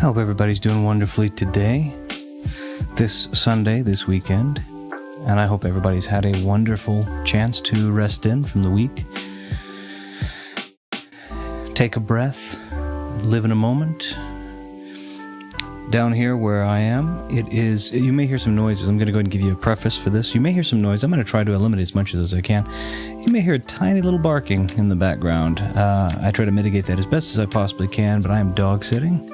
Hope everybody's doing wonderfully today, this Sunday, this weekend, and I hope everybody's had a wonderful chance to rest in from the week. Take a breath, live in a moment. Down here where I am, you may hear some noises. I'm going to go ahead and give you a preface for this. You may hear some noise. I'm going to try to eliminate as much of those as I can. You may hear a tiny little barking in the background. I try to mitigate that as best as I possibly can, but I am dog sitting.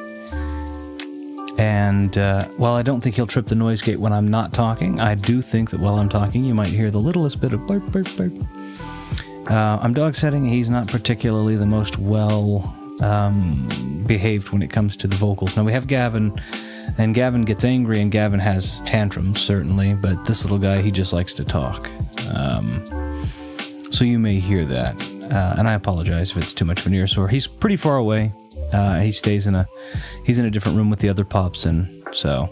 And while I don't think he'll trip the noise gate when I'm not talking, I do think that while I'm talking, you might hear the littlest bit of bark, bark, bark. I'm dog sitting. He's not particularly the most behaved when it comes to the vocals. Now we have Gavin, and Gavin gets angry, and Gavin has tantrums, certainly, but this little guy, he just likes to talk. So you may hear that, and I apologize if it's too much of an ear sore. He's pretty far away. He stays he's in a different room with the other pups, and so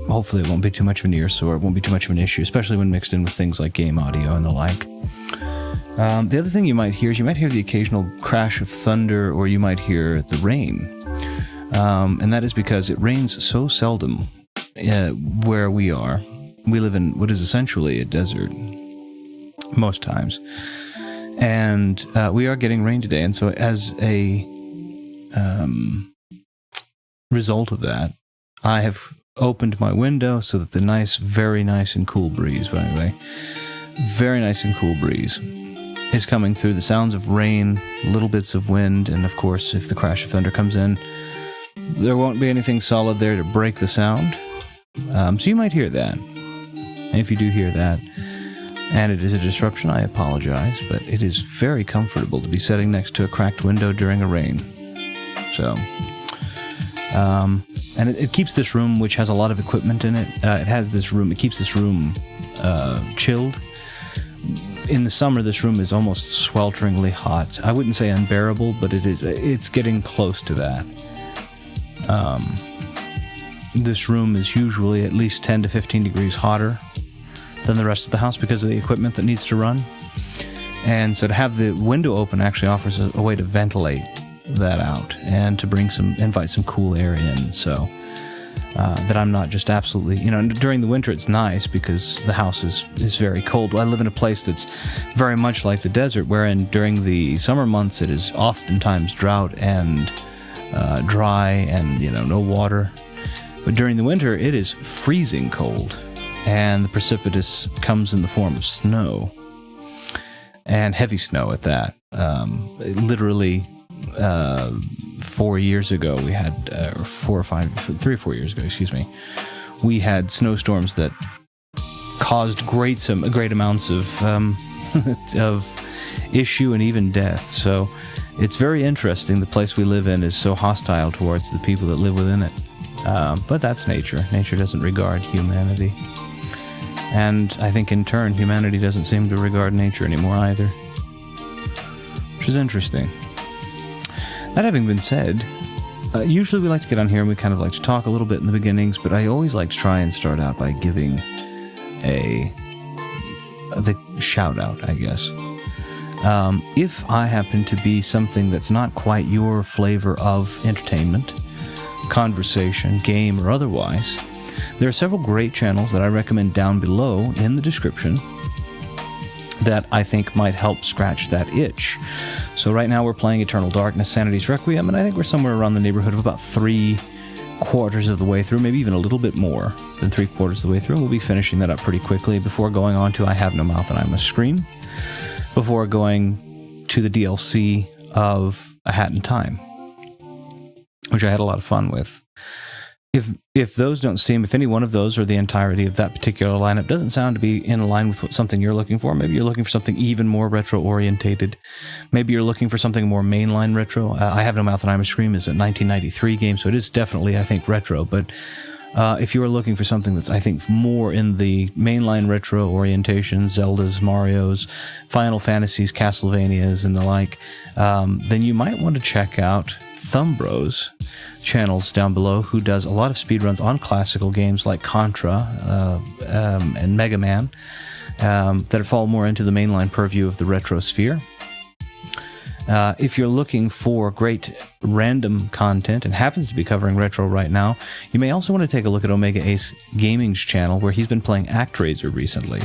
hopefully it won't be too much of an ear sore. It won't be too much of an issue, especially when mixed in with things like game audio and the like. The other thing you might hear is the occasional crash of thunder, or you might hear the rain. And that is because it rains so seldom where we are. We live in what is essentially a desert most times. And we are getting rain today. And so as a result of that, I have opened my window so that the very nice and cool breeze, by the way, very nice and cool breeze is coming through. The sounds of rain, little bits of wind, and of course, if the crash of thunder comes in, there won't be anything solid there to break the sound. So you might hear that. And if you do hear that, and it is a disruption, I apologize, but it is very comfortable to be sitting next to a cracked window during a rain. So, and it keeps this room, which has a lot of equipment in it, it keeps this room chilled. In the summer, this room is almost swelteringly hot. I wouldn't say unbearable, but it's getting close to that. This room is usually at least 10 to 15 degrees hotter than the rest of the house because of the equipment that needs to run. And so to have the window open actually offers a way to ventilate that out and to invite some cool air in. So that I'm not just absolutely, during the winter it's nice because the house is very cold. I live in a place that's very much like the desert, wherein during the summer months it is oftentimes drought and dry and, no water. But during the winter it is freezing cold, and the precipitous comes in the form of snow, and heavy snow at that. Literally, 4 years ago, we had, 3 or 4 years ago, we had snowstorms that caused great amounts of of issue and even death. So it's very interesting. The place we live in is so hostile towards the people that live within it. But that's nature. Nature doesn't regard humanity. And I think in turn, humanity doesn't seem to regard nature anymore either. Which is interesting. That having been said, usually we like to get on here and we kind of like to talk a little bit in the beginnings, but I always like to try and start out by giving the shout out, I guess. If I happen to be something that's not quite your flavor of entertainment, conversation, game, or otherwise, there are several great channels that I recommend down below in the description that I think might help scratch that itch. So right now we're playing Eternal Darkness, Sanity's Requiem, and I think we're somewhere around the neighborhood of about 3/4 of the way through, maybe even a little bit more than 3/4 of the way through. We'll be finishing that up pretty quickly before going on to I Have No Mouth and I Must Scream, before going to the DLC of A Hat in Time, which I had a lot of fun with. If any one of those or the entirety of that particular lineup doesn't sound to be in line with something you're looking for, maybe you're looking for something even more retro-orientated. Maybe you're looking for something more mainline retro. I Have No Mouth and I Must Scream is a 1993 game, so it is definitely, I think, retro. But if you are looking for something that's, I think, more in the mainline retro orientation, Zeldas, Marios, Final Fantasies, Castlevanias, and the like, then you might want to check out Thumbro's channels down below, who does a lot of speedruns on classical games like Contra and Mega Man that fall more into the mainline purview of the retro sphere. If you're looking for great random content and happens to be covering retro right now, you may also want to take a look at Omega Ace Gaming's channel, where he's been playing ActRaiser recently.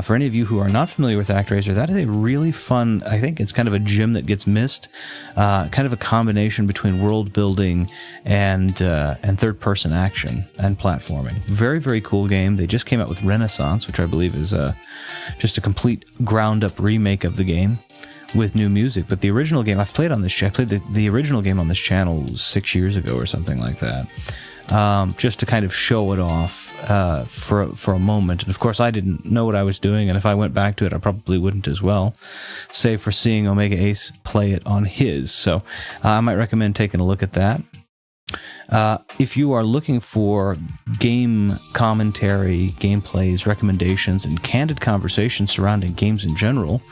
For any of you who are not familiar with ActRaiser, that is a really fun, I think it's kind of a gem that gets missed, kind of a combination between world building and third-person action and platforming. Very, very cool game. They just came out with Renaissance, which I believe is just a complete ground-up remake of the game with new music. But the original game, I played the original game on this channel 6 years ago or something like that. Just to kind of show it off for a moment. And of course, I didn't know what I was doing, and if I went back to it, I probably wouldn't as well, save for seeing Omega Ace play it on his. So I might recommend taking a look at that. If you are looking for game commentary, gameplays, recommendations, and candid conversations surrounding games in general,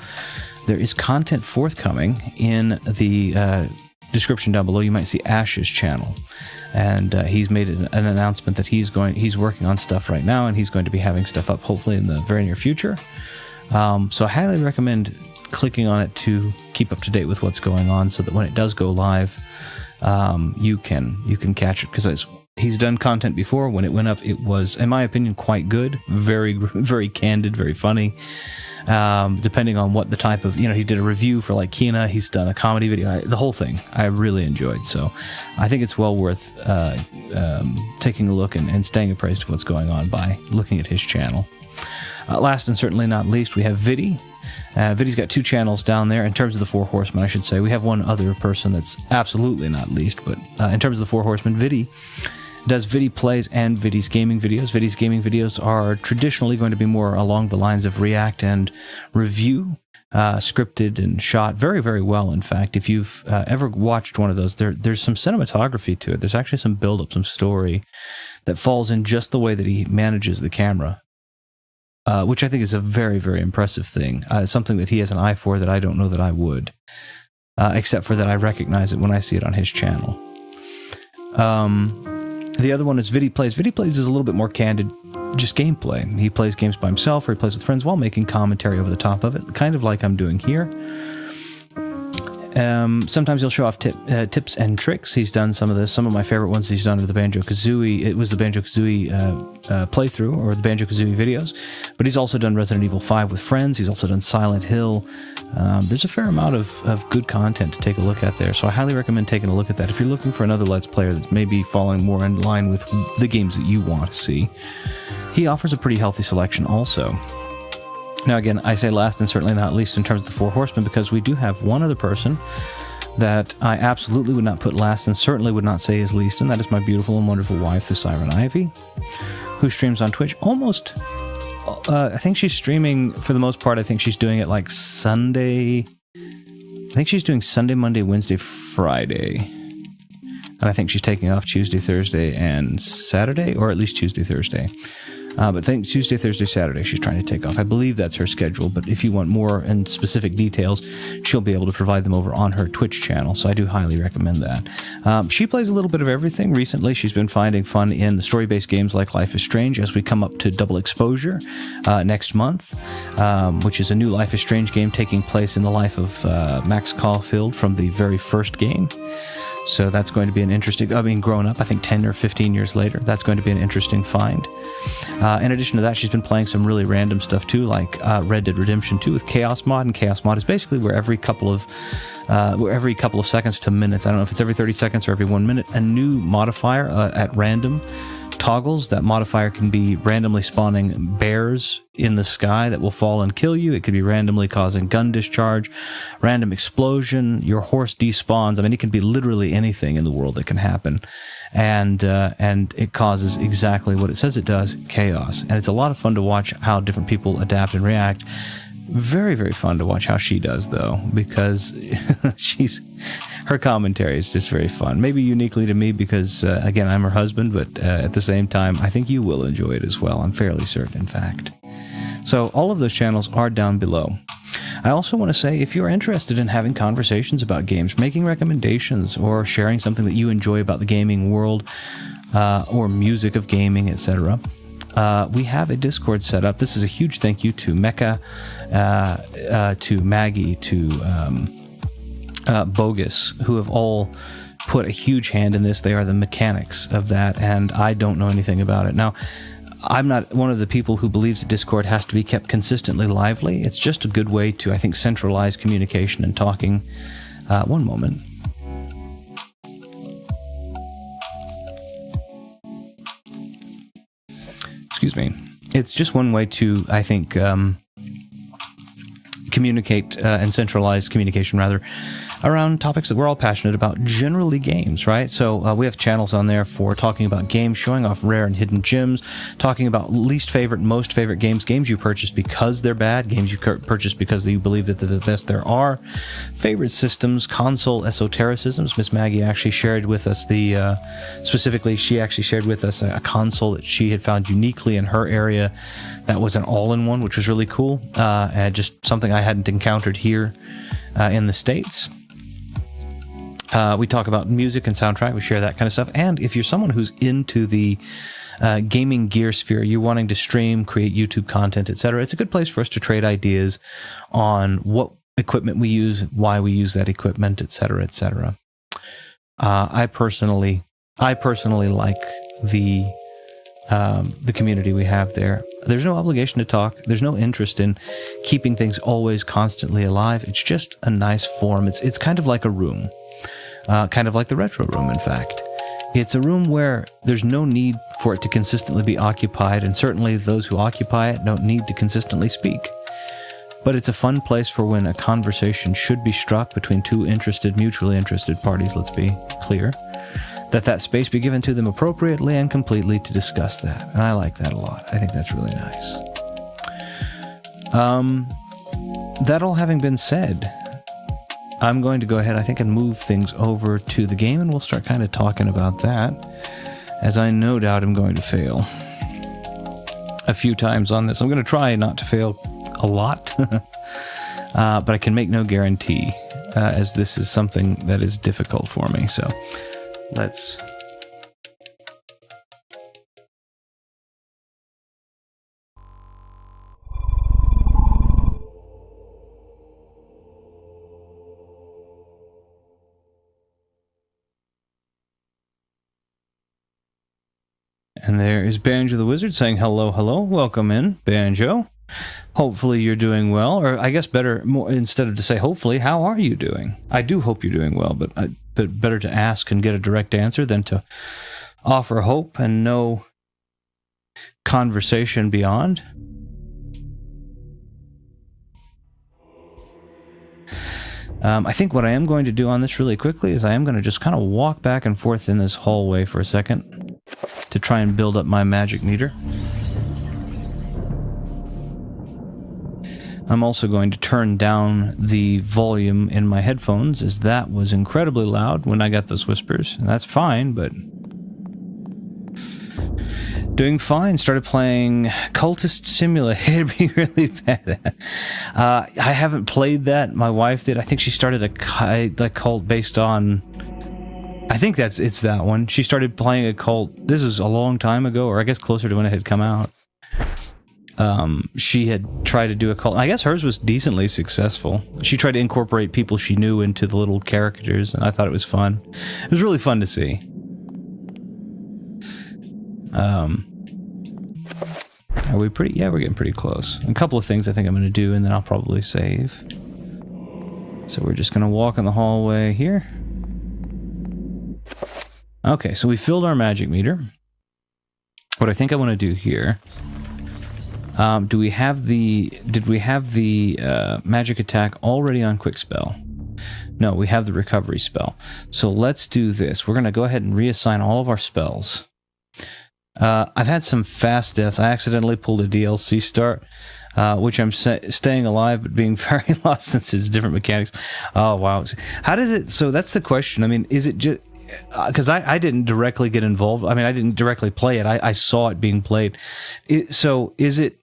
there is content forthcoming in the description down below. You might see Ash's channel, and he's made an announcement that he's working on stuff right now, and he's going to be having stuff up hopefully in the very near future. So I highly recommend clicking on it to keep up to date with what's going on, so that when it does go live, you can catch it, because he's done content before. When it went up, it was, in my opinion, quite good, very, very candid, very funny. Depending on what the type of, he did a review for like Kina, he's done a comedy video, the whole thing I really enjoyed. So I think it's well worth taking a look and staying appraised of what's going on by looking at his channel. Last and certainly not least, we have Viddy. Viddy's got 2 channels down there. In terms of the 4 Horsemen, I should say, we have one other person that's absolutely not least, but in terms of the 4 Horsemen, Viddy does Viddy Plays and Viddy's Gaming videos. Viddy's Gaming videos are traditionally going to be more along the lines of react and review, scripted and shot very, very well. In fact, if you've ever watched one of those, there's some cinematography to it. There's actually some build-up, some story that falls in just the way that he manages the camera, which I think is a very, very impressive thing. Something that he has an eye for that I don't know that I would, except for that I recognize it when I see it on his channel. The other one is Viddy Plays. Viddy Plays is a little bit more candid, just gameplay. He plays games by himself, or he plays with friends while making commentary over the top of it, kind of like I'm doing here. Sometimes he'll show off tips and tricks. He's done some of this. Some of my favorite ones he's done are the Banjo-Kazooie. It was the Banjo-Kazooie playthrough, or the Banjo-Kazooie videos. But he's also done Resident Evil 5 with friends. He's also done Silent Hill. There's a fair amount of good content to take a look at there. So I highly recommend taking a look at that. If you're looking for another Let's Player that's maybe falling more in line with the games that you want to see, he offers a pretty healthy selection also. Now, again, I say last and certainly not least in terms of the 4 Horsemen, because we do have one other person that I absolutely would not put last and certainly would not say is least, and that is my beautiful and wonderful wife, the Siren Ivy, who streams on Twitch almost, I think she's streaming, for the most part, I think she's doing it like Sunday, I think she's doing Sunday, Monday, Wednesday, Friday, and I think she's taking off Tuesday, Thursday, and Saturday, or at least Tuesday, Thursday. But I think Tuesday, Thursday, Saturday she's trying to take off. I believe that's her schedule, but if you want more and specific details, she'll be able to provide them over on her Twitch channel, so I do highly recommend that. She plays a little bit of everything. Recently, she's been finding fun in the story-based games like Life is Strange, as we come up to Double Exposure next month, which is a new Life is Strange game taking place in the life of Max Caulfield from the very first game. So that's going to be an interesting, grown up, I think 10 or 15 years later, that's going to be an interesting find. In addition to that, she's been playing some really random stuff too, like Red Dead Redemption 2 with Chaos Mod, and Chaos Mod is basically where every couple of seconds to minutes, I don't know if it's every 30 seconds or every 1 minute, a new modifier at random toggles. That modifier can be randomly spawning bears in the sky that will fall and kill you. It could be randomly causing gun discharge, random explosion, your horse despawns. I mean, it can be literally anything in the world that can happen. And it causes exactly what it says it does, chaos. And it's a lot of fun to watch how different people adapt and react. Very, very fun to watch how she does, though, because her commentary is just very fun. Maybe uniquely to me because, again, I'm her husband, but at the same time, I think you will enjoy it as well. I'm fairly certain, in fact. So all of those channels are down below. I also want to say, if you're interested in having conversations about games, making recommendations, or sharing something that you enjoy about the gaming world, or music of gaming, etc., we have a Discord set up. This is a huge thank you to Mecca, to Maggie, to Bogus, who have all put a huge hand in this. They are the mechanics of that, and I don't know anything about it. Now, I'm not one of the people who believes that Discord has to be kept consistently lively. It's just a good way to, I think, centralize communication and talking. One moment. Excuse me. It's just one way to, I think, communicate and centralize communication, rather, around topics that we're all passionate about, generally games, right? So we have channels on there for talking about games, showing off rare and hidden gems, talking about least favorite, most favorite games, games you purchased because they're bad, games you purchased because you believe that they're the best there are, favorite systems, console esotericisms. Miss Maggie actually shared with us specifically, she actually shared with us a console that she had found uniquely in her area that was an all-in-one, which was really cool, and just something I hadn't encountered here in the States. We talk about music and soundtrack. We share that kind of stuff. And if you're someone who's into the gaming gear sphere, you're wanting to stream, create YouTube content, etc., it's a good place for us to trade ideas on what equipment we use, why we use that equipment, etc., etc. I personally like the community we have there. There's no obligation to talk. There's no interest in keeping things always constantly alive. It's just a nice form. It's kind of like a room. Kind of like the retro room, in fact. It's a room where there's no need for it to consistently be occupied, and certainly those who occupy it don't need to consistently speak. But it's a fun place for when a conversation should be struck between two mutually interested parties, let's be clear, that space be given to them appropriately and completely to discuss that. And I like that a lot. I think that's really nice. That all having been said, I'm going to go ahead, I think, and move things over to the game, and we'll start kind of talking about that, as I no doubt am going to fail a few times on this. I'm going to try not to fail a lot, but I can make no guarantee, as this is something that is difficult for me. So let's... And there is Banjo the Wizard saying hello, hello. Welcome in, Banjo. Hopefully you're doing well, or I guess instead of to say hopefully, how are you doing? I do hope you're doing well, but better to ask and get a direct answer than to offer hope and no conversation beyond. I think what I am going to do on this really quickly is I am going to just kind of walk back and forth in this hallway for a second to try and build up my magic meter. I'm also going to turn down the volume in my headphones, as that was incredibly loud when I got those whispers. And that's fine, but... Doing fine. Started playing Cultist Simulator. It'd be really bad. I haven't played that. My wife did. I think she started a cult based on... I think it's that one. She started playing a cult. This was a long time ago, or I guess closer to when it had come out. She had tried to do a cult. I guess hers was decently successful. She tried to incorporate people she knew into the little characters, and I thought it was fun. It was really fun to see. Are we pretty? Yeah, we're getting pretty close. A couple of things I think I'm going to do, and then I'll probably save. So we're just going to walk in the hallway here. Okay, so we filled our magic meter. What I think I want to do here... did we have the magic attack already on quick spell? No, we have the recovery spell. So let's do this. We're going to go ahead and reassign all of our spells. I've had some fast deaths. I accidentally pulled a DLC start, which I'm staying alive but being very lost since it's different mechanics. Oh, wow. How does it... So that's the question. I mean, is it just... Because I didn't directly get involved. I mean, I didn't directly play it. I saw it being played. So is it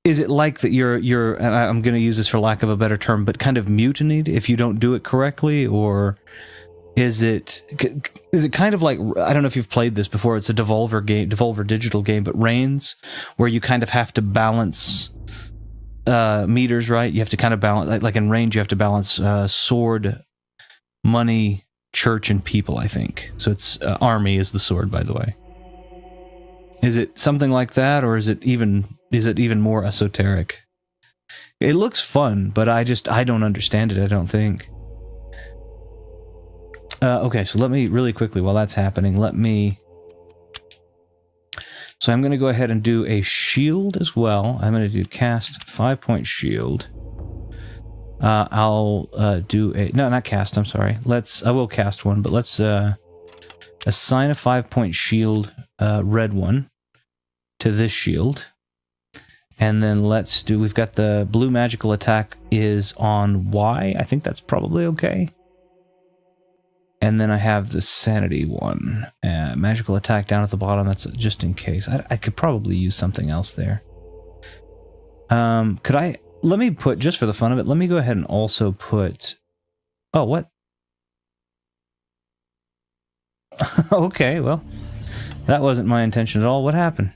like that you're and I'm going to use this for lack of a better term, but kind of mutinied if you don't do it correctly? Or is it kind of like, I don't know if you've played this before, it's a Devolver Digital game, but Reigns, where you kind of have to balance meters, right? You have to kind of balance, like in Range, you have to balance sword money, church, and people, I think. So it's army is the sword, by the way. Is it something like that, or is it even more esoteric? It looks fun, but I don't understand it, I don't think. Okay, so let me, really quickly, while that's happening, so I'm going to go ahead and do a shield as well. I'm going to do cast 5-point shield. I'll do a... No, not cast, I'm sorry. I will cast one, but let's assign a 5-point shield, red one, to this shield. And then we've got the blue magical attack is on Y. I think that's probably okay. And then I have the sanity one. Magical attack down at the bottom, that's just in case. I could probably use something else there. Let me put, just for the fun of it, let me go ahead and also put... Oh, what? Okay, well, that wasn't my intention at all. What happened?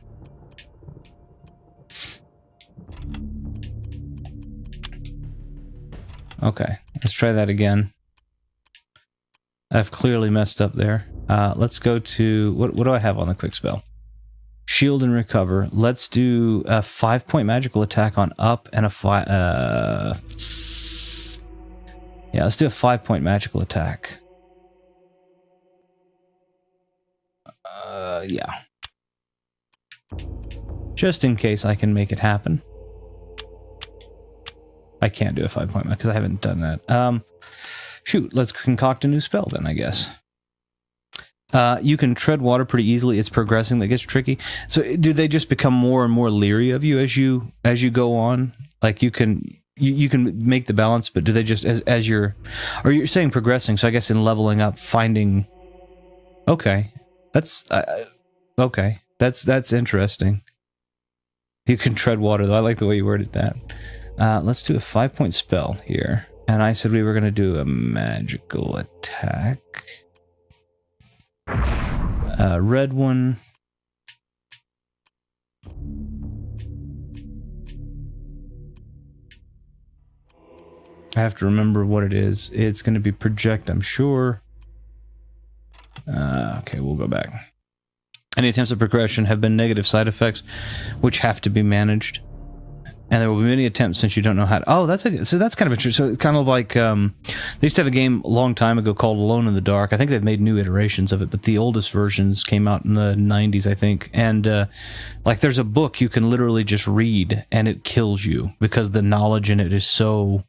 Okay, let's try that again. I've clearly messed up there. Let's go to... What do I have on the quick spell? Shield and recover. Let's do a 5-point magical attack on up and a 5... Yeah, let's do a 5-point magical attack. Yeah. Just in case I can make it happen. I can't do a 5-point because I haven't done that. Shoot, let's concoct a new spell then, I guess. You can tread water pretty easily. It's progressing that gets tricky. So do they just become more and more leery of you as you go on? Like you can make the balance, but do they just as you're... Or you're saying progressing, so I guess in leveling up, finding... Okay. That's interesting. You can tread water, though. I like the way you worded that. Let's do a 5-point spell here. And I said we were going to do a magical attack. Red one. I have to remember what it is. It's going to be project, I'm sure. Okay, we'll go back. Any attempts at progression have been negative side effects, which have to be managed. And there will be many attempts since you don't know how to... Oh, that's kind of interesting. So it's kind of like... they used to have a game a long time ago called Alone in the Dark. I think they've made new iterations of it, but the oldest versions came out in the 90s, I think. And like there's a book you can literally just read and it kills you because the knowledge in it is so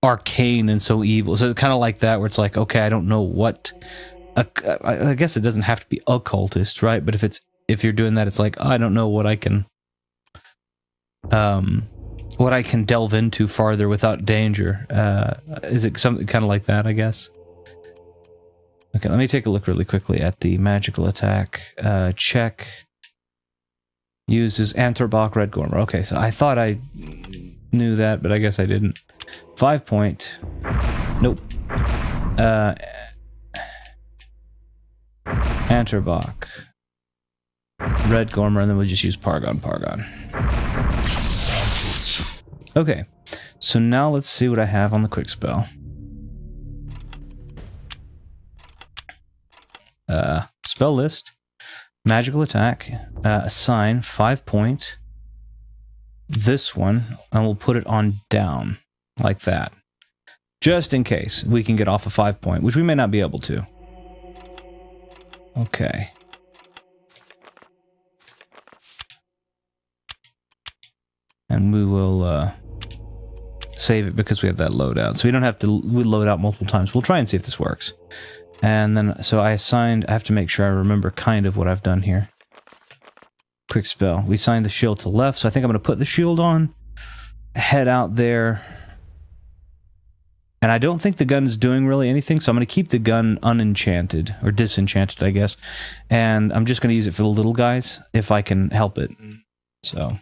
arcane and so evil. So it's kind of like that where it's like, okay, I don't know what... I guess it doesn't have to be occultist, right? But if you're doing that, it's like, oh, I don't know what I can... what I can delve into farther without danger. Is it something kind of like that, I guess? Okay, let me take a look really quickly at the magical attack. Check. Uses Anterbach Red Gormer. Okay, so I thought I knew that, but I guess I didn't. 5-point. Nope. Anterbach. Red Gormer, and then we'll just use Pargon. Okay, so now let's see what I have on the quick spell. Spell list, magical attack, assign 5-point. This one, and we'll put it on down, like that. Just in case we can get off a 5-point, which we may not be able to. Okay. And we will save it because we have that loadout. So we don't have to load out multiple times. We'll try and see if this works. And then, so I have to make sure I remember kind of what I've done here. Quick spell. We assigned the shield to left, so I think I'm going to put the shield on, head out there. And I don't think the gun's doing really anything, so I'm going to keep the gun unenchanted, or disenchanted, I guess. And I'm just going to use it for the little guys, if I can help it. So...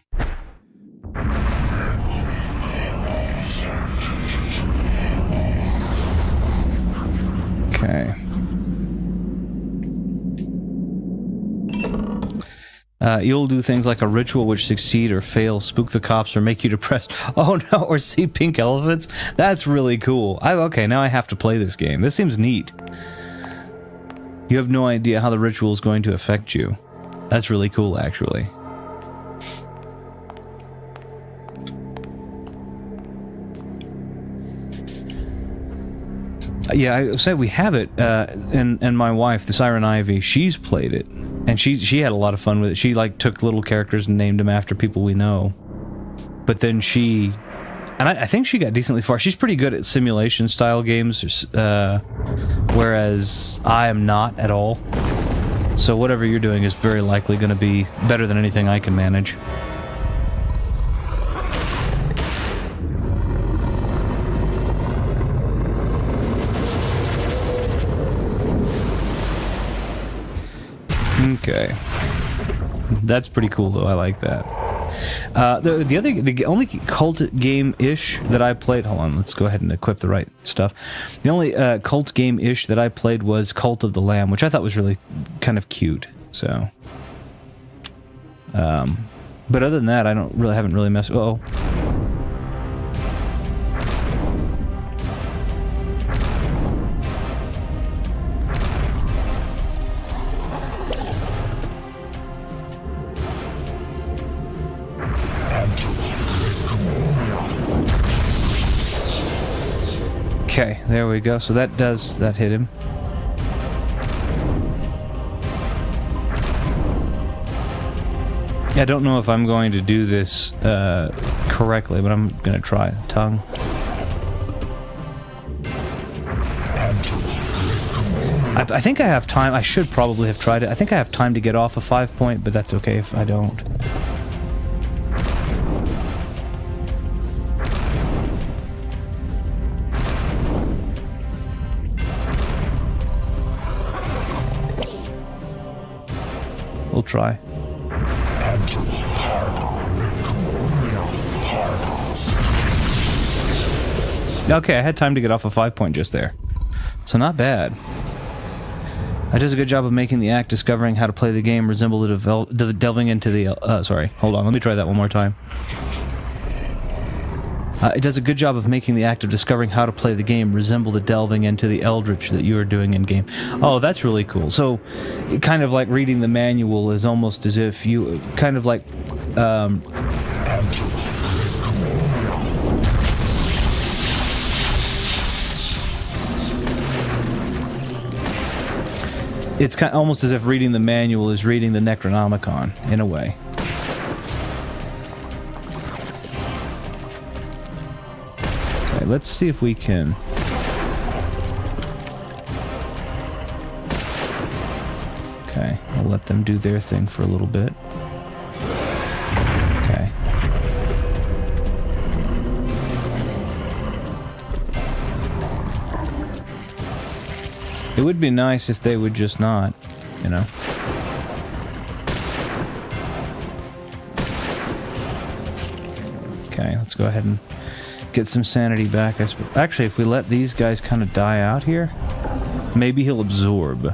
Okay. You'll do things like a ritual which succeed or fail, spook the cops, or make you depressed. Oh no, or see pink elephants? That's really cool. Okay, now I have to play this game. This seems neat. You have no idea how the ritual is going to affect you. That's really cool, actually. Yeah, I said we have it, and my wife, the Siren Ivy, she's played it, and she had a lot of fun with it. She like took little characters and named them after people we know, but then I think she got decently far. She's pretty good at simulation style games, whereas I am not at all. So whatever you're doing is very likely going to be better than anything I can manage. Okay, that's pretty cool though. I like that. The only cult game-ish that I played. Hold on, let's go ahead and equip the right stuff. The only cult game-ish that I played was Cult of the Lamb, which I thought was really kind of cute. So, but other than that, I haven't really messed. Uh-oh. Okay, there we go. So that hit him. I don't know if I'm going to do this correctly, but I'm going to try. Tongue. I think I have time. I should probably have tried it. I think I have time to get off a 5-point, but that's okay if I don't. We'll try. Okay, I had time to get off a 5-point just there. So not bad. It does a good job of making the act discovering how to play the game resemble the delving into the... sorry, hold on, let me try that one more time. It does a good job of making the act of discovering how to play the game resemble the delving into the eldritch that you are doing in-game. Oh, that's really cool. So, kind of like reading the manual is almost as if you... kind of like... it's kind of almost as if reading the manual is reading the Necronomicon, in a way. Let's see if we can... Okay, I'll let them do their thing for a little bit. Okay. It would be nice if they would just not, you know. Okay, let's go ahead and get some sanity back. Actually, if we let these guys kind of die out here, maybe he'll absorb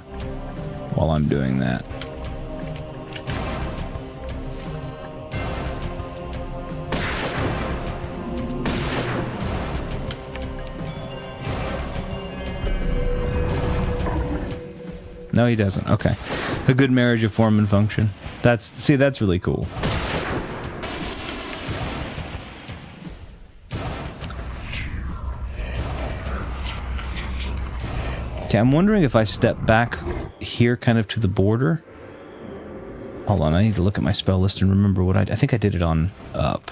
while I'm doing that. No, he doesn't. Okay. A good marriage of form and function. That's really cool. Okay, I'm wondering if I step back here kind of to the border. Hold on, I need to look at my spell list and remember what I think I did it on up.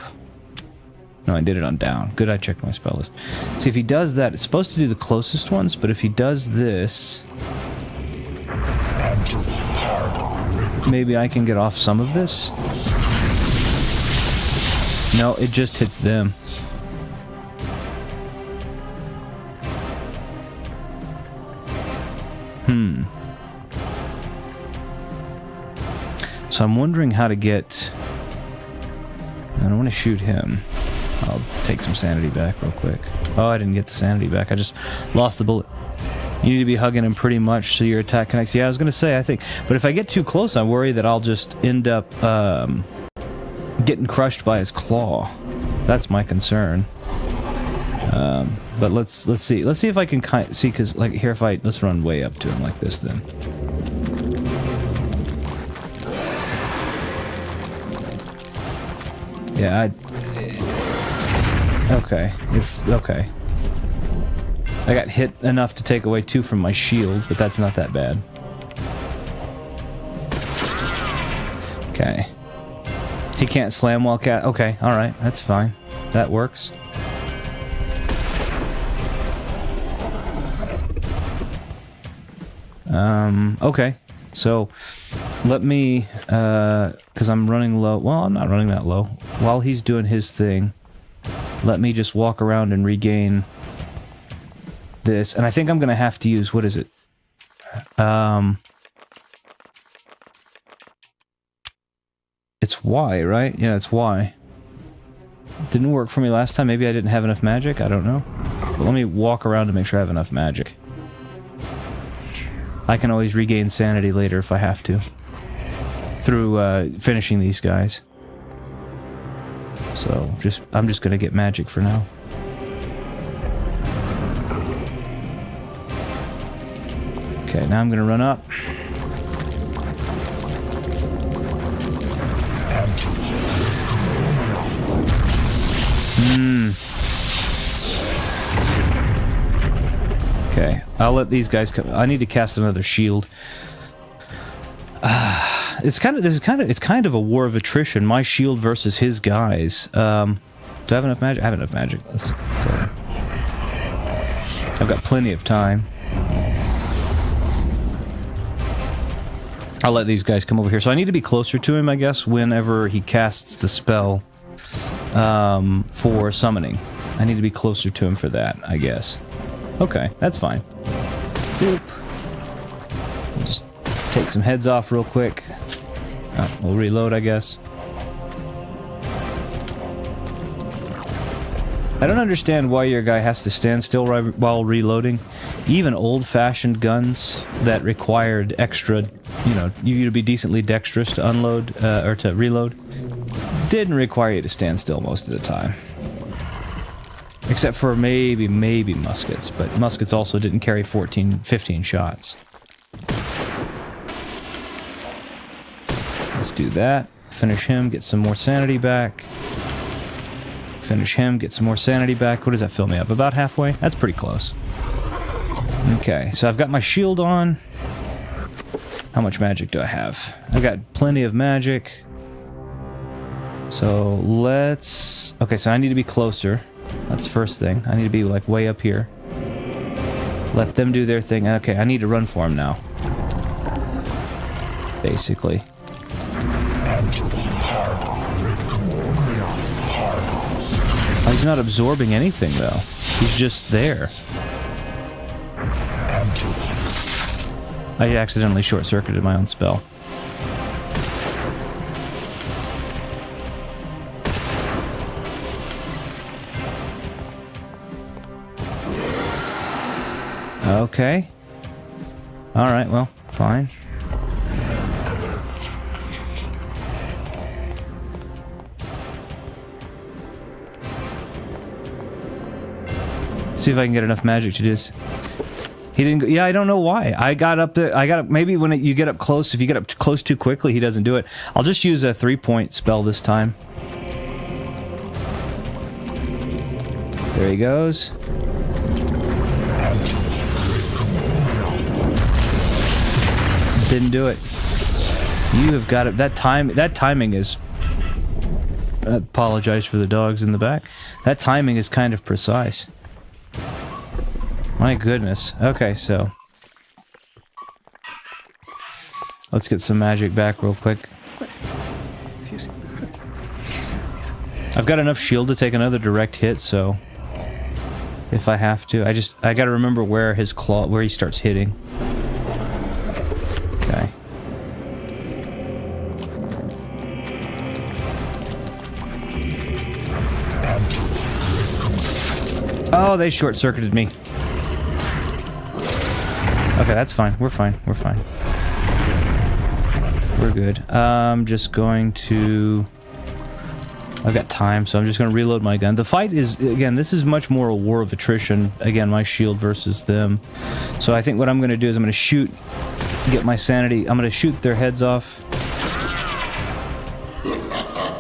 No, I did it on down. Good, I checked my spell list. See, if he does that, it's supposed to do the closest ones, but if he does this... maybe I can get off some of this? No, it just hits them. So I'm wondering how to get... I don't want to shoot him. I'll take some sanity back real quick. Oh, I didn't get the sanity back. I just lost the bullet. You need to be hugging him pretty much so your attack connects. Yeah, I was going to say, I think. But if I get too close, I worry that I'll just end up getting crushed by his claw. That's my concern. But let's see. Let's see if I can see, because like here, if I let's run way up to him like this, then. Yeah. Okay. Okay. I got hit enough to take away 2 from my shield, but that's not that bad. Okay. He can't slam while okay, alright, that's fine. That works. Okay. So, let me, because I'm running low. Well, I'm not running that low. While he's doing his thing, let me just walk around and regain this. And I think I'm going to have to use, what is it? It's Y, right? Yeah, it's Y. Didn't work for me last time. Maybe I didn't have enough magic. I don't know. But let me walk around to make sure I have enough magic. I can always regain sanity later if I have to. Through finishing these guys. So, I'm just gonna get magic for now. Okay, now I'm gonna run up. Okay, I'll let these guys come. I need to cast another shield. It's kind of a war of attrition. My shield versus his guys. Do I have enough magic? I have enough magic. Let's go. I've got plenty of time. I'll let these guys come over here. So I need to be closer to him, I guess, whenever he casts the spell for summoning. I need to be closer to him for that, I guess. Okay, that's fine. Boop. We'll just take some heads off real quick. We'll reload, I guess. I don't understand why your guy has to stand still while reloading. Even old-fashioned guns that required extra, you to be decently dexterous to unload, or to reload, didn't require you to stand still most of the time. Except for maybe muskets, but muskets also didn't carry 15 shots. Let's do that. Finish him, get some more sanity back. Finish him, get some more sanity back. What does that fill me up? About halfway? That's pretty close. Okay, so I've got my shield on. How much magic do I have? I've got plenty of magic. So let's... Okay, so I need to be closer. That's the first thing. I need to be like way up here. Let them do their thing. Okay, I need to run for him now. Basically. Oh, he's not absorbing anything though. He's just there. I accidentally short-circuited my own spell. Okay. Alright, well, fine. See if I can get enough magic to do this. He didn't go, yeah, I don't know why. I got up there, maybe when you get up close, if you get up close too quickly, he doesn't do it. I'll just use a 3-point spell this time. There he goes. Didn't do it. You have got it. That timing is... I apologize for the dogs in the back. That timing is kind of precise. My goodness. Okay, so... Let's get some magic back real quick. I've got enough shield to take another direct hit, so... If I have to. I gotta remember where his claw... Where he starts hitting. Okay. Oh, they short-circuited me. that's fine. We're fine. We're fine. We're good. I'm just going to... I've got time, so I'm just going to reload my gun. The fight is, again, this is much more a war of attrition. Again, my shield versus them. So I think what I'm going to do is I'm going to shoot, get my sanity. I'm going to shoot their heads off.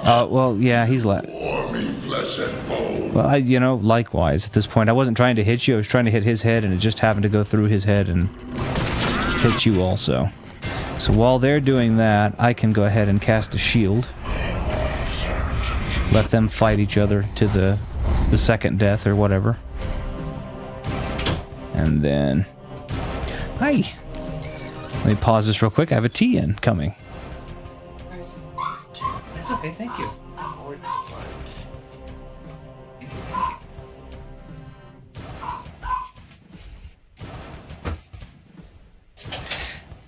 Well, yeah, he's left. Well, you know, likewise, at this point, I wasn't trying to hit you. I was trying to hit his head, and it just happened to go through his head and hit you also. So while they're doing that, I can go ahead and cast a shield. Let them fight each other to the second death or whatever. And then... Hi! Let me pause this real quick. I have a tea in coming. That's okay, thank you.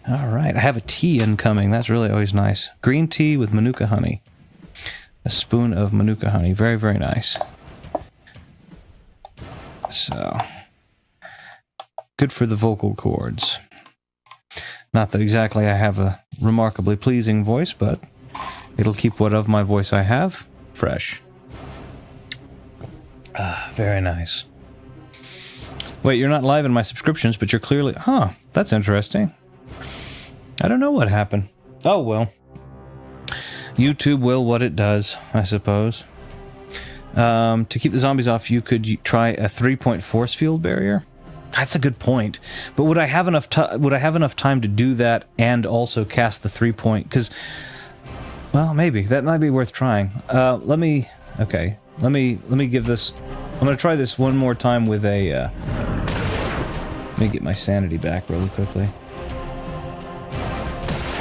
Alright, I have a tea incoming. That's really always nice. Green tea with Manuka honey. A spoon of Manuka honey. Very, very nice. So, good for the vocal cords. Not that exactly I have a remarkably pleasing voice, but it'll keep what of my voice I have fresh. Very nice. Wait, you're not live in my subscriptions, but you're clearly... Huh, that's interesting. I don't know what happened. Oh, well. YouTube will what it does, I suppose. To keep the zombies off, you could try a 3-point force field barrier. That's a good point. But would I have enough time to do that and also cast the 3-point? Because, well, maybe that might be worth trying. Let me give this. I'm gonna try this one more time with a. Let me get my sanity back really quickly.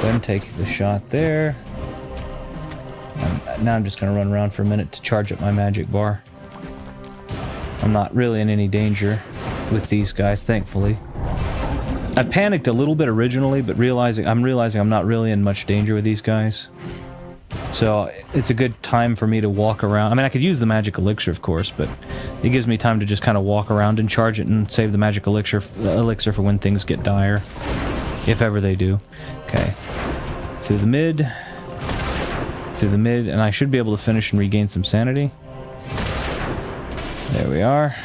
Then take the shot there. Now I'm just going to run around for a minute to charge up my magic bar. I'm not really in any danger with these guys, thankfully. I panicked a little bit originally, but I'm realizing I'm not really in much danger with these guys. So it's a good time for me to walk around. I mean, I could use the magic elixir, of course, but it gives me time to just kind of walk around and charge it and save the magic elixir for when things get dire. If ever they do. Okay. Through the mid, and I should be able to finish and regain some sanity. There we are.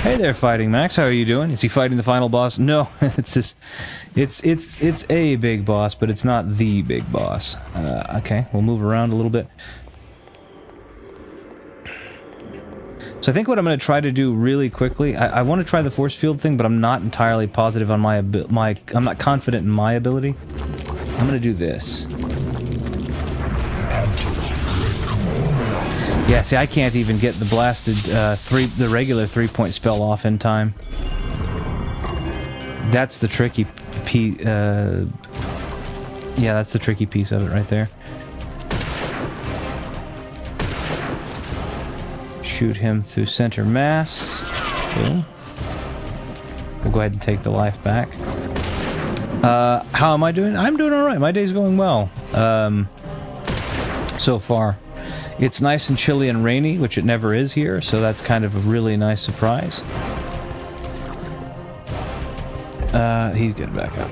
Hey there, Fighting Max. How are you doing? Is he fighting the final boss? No, it's just, it's a big boss, but it's not the big boss. Okay, we'll move around a little bit. So I think what I'm going to try to do really quickly, I want to try the force field thing, but I'm not entirely positive on I'm not confident in my ability. I'm going to do this. Yeah, see, I can't even get the blasted the regular 3-point spell off in time. That's the tricky piece. Yeah, that's the tricky piece of it right there. Shoot him through center mass. Boom. We'll go ahead and take the life back. How am I doing? I'm doing alright. My day's going well. So far. It's nice and chilly and rainy, which it never is here, so that's kind of a really nice surprise. He's getting back up.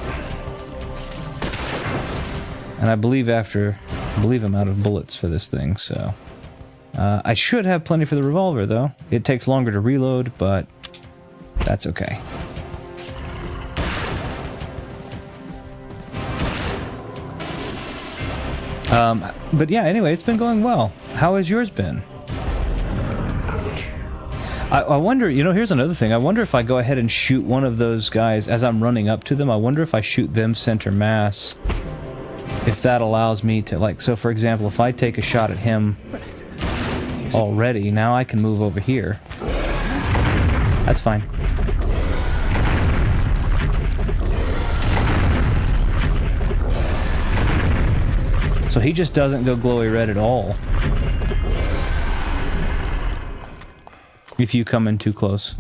And I believe I'm out of bullets for this thing, so... I should have plenty for the revolver, though. It takes longer to reload, but that's okay. But yeah, anyway, it's been going well. How has yours been? I wonder, you know, here's another thing. I wonder if I go ahead and shoot one of those guys as I'm running up to them. I wonder if I shoot them center mass, if that allows me to, like, so for example, if I take a shot at him already, now I can move over here. That's fine. So he just doesn't go glowy red at all if you come in too close.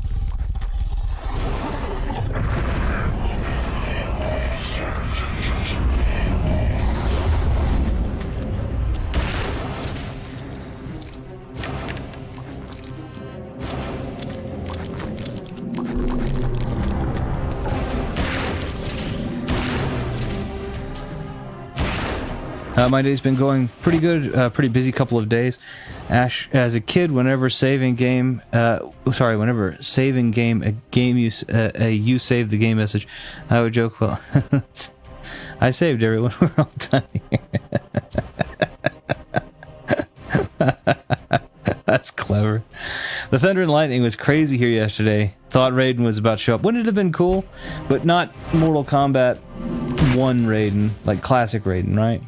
My day's been going pretty good, pretty busy couple of days. Ash, as a kid, whenever saving game, whenever saving game, you save the game message, I would joke, well, I saved everyone, we're all done here. That's clever. The Thunder and Lightning was crazy here yesterday. Thought Raiden was about to show up. Wouldn't it have been cool? But not Mortal Kombat 1 Raiden, like classic Raiden, right?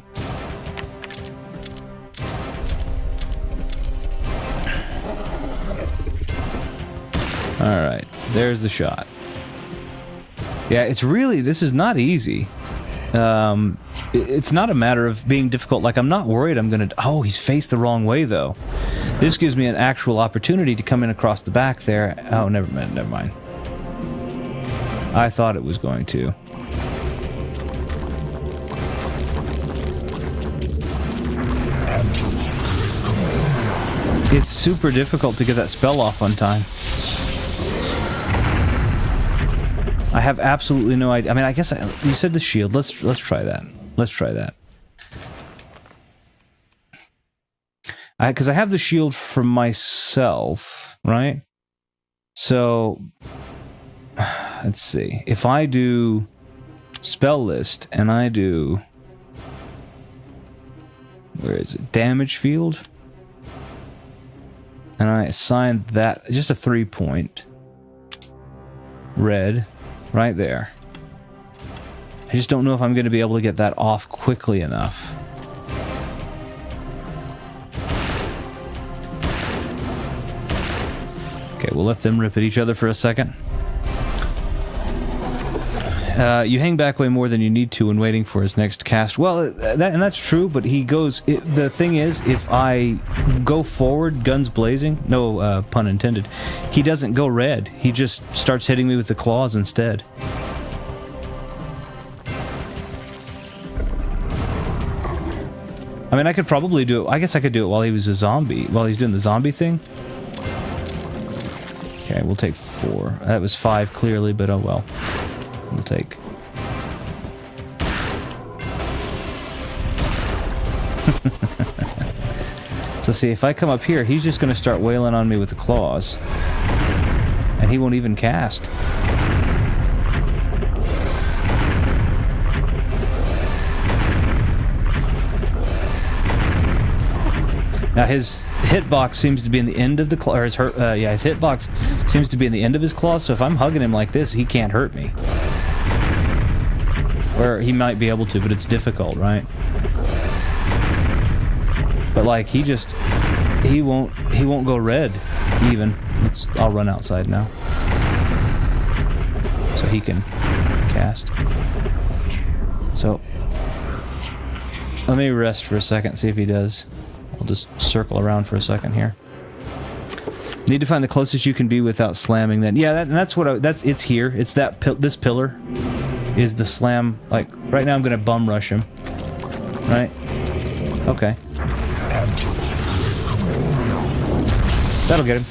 Alright, there's the shot. Yeah, it's really, this is not easy. It's not a matter of being difficult. Like, I'm not worried I'm gonna... Oh, he's faced the wrong way, though. This gives me an actual opportunity to come in across the back there. Oh, never mind. I thought it was going to. It's super difficult to get that spell off on time. I have absolutely no idea. I mean, I guess you said the shield. Let's try that. Let's try that. Because I have the shield for myself, right? So let's see. If I do spell list and I do, where is it? Damage field, and I assign that just a 3-point red. Right there. I just don't know if I'm going to be able to get that off quickly enough. Okay, we'll let them rip at each other for a second. You hang back way more than you need to when waiting for his next cast. Well, that's true, but he goes... the thing is, if I go forward, guns blazing, no pun intended, he doesn't go red. He just starts hitting me with the claws instead. I mean, I could probably do it... I guess I could do it while he was a zombie, while he's doing the zombie thing. Okay, we'll take 4. That was 5, clearly, but oh well. We'll take. So see, if I come up here, he's just going to start wailing on me with the claws. And he won't even cast. Now his hitbox seems to be in the end of the claw, or his hitbox seems to be in the end of his claws, so if I'm hugging him like this, he can't hurt me. Or he might be able to, but it's difficult, right? But like, he won't go red, even. I'll run outside now. So he can cast. So, let me rest for a second, see if he does. I'll just circle around for a second here. Need to find the closest you can be without slamming. Then, yeah, it's here. It's this pillar is the slam. Like right now, I'm gonna bum rush him. Right? Okay. That'll get him.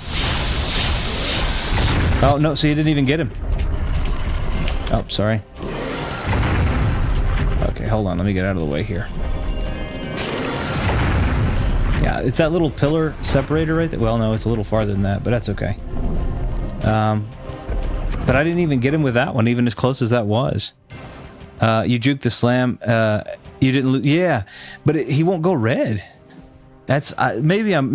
Oh no! See, he didn't even get him. Oh, sorry. Okay, hold on. Let me get out of the way here. Yeah, it's that little pillar separator right there. Well, no, it's a little farther than that, but that's okay. But I didn't even get him with that one, even as close as that was. You juked the slam. You didn't. Yeah, but he won't go red. That's maybe I'm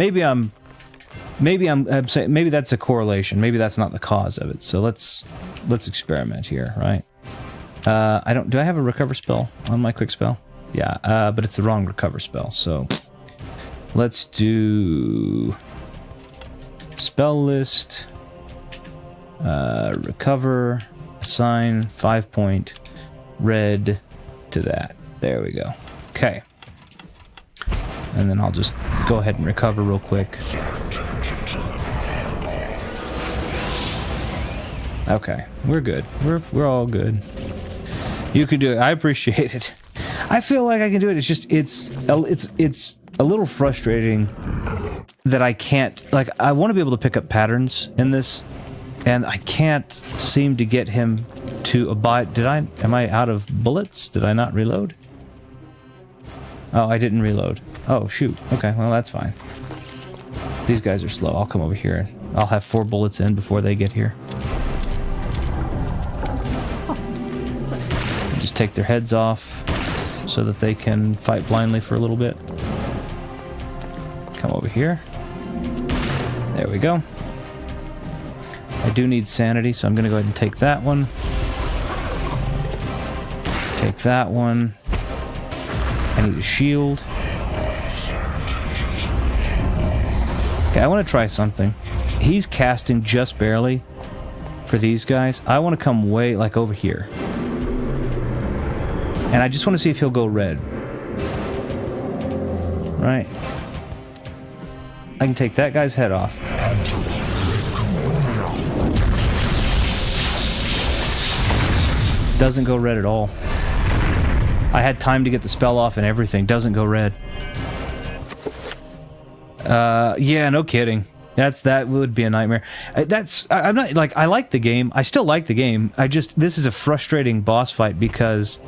saying maybe that's a correlation. Maybe that's not the cause of it. So let's experiment here, right? Do I have a recover spell on my quick spell? Yeah, but it's the wrong recover spell. So let's do spell list, recover, assign 5-point red to that. There we go. Okay. And then I'll just go ahead and recover real quick. Okay, we're good. We're all good. You can do it. I appreciate it. I feel like I can do it. It's just it's a little frustrating that I can't, like, I want to be able to pick up patterns in this, and I can't seem to get him to abide. Am I out of bullets? Did I not reload? Oh, I didn't reload. Oh, shoot. Okay, well, that's fine. These guys are slow. I'll come over here. I'll have 4 bullets in before they get here. Just take their heads off so that they can fight blindly for a little bit. Come over here. There we go. I do need sanity, so I'm going to go ahead and take that one. Take that one. I need a shield. Okay, I want to try something. He's casting just barely for these guys. I want to come way, like, over here. And I just want to see if he'll go red. Right. I can take that guy's head off. Doesn't go red at all. I had time to get the spell off and everything. Doesn't go red. Yeah, no kidding. That would be a nightmare. I'm not, like, I like the game. I still like the game. This is a frustrating boss fight because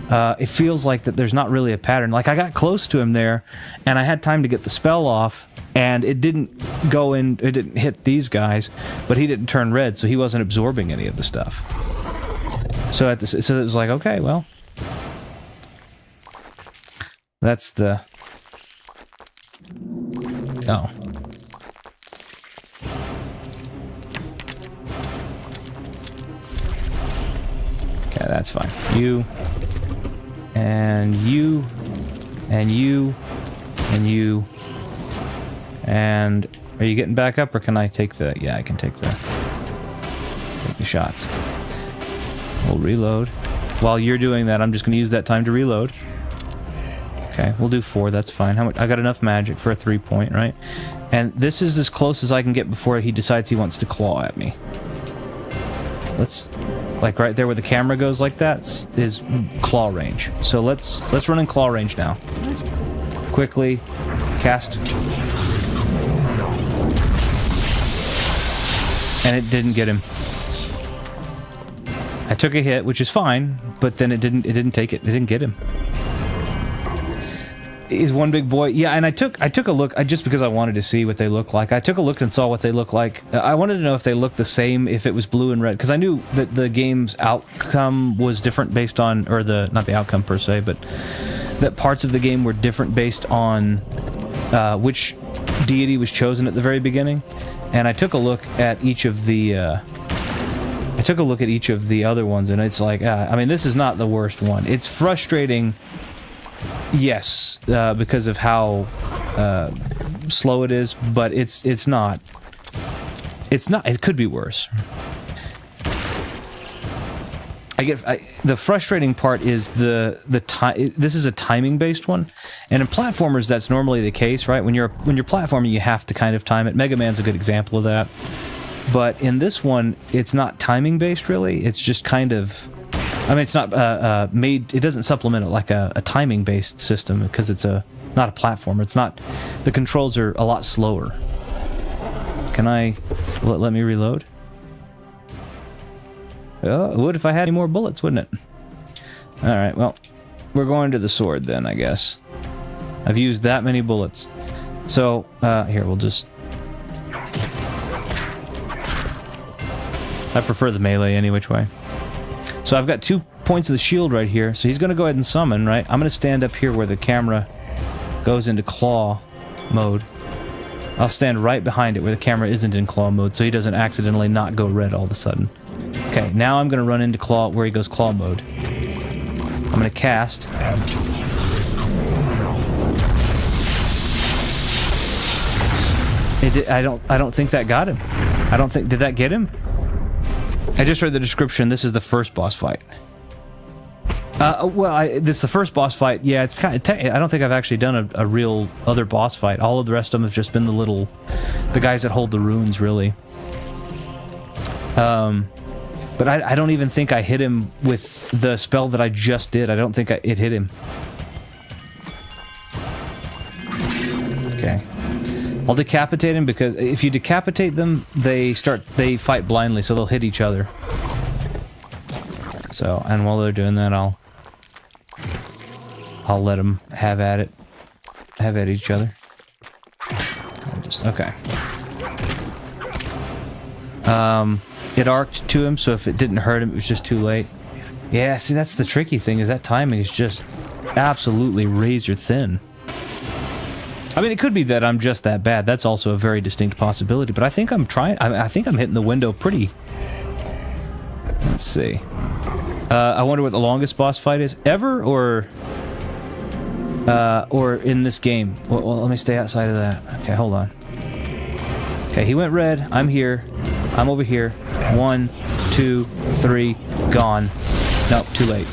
it feels like that there's not really a pattern. Like, I got close to him there, and I had time to get the spell off, and it didn't go in, it didn't hit these guys, but he didn't turn red, so he wasn't absorbing any of the stuff. So it was like, okay, well, that's the... Oh. Okay, that's fine. You, and you, and you, and you, and are you getting back up, or can I take the... Yeah, I can take the shots. We'll reload. While you're doing that, I'm just going to use that time to reload. Okay, we'll do 4, that's fine. How much? I got enough magic for a 3-point, right? And this is as close as I can get before he decides he wants to claw at me. Let's... Like right there where the camera goes like that is claw range. So let's run in claw range now. Quickly cast. And it didn't get him. I took a hit, which is fine, but then it didn't take it. It didn't get him. Is one big boy. Yeah, and I took a look, just because I wanted to see what they look like. I took a look and saw what they look like. I wanted to know if they looked the same, if it was blue and red, because I knew that the game's outcome was different based on, or not the outcome per se, but that parts of the game were different based on which deity was chosen at the very beginning. And I took a look at each of the other ones, and it's like, I mean, this is not the worst one. It's frustrating. Yes, because of how slow it is, but it's not. It could be worse. The frustrating part is the time. This is a timing based one, and in platformers that's normally the case, right? When you're platforming, you have to kind of time it. Mega Man's a good example of that. But in this one, it's not timing based really. It's just kind of. I mean, it's not made... It doesn't supplement it like a timing-based system, because it's not a platformer. It's not... The controls are a lot slower. Can I... Let me reload? It would if I had any more bullets, wouldn't it? Alright, well, we're going to the sword then, I guess. I've used that many bullets. So, here, we'll just... I prefer the melee any which way. So I've got 2 points of the shield right here, so he's going to go ahead and summon, right? I'm going to stand up here where the camera goes into claw mode. I'll stand right behind it where the camera isn't in claw mode, so he doesn't accidentally not go red all of a sudden. Okay, now I'm going to run into claw where he goes claw mode. I'm going to cast. I don't think that got him. Did that get him? I just read the description. This is the first boss fight. This is the first boss fight. Yeah, it's kind of... I don't think I've actually done a real other boss fight. All of the rest of them have just been the guys that hold the runes, really. But I don't even think I hit him with the spell that I just did. I don't think it hit him. Okay. I'll decapitate him, because if you decapitate them, they fight blindly, so they'll hit each other. So, and while they're doing that, I'll let them have at it. Have at each other. Okay. It arced to him, so if it didn't hurt him, it was just too late. Yeah, see, that's the tricky thing, is that timing is just absolutely razor thin. I mean, it could be that I'm just that bad. That's also a very distinct possibility, but I think I'm trying... I think I'm hitting the window pretty... Let's see. I wonder what the longest boss fight is. Ever, or in this game? Well, let me stay outside of that. Okay, hold on. Okay, he went red. I'm here. I'm over here. 1, 2, 3, gone. Nope, too late.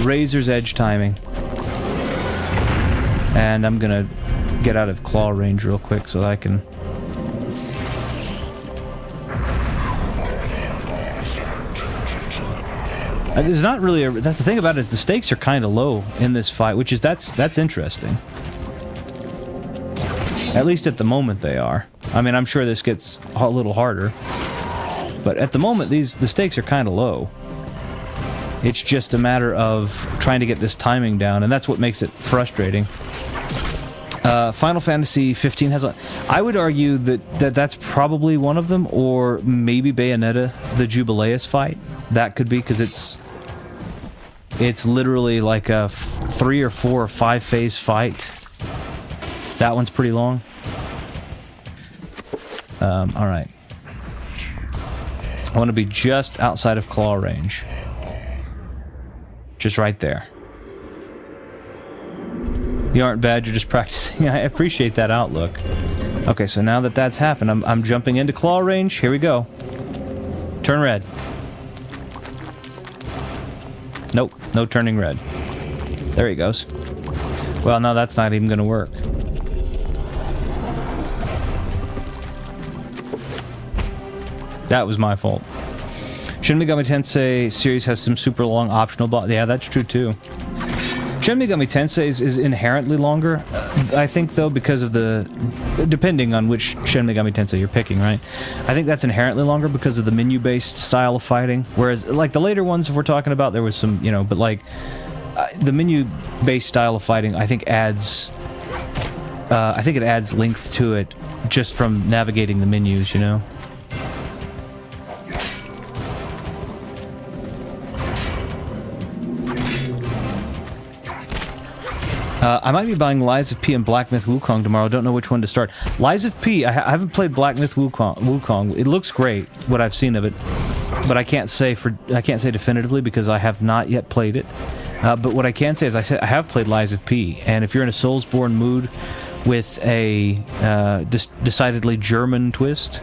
Razor's edge timing. And I'm gonna get out of claw range real quick so that I can... There's not really a... That's the thing about it, is the stakes are kind of low in this fight, which is... That's interesting. At least at the moment they are. I mean, I'm sure this gets a little harder. But at the moment, the stakes are kind of low. It's just a matter of trying to get this timing down, and that's what makes it frustrating. Final Fantasy 15 has a... I would argue that's probably one of them, or maybe Bayonetta, the Jubileus fight. That could be, because it's literally like a 3 or 4 or 5 phase fight. That one's pretty long. Alright. I want to be just outside of claw range. Just right there. You aren't bad, you're just practicing. I appreciate that outlook. Okay, so now that that's happened, I'm jumping into claw range. Here we go. Turn red. Nope, no turning red. There he goes. Well, no, that's not even gonna work. That was my fault. Shin Megami Tensei series has some super long optional boss. Yeah, that's true too. Shin Megami Tensei is inherently longer, I think, though, because of the... Depending on which Shin Megami Tensei you're picking, right? I think that's inherently longer because of the menu-based style of fighting. Whereas, like, the later ones, if we're talking about, there was some, you know, but, like, the menu-based style of fighting, I think, adds... I think it adds length to it just from navigating the menus, you know? I might be buying Lies of P and Black Myth Wukong tomorrow. Don't know which one to start. Lies of P, I haven't played Black Myth Wukong. It looks great, what I've seen of it, but I can't say definitively because I have not yet played it. But what I can say is I have played Lies of P, and if you're in a Soulsborne mood with a decidedly German twist,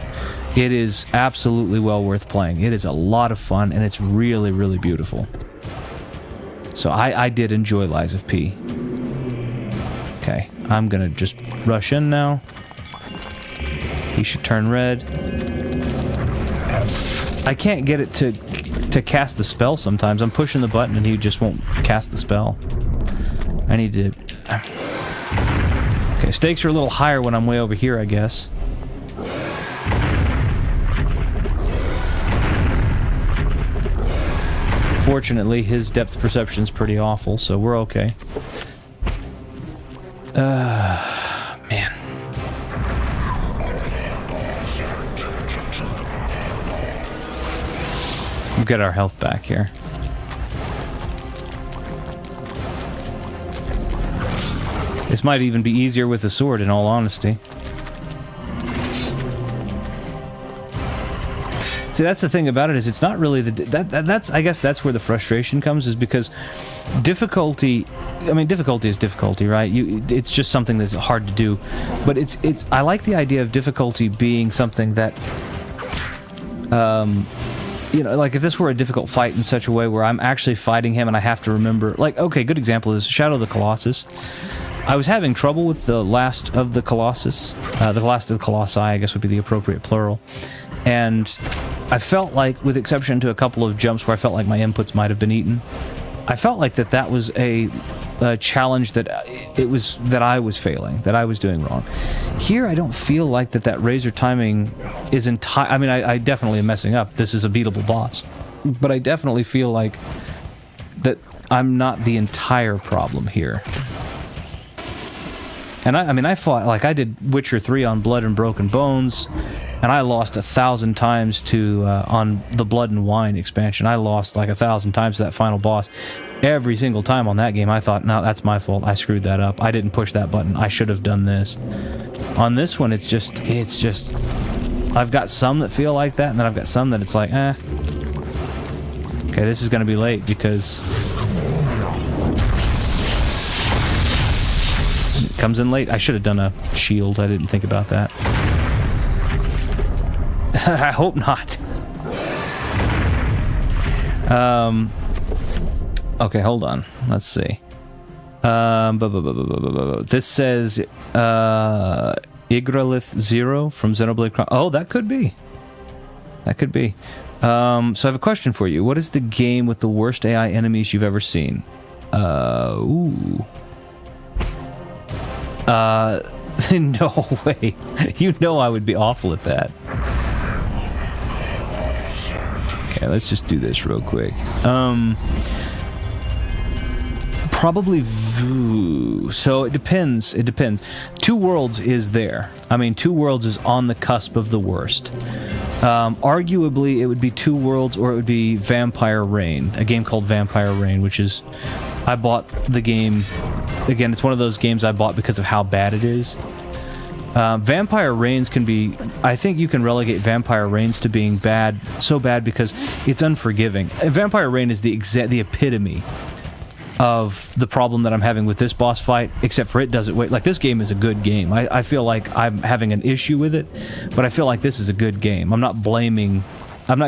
it is absolutely well worth playing. It is a lot of fun, and it's really, really beautiful. So I did enjoy Lies of P. Okay, I'm gonna just rush in now. He should turn red. I can't get it to cast the spell sometimes. I'm pushing the button and he just won't cast the spell. I need to... Okay, stakes are a little higher when I'm way over here, I guess. Fortunately, his depth perception's pretty awful, so we're okay. Man. We'll get our health back here. This might even be easier with the sword, in all honesty. See, that's the thing about it, is it's not really that's I guess that's where the frustration comes, is because difficulty... I mean, difficulty is difficulty, right? It's just something that's hard to do. But I like the idea of difficulty being something that, you know, like if this were a difficult fight in such a way where I'm actually fighting him and I have to remember, like, okay, good example is Shadow of the Colossus. I was having trouble with the Last of the Colossus. The Last of the Colossi, I guess, would be the appropriate plural. And I felt like, with exception to a couple of jumps where I felt like my inputs might have been eaten, I felt like that was a challenge that I was failing, that I was doing wrong. Here, I don't feel like that razor timing is entire. I mean, I definitely am messing up. This is a beatable boss, but I definitely feel like that I'm not the entire problem here. And I mean, I fought, like, I did Witcher 3 on Blood and Broken Bones, and I lost 1,000 times to, on the Blood and Wine expansion. I lost like 1,000 times to that final boss. Every single time on that game, I thought, no, that's my fault. I screwed that up. I didn't push that button. I should have done this. On this one, it's just, I've got some that feel like that, and then I've got some that it's like, eh. Okay, this is going to be late because it comes in late. I should have done a shield. I didn't think about that. I hope not. Okay, hold on. Let's see. This says Igralith 0 from Xenoblade Chronicles. Oh, that could be. That could be. So I have a question for you. What is the game with the worst AI enemies you've ever seen? Ooh. No way. You know I would be awful at that. Okay, let's just do this real quick. Probably Vu. So it depends. It depends. Two Worlds is there. I mean, Two Worlds is on the cusp of the worst. Arguably, it would be Two Worlds or it would be Vampire Reign, a game called Vampire Reign, which is... I bought the game... Again, it's one of those games I bought because of how bad it is. Vampire Reigns can be... I think you can relegate Vampire Reigns to being bad, so bad because it's unforgiving. Vampire Reign is the epitome of the problem that I'm having with this boss fight, except for it does it way... Like, this game is a good game. I feel like I'm having an issue with it, but I feel like this is a good game. I'm not going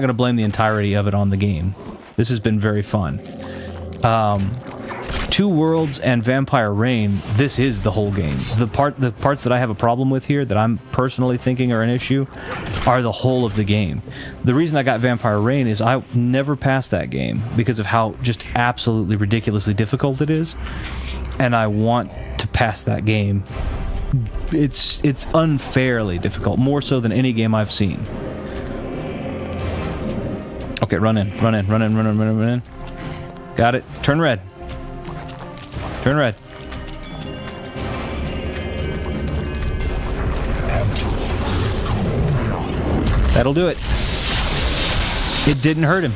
to blame the entirety of it on the game. This has been very fun. Two Worlds and Vampire Reign, this is the whole game. The parts that I have a problem with here, that I'm personally thinking are an issue, are the whole of the game. The reason I got Vampire Reign is I never passed that game because of how just absolutely ridiculously difficult it is, and I want to pass that game. It's unfairly difficult, more so than any game I've seen. Okay, run in. Got it. Turn red. Turn red. That'll do it. It didn't hurt him.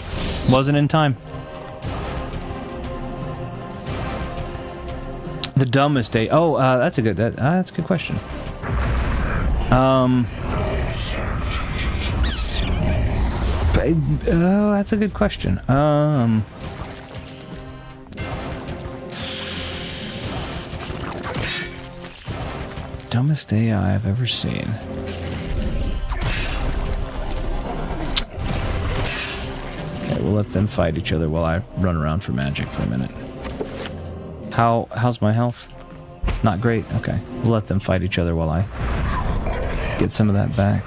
Wasn't in time. The dumbest day. Oh, that's a good question. That's a good question. Dumbest AI I've ever seen. Okay, we'll let them fight each other while I run around for magic for a minute. How's my health? Not great? Okay. We'll let them fight each other while I get some of that back.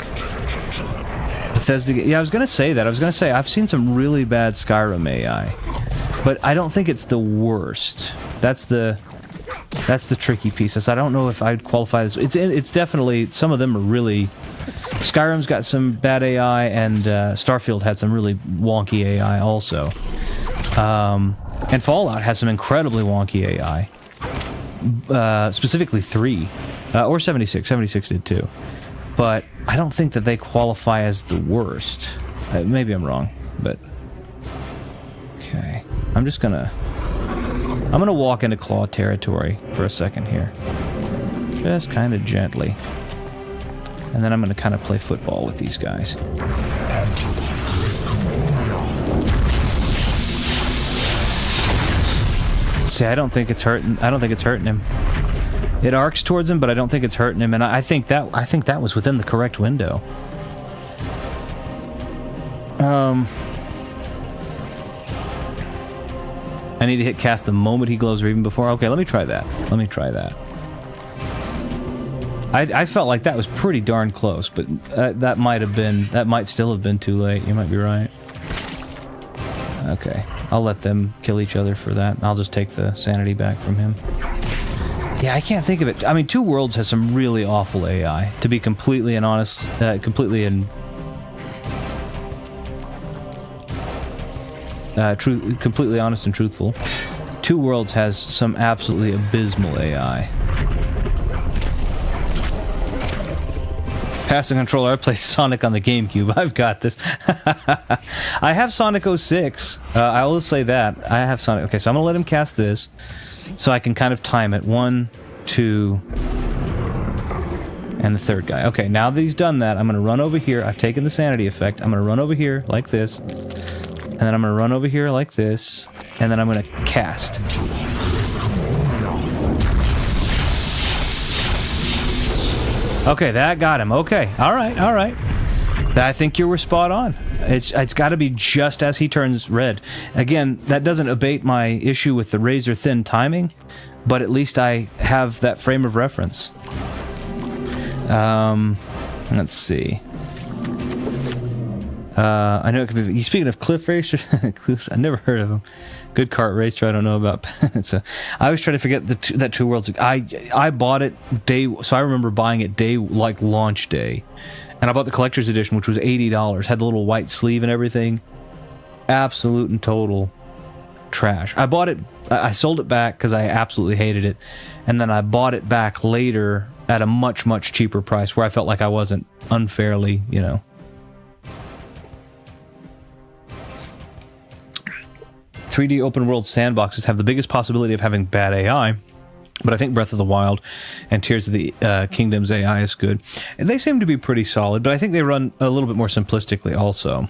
Bethesda... Yeah, I was gonna say that. I've seen some really bad Skyrim AI. But I don't think it's the worst. That's the tricky piece. I don't know if I'd qualify this. It's definitely... Some of them are really... Skyrim's got some bad AI, and Starfield had some really wonky AI also. And Fallout has some incredibly wonky AI. Specifically 3. Or 76. 76 did too. But I don't think that they qualify as the worst. Maybe I'm wrong, but... Okay. I'm gonna walk into claw territory for a second here. Just kind of gently. And then I'm gonna kind of play football with these guys. See, I don't think it's hurting him. It arcs towards him, but I don't think it's hurting him, and I think that was within the correct window. I need to hit cast the moment he glows, or even before. Okay, let me try that. I felt like that was pretty darn close, but that might still have been too late. You might be right. Okay, I'll let them kill each other for that. I'll just take the sanity back from him. Yeah, I can't think of it. I mean, Two Worlds has some really awful AI, to be completely and honest. Completely honest and truthful. Two Worlds has some absolutely abysmal AI. Pass the controller. I play Sonic on the GameCube. I've got this. I have Sonic 06. I will say that. I have Sonic. Okay, so I'm going to let him cast this so I can kind of time it. 1, 2, and the third guy. Okay, now that he's done that, I'm going to run over here. I've taken the Sanity effect. I'm going to run over here like this. And then I'm going to run over here like this. And then I'm going to cast. Okay, that got him. Okay, all right, all right. I think you were spot on. It's got to be just as he turns red. Again, that doesn't abate my issue with the razor-thin timing, but at least I have that frame of reference. Let's see. I know it could be... Speaking of Cliff Racer, I never heard of him. Good kart racer, I don't know about. So I always try to forget that Two Worlds. I bought it day... So I remember buying it day, like launch day. And I bought the collector's edition, which was $80. Had the little white sleeve and everything. Absolute and total trash. I bought it... I sold it back because I absolutely hated it. And then I bought it back later at a much, much cheaper price where I felt like I wasn't unfairly, you know... 3D open world sandboxes have the biggest possibility of having bad AI, but I think Breath of the Wild and Tears of the Kingdom's AI is good. And they seem to be pretty solid, but I think they run a little bit more simplistically also.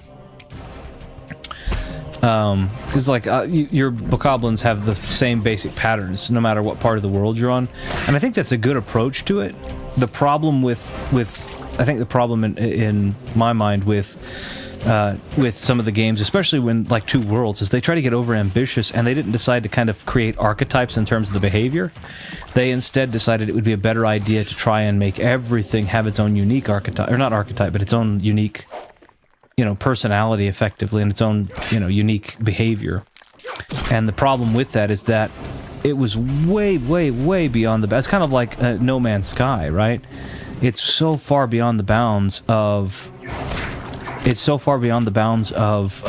Because like your bokoblins have the same basic patterns no matter what part of the world you're on, and I think that's a good approach to it. The problem with I think the problem in my mind with some of the games, especially when like Two Worlds, is they try to get over ambitious and they didn't decide to kind of create archetypes in terms of the behavior. They instead decided it would be a better idea to try and make everything have its own unique archetype, or not archetype, but its own unique, you know, personality effectively, and its own, you know, unique behavior. And the problem with that is that it was way, way, way beyond the... It's kind of like No Man's Sky, right? It's so far beyond the bounds of... It's so far beyond the bounds of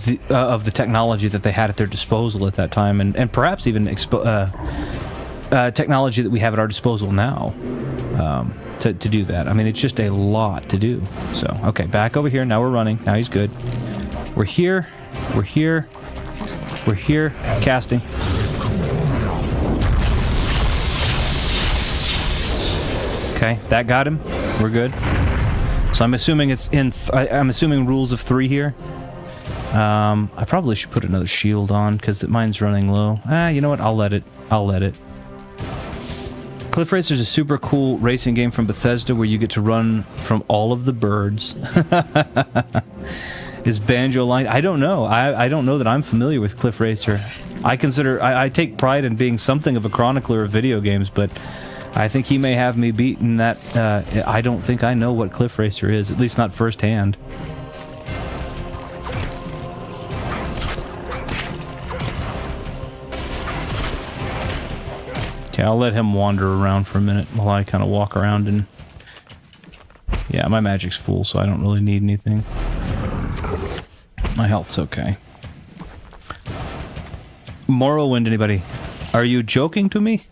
the technology that they had at their disposal at that time, and perhaps even technology that we have at our disposal now to do that. I mean, it's just a lot to do. So, okay, back over here. Now we're running. Now he's good. We're here. We're here. We're here. Casting. Okay, that got him. We're good. So I'm assuming it's in... I'm assuming rules of 3 here. I probably should put another shield on because mine's running low. You know what? I'll let it. I'll let it. Cliff Racer is a super cool racing game from Bethesda where you get to run from all of the birds. Is Banjo Line? I don't know. I don't know that I'm familiar with Cliff Racer. I take pride in being something of a chronicler of video games, but I think he may have me beaten that. I don't think I know what Cliff Racer is, at least not firsthand. Okay, I'll let him wander around for a minute while I kind of walk around and... Yeah, my magic's full, so I don't really need anything. My health's okay. Morrowind, anybody? Are you joking to me?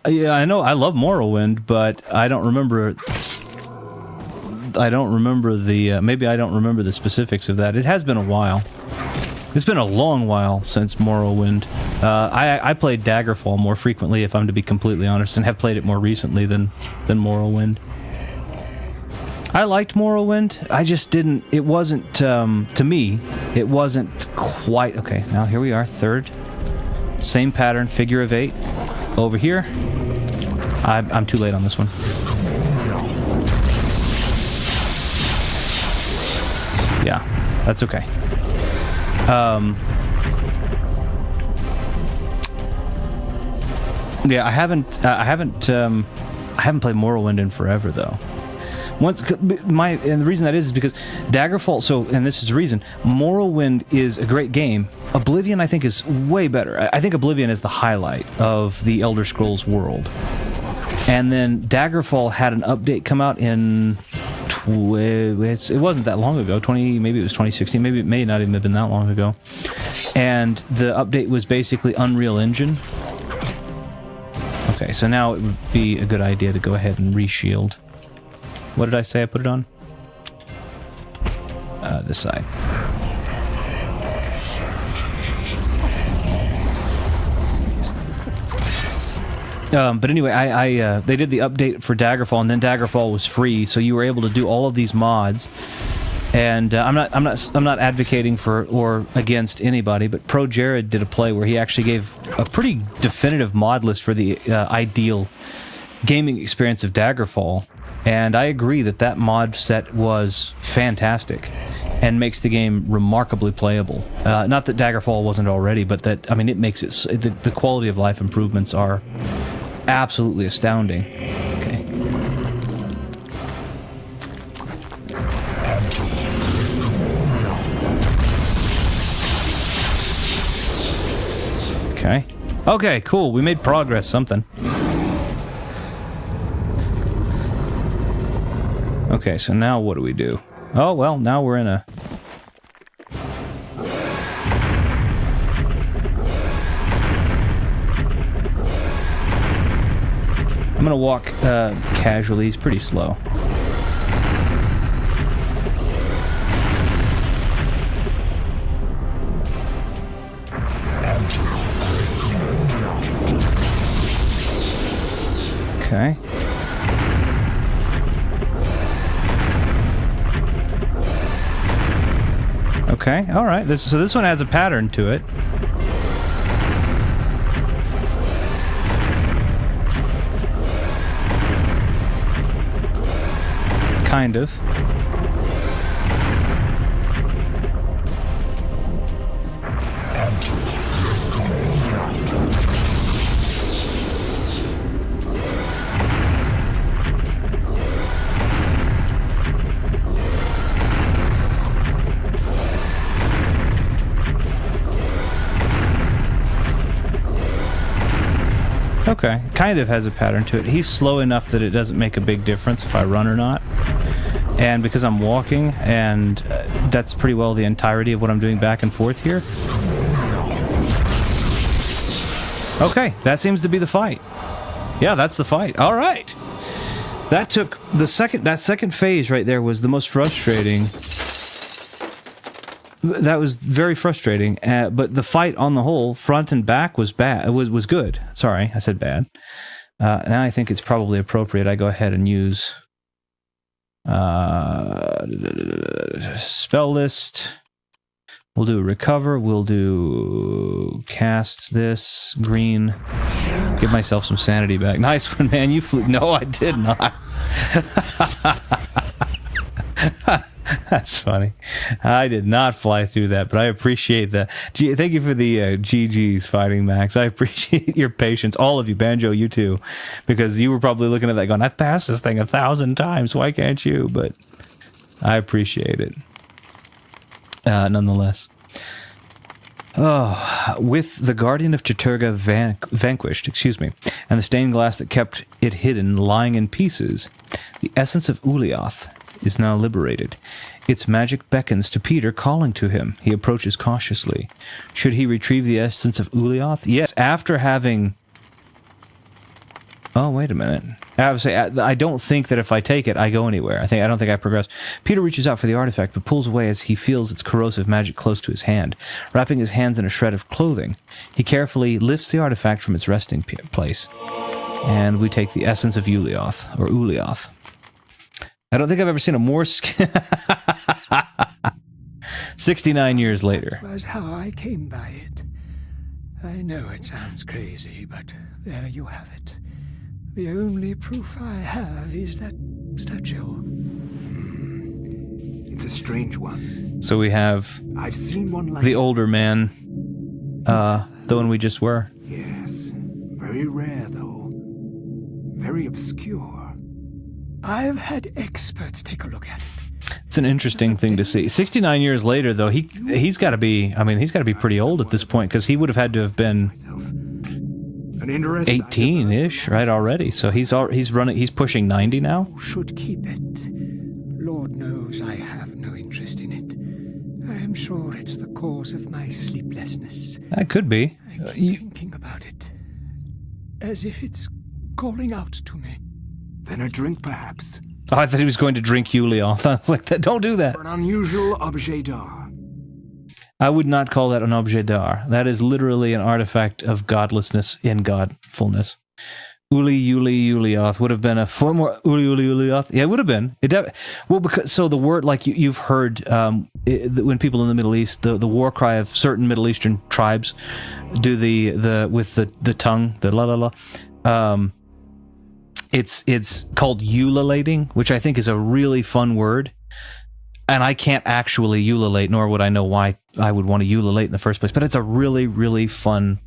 Yeah, I know I love Morrowind, but I don't remember... the... maybe I don't remember the specifics of that. It has been a while. It's been a long while since Morrowind. I played Daggerfall more frequently, if I'm to be completely honest, and have played it more recently than Morrowind. I liked Morrowind. I just didn't... It wasn't... to me, it wasn't quite... Okay, now here we are, third. Same pattern, figure of 8. Over here. I'm too late on this one. Yeah, that's okay. Yeah, I haven't played Morrowind in forever though. And the reason that is because Daggerfall. So, and this is the reason, Morrowind is a great game. Oblivion, I think, is way better. I think Oblivion is the highlight of the Elder Scrolls world. And then Daggerfall had an update come out in it wasn't that long ago. Maybe it was 2016. Maybe it may not even have been that long ago. And the update was basically Unreal Engine. Okay, so now it would be a good idea to go ahead and reshield. What did I say I put it on? This side. But anyway, they did the update for Daggerfall, and then Daggerfall was free, so you were able to do all of these mods. And I'm not advocating for or against anybody, but Pro Jared did a play where he actually gave a pretty definitive mod list for the ideal gaming experience of Daggerfall, and I agree that mod set was fantastic and makes the game remarkably playable. Not that Daggerfall wasn't already, but that, I mean, it makes it the quality of life improvements are absolutely astounding. Okay. Okay. Okay, cool. We made progress, something. Okay, so now what do we do? Oh, well, now we're in a... I'm gonna walk casually. He's pretty slow. Okay. Okay, alright. So this one has a pattern to it. Kind of. Okay, kind of has a pattern to it. He's slow enough that it doesn't make a big difference if I run or not. And because I'm walking, and that's pretty well the entirety of what I'm doing back and forth here. Okay, that seems to be the fight. Yeah, that's the fight. All right. That took that second phase right there was the most frustrating. That was very frustrating, but the fight on the whole, front and back, was bad. It was good. Sorry, I said bad. Now I think it's probably appropriate I go ahead and use spell list. We'll do recover. We'll do cast this green. Give myself some sanity back. Nice one, man. You flew. No, I did not. That's funny. I did not fly through that, but I appreciate that. Thank you for the GG's fighting, Max. I appreciate your patience. All of you. Banjo, you too. Because you were probably looking at that going, I've passed this thing 1,000 times. Why can't you? But I appreciate it. Nonetheless. Oh, with the Guardian of Chiturga vanquished, and the stained glass that kept it hidden lying in pieces, the essence of Ulyaoth is now liberated. Its magic beckons to Peter, calling to him. He approaches cautiously. Should he retrieve the essence of Ulyaoth? Yes, after having... Oh, wait a minute. I don't think that if I take it, I go anywhere. I don't think I progress. Peter reaches out for the artifact, but pulls away as he feels its corrosive magic close to his hand. Wrapping his hands in a shred of clothing, he carefully lifts the artifact from its resting place. And we take the essence of Ulyaoth, or Ulyaoth. I don't think I've ever seen a more... 69 years later. That was how I came by it. I know it sounds crazy, but there you have it. The only proof I have is that statue. It's a strange one. So we have I've seen one like the older man, the one we just were. Yes. Very rare, though. Very obscure. I've had experts take a look at it. It's an interesting thing to see. 69 years later, though, he's got to be, he's got to be pretty old at this point, because he would have had to have been 18-ish, right, already. So he's pushing 90 now. Should keep it. Lord knows I have no interest in it. I am sure it's the cause of my sleeplessness. That could be. I keep thinking about it, as if it's calling out to me. Then a drink, perhaps. Oh, I thought he was going to drink Yulia. I was like, don't do that. An unusual objet d'art. I would not call that an objet d'art. That is literally an artifact of godlessness in godfulness. Uli Yuli Ulioth would have been a form more Uli Uli Ulioth. Yeah, it would have been. Well, because so the word, like you've heard when people in the Middle East, the war cry of certain Middle Eastern tribes do the with the tongue, the la la la. It's called ululating, which I think is a really fun word. And I can't actually ululate, nor would I know why I would want to ululate in the first place. But it's a really, really fun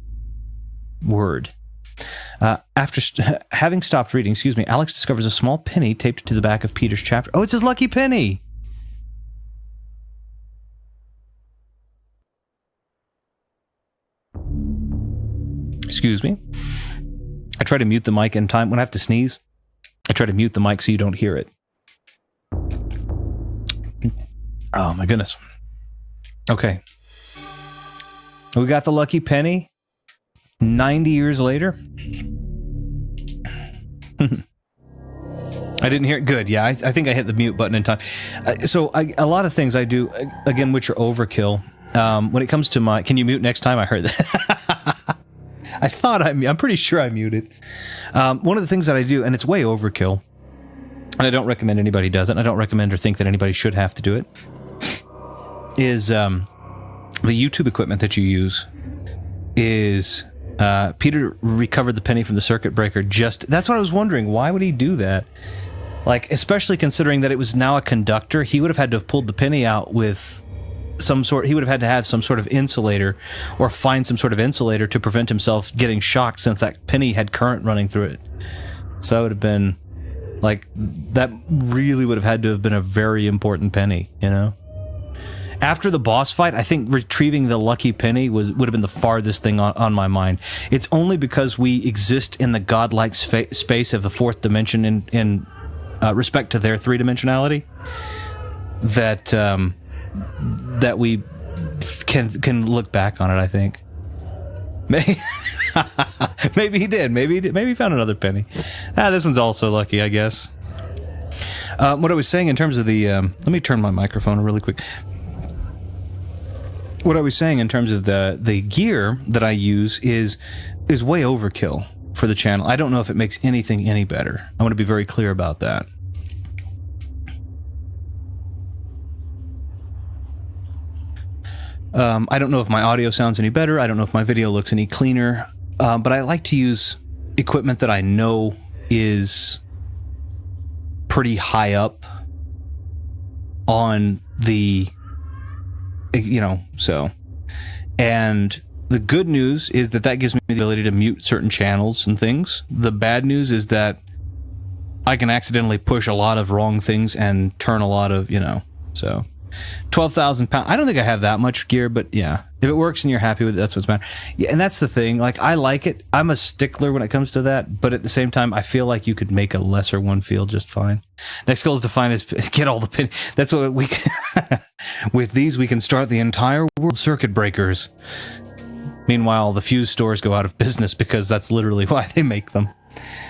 word. After having stopped reading, Alex discovers a small penny taped to the back of Peter's chapter. Oh, it's his lucky penny! Excuse me. I try to mute the mic in time. When I have to sneeze, I try to mute the mic so you don't hear it. Oh, my goodness. Okay. We got the lucky penny. 90 years later. I didn't hear it. Good. Yeah, I think I hit the mute button in time. A lot of things I do, again, which are overkill. When it comes to my... Can you mute next time? I heard that. I'm pretty sure I muted. One of the things that I do, and it's way overkill, and I don't recommend anybody does it, and I don't recommend or think that anybody should have to do it, is the YouTube equipment that you use is... Peter recovered the penny from the circuit breaker that's what I was wondering. Why would he do that? Like, especially considering that it was now a conductor, he would have had to have pulled the penny out with he would have had to have some sort of insulator or find some sort of insulator to prevent himself getting shocked, since that penny had current running through it. So that would have been, like, that really would have had to have been a very important penny, you know? After the boss fight, I think retrieving the lucky penny would have been the farthest thing on my mind. It's only because we exist in the godlike space of the fourth dimension in respect to their three-dimensionality that we can look back on it, I think. Maybe he did. Maybe he found another penny. This one's also lucky, I guess. What I was saying in terms of the... let me turn my microphone really quick. What I was saying in terms of the gear that I use is way overkill for the channel. I don't know if it makes anything any better. I want to be very clear about that. I don't know if my audio sounds any better. I don't know if my video looks any cleaner. But I like to use equipment that I know is pretty high up on the... so. And the good news is that gives me the ability to mute certain channels and things. The bad news is that I can accidentally push a lot of wrong things and turn a lot of, so. 12,000 pounds. I don't think I have that much gear, but yeah. If it works and you're happy with it, that's what's matter. Yeah, and that's the thing. Like, I like it. I'm a stickler when it comes to that, but at the same time, I feel like you could make a lesser one feel just fine. Next goal is to get all the pin. That's what we can. With these, we can start the entire world circuit breakers. Meanwhile, the fuse stores go out of business because that's literally why they make them.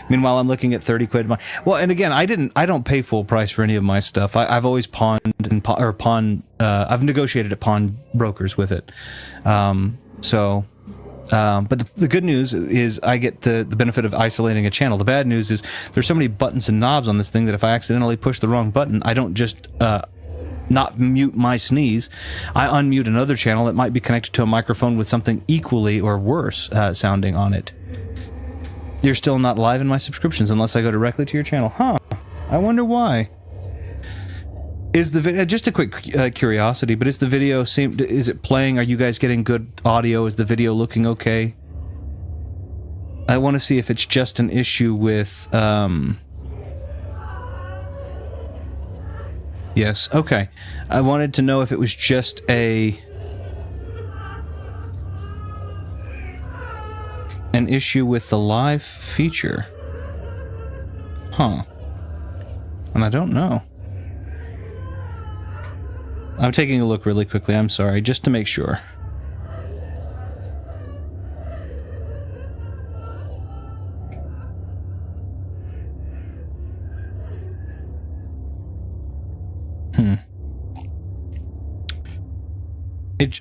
Meanwhile, I'm looking at 30 quid. Well, and again, I don't pay full price for any of my stuff. I've always pawned I've negotiated at pawn brokers with it. But the good news is I get the benefit of isolating a channel. The bad news is there's so many buttons and knobs on this thing that if I accidentally push the wrong button, I don't just not mute my sneeze. I unmute another channel that might be connected to a microphone with something equally or worse sounding on it. You're still not live in my subscriptions unless I go directly to your channel. Huh. I wonder why. Is the video... Just a quick curiosity, but is the video... Is it playing? Are you guys getting good audio? Is the video looking okay? I want to see if it's just an issue with... Yes, okay. I wanted to know if it was just an issue with the live feature. Huh. And I don't know. I'm taking a look really quickly. I'm sorry, just to make sure.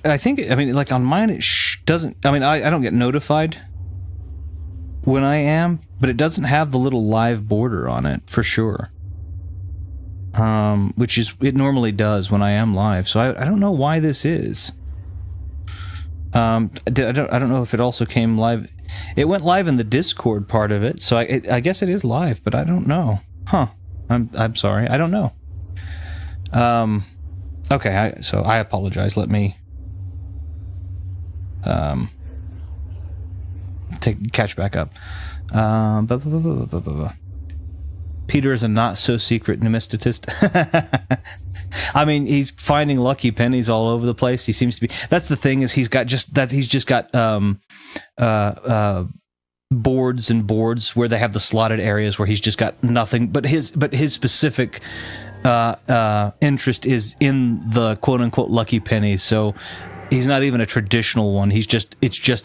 I think, I mean, like on mine, it doesn't, I mean, I don't get notified when I am, but it doesn't have the little live border on it, for sure. Which is, it normally does when I am live, so I don't know why this is. I don't know if it also came live. It went live in the Discord part of it, so I guess it is live, but I don't know. Huh. I'm sorry, I don't know. Okay, so I apologize. Let me catch back up. Peter is a not-so-secret numismatist. I mean, he's finding lucky pennies all over the place. He seems to be... That's the thing, is he's just got boards and boards where they have the slotted areas where he's just got nothing. But his specific interest is in the quote-unquote lucky pennies. So he's not even a traditional one. It's just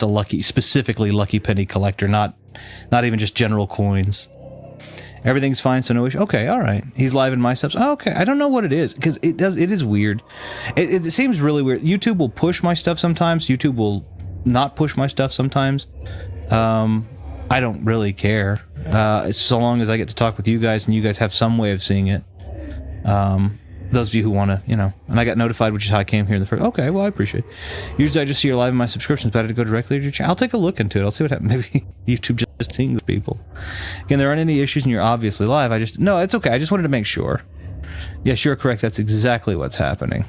a specifically lucky penny collector, not even just general coins. Everything's fine, so no issue. Okay, all right. He's live in my subs. Oh, okay, I don't know what it is, because it is weird. It seems really weird. YouTube will push my stuff sometimes. YouTube will not push my stuff sometimes. I don't really care. So long as I get to talk with you guys, and you guys have some way of seeing it. Those of you who want to, and I got notified, which is how I came here in the first. Okay, well, I appreciate it. Usually I just see your live in my subscriptions, but I had to go directly to your channel. I'll take a look into it. I'll see what happens. Maybe YouTube just seeing with people. Again, there aren't any issues, and you're obviously live. No, it's okay. I just wanted to make sure. Yes, you're correct. That's exactly what's happening.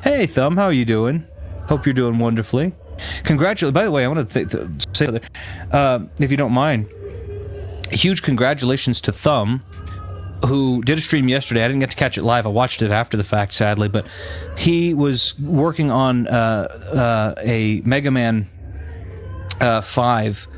Hey, Thumb, how are you doing? Hope you're doing wonderfully. Congratulations. By the way, I want to say, if you don't mind, huge congratulations to Thumb, who did a stream yesterday. I didn't get to catch it live. I watched it after the fact, sadly, but he was working on a Mega Man 5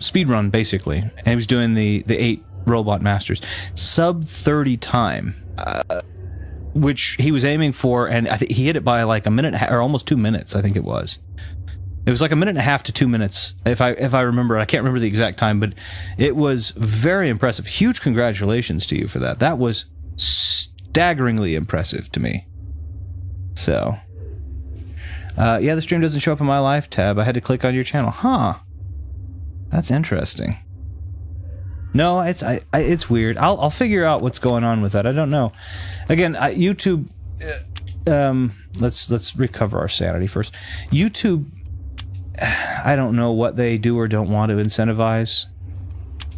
speed run, basically, and he was doing the 8 Robot Masters sub 30 time, which he was aiming for, and I think he hit it by like a minute or almost 2 minutes. I think it was like a minute and a half to 2 minutes, if I remember. I can't remember the exact time, but it was very impressive. Huge congratulations to you for that. That was staggeringly impressive to me. So, yeah, the stream doesn't show up in my live tab. I had to click on your channel. Huh. That's interesting. No, it's weird. I'll figure out what's going on with that. I don't know. Again, YouTube. Let's recover our sanity first. YouTube. I don't know what they do or don't want to incentivize.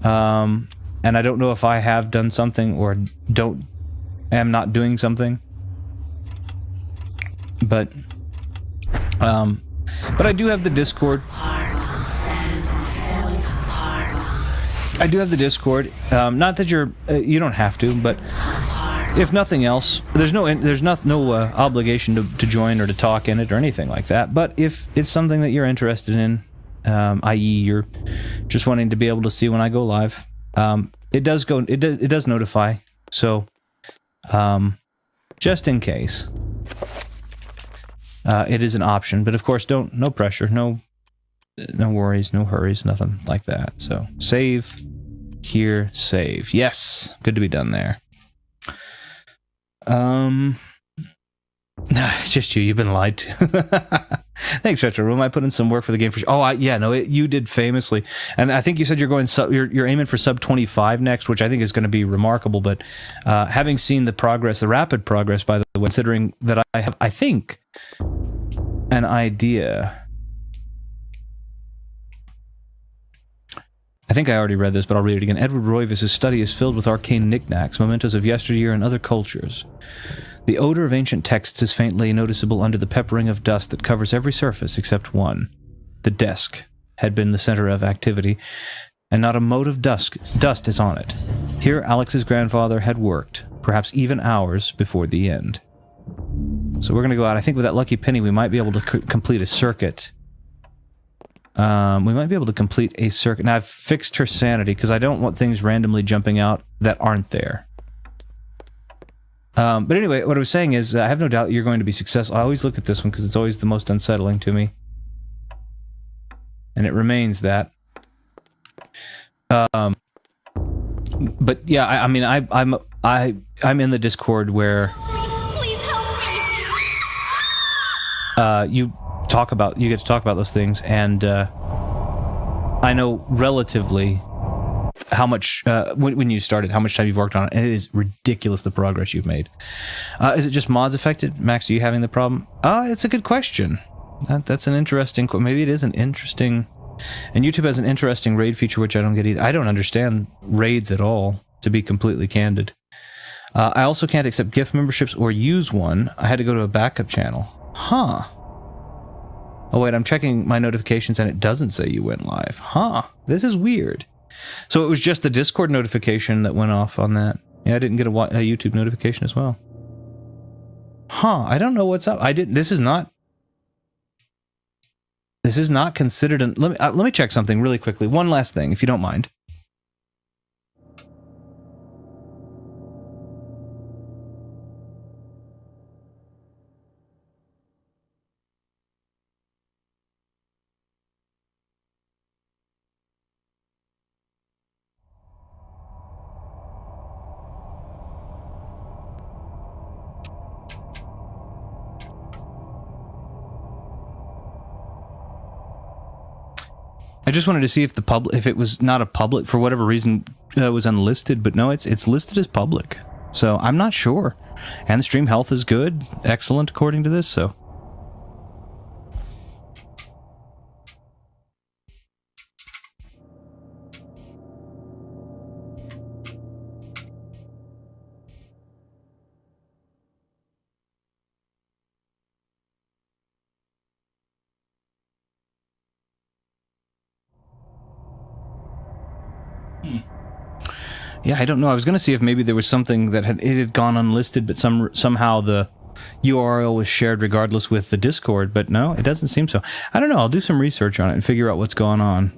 And I don't know if I have done something or am not doing something. But I do have the Discord. I do have the Discord. Not that you don't have to, but if nothing else, there's no obligation to join or to talk in it or anything like that. But if it's something that you're interested in, i.e., you're just wanting to be able to see when I go live, it does notify. So, just in case, it is an option. But of course, no pressure, no worries, no hurries, nothing like that. So save here, save. Yes, good to be done there. It's just you've been lied to. Thanks, Retro Room. I put in some work for the game for you did famously. And I think you said you're aiming for sub 25 next, which I think is going to be remarkable. But having seen the rapid progress, by the way, considering that I have, I think, an idea. I think I already read this, but I'll read it again. Edward Royvis' study is filled with arcane knickknacks, mementos of yesteryear and other cultures. The odor of ancient texts is faintly noticeable under the peppering of dust that covers every surface except one. The desk had been the center of activity, and not a mote of dust is on it. Here Alex's grandfather had worked, perhaps even hours before the end. So we're going to go out. I think with that lucky penny we might be able to complete a circuit We might be able to complete a circuit. Now, I've fixed her sanity because I don't want things randomly jumping out that aren't there. But anyway, what I was saying is, I have no doubt you're going to be successful. I always look at this one because it's always the most unsettling to me. And it remains that. But yeah, I mean, I'm in the Discord where Please help me. you get to talk about those things, and I know relatively how much when you started, how much time you've worked on it, and it is ridiculous the progress you've made. Is it just mods affected? Max, are you having the problem? It's a good question. That's an interesting. Maybe it is an interesting. And YouTube has an interesting raid feature, which I don't get either. I don't understand raids at all, to be completely candid. I also can't accept gift memberships or use one. I had to go to a backup channel. Huh. Oh wait, I'm checking my notifications and it doesn't say you went live. Huh. This is weird. So it was just the Discord notification that went off on that. Yeah, I didn't get a YouTube notification as well. Huh. I don't know what's up. This is not considered an... Let me check something really quickly. One last thing, if you don't mind. I just wanted to see if if it was not a public, for whatever reason, it was unlisted, but no, it's listed as public. So I'm not sure. And the stream health is good, excellent according to this, so. Yeah, I don't know. I was going to see if maybe there was something that it had gone unlisted, but somehow the URL was shared regardless with the Discord, but no, it doesn't seem so. I don't know. I'll do some research on it and figure out what's going on.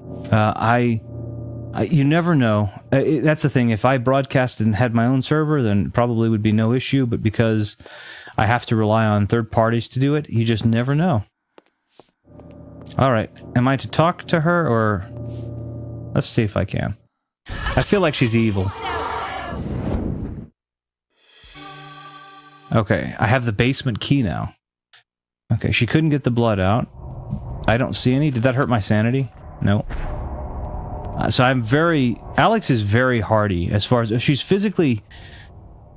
You never know. That's the thing. If I broadcasted and had my own server, then it probably would be no issue, but because I have to rely on third parties to do it, you just never know. All right. Am I to talk to her, or... Let's see if I can. I feel like she's evil. Okay, I have the basement key now. Okay, she couldn't get the blood out. I don't see any. Did that hurt my sanity? No. So I'm Alex is very hardy as far as... She's physically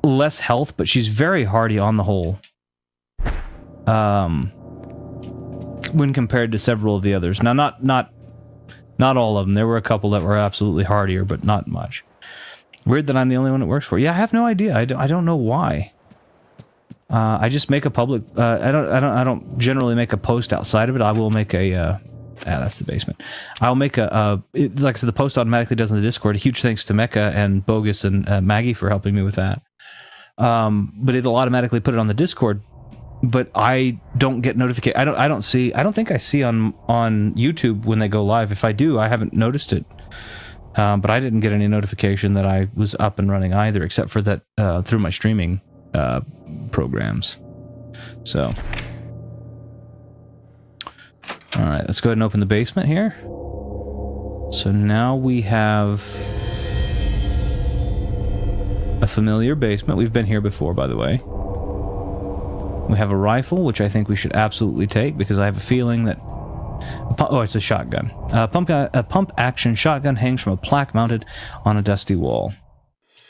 less health, but she's very hardy on the whole. When compared to several of the others. Now, not all of them. There were a couple that were absolutely hardier, but not much. Weird that I'm the only one it works for. Yeah, I have no idea. I don't know why. I just make a public... I don't generally make a post outside of it. I will make a... that's the basement. I'll make like I said, the post automatically does in the Discord. A huge thanks to Mecca and Bogus and Maggie for helping me with that. But it'll automatically put it on the Discord. But I don't get notification. I don't think I see on YouTube when they go live. If I do, I haven't noticed it. But I didn't get any notification that I was up and running either, except for that through my streaming programs. So, all right, let's go ahead and open the basement here. So now we have a familiar basement. We've been here before, by the way. We have a rifle, which I think we should absolutely take, because I have a feeling that... Oh, it's a shotgun. A pump-action shotgun hangs from a plaque mounted on a dusty wall.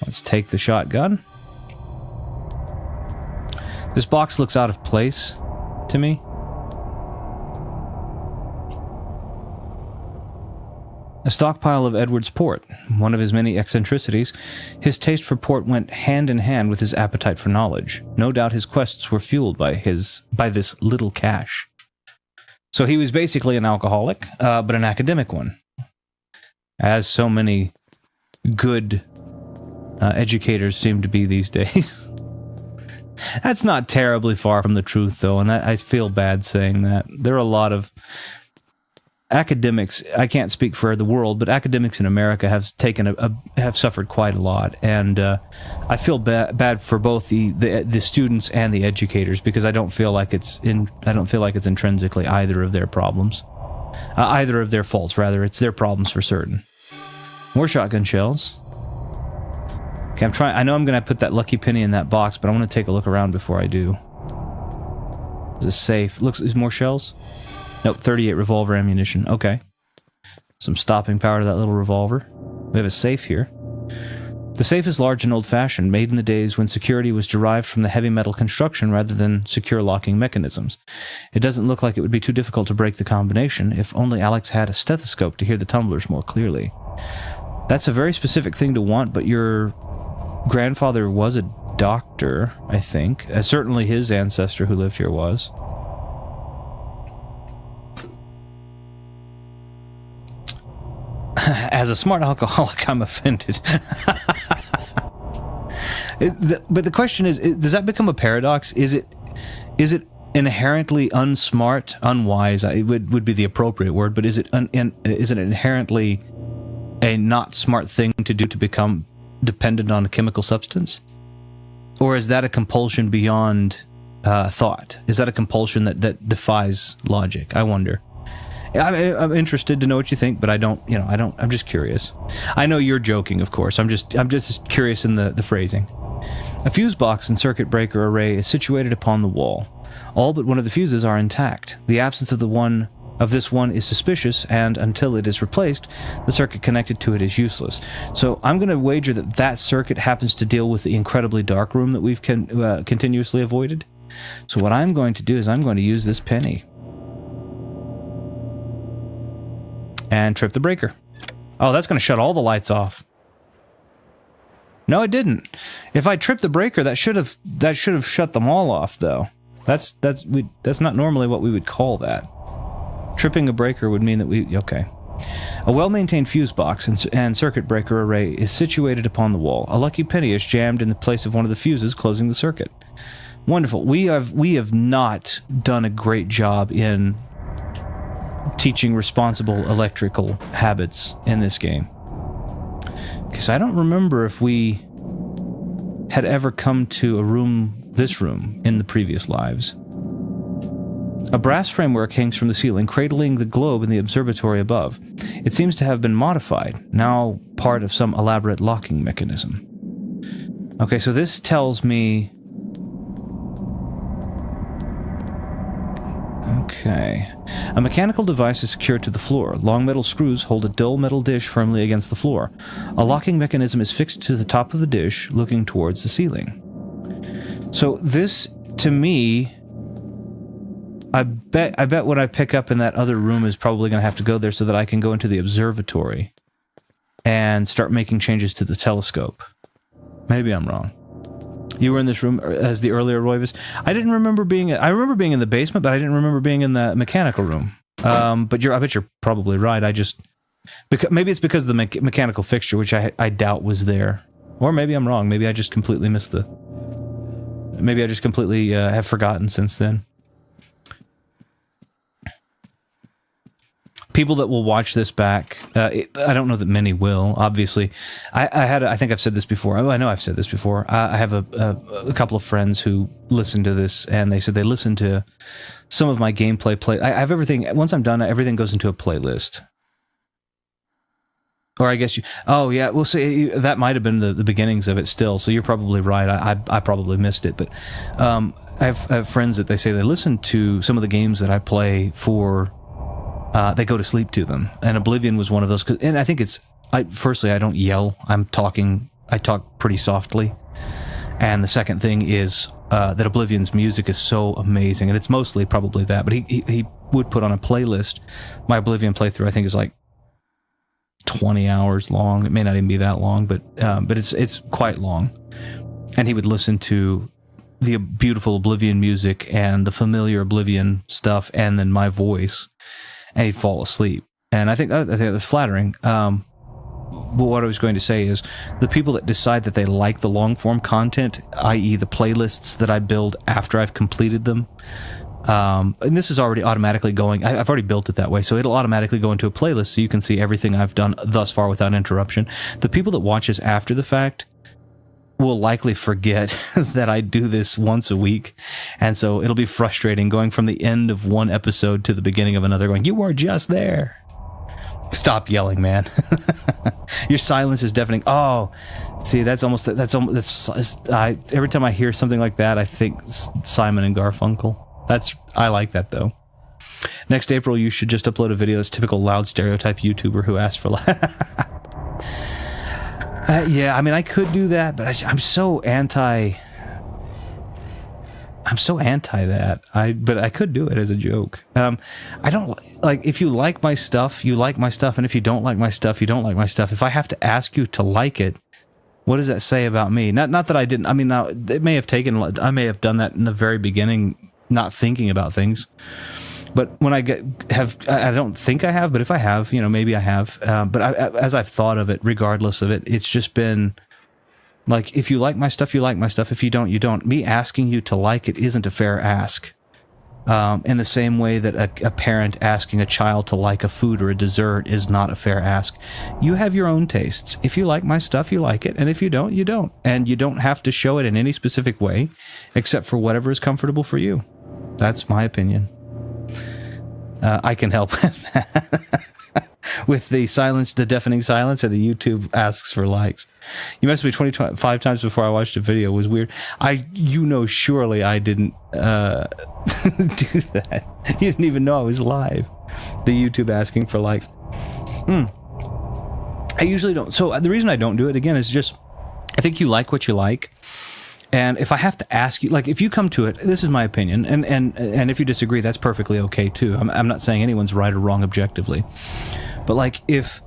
Let's take the shotgun. This box looks out of place to me. A stockpile of Edward's port, one of his many eccentricities. His taste for port went hand in hand with his appetite for knowledge. No doubt his quests were fueled by this little cache. So he was basically an alcoholic, but an academic one. As so many good educators seem to be these days. That's not terribly far from the truth, though, and I feel bad saying that. There are a lot of... academics, I can't speak for the world, but academics in America have taken have suffered quite a lot, and I feel bad for both the students and the educators, because I don't feel like it's intrinsically either of their problems, either of their faults. Rather, it's their problems for certain. More shotgun shells. Okay, I know I'm gonna put that lucky penny in that box, but I want to take a look around before I do. Is this safe? Is more shells? Nope, 38 revolver ammunition. Okay. Some stopping power to that little revolver. We have a safe here. The safe is large and old-fashioned, made in the days when security was derived from the heavy metal construction rather than secure locking mechanisms. It doesn't look like it would be too difficult to break the combination, if only Alex had a stethoscope to hear the tumblers more clearly. That's a very specific thing to want, but your grandfather was a doctor, I think. Certainly his ancestor who lived here was. As a smart alcoholic, I'm offended. But the question is, does that become a paradox? Is it inherently unsmart, unwise? It would be the appropriate word, but is it inherently a not smart thing to do to become dependent on a chemical substance? Or is that a compulsion beyond thought? Is that a compulsion that defies logic? I wonder. I'm interested to know what you think, but I don't. I'm just curious. I know you're joking, of course. I'm just curious in the phrasing. A fuse box and circuit breaker array is situated upon the wall. All but one of the fuses are intact. The absence of this one is suspicious, and until it is replaced, the circuit connected to it is useless. So I'm going to wager that circuit happens to deal with the incredibly dark room that we've continuously avoided. So what I'm going to do is I'm going to use this penny and trip the breaker. Oh, that's going to shut all the lights off. No, it didn't. If I tripped the breaker, that should have shut them all off, though. That's not normally what we would call that. Tripping a breaker would mean that okay. A well-maintained fuse box and circuit breaker array is situated upon the wall. A lucky penny is jammed in the place of one of the fuses, closing the circuit. Wonderful. We have not done a great job in teaching responsible electrical habits in this game, because I don't remember if we had ever come to this room in the previous lives. A brass framework hangs from the ceiling, cradling the globe in the observatory above. It seems to have been modified, now part of some elaborate locking mechanism. Okay, so this tells me... Okay. A mechanical device is secured to the floor. Long metal screws hold a dull metal dish firmly against the floor. A locking mechanism is fixed to the top of the dish, looking towards the ceiling. So this, to me... I bet what I pick up in that other room is probably going to have to go there so that I can go into the observatory and start making changes to the telescope. Maybe I'm wrong. You were in this room as the earlier Roivus. I remember being in the basement, but I didn't remember being in the mechanical room. But I bet you're probably right. Maybe it's because of the mechanical fixture, which I doubt was there. Or maybe I'm wrong. Maybe I just completely have forgotten since then. People that will watch this back, I don't know that many will, obviously. I think I've said this before. I know I've said this before. I have a couple of friends who listen to this, and they said they listen to some of my gameplay I have everything, once I'm done, everything goes into a playlist. Or I guess oh yeah, we'll see, that might have been the beginnings of it still, so you're probably right. I probably missed it, but I have friends that they say they listen to some of the games that I play for... they go to sleep to them, and Oblivion was one of those. And I think firstly, I don't yell. I talk pretty softly. And the second thing is that Oblivion's music is so amazing, and it's mostly probably that. But he would put on a playlist. My Oblivion playthrough, I think, is like 20 hours long. It may not even be that long, but it's quite long. And he would listen to the beautiful Oblivion music and the familiar Oblivion stuff, and then my voice. And he'd fall asleep. And I think that's flattering. But what I was going to say is, the people that decide that they like the long-form content, i.e. the playlists that I build after I've completed them, And this is already automatically going. I've already built it that way, so it'll automatically go into a playlist so you can see everything I've done thus far without interruption. The people that watch this after the fact will likely forget that I do this once a week, and so it'll be frustrating going from the end of one episode to the beginning of another going, you were just there. Stop yelling, man. Your silence is deafening. Oh, see, that's every time I hear something like that, I think Simon and Garfunkel. I like that though. Next April, you should just upload a video that's typical loud stereotype YouTuber who asks for yeah, I mean, I could do that, but I'm so anti that. But I could do it as a joke. I don't like, if you like my stuff, you like my stuff, and if you don't like my stuff, you don't like my stuff. If I have to ask you to like it, what does that say about me? Not that I didn't. I mean, now I may have done that in the very beginning, not thinking about things. But when I don't think I have, but if I have, maybe I have. But as I've thought of it, regardless of it, it's just been like, if you like my stuff, you like my stuff. If you don't, you don't. Me asking you to like it isn't a fair ask. In the same way that a parent asking a child to like a food or a dessert is not a fair ask. You have your own tastes. If you like my stuff, you like it. And if you don't, you don't. And you don't have to show it in any specific way, except for whatever is comfortable for you. That's my opinion. I can help with that. With the silence, the deafening silence, or the YouTube asks for likes. You messaged me 25 times before I watched a video. It was weird. Surely I didn't do that. You didn't even know I was live. The YouTube asking for likes. I usually don't. So the reason I don't do it, again, is just, I think you like what you like. And if I have to ask you, like, if you come to it, this is my opinion, and if you disagree, that's perfectly okay too. I'm not saying anyone's right or wrong objectively, but like, if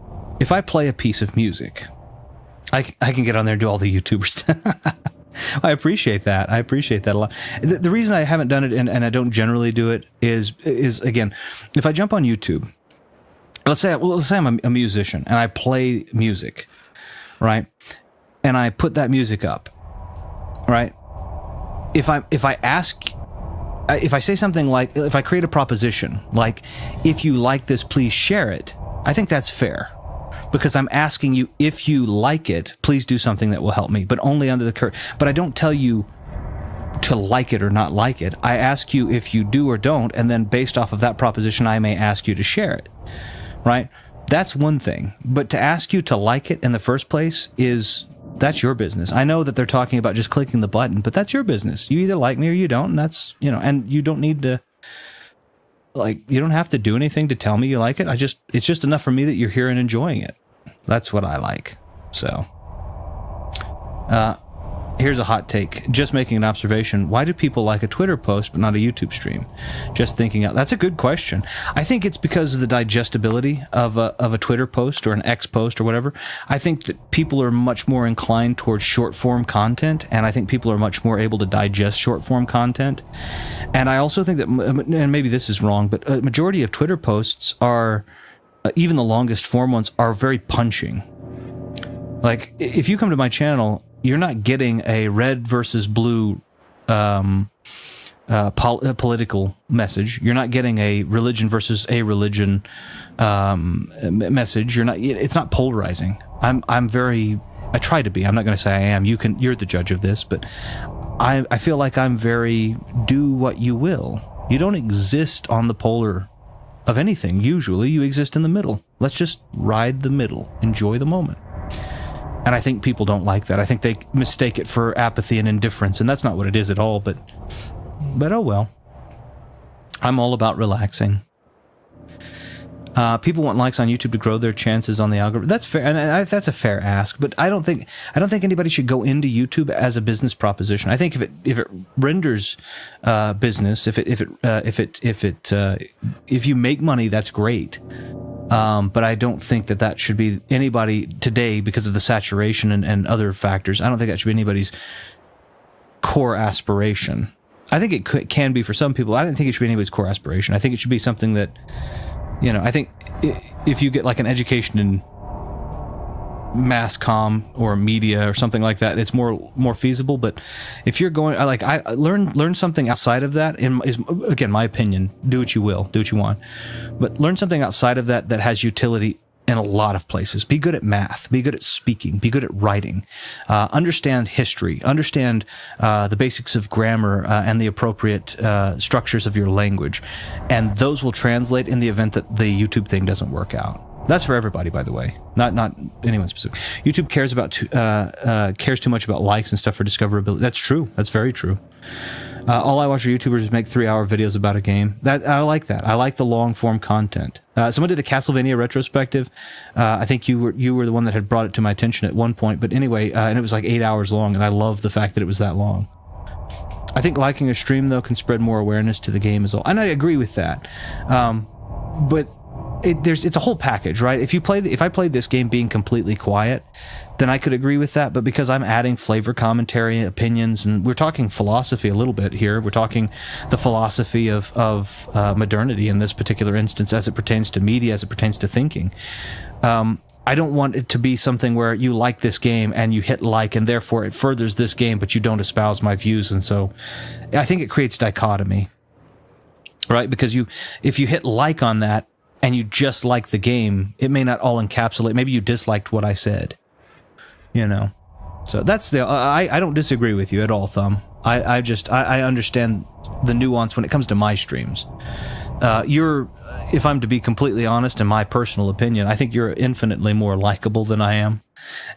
I play a piece of music, I can get on there and do all the YouTuber stuff. I appreciate that. I appreciate that a lot. The reason I haven't done it, and I don't generally do it, is again, if I jump on YouTube, let's say I'm a musician and I play music, right, and I put that music up. Right. If I say something like, if I create a proposition like, if you like this, please share it, I think that's fair, because I'm asking you, if you like it, please do something that will help me, but only under the curtain. But I don't tell you to like it or not like it. I ask you if you do or don't, and then based off of that proposition, I may ask you to share it. Right. That's one thing. But to ask you to like it in the first place that's your business. I know that they're talking about just clicking the button, but that's your business. You either like me or you don't, and that's, and you don't need to, like, you don't have to do anything to tell me you like it. It's just enough for me that you're here and enjoying it. That's what I like. So, here's a hot take. Just making an observation. Why do people like a Twitter post but not a YouTube stream? Just thinking out. That's a good question. I think it's because of the digestibility of a Twitter post or an X post or whatever. I think that people are much more inclined towards short form content, and I think people are much more able to digest short form content. And I also think that, and maybe this is wrong, but a majority of Twitter posts are, even the longest form ones, are very punching. Like, if you come to my channel, you're not getting a red versus blue political message. You're not getting a religion versus a religion message. It's not polarizing. I try to be. I'm not going to say I am. You're the judge of this, but I feel like I'm very do what you will. You don't exist on the polar of anything. Usually you exist in the middle. Let's just ride the middle. Enjoy the moment. And I think people don't like that. I think they mistake it for apathy and indifference, and that's not what it is at all, but oh well. I'm all about relaxing. People want likes on YouTube to grow their chances on the algorithm. That's fair, and that's a fair ask. But I don't think anybody should go into YouTube as a business proposition. I think if it renders business, if you make money, that's great. But I don't think that should be anybody today, because of the saturation and other factors. I don't think that should be anybody's core aspiration. I think it can be for some people. I don't think it should be anybody's core aspiration. I think it should be something that, I think if you get like an education in mass comm or media or something like that, it's more feasible. But if you're going, I learn something outside of that. Is again my opinion. Do what you will, do what you want, but learn something outside of that has utility in a lot of places. Be good at math. Be good at speaking. Be good at writing. Understand history. Understand the basics of grammar and the appropriate structures of your language, and those will translate in the event that the YouTube thing doesn't work out. That's for everybody, by the way, not anyone specific. YouTube cares too much about likes and stuff for discoverability. That's true. That's very true. All I watch are YouTubers make 3-hour videos about a game. I like that. I like the long form content. Someone did a Castlevania retrospective. I think you were the one that had brought it to my attention at one point. But anyway, and it was like 8 hours long, and I love the fact that it was that long. I think liking a stream though can spread more awareness to the game as well, and I agree with that. But it's a whole package, right? If I played this game being completely quiet, then I could agree with that. But because I'm adding flavor, commentary, opinions, and we're talking philosophy a little bit here, we're talking the philosophy of modernity in this particular instance, as it pertains to media, as it pertains to thinking. I don't want it to be something where you like this game and you hit like, and therefore it furthers this game, but you don't espouse my views. And so I think it creates dichotomy, right? Because if you hit like on that, and you just like the game, it may not all encapsulate. Maybe you disliked what I said, So that's I don't disagree with you at all, Thumb. I understand the nuance when it comes to my streams. If I'm to be completely honest, in my personal opinion, I think you're infinitely more likable than I am.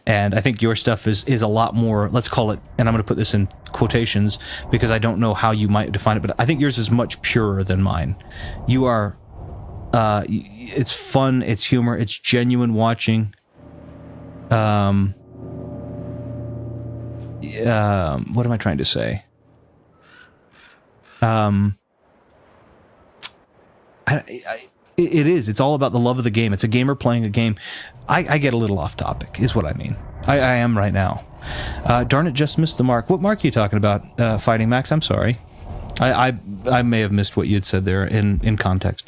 And I think your stuff is a lot more, let's call it, and I'm going to put this in quotations because I don't know how you might define it, but I think yours is much purer than mine. You are... it's fun, it's humor, it's genuine watching. What am I trying to say? It's all about the love of the game. It's a gamer playing a game. I get a little off topic, is what I mean. I am right now. Darn it, just missed the mark. What mark are you talking about, Fighting Max? I'm sorry. I may have missed what you had said there in context.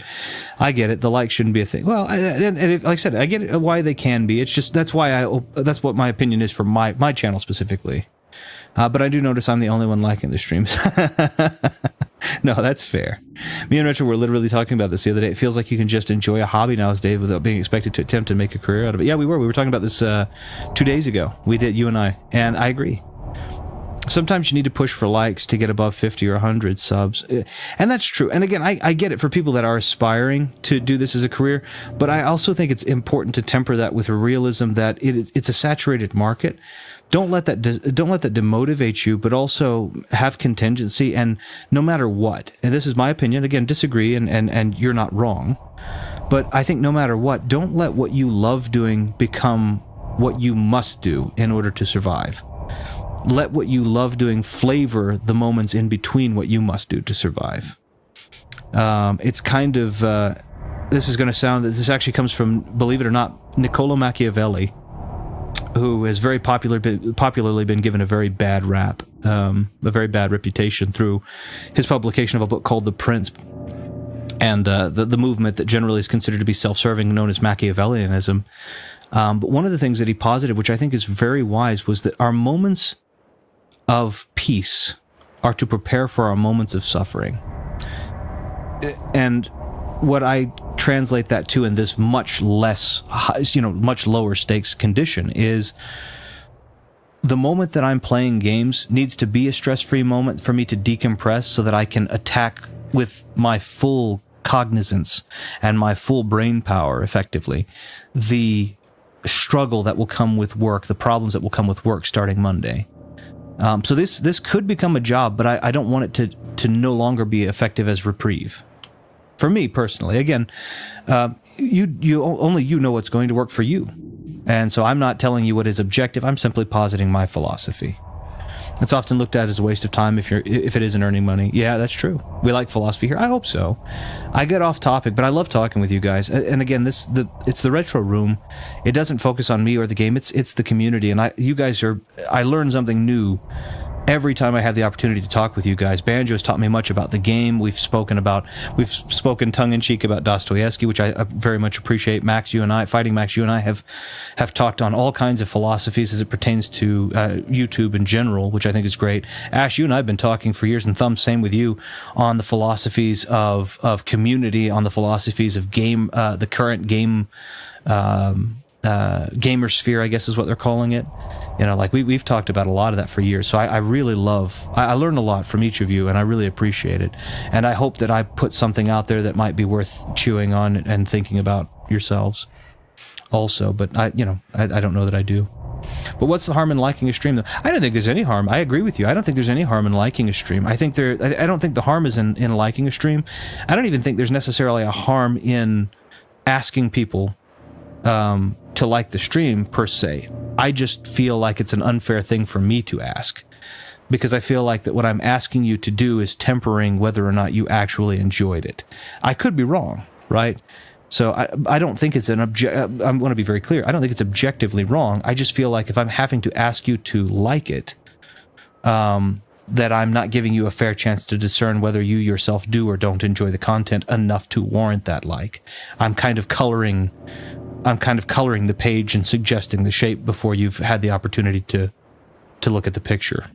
I get it. The like shouldn't be a thing. Well, and like I said, I get it, why they can be. It's just that's what my opinion is for my channel specifically. But I do notice I'm the only one liking the streams. No, that's fair. Me and Retro were literally talking about this the other day. It feels like you can just enjoy a hobby nowadays without being expected to attempt to make a career out of it. Yeah, we were. We were talking about this 2 days ago. We did, you and I agree. Sometimes you need to push for likes to get above 50 or 100 subs. And that's true. And again, I get it for people that are aspiring to do this as a career, but I also think it's important to temper that with a realism that it's a saturated market. Don't let that demotivate you, but also have contingency. And no matter what, and this is my opinion, again, disagree, and you're not wrong, but I think no matter what, don't let what you love doing become what you must do in order to survive. Let what you love doing flavor the moments in between what you must do to survive. It's kind of, this actually comes from, believe it or not, Niccolo Machiavelli, who has very popularly been given a very bad rap, a very bad reputation through his publication of a book called The Prince, and the movement that generally is considered to be self-serving, known as Machiavellianism. But one of the things that he posited, which I think is very wise, was that our moments of peace are to prepare for our moments of suffering. And what I translate that to in this much less, much lower stakes condition is the moment that I'm playing games needs to be a stress-free moment for me to decompress so that I can attack with my full cognizance and my full brain power, effectively, the struggle that will come with work, the problems that will come with work starting Monday. So this could become a job, but I don't want it to no longer be effective as reprieve. For me personally, again, you know what's going to work for you, and so I'm not telling you what is objective. I'm simply positing my philosophy. It's often looked at as a waste of time if it isn't earning money. Yeah, that's true. We like philosophy here. I hope so. I get off topic, but I love talking with you guys. And again, it's the retro room. It doesn't focus on me or the game. It's the community. And I learn something new every time I have the opportunity to talk with you guys. Banjo's taught me much about the game. We've spoken tongue-in-cheek about Dostoevsky, which I very much appreciate. Fighting Max, you and I have talked on all kinds of philosophies as it pertains to YouTube in general, which I think is great. Ash, you and I have been talking for years, and Thumb, same with you, on the philosophies of community, on the philosophies of game, the current game gamer sphere, I guess is what they're calling it. You know, like we've talked about a lot of that for years. So I really I learned a lot from each of you, and I really appreciate it. And I hope that I put something out there that might be worth chewing on and thinking about yourselves also. But I don't know that I do. But what's the harm in liking a stream, though? I don't think there's any harm. I agree with you. I don't think there's any harm in liking a stream. I don't think the harm is in liking a stream. I don't even think there's necessarily a harm in asking people to like the stream per se. I just feel like it's an unfair thing for me to ask, because I feel like that what I'm asking you to do is tempering whether or not you actually enjoyed it. I could be wrong, right? So I don't think it's I want to be very clear. I don't think it's objectively wrong. I just feel like if I'm having to ask you to like it, that I'm not giving you a fair chance to discern whether you yourself do or don't enjoy the content enough to warrant that like. I'm kind of coloring the page and suggesting the shape before you've had the opportunity to look at the picture.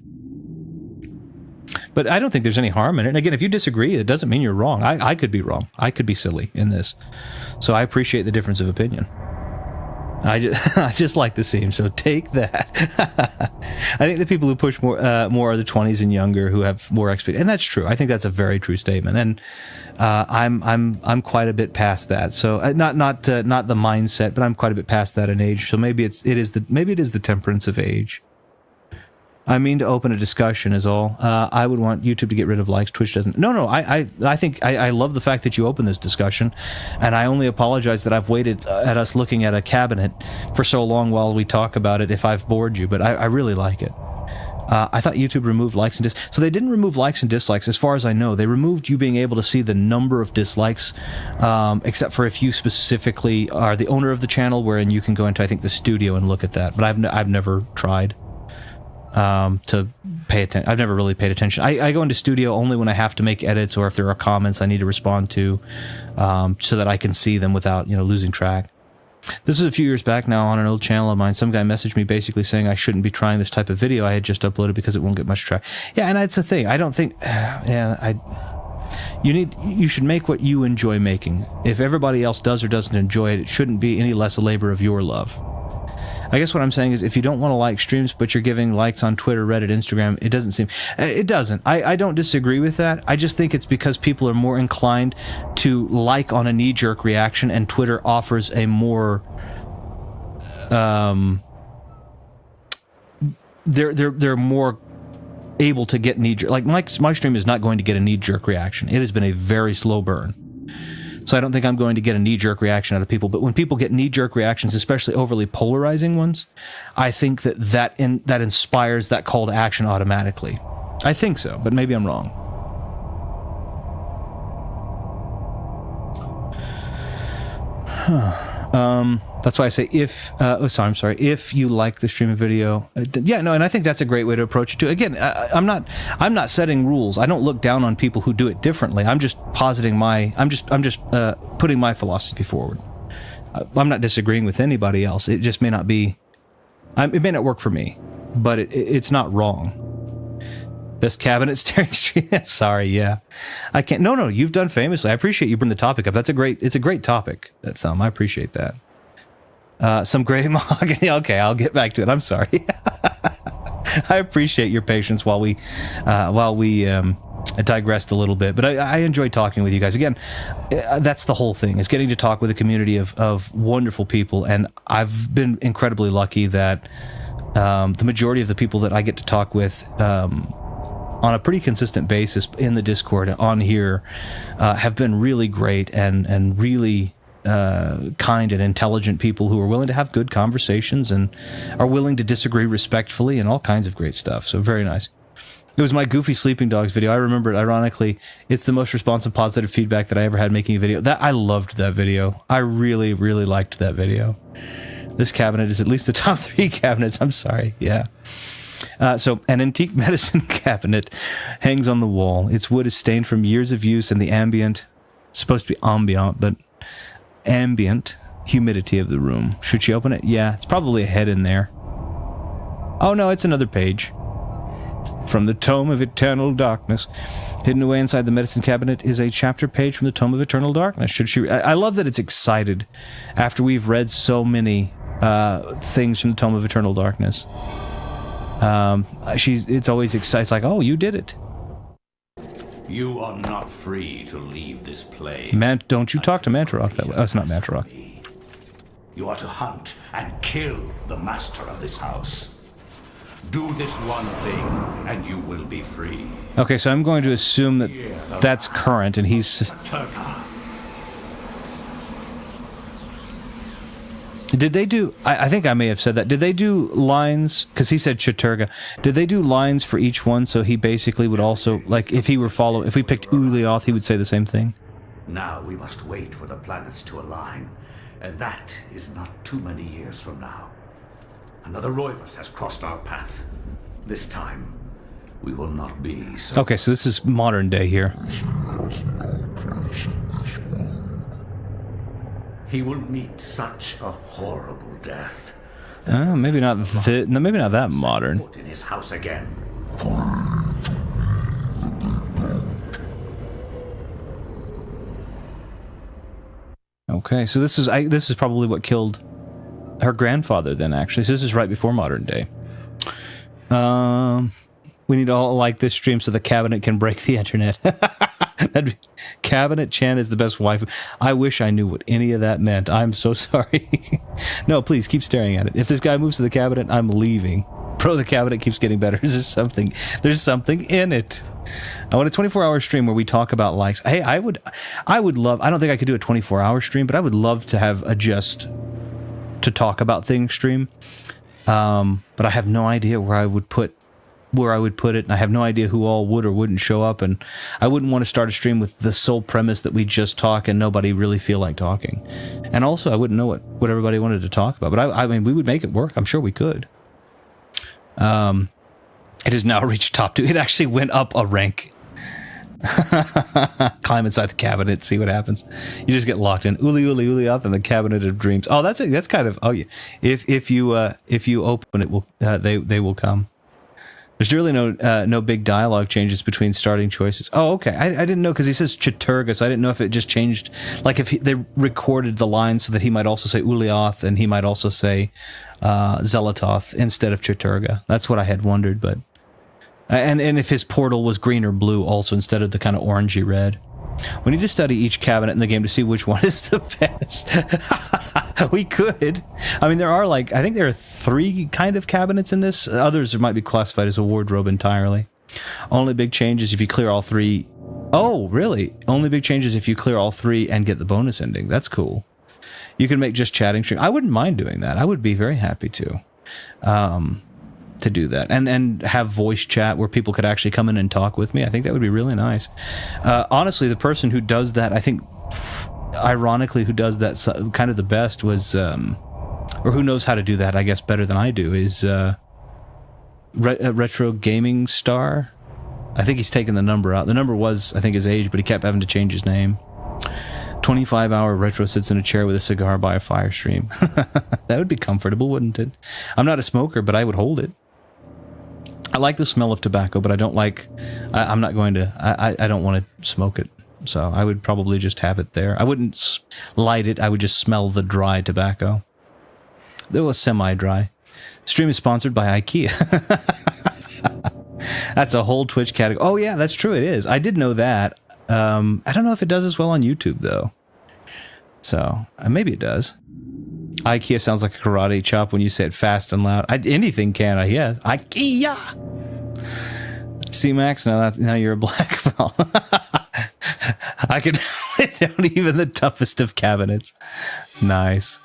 But I don't think there's any harm in it. And again, if you disagree, it doesn't mean you're wrong. I could be wrong. I could be silly in this. So I appreciate the difference of opinion. I just like the scene, so take that. I think the people who push more are the 20s and younger, who have more experience, and that's true. I think that's a very true statement, and I'm quite a bit past that. So not the mindset, but I'm quite a bit past that in age. So maybe it is the temperance of age. I mean to open a discussion is all. I would want YouTube to get rid of likes. Twitch doesn't. No. I think I love the fact that you open this discussion, and I only apologize that I've waited at us looking at a cabinet for so long while we talk about it if I've bored you, but I really like it. I thought YouTube removed likes and dislikes. So they didn't remove likes and dislikes, as far as I know. They removed you being able to see the number of dislikes, except for if you specifically are the owner of the channel, wherein you can go into, I think, the studio and look at that. But I've never tried to pay attention. I've never really paid attention. I go into studio only when I have to make edits, or if there are comments I need to respond to, so that I can see them without losing track. This was a few years back now on an old channel of mine. Some guy messaged me basically saying I shouldn't be trying this type of video I had just uploaded because it won't get much track. Yeah, and that's the thing. I don't think. You should make what you enjoy making. If everybody else does or doesn't enjoy it, it shouldn't be any less a labor of your love. I guess what I'm saying is, if you don't want to like streams, but you're giving likes on Twitter, Reddit, Instagram, it doesn't seem... It doesn't. I don't disagree with that. I just think it's because people are more inclined to like on a knee-jerk reaction, and Twitter offers a more... They're more able to get knee-jerk... Like, my stream is not going to get a knee-jerk reaction. It has been a very slow burn. So I don't think I'm going to get a knee-jerk reaction out of people. But when people get knee-jerk reactions, especially overly polarizing ones, I think that inspires that call to action automatically. I think so, but maybe I'm wrong. That's why I say if you like the streaming video, and I think that's a great way to approach it too. Again, I'm not setting rules. I don't look down on people who do it differently. I'm just positing I'm just putting my philosophy forward. I'm not disagreeing with anybody else. It just may not be, it may not work for me, but it's not wrong. Best cabinet staring stream. Sorry, yeah. I can't. No, you've done famously. I appreciate you bring the topic up. It's a great topic, that Thumb. I appreciate that. Some gray mahogany. Okay, I'll get back to it. I'm sorry. I appreciate your patience while we digressed a little bit, but I enjoy talking with you guys. Again, that's the whole thing, is getting to talk with a community of wonderful people, and I've been incredibly lucky that the majority of the people that I get to talk with on a pretty consistent basis in the Discord on here have been really great and really kind and intelligent people who are willing to have good conversations and are willing to disagree respectfully and all kinds of great stuff. So very nice. It was my Goofy Sleeping Dogs video. I remember it, ironically. It's the most responsive, positive feedback that I ever had making a video. I loved that video. I really, really liked that video. This cabinet is at least the top 3 cabinets. I'm sorry. Yeah. So an antique medicine cabinet hangs on the wall. Its wood is stained from years of use and the ambient, supposed to be ambient, but ambient humidity of the room. Should she open it? Yeah, it's probably a head in there. Oh no, it's another page. From the Tome of Eternal Darkness. Hidden away inside the medicine cabinet is a chapter page from the Tome of Eternal Darkness. Should she... I love that it's excited after we've read so many things from the Tome of Eternal Darkness. It's always exciting. It's like, oh, you did it. You are not free to leave this place. Don't you talk to Mantarok that way. Oh, it's not Mantarok. You are to hunt and kill the master of this house. Do this one thing, and you will be free. Okay, so I'm going to assume that that's current, and he's... Turka. Did they do... I think I may have said that. Did they do lines... Because he said Chaturga. Did they do lines for each one, so he basically would also... Like, if he were if we picked Ulioth, he would say the same thing? Now we must wait for the planets to align, and that is not too many years from now. Another Roivus has crossed our path. This time, we will not be so... Okay, so this is modern day here. He will meet such a horrible death. Maybe not maybe not that modern. Put in his house again. Okay, so this is probably what killed her grandfather then, actually. So this is right before modern day. We need to all like this stream so the cabinet can break the internet. Cabinet Chan is the best wife. I wish I knew what any of that meant. I'm so sorry. No, please keep staring at it. If this guy moves to the cabinet, I'm leaving. Bro, the cabinet keeps getting better. There's something in it. I want a 24-hour stream where we talk about likes. Hey, I would love... I don't think I could do a 24-hour stream, but I would love to have a just to talk about things stream. But I have no idea where I would put it, and I have no idea who all would or wouldn't show up, and I wouldn't want to start a stream with the sole premise that we just talk and nobody really feel like talking. And also, I wouldn't know what everybody wanted to talk about, but I mean, we would make it work. I'm sure we could. It has now reached top 2. It actually went up a rank. Climb inside the cabinet, see what happens. You just get locked in. Ulioth in the Cabinet of Dreams. Oh, that's kind of... Oh, yeah. If you open it, they will come. There's really no big dialogue changes between starting choices. Oh, okay. I didn't know, because he says Chaturga, so I didn't know if it just changed. Like if they recorded the line so that he might also say Ulioth and he might also say Zelatoth instead of Chaturga. That's what I had wondered, but... And if his portal was green or blue also instead of the kind of orangey red. We need to study each cabinet in the game to see which one is the best. We could. I mean, there are I think there are 3 kind of cabinets in this. Others might be classified as a wardrobe entirely. Only big changes if you clear all 3. Oh, really? Only big changes if you clear all 3 and get the bonus ending. That's cool. You can make just chatting stream. I wouldn't mind doing that. I would be very happy to do that and have voice chat where people could actually come in and talk with me. I think that would be really nice. Honestly, the person who does that, I think, ironically, who does that kind of the best was, or who knows how to do that, I guess, better than I do, is Retro Gaming Star. I think he's taken the number out. The number was, I think, his age, but he kept having to change his name. 25-hour Retro sits in a chair with a cigar by a fire stream. That would be comfortable, wouldn't it? I'm not a smoker, but I would hold it. I like the smell of tobacco, but I don't like... I'm not going to... I don't want to smoke it. So I would probably just have it there. I wouldn't light it. I would just smell the dry tobacco. It was semi-dry. Stream is sponsored by IKEA. That's a whole Twitch category. Oh, yeah, that's true. It is. I did know that. I don't know if it does as well on YouTube, though. So, maybe it does. IKEA sounds like a karate chop when you say it fast and loud. Anything can, I guess. IKEA! C-Max, now you're a black belt. I could lay down even the toughest of cabinets. Nice.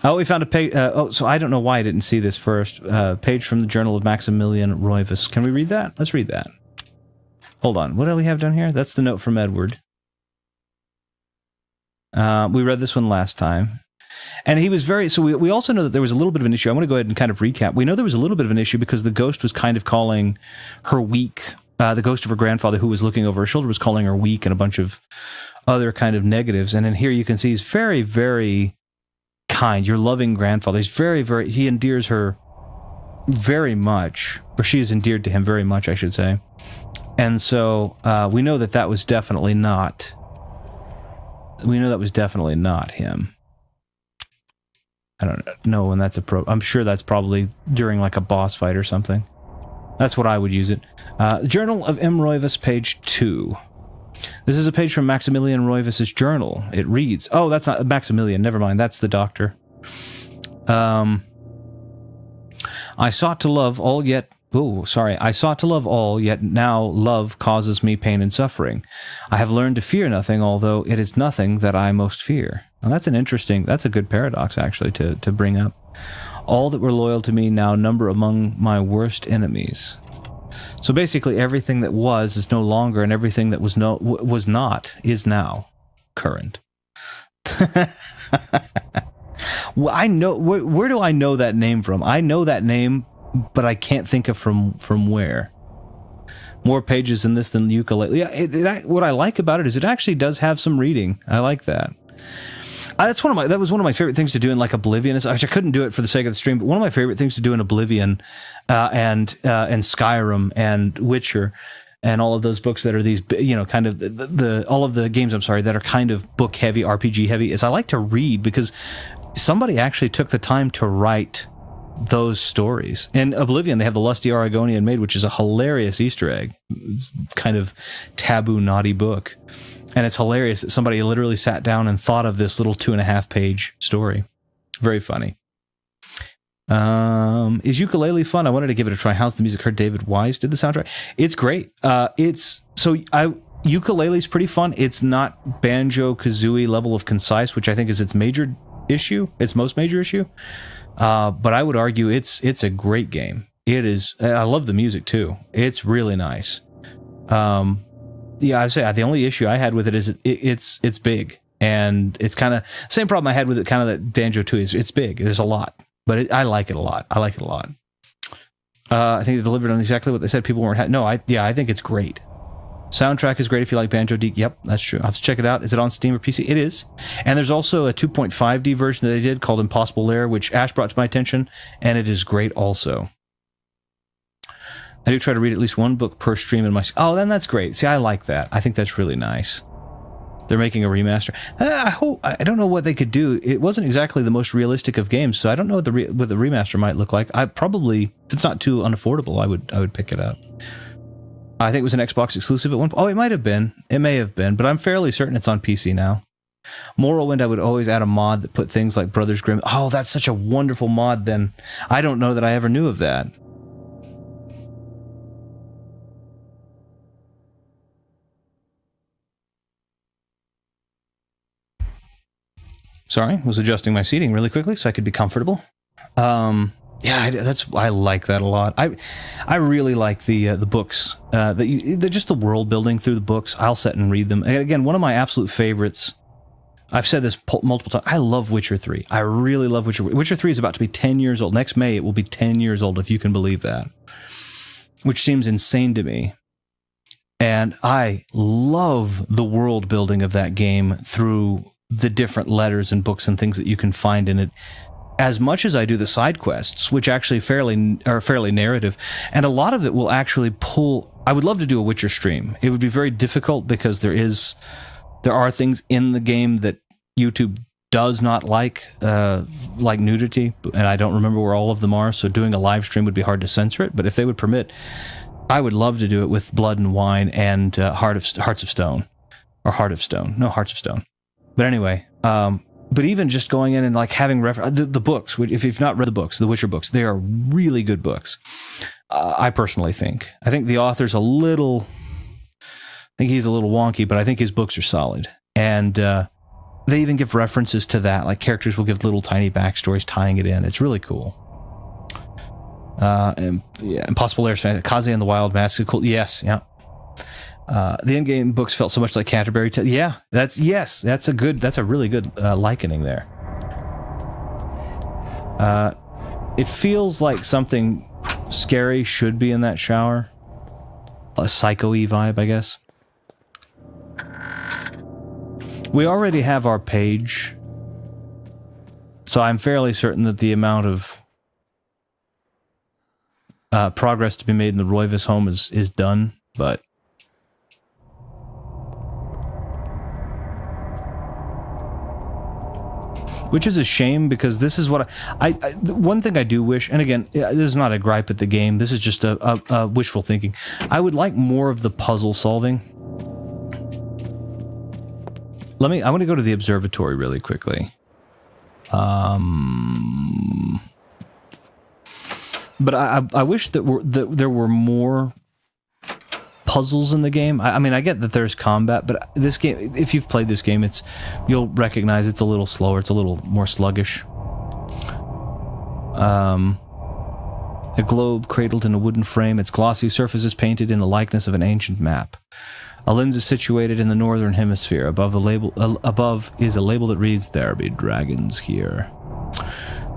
Oh, we found a page. So I don't know why I didn't see this first. Page from the Journal of Maximilian Roivus. Can we read that? Let's read that. Hold on. What do we have down here? That's the note from Edward. We read this one last time. And he was very, so we also know that there was a little bit of an issue. I want to go ahead and kind of recap. We know there was a little bit of an issue because the ghost was kind of calling her weak. The ghost of her grandfather who was looking over her shoulder was calling her weak and a bunch of other kind of negatives. And in here you can see he's very, very kind. Your loving grandfather. He's very, very, he endears her very much, or she is endeared to him very much, I should say. And so we know that that was definitely not, him. I don't know when that's I'm sure that's probably during like a boss fight or something. That's what I would use it. Journal of M. Roivas, page 2. This is a page from Maximilian Roivas' journal. It reads, oh, that's not Maximilian, never mind, that's the doctor. I sought to love all, yet now love causes me pain and suffering. I have learned to fear nothing, although it is nothing that I most fear. Well, that's a good paradox, actually, to bring up. All that were loyal to me now number among my worst enemies. So basically, everything that was is no longer, and everything that was not is now current. Well, I know where do I know that name from? I know that name, but I can't think of from where. More pages in this than ukulele. Yeah, what I like about it is it actually does have some reading. I like that. That was one of my favorite things to do in like Oblivion. I couldn't do it for the sake of the stream, but one of my favorite things to do in Oblivion and Skyrim and Witcher and all of those books that are these, kind of all of the games, that are kind of book heavy, RPG heavy, is I like to read because somebody actually took the time to write those stories. In Oblivion, they have the Lusty Aragonian Maid, which is a hilarious Easter egg. It's kind of taboo, naughty book. And it's hilarious that somebody literally sat down and thought of this little 2.5-page story. Very funny. Is ukulele fun? I wanted to give it a try. How's the music? Heard David Wise did the soundtrack. It's great. Ukulele's pretty fun. It's not Banjo-Kazooie level of concise, which I think is its most major issue. But I would argue it's a great game. It is. I love the music too. It's really nice. I'd say the only issue I had with it is it's big, and it's kind of same problem I had with it. Kind of that Banjo 2 is it's big. There's a lot, but I like it a lot. I think they delivered on exactly what they said. People weren't. I think it's great. Soundtrack is great if you like Banjo Deek. Yep, that's true. I'll have to check it out. Is it on Steam or PC? It is. And there's also a 2.5D version that they did called Impossible Lair, which Ash brought to my attention, and it is great also. I do try to read at least one book per stream in my... Oh, then that's great. See, I like that. I think that's really nice. They're making a remaster. I don't know what they could do. It wasn't exactly the most realistic of games, so I don't know what the remaster might look like. I probably, if it's not too unaffordable, I would pick it up. I think it was an Xbox exclusive at one point. Oh, it might have been. It may have been, but I'm fairly certain it's on PC now. Morrowind, I would always add a mod that put things like Brothers Grimm. Oh, that's such a wonderful mod, then. I don't know that I ever knew of that. Sorry, was adjusting my seating really quickly so I could be comfortable. I like that a lot. I really like the books. Just the world building through the books. I'll sit and read them. And again, one of my absolute favorites. I've said this multiple times. I love Witcher 3. I really love Witcher. Witcher 3 is about to be 10 years old. Next May, it will be 10 years old, if you can believe that. Which seems insane to me. And I love the world building of that game through the different letters and books and things that you can find in it, as much as I do the side quests, which actually are fairly narrative, and a lot of it will actually pull. I would love to do a Witcher stream. It would be very difficult because there are things in the game that YouTube does not like nudity, and I don't remember where all of them are. So doing a live stream would be hard to censor it. But if they would permit, I would love to do it with Blood and Wine and Hearts of Stone. But anyway, but even just going in and like having the books, if you've not read the books, the Witcher books, they are really good books. I personally think. I think the author's he's a little wonky, but I think his books are solid. And they even give references to that. Like characters will give little tiny backstories tying it in. It's really cool. Impossible Lair is fantastic. Kaze and the Wild Mask is cool. Yes, yeah. The endgame books felt so much like Canterbury Tales. Yeah, that's a really good likening there. It feels like something scary should be in that shower. A psycho-y vibe, I guess. We already have our page, so I'm fairly certain that the amount of progress to be made in the Roivas home is done, but... Which is a shame, because this is what I one thing I do wish, and again, this is not a gripe at the game, this is just a wishful thinking. I would like more of the puzzle solving. I want to go to the observatory really quickly. But I wish that there were more puzzles in the game. I mean, I get that there's combat, but this game, if you've played this game, you'll recognize it's a little slower, it's a little more sluggish. A globe cradled in a wooden frame, its glossy surface is painted in the likeness of an ancient map. A lens is situated in the northern hemisphere. Above is a label that reads, "There be dragons here."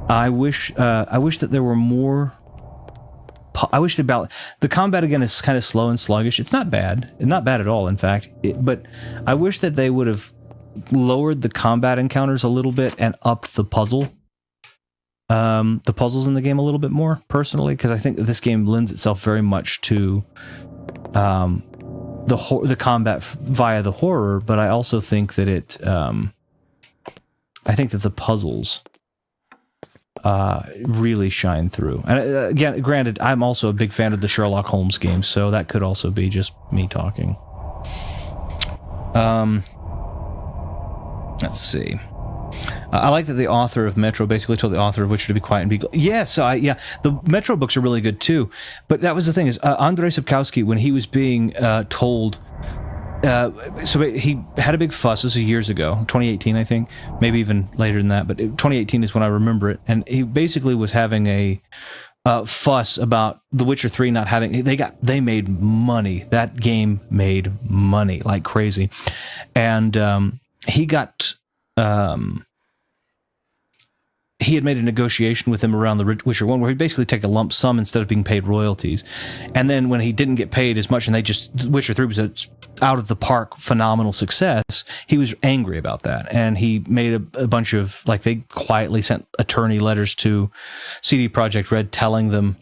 I wish that there were more. I wish the combat again is kind of slow and sluggish. It's not bad, not bad at all, in fact. But I wish that they would have lowered the combat encounters a little bit and upped the puzzles in the game a little bit more. Personally, because I think that this game lends itself very much to the combat via the horror. But I also think that I think that the puzzles really shine through. And again, granted, I'm also a big fan of the Sherlock Holmes games, so that could also be just me talking. Let's see. I like that the author of Metro basically told the author of Witcher to be quiet and be... Yes, yeah, the Metro books are really good too. But that was the thing, is Andrei Sapkowski, when he was being told... so he had a big fuss, this was years ago, 2018 I think, maybe even later than that, but 2018 is when I remember it, and he basically was having a fuss about The Witcher 3 not having... They made money. That game made money like crazy. And he got... he had made a negotiation with him around The Witcher 1 where he'd basically take a lump sum instead of being paid royalties. And then when he didn't get paid as much and Witcher 3 was out of the park phenomenal success, he was angry about that. And he made a bunch of, they quietly sent attorney letters to CD Projekt Red telling them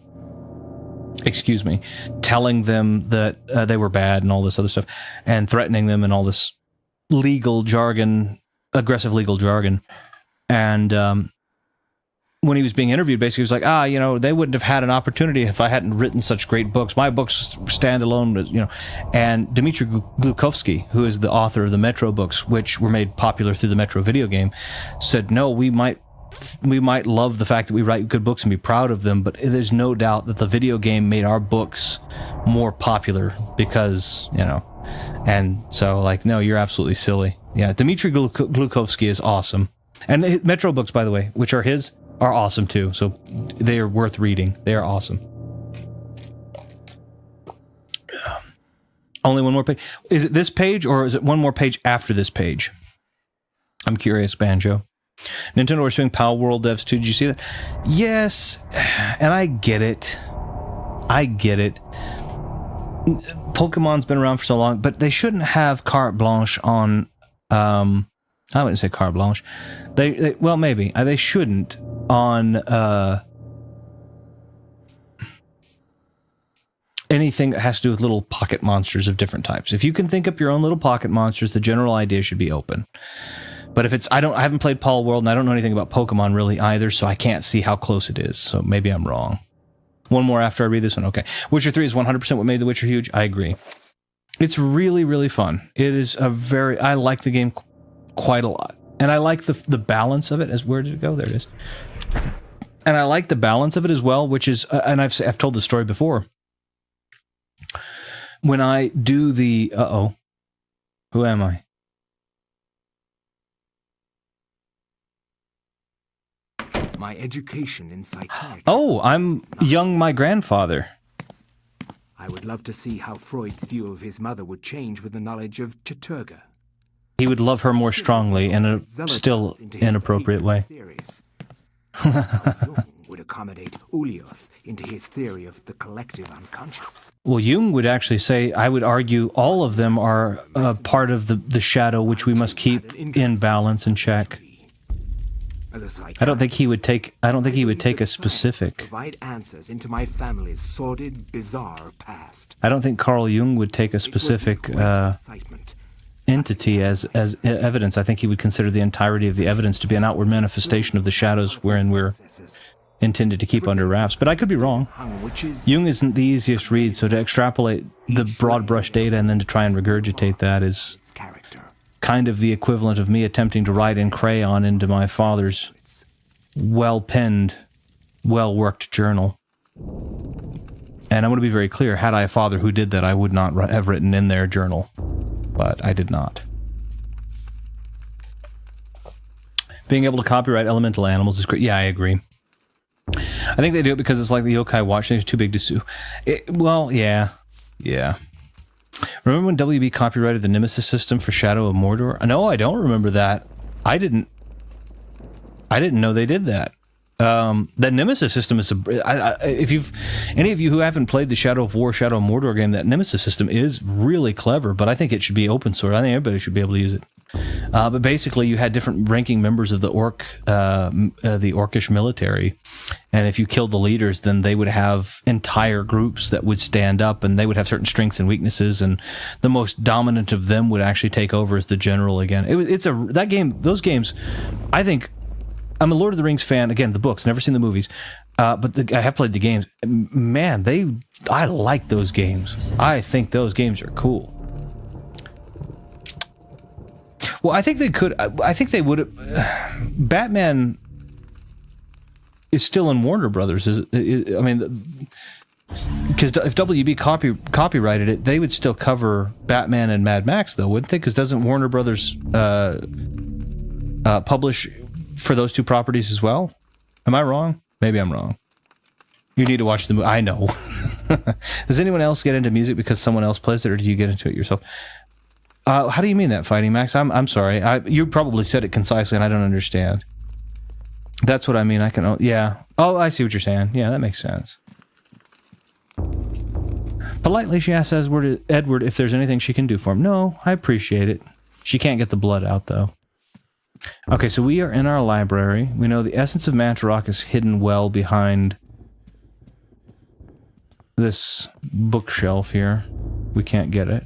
that they were bad and all this other stuff, and threatening them and all this legal jargon, aggressive legal jargon. And when he was being interviewed, basically he was like, they wouldn't have had an opportunity if I hadn't written such great books. My books stand alone, And Dmitry Glukovsky, who is the author of the Metro books, which were made popular through the Metro video game, said, no, we might love the fact that we write good books and be proud of them, but there's no doubt that the video game made our books more popular because, and so, no, you're absolutely silly. Yeah, Dmitry Glukovsky is awesome. And Metro books, by the way, which are his, are awesome too, so they are worth reading. They are awesome. Only one more page. Is it this page, or is it one more page after this page? I'm curious, Banjo. Nintendo are suing Pal World devs too. Did you see that? Yes, and I get it. Pokemon's been around for so long, but they shouldn't have carte blanche on... I wouldn't say carte blanche. Well, maybe. They shouldn't on anything that has to do with little pocket monsters of different types. If you can think up your own little pocket monsters, the general idea should be open. But if it's... I haven't played Pal World, and I don't know anything about Pokemon really either, so I can't see how close it is. So maybe I'm wrong. One more after I read this one. Okay. Witcher 3 is 100% what made The Witcher huge. I agree. It's really, really fun. It is I like the game quite a lot. And I like the balance of it. Where did it go? There it is. And I like the balance of it as well, which is, and I've told this story before. When I do the, who am I? My education in psychiatry. Oh, I'm young my grandfather. I would love to see how Freud's view of his mother would change with the knowledge of Chaturga. He would love her more strongly in a still inappropriate way. Jung would accommodate Ulioth into his theory of the collective unconscious. Well, Jung would actually say, I would argue all of them are part of the shadow, which we must keep in balance and check. I don't think he would take a specific. Provide answers into my family's sordid, bizarre past. I don't think Carl Jung would take a specific entity as evidence. I think he would consider the entirety of the evidence to be an outward manifestation of the shadows wherein we're intended to keep under wraps. But I could be wrong. Jung isn't the easiest read, so to extrapolate the broad brush data and then to try and regurgitate that is kind of the equivalent of me attempting to write in crayon into my father's well-penned, well-worked journal. And I want to be very clear, had I a father who did that, I would not have written in their journal. But I did not. Being able to copyright elemental animals is great. Yeah, I agree. I think they do it because it's like the Yokai Watch thing is too big to sue. Well, yeah. Remember when WB copyrighted the Nemesis system for Shadow of Mordor? No, I don't remember that. I didn't know they did that. That Nemesis system is if any of you who haven't played the Shadow of War, Shadow of Mordor game, that Nemesis system is really clever, but I think it should be open source. I think everybody should be able to use it. But basically, you had different ranking members of the orcish military, and if you killed the leaders, then they would have entire groups that would stand up, and they would have certain strengths and weaknesses, and the most dominant of them would actually take over as the general again. Those games, I think. I'm a Lord of the Rings fan. Again, the books, never seen the movies, but I have played the games. Man, I like those games. I think those games are cool. Well, I think they could. I think they would. Batman is still in Warner Brothers. I mean, because if WB copyrighted it, they would still cover Batman and Mad Max, though, wouldn't they? Because doesn't Warner Brothers publish for those two properties as well? Am I wrong? Maybe I'm wrong. You need to watch the movie. I know. Does anyone else get into music because someone else plays it, or do you get into it yourself? How do you mean that, Fighting Max? I'm sorry. You probably said it concisely, and I don't understand. That's what I mean. Yeah. Oh, I see what you're saying. Yeah, that makes sense. Politely, she asks Edward if there's anything she can do for him. No, I appreciate it. She can't get the blood out, though. Okay, so we are in our library. We know the essence of Mantarok is hidden well behind this bookshelf here. We can't get it.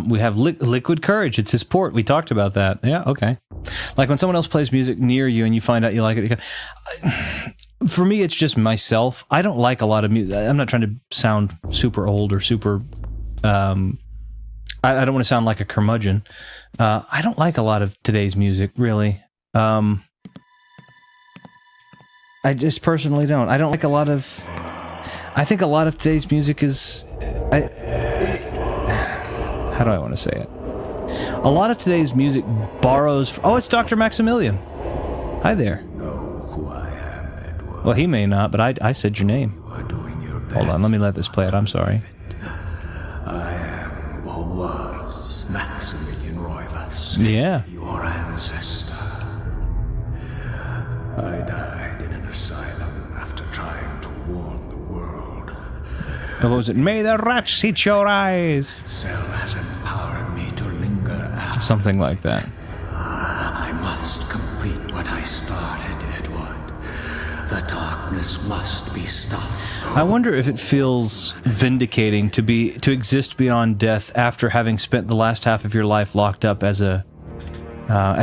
We have liquid courage. It's his port. We talked about that. Yeah, okay. Like when someone else plays music near you and you find out you like it. For me, it's just myself. I don't like a lot of music. I'm not trying to sound super old or super... I don't want to sound like a curmudgeon. I don't like a lot of today's music, really. I just personally don't. I don't like a lot of... I think a lot of today's music is... how do I want to say it? A lot of today's music borrows... Oh, it's Dr. Maximilian. Hi there. Know who I am, Edward. Well, he may not, but I said your name. You are doing your best. Hold on, let me let this play out. I'm sorry. I am, or was, Maximilian Roivas. Yeah. Your ancestor. I died in an asylum after trying to warn the world. What was it? May the rats eat your eyes. Cell has empowered me to linger after. Something like that. I must complete what I started, Edward. The darkness must be stopped. I wonder if it feels vindicating to exist beyond death after having spent the last half of your life locked up as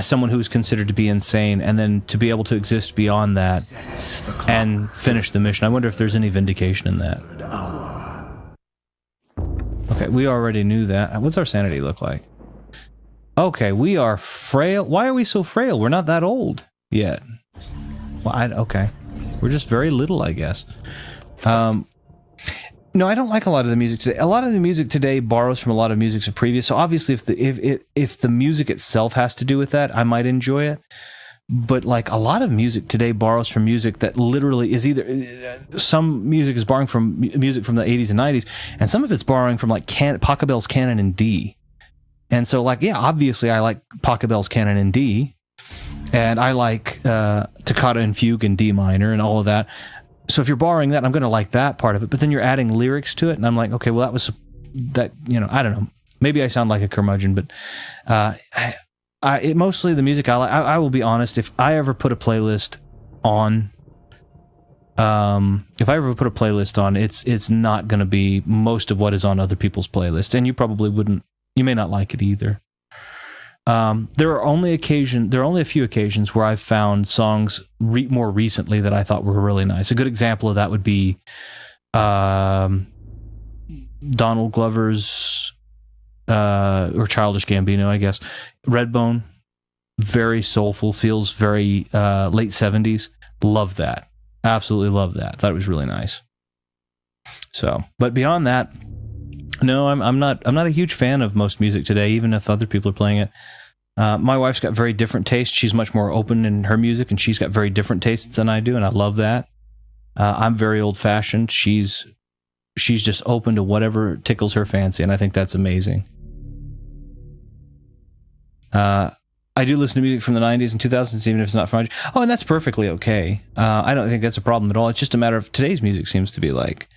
someone who's considered to be insane, and then to be able to exist beyond that and finish the mission. I wonder if there's any vindication in that. Okay, we already knew that. What's our sanity look like? Okay, we are frail. Why are we so frail? We're not that old yet. Well, okay. We're just very little, I guess. No, I don't like a lot of the music today. A lot of the music today borrows from a lot of music of previous. So obviously, if the music itself has to do with that, I might enjoy it. But like a lot of music today borrows from music that literally is either some music is borrowing from music from the 80s and 90s, and some of it's borrowing from like Pachelbel's Canon in D. And so, like, yeah, obviously I like Pachelbel's Canon in D. And I like Toccata and Fugue in D minor and all of that. So if you're borrowing that, I'm going to like that part of it. But then you're adding lyrics to it, and I'm like, okay, well, that, I don't know. Maybe I sound like a curmudgeon, but mostly the music I like. I will be honest, if I ever put a playlist on, it's not going to be most of what is on other people's playlists, and you probably wouldn't. You may not like it either. There are only a few occasions where I've found songs more recently that I thought were really nice. A good example of that would be Donald Glover's or Childish Gambino, I guess. Redbone, very soulful, feels very late 70s. Love that. Absolutely love that. Thought it was really nice. So, but beyond that, no, I'm not a huge fan of most music today, even if other people are playing it. My wife's got very different tastes. She's much more open in her music, and she's got very different tastes than I do, and I love that. I'm very old-fashioned. She's just open to whatever tickles her fancy, and I think that's amazing. I do listen to music from the 90s and 2000s, even if it's not from... Oh, and that's perfectly okay. I don't think that's a problem at all. It's just a matter of today's music seems to be like...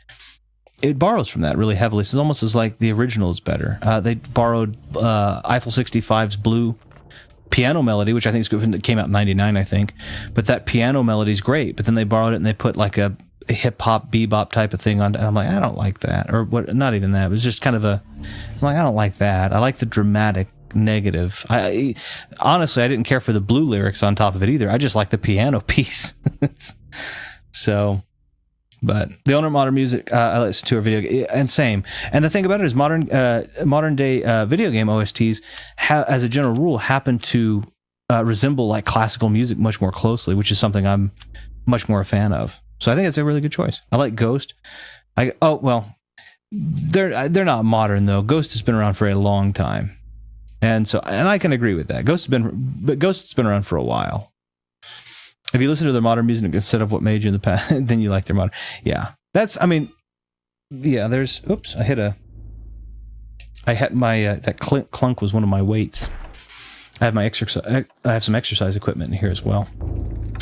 It borrows from that really heavily. It's almost as like the original is better. They borrowed Eiffel 65's Blue piano melody, which I think is good. It came out in 99, I think. But that piano melody is great. But then they borrowed it and they put like a hip-hop, bebop type of thing on it. And I'm like, I don't like that. Or what? Not even that. It was just kind of I'm like, I don't like that. I like the dramatic negative. Honestly, I didn't care for the Blue lyrics on top of it either. I just like the piano piece. So... But the owner of modern music, I listen to a video, and same. And the thing about it is modern day video game OSTs, as a general rule, happen to resemble like classical music much more closely, which is something I'm much more a fan of. So I think it's a really good choice. I like Ghost. They're not modern though. Ghost has been around for a long time, and I can agree with that. Ghost has been around for a while. If you listen to their modern music instead of what made you in the past, then you like their modern. Yeah. There's, oops, I had my, that clunk was one of my weights. I have some exercise equipment in here as well.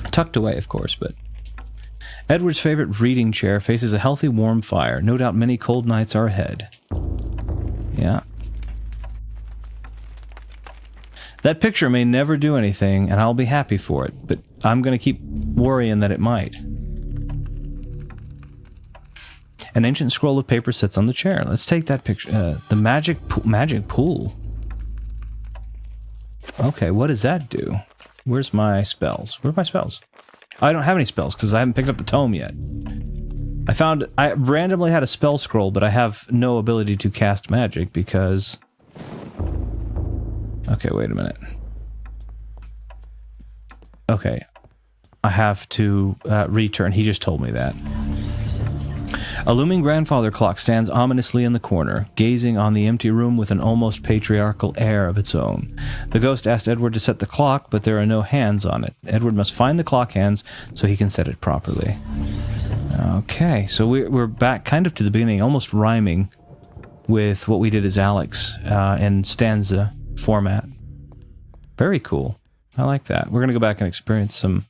Tucked away, of course, but. Edward's favorite reading chair faces a healthy, warm fire. No doubt many cold nights are ahead. Yeah. That picture may never do anything, and I'll be happy for it, but I'm going to keep worrying that it might. An ancient scroll of paper sits on the chair. Let's take that picture. The magic pool. Okay, what does that do? Where's my spells? Where are my spells? I don't have any spells because I haven't picked up the tome yet. I randomly had a spell scroll, but I have no ability to cast magic because... Okay, wait a minute. Okay. I have to return. He just told me that. A looming grandfather clock stands ominously in the corner, gazing on the empty room with an almost patriarchal air of its own. The ghost asked Edward to set the clock, but there are no hands on it. Edward must find the clock hands so he can set it properly. Okay, so we're back kind of to the beginning, almost rhyming with what we did as Alex in stanza format. Very cool. I like that. We're going to go back and experience some...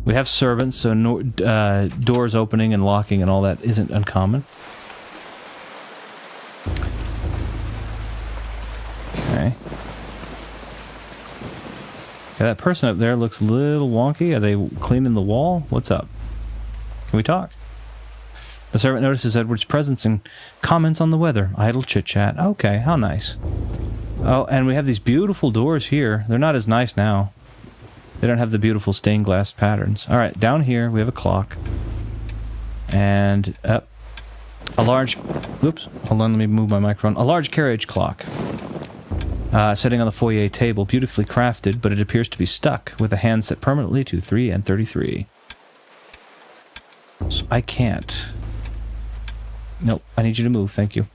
We have servants, so doors opening and locking and all that isn't uncommon. Okay. Yeah, that person up there looks a little wonky. Are they cleaning the wall? What's up? Can we talk? The servant notices Edward's presence and comments on the weather. Idle chit-chat. Okay, how nice. Oh, and we have these beautiful doors here. They're not as nice now. They don't have the beautiful stained glass patterns. All right, down here we have a clock. And a large... Oops, hold on, let me move my microphone. A large carriage clock. Sitting on the foyer table, beautifully crafted, but it appears to be stuck, with a hand set permanently to 3 and 33. So I can't... Nope, I need you to move, thank you.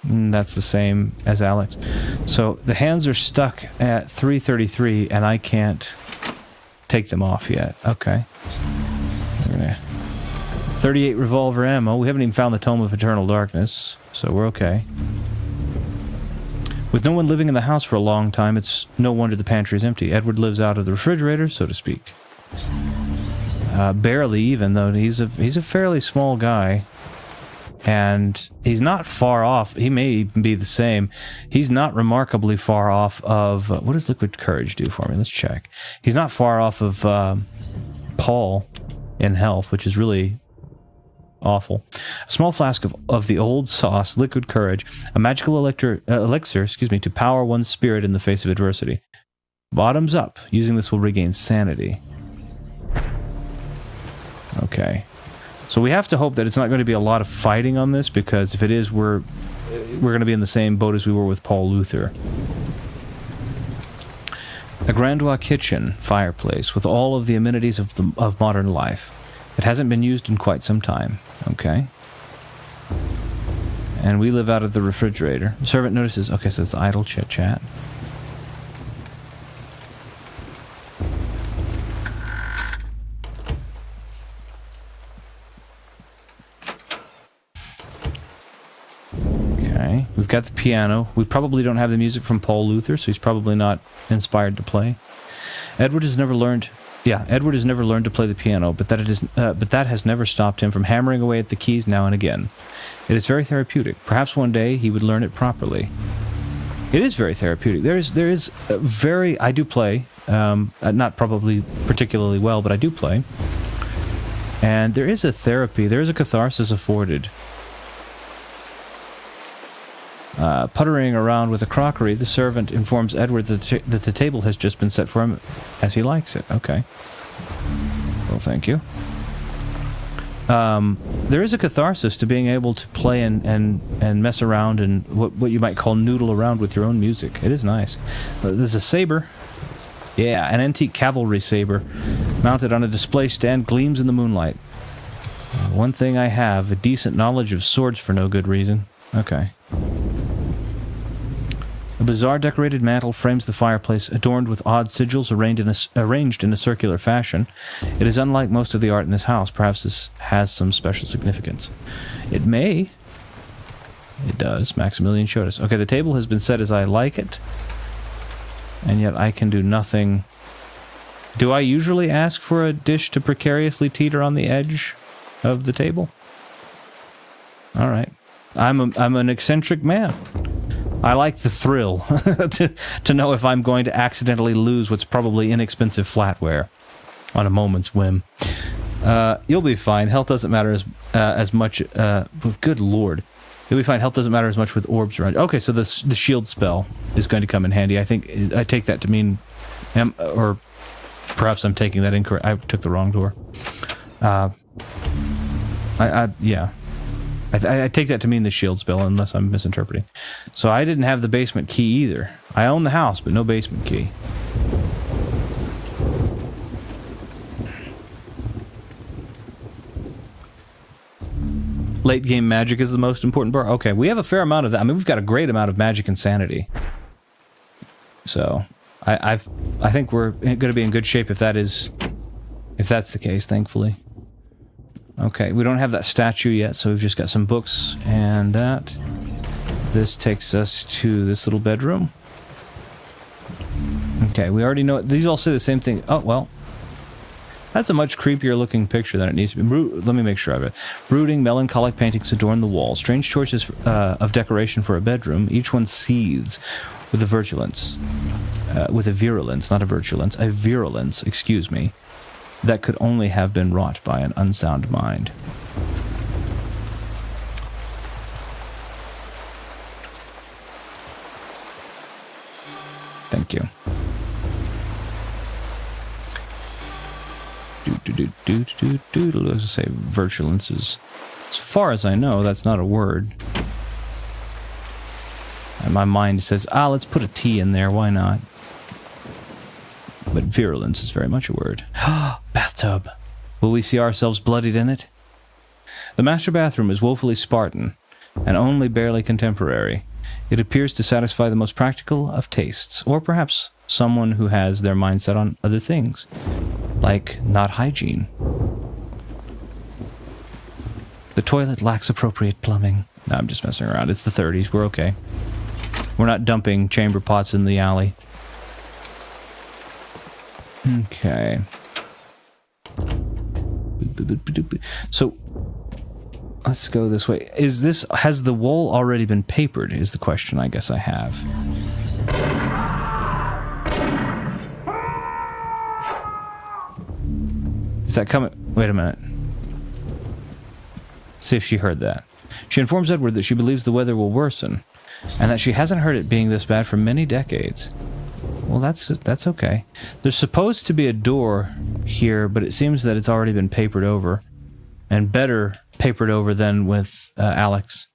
That's the same as Alex. So the hands are stuck at 333, and I can't take them off yet. Okay. 38 revolver ammo. We haven't even found the Tome of Eternal Darkness, so we're okay. With no one living in the house for a long time, it's no wonder the pantry is empty. Edward lives out of the refrigerator, so to speak. Barely even, though he's a fairly small guy. And he's not far off. He may even be the same. He's not remarkably far off of... what does liquid courage do for me? Let's check. He's not far off of Paul in health, which is really awful. A small flask of the old sauce, liquid courage, a magical elixir, to power one's spirit in the face of adversity. Bottoms up. Using this will regain sanity. Okay. So we have to hope that it's not going to be a lot of fighting on this, because if it is, we're going to be in the same boat as we were with Paul Luther. A Grandois kitchen fireplace with all of the amenities of modern life. It hasn't been used in quite some time. Okay. And we live out of the refrigerator. The servant notices... Okay, so it's idle chit-chat. Okay, we've got the piano. We probably don't have the music from Paul Luther, so he's probably not inspired to play. Edward has never learned to play the piano, but that has never stopped him from hammering away at the keys now and again. It is very therapeutic. Perhaps one day he would learn it properly. It is very therapeutic. There is a very... I do play, not probably particularly well, but I do play. And there is a therapy, there is a catharsis afforded. Puttering around with the crockery, the servant informs Edward that the table has just been set for him as he likes it. Okay. Well, thank you. There is a catharsis to being able to play and mess around and what you might call noodle around with your own music. It is nice. There's a saber. Yeah, an antique cavalry saber mounted on a display stand gleams in the moonlight. One thing I have, a decent knowledge of swords for no good reason. Okay. A bizarre decorated mantel frames the fireplace, adorned with odd sigils arranged in a circular fashion. It is unlike most of the art in this house. Perhaps this has some special significance. It may. It does. Maximilian showed us. Okay, the table has been set as I like it, and yet I can do nothing. Do I usually ask for a dish to precariously teeter on the edge of the table? All right. I'm an eccentric man. I like the thrill to know if I'm going to accidentally lose what's probably inexpensive flatware on a moment's whim. You'll be fine. Health doesn't matter as much. Good lord. You'll be fine. Health doesn't matter as much with orbs around. Okay, so the shield spell is going to come in handy. I think I take that to mean... or perhaps I'm taking that incorrect. I took the wrong door. Yeah. I take that to mean the shield spell, unless I'm misinterpreting. So I didn't have the basement key either. I own the house, but no basement key. Late game magic is the most important part. Okay, we have a fair amount of that. I mean, we've got a great amount of magic and sanity. So I think we're going to be in good shape if that's the case, thankfully. Okay, we don't have that statue yet, so we've just got some books and that. This takes us to this little bedroom. Okay, we already know it. These all say the same thing. Oh, well. That's a much creepier looking picture than it needs to be. Let me make sure of it. Brooding, melancholic paintings adorn the wall. Strange choices of decoration for a bedroom. Each one seethes with a virulence. With a virulence, not a virulence. A virulence, excuse me. That could only have been wrought by an unsound mind. Thank you. Let's just say virulence is... As far as I know, that's not a word. And my mind says, let's put a T in there, why not? But virulence is very much a word. Bathtub. Will we see ourselves bloodied in it? The master bathroom is woefully Spartan, and only barely contemporary. It appears to satisfy the most practical of tastes, or perhaps someone who has their mind set on other things, like not hygiene. The toilet lacks appropriate plumbing. No, I'm just messing around. It's the 30s. We're okay. We're not dumping chamber pots in the alley. Okay. So, let's go this way. Has the wall already been papered, is the question I guess I have. Is that coming? Wait a minute. See if she heard that. She informs Edward that she believes the weather will worsen, and that she hasn't heard it being this bad for many decades. Well, that's okay. There's supposed to be a door here, but it seems that it's already been papered over. And better papered over than with Alex.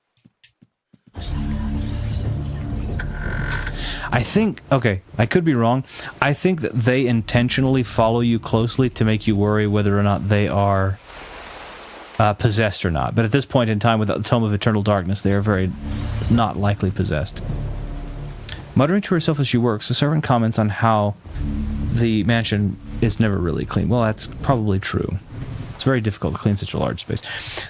I think, okay, I could be wrong. I think that they intentionally follow you closely to make you worry whether or not they are possessed or not. But at this point in time, without the Tome of Eternal Darkness, they are very not likely possessed. Muttering to herself as she works, the servant comments on how the mansion is never really clean. Well, that's probably true. It's very difficult to clean such a large space.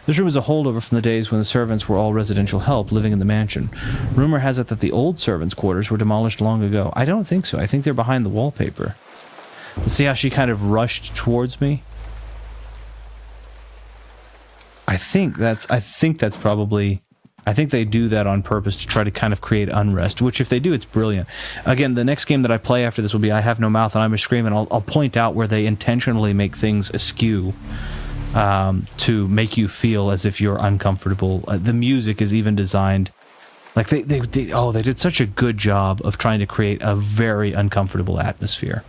This room is a holdover from the days when the servants were all residential help living in the mansion. Rumor has it that the old servants' quarters were demolished long ago. I don't think so. I think they're behind the wallpaper. See how she kind of rushed towards me? I think that's probably... I think they do that on purpose to try to kind of create unrest, which if they do, it's brilliant. Again, the next game that I play after this will be I Have No Mouth and I'm a Scream, and I'll point out where they intentionally make things askew to make you feel as if you're uncomfortable. The music is even designed... Like, they did such a good job of trying to create a very uncomfortable atmosphere.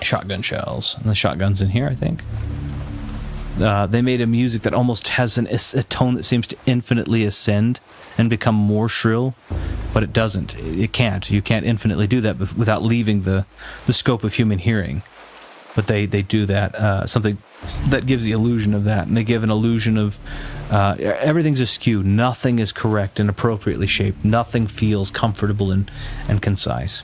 Shotgun shells. And the shotgun's in here, I think. They made a music that almost has a tone that seems to infinitely ascend and become more shrill, but it doesn't. It can't. You can't infinitely do that without leaving the scope of human hearing. But they do that, something that gives the illusion of that, and they give an illusion of everything's askew, nothing is correct and appropriately shaped, nothing feels comfortable and concise.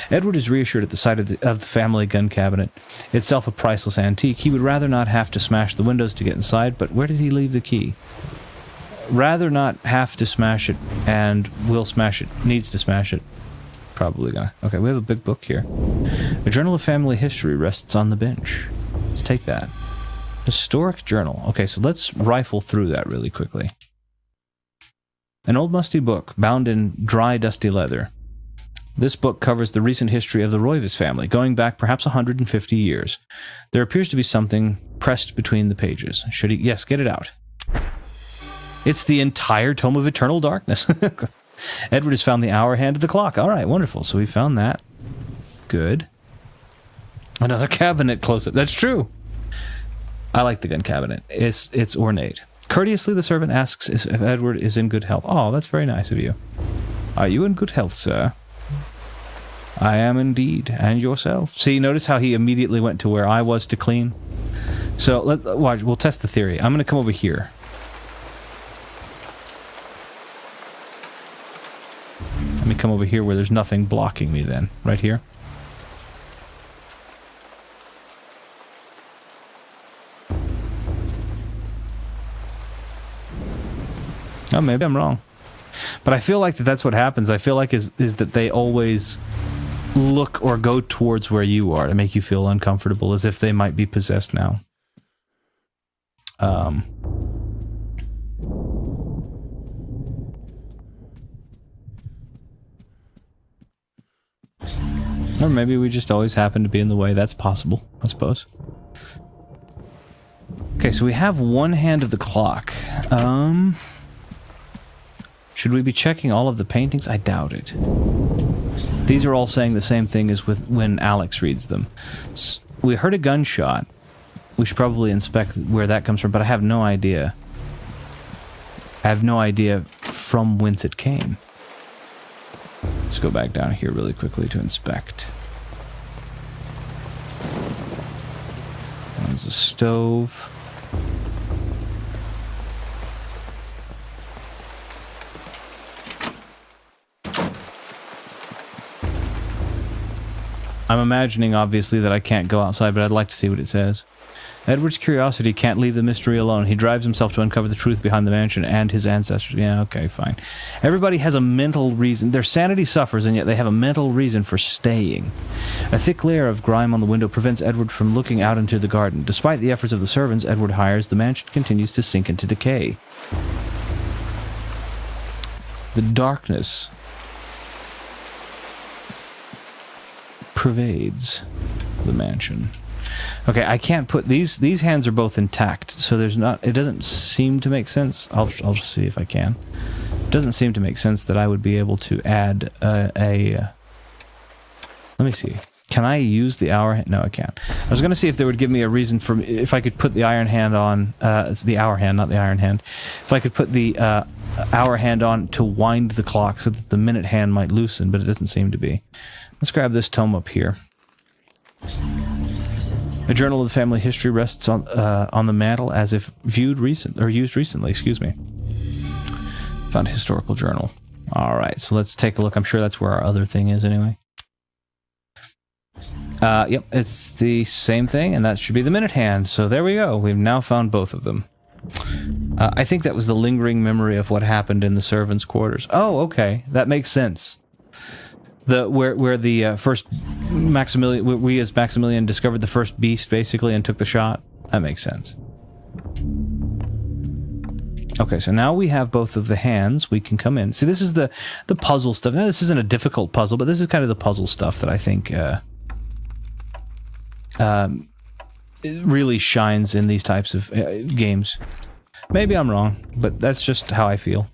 Edward is reassured at the sight of the family gun cabinet, itself a priceless antique. He would rather not have to smash the windows to get inside, but where did he leave the key? Rather not have to smash it, and will smash it, needs to smash it. Probably gonna. Okay, we have a big book here. A journal of family history rests on the bench. Let's take that. Historic journal. Okay, so let's rifle through that really quickly. An old musty book, bound in dry, dusty leather. This book covers the recent history of the Roivas family, going back perhaps 150 years. There appears to be something pressed between the pages. Should he... Yes, get it out. It's the entire Tome of Eternal Darkness. Edward has found the hour hand of the clock. All right, wonderful. So we found that. Good. Another cabinet close-up. That's true. I like the gun cabinet. It's ornate. Courteously, the servant asks if Edward is in good health. Oh, that's very nice of you. Are you in good health, sir? I am indeed, and yourself. See, notice how he immediately went to where I was to clean? So, let's watch. We'll test the theory. I'm going to come over here. Let me come over here where there's nothing blocking me then. Right here. Oh, maybe I'm wrong. But I feel like that's what happens. I feel like is that they always look or go towards where you are to make you feel uncomfortable, as if they might be possessed now. Or maybe we just always happen to be in the way. That's possible, I suppose. Okay, so we have one hand of the clock. Should we be checking all of the paintings? I doubt it. These are all saying the same thing as with when Alex reads them. We heard a gunshot. We should probably inspect where that comes from, but I have no idea. I have no idea from whence it came. Let's go back down here really quickly to inspect. There's a stove. I'm imagining, obviously, that I can't go outside, but I'd like to see what it says. Edward's curiosity can't leave the mystery alone. He drives himself to uncover the truth behind the mansion and his ancestors. Yeah, okay, fine. Everybody has a mental reason. Their sanity suffers, and yet they have a mental reason for staying. A thick layer of grime on the window prevents Edward from looking out into the garden. Despite the efforts of the servants Edward hires, the mansion continues to sink into decay. The darkness pervades the mansion. Okay, I can't put these hands are both intact, so there's not, it doesn't seem to make sense. I'll just see if I can. It doesn't seem to make sense that I would be able to add let me see. Can I use the hour hand? No, I can't. I was going to see if they would give me a reason for, if I could put the iron hand on, it's the hour hand, not the iron hand. If I could put the hour hand on to wind the clock so that the minute hand might loosen, but it doesn't seem to be. Let's grab this tome up here. A journal of the family history rests on the mantle as if used recently. Excuse me. Found a historical journal. All right, so let's take a look. I'm sure that's where our other thing is anyway. Yep, it's the same thing, and that should be the minute hand. So there we go. We've now found both of them. I think that was the lingering memory of what happened in the servants' quarters. Oh, okay, that makes sense. Where the first Maximilian, we as Maximilian discovered the first beast basically and took the shot. That makes sense. Okay, so now we have both of the hands. We can come in. See, this is the puzzle stuff. Now, this isn't a difficult puzzle, but this is kind of the puzzle stuff that I think it really shines in these types of games. Maybe I'm wrong, but that's just how I feel.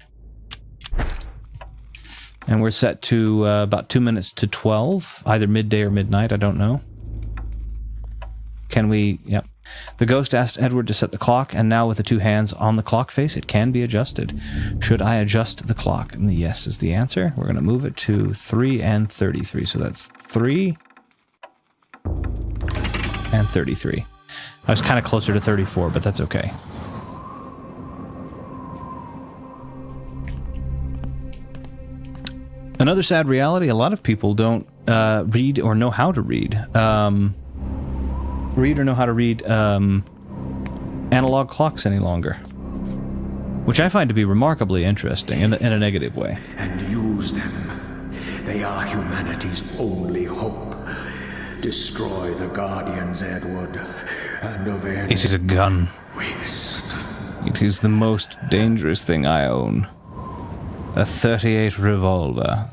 And we're set to about 2 minutes to 12, either midday or midnight, I don't know. Can we... Yep. The ghost asked Edward to set the clock, and now with the two hands on the clock face, it can be adjusted. Should I adjust the clock? And the yes is the answer. We're going to move it to 3 and 33. So that's 3 and 33. I was kind of closer to 34, but that's okay. Another sad reality, a lot of people don't read or know how to read. Analog clocks any longer. Which I find to be remarkably interesting in a negative way. And use them. They are humanity's only hope. Destroy the Guardians, Edward, and of any It is a gun. waste. It is the most dangerous thing I own. A .38 revolver,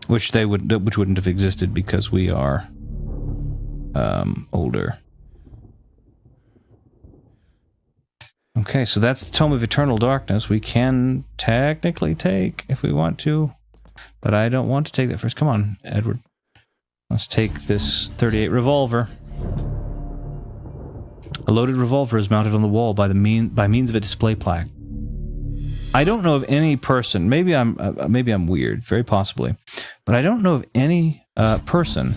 which wouldn't have existed because we are older. Okay, so that's the Tome of Eternal Darkness. We can technically take if we want to, but I don't want to take that first. Come on, Edward. Let's take this .38 revolver. A loaded revolver is mounted on the wall by means of a display plaque. I don't know of any person, maybe I'm weird, very possibly, but I don't know of any person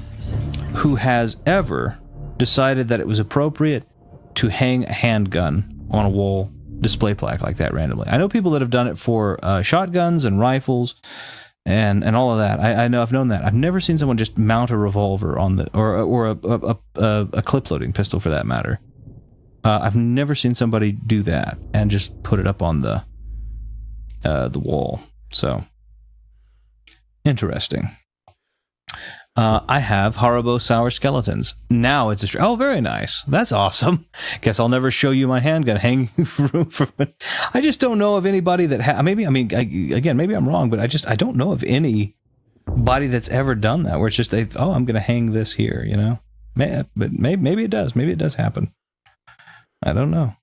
who has ever decided that it was appropriate to hang a handgun on a wall display plaque like that randomly. I know people that have done it for shotguns and rifles and all of that. I've known that. I've never seen someone just mount a revolver on the or a clip loading pistol for that matter. I've never seen somebody do that and just put it up on the wall. So interesting. I have Haribo sour skeletons. Now it's oh, very nice. That's awesome. Guess I'll never show you my handgun hanging from it. I just don't know of anybody that maybe I'm wrong, but I don't know of anybody that's ever done that where it's just I'm going to hang this here, you know. But maybe it does. Maybe it does happen. I don't know.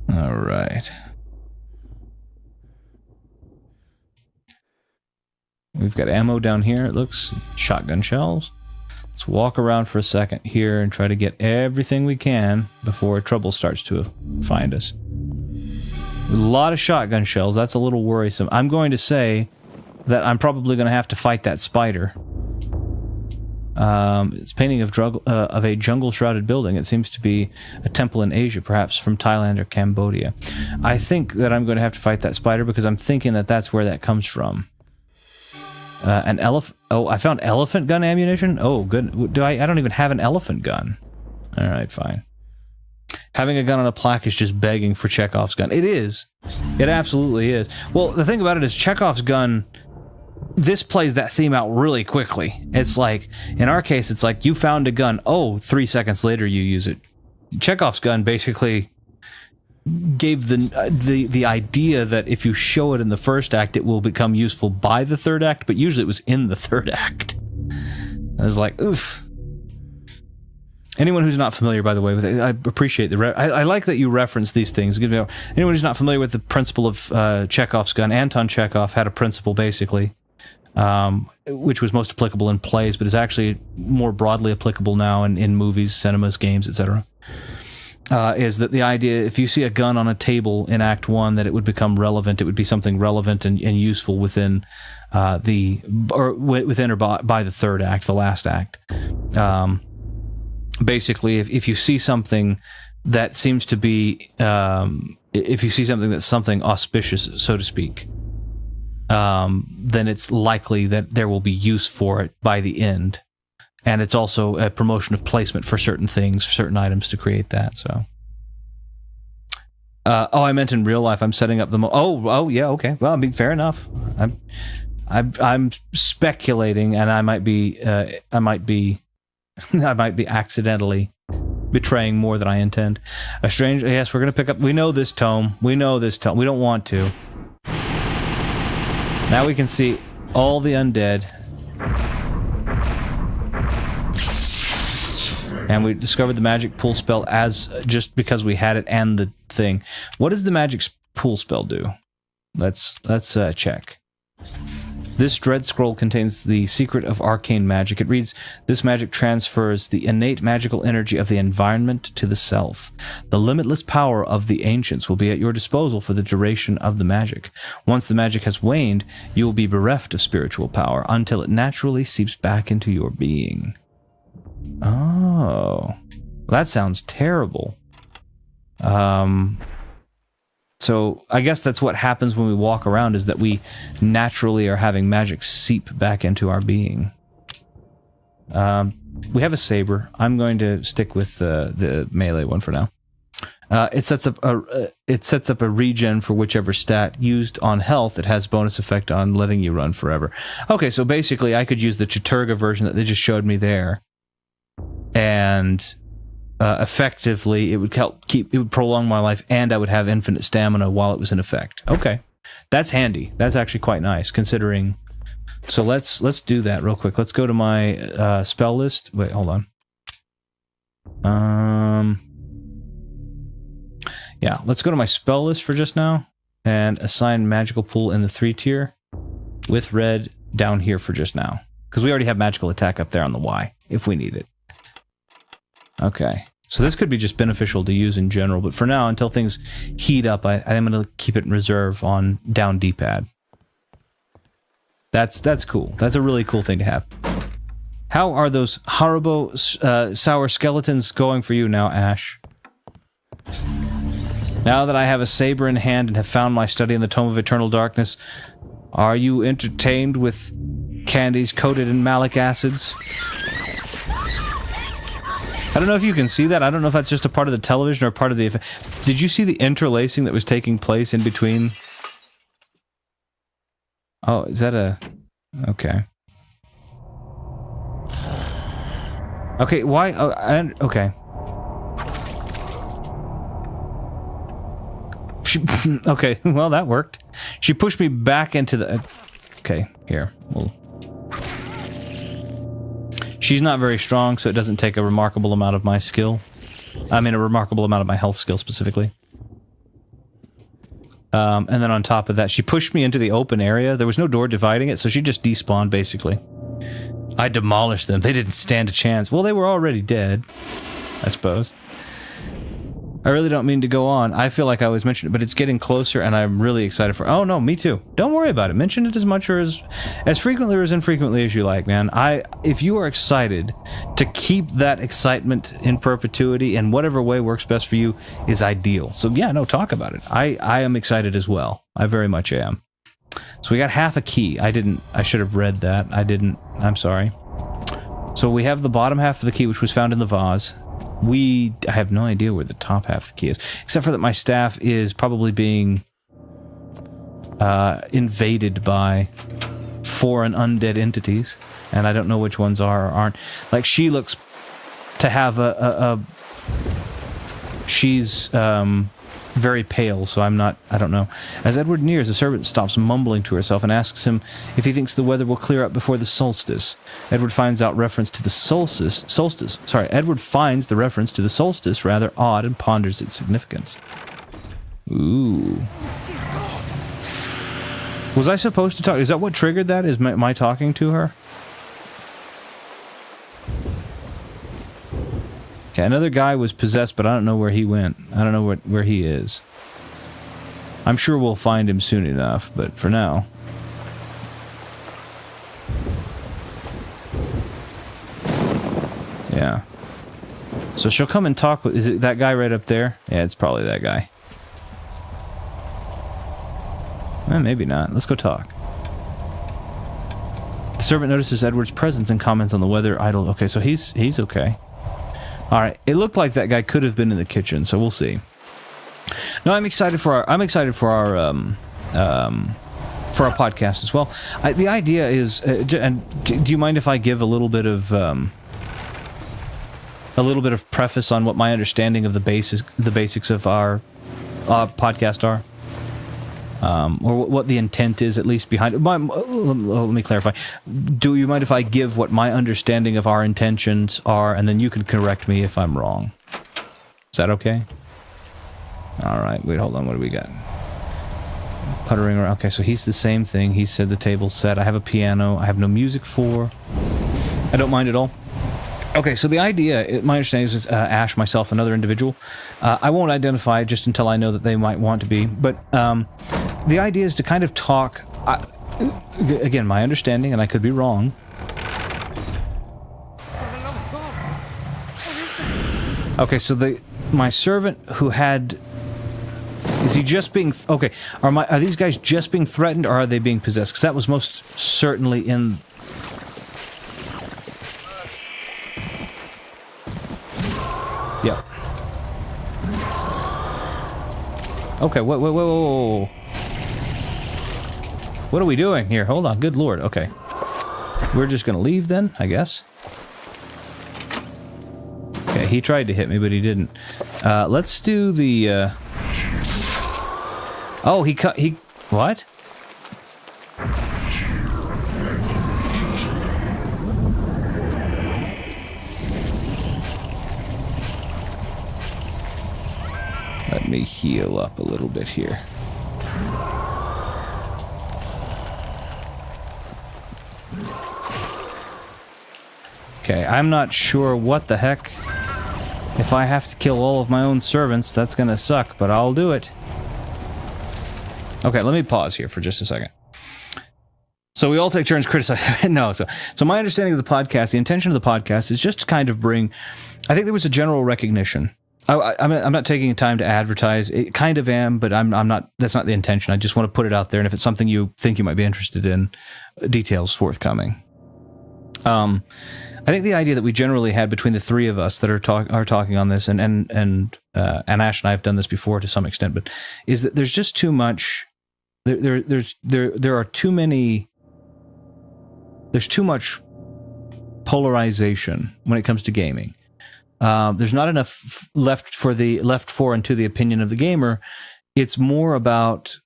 All right. We've got ammo down here, it looks. Shotgun shells. Let's walk around for a second here and try to get everything we can before trouble starts to find us. A lot of shotgun shells, that's a little worrisome. I'm going to say that I'm probably going to have to fight that spider. It's a painting of a jungle-shrouded building. It seems to be a temple in Asia, perhaps from Thailand or Cambodia. I think that I'm going to have to fight that spider because I'm thinking that that's where that comes from. An elephant. Oh, I found elephant gun ammunition. Oh, good. I don't even have an elephant gun. All right, fine. Having a gun on a plaque is just begging for Chekhov's gun. It is. It absolutely is. Well, the thing about it is Chekhov's gun, this plays that theme out really quickly. It's like, in our case, it's like you found a gun. Oh, 3 seconds later you use it. Chekhov's gun basically gave the idea that if you show it in the first act, it will become useful by the third act, but usually it was in the third act. I was like, oof. Anyone who's not familiar, by the way, with it, I appreciate I like that you reference these things. Anyone who's not familiar with the principle of Chekhov's gun, Anton Chekhov had a principle, basically, which was most applicable in plays, but is actually more broadly applicable now in movies, cinemas, games, etc. Is that the idea, if you see a gun on a table in Act 1, that it would become relevant, it would be something relevant and useful within by the third act, the last act. Basically, if you see something that seems to be, if you see something that's something auspicious, so to speak, then it's likely that there will be use for it by the end. And it's also a promotion of placement for certain things, certain items to create that, so. I meant in real life, I'm setting up the... yeah, okay. Well, I mean, fair enough. I'm speculating, and I might be accidentally betraying more than I intend. A strange... Yes, we're going to pick up... We know this tome. We don't want to. Now we can see all the undead. And we discovered the magic pool spell as just because we had it and the thing. What does the magic pool spell do? Let's check. This dread scroll contains the secret of arcane magic. It reads, this magic transfers the innate magical energy of the environment to the self. The limitless power of the ancients will be at your disposal for the duration of the magic. Once the magic has waned, you will be bereft of spiritual power until it naturally seeps back into your being. Oh, well, that sounds terrible. So I guess that's what happens when we walk around, is that we naturally are having magic seep back into our being. We have a saber. I'm going to stick with the melee one for now. It sets up a regen for whichever stat used on health. It has bonus effect on letting you run forever. Okay, so basically I could use the Chaturga version that they just showed me there, and effectively it would it would prolong my life, and I would have infinite stamina while it was in effect. Okay, that's handy. That's actually quite nice, considering. So let's do that real quick. Let's go to my spell list. Wait, hold on. Yeah, let's go to my spell list for just now and assign magical pool in the 3 tier with red down here for just now, because we already have magical attack up there on the Y if we need it. Okay, so this could be just beneficial to use in general, but for now, until things heat up, I am going to keep it in reserve on down D-pad. That's cool. That's a really cool thing to have. How are those Haribo sour skeletons going for you now, Ash? Now that I have a saber in hand and have found my study in the Tome of Eternal Darkness, are you entertained with candies coated in malic acids? I don't know if you can see that. I don't know if that's just a part of the television or part of the... Did you see the interlacing that was taking place in between? Oh, is that a... Okay. Okay, why... Oh, okay. Okay, well, that worked. She pushed me back into the... Okay, here. She's not very strong, so it doesn't take a remarkable amount of my skill. I mean, a remarkable amount of my health skill, specifically. And then on top of that, she pushed me into the open area. There was no door dividing it, so she just despawned, basically. I demolished them. They didn't stand a chance. Well, they were already dead, I suppose. I really don't mean to go on. I feel like I always mention it, but it's getting closer, and I'm really excited for... Oh, no, me too. Don't worry about it. Mention it as much or as frequently or as infrequently as you like, man. If you are excited, to keep that excitement in perpetuity in whatever way works best for you is ideal. So, yeah, no, talk about it. I am excited as well. I very much am. So we got half a key. I should have read that. I didn't. I'm sorry. So we have the bottom half of the key, which was found in the vase. I have no idea where the top half of the key is, except for that my staff is probably being invaded by foreign undead entities, and I don't know which ones are or aren't. Like, she looks to have she's very pale, so I don't know. As Edward nears, the servant stops mumbling to herself and asks him if he thinks the weather will clear up before the solstice. Edward finds the reference to the solstice rather odd and ponders its significance. Ooh. Was I supposed to talk? Is that what triggered that? Is my talking to her? Okay, another guy was possessed, but I don't know where he went. I don't know where he is. I'm sure we'll find him soon enough, but for now... Yeah. So she'll come and talk with... Is it that guy right up there? Yeah, it's probably that guy. Maybe not. Let's go talk. The servant notices Edward's presence and comments on the weather idle. Okay, so he's okay. Alright, it looked like that guy could have been in the kitchen, so we'll see. No, I'm excited for our podcast as well. The idea is, and do you mind if I give a little bit of preface on what my understanding of the basics of our podcast are? Or what the intent is, at least behind it. Let me clarify. Do you mind if I give what my understanding of our intentions are, and then you can correct me if I'm wrong? Is that okay? Alright, wait, hold on, what do we got? Puttering around. Okay, so he's the same thing. He said the table's set. I have a piano. I have no music for. I don't mind at all. Okay, so the idea, my understanding is Ash, myself, another individual. I won't identify just until I know that they might want to be, but the idea is to kind of talk, again, my understanding, and I could be wrong. Okay, so my servant who had... Is he just being... Okay, are these guys just being threatened, or are they being possessed? Because that was most certainly in... Yep. Okay, whoa. What are we doing here? Hold on, good lord, okay. We're just gonna leave then, I guess. Okay, he tried to hit me, but he didn't. Let's do the, Oh, he... What? Let me heal up a little bit here. Okay, I'm not sure what the heck. If I have to kill all of my own servants, that's gonna suck, but I'll do it. Okay, let me pause here for just a second. So we all take turns criticizing. No, so my understanding of the podcast, the intention of the podcast is just to kind of bring... I think there was a general recognition. I'm not taking time to advertise. It kind of am, but I'm not. That's not the intention. I just want to put it out there, and if it's something you think you might be interested in, details forthcoming. I think the idea that we generally had between the three of us that are talking on this, and Ash and I have done this before to some extent, but is that there's just too much. There are too many. There's too much polarization when it comes to gaming. There's not enough left for and to the opinion of the gamer. It's more about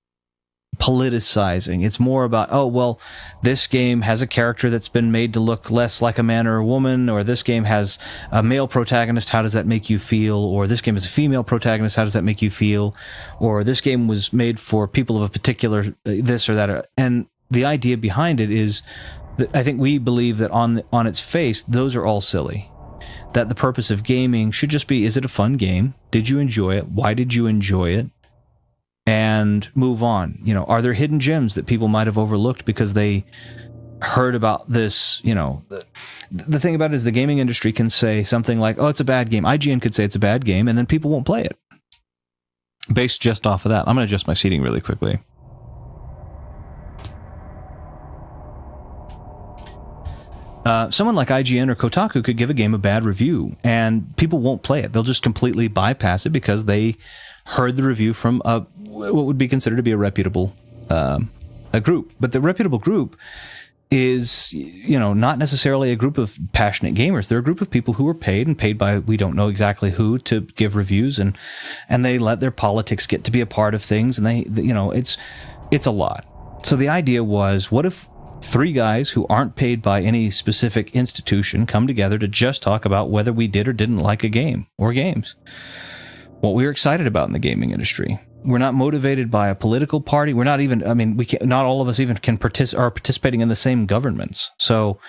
politicizing. It's more about, oh, well, this game has a character that's been made to look less like a man or a woman, or this game has a male protagonist, how does that make you feel? Or this game has a female protagonist, how does that make you feel? Or this game was made for people of a particular this or that. And the idea behind it is that I think we believe that on its face, those are all silly. That the purpose of gaming should just be, is it a fun game? Did you enjoy it? Why did you enjoy it? And move on. You know, are there hidden gems that people might have overlooked because they heard about this? You know, the thing about it is the gaming industry can say something like, oh, it's a bad game. IGN could say it's a bad game, and then people won't play it. Based just off of that. I'm going to adjust my seating really quickly. someone like IGN or Kotaku could give a game a bad review, and people won't play it. They'll just completely bypass it because they heard the review from what would be considered to be a reputable a group. But the reputable group is, not necessarily a group of passionate gamers. They're a group of people who are paid by we don't know exactly who to give reviews, and they let their politics get to be a part of things, and it's a lot. So the idea was, what if 3 guys who aren't paid by any specific institution come together to just talk about whether we did or didn't like a game or games, what we were excited about in the gaming industry. We're not motivated by a political party. We're not even, not all of us even are participating in the same governments. So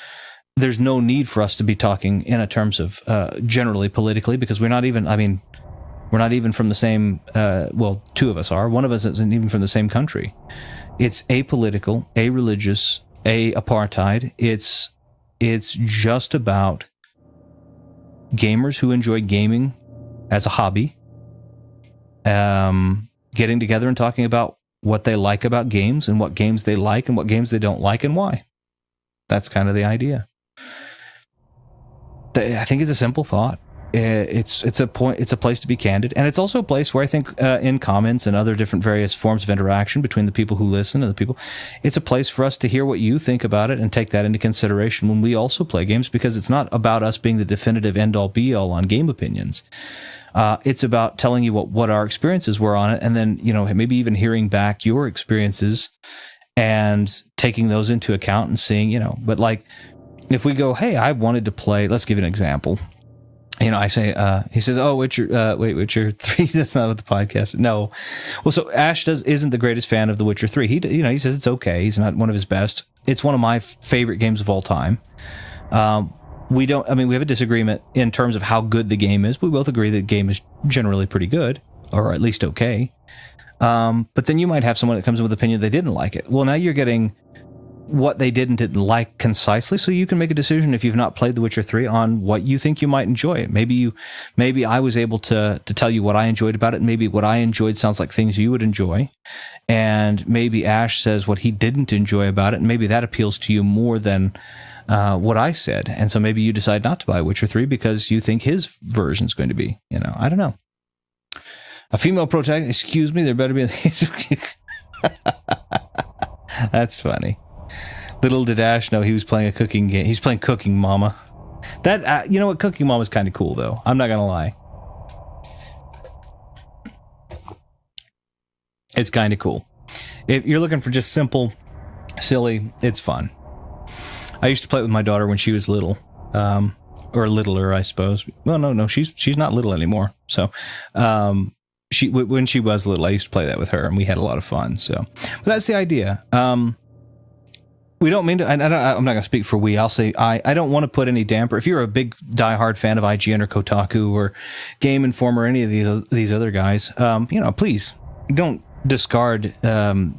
there's no need for us to be talking in terms of generally politically, because we're not even from the same, 2 of us are. One of us isn't even from the same country. It's apolitical, a-religious, a-apartheid. It's just about gamers who enjoy gaming as a hobby, getting together and talking about what they like about games and what games they like and what games they don't like and why. That's kind of the idea. I think it's a simple thought. It's a place to be candid, and it's also a place where I think in comments and other different various forms of interaction between the people who listen and the people, it's a place for us to hear what you think about it and take that into consideration when we also play games, because it's not about us being the definitive end-all be-all on game opinions. It's about telling you what our experiences were on it, and then maybe even hearing back your experiences and taking those into account and seeing, but like if we go, hey, I wanted to play, let's give you an example. I say, he says, oh, Witcher 3, that's not what the podcast, no. Well, so Ash isn't the greatest fan of The Witcher 3. He says it's okay. He's not one of his best. It's one of my favorite games of all time. We have a disagreement in terms of how good the game is. We both agree that the game is generally pretty good, or at least okay. But then you might have someone that comes in with an opinion they didn't like it. Well, now you're getting what they didn't like concisely, so you can make a decision if you've not played The Witcher 3 on what you think you might enjoy. Maybe I was able to tell you what I enjoyed about it, and maybe what I enjoyed sounds like things you would enjoy, and maybe Ash says what he didn't enjoy about it, and maybe that appeals to you more than what I said, and so maybe you decide not to buy Witcher 3 because you think his version is going to be, I don't know. A female protagonist, excuse me, there better be That's funny. Little did Ash know he was playing a cooking game. He's playing Cooking Mama. That, what, Cooking Mama is kind of cool, though. I'm not going to lie. It's kind of cool. If you're looking for just simple, silly, it's fun. I used to play it with my daughter when she was little. Or littler, I suppose. Well, no, she's not little anymore. So, when she was little, I used to play that with her, and we had a lot of fun. So, but that's the idea. We don't mean to. I'm not going to speak for we. I'll say I don't want to put any damper. If you're a big diehard fan of IGN or Kotaku or Game Informer or any of these other guys, please don't discard the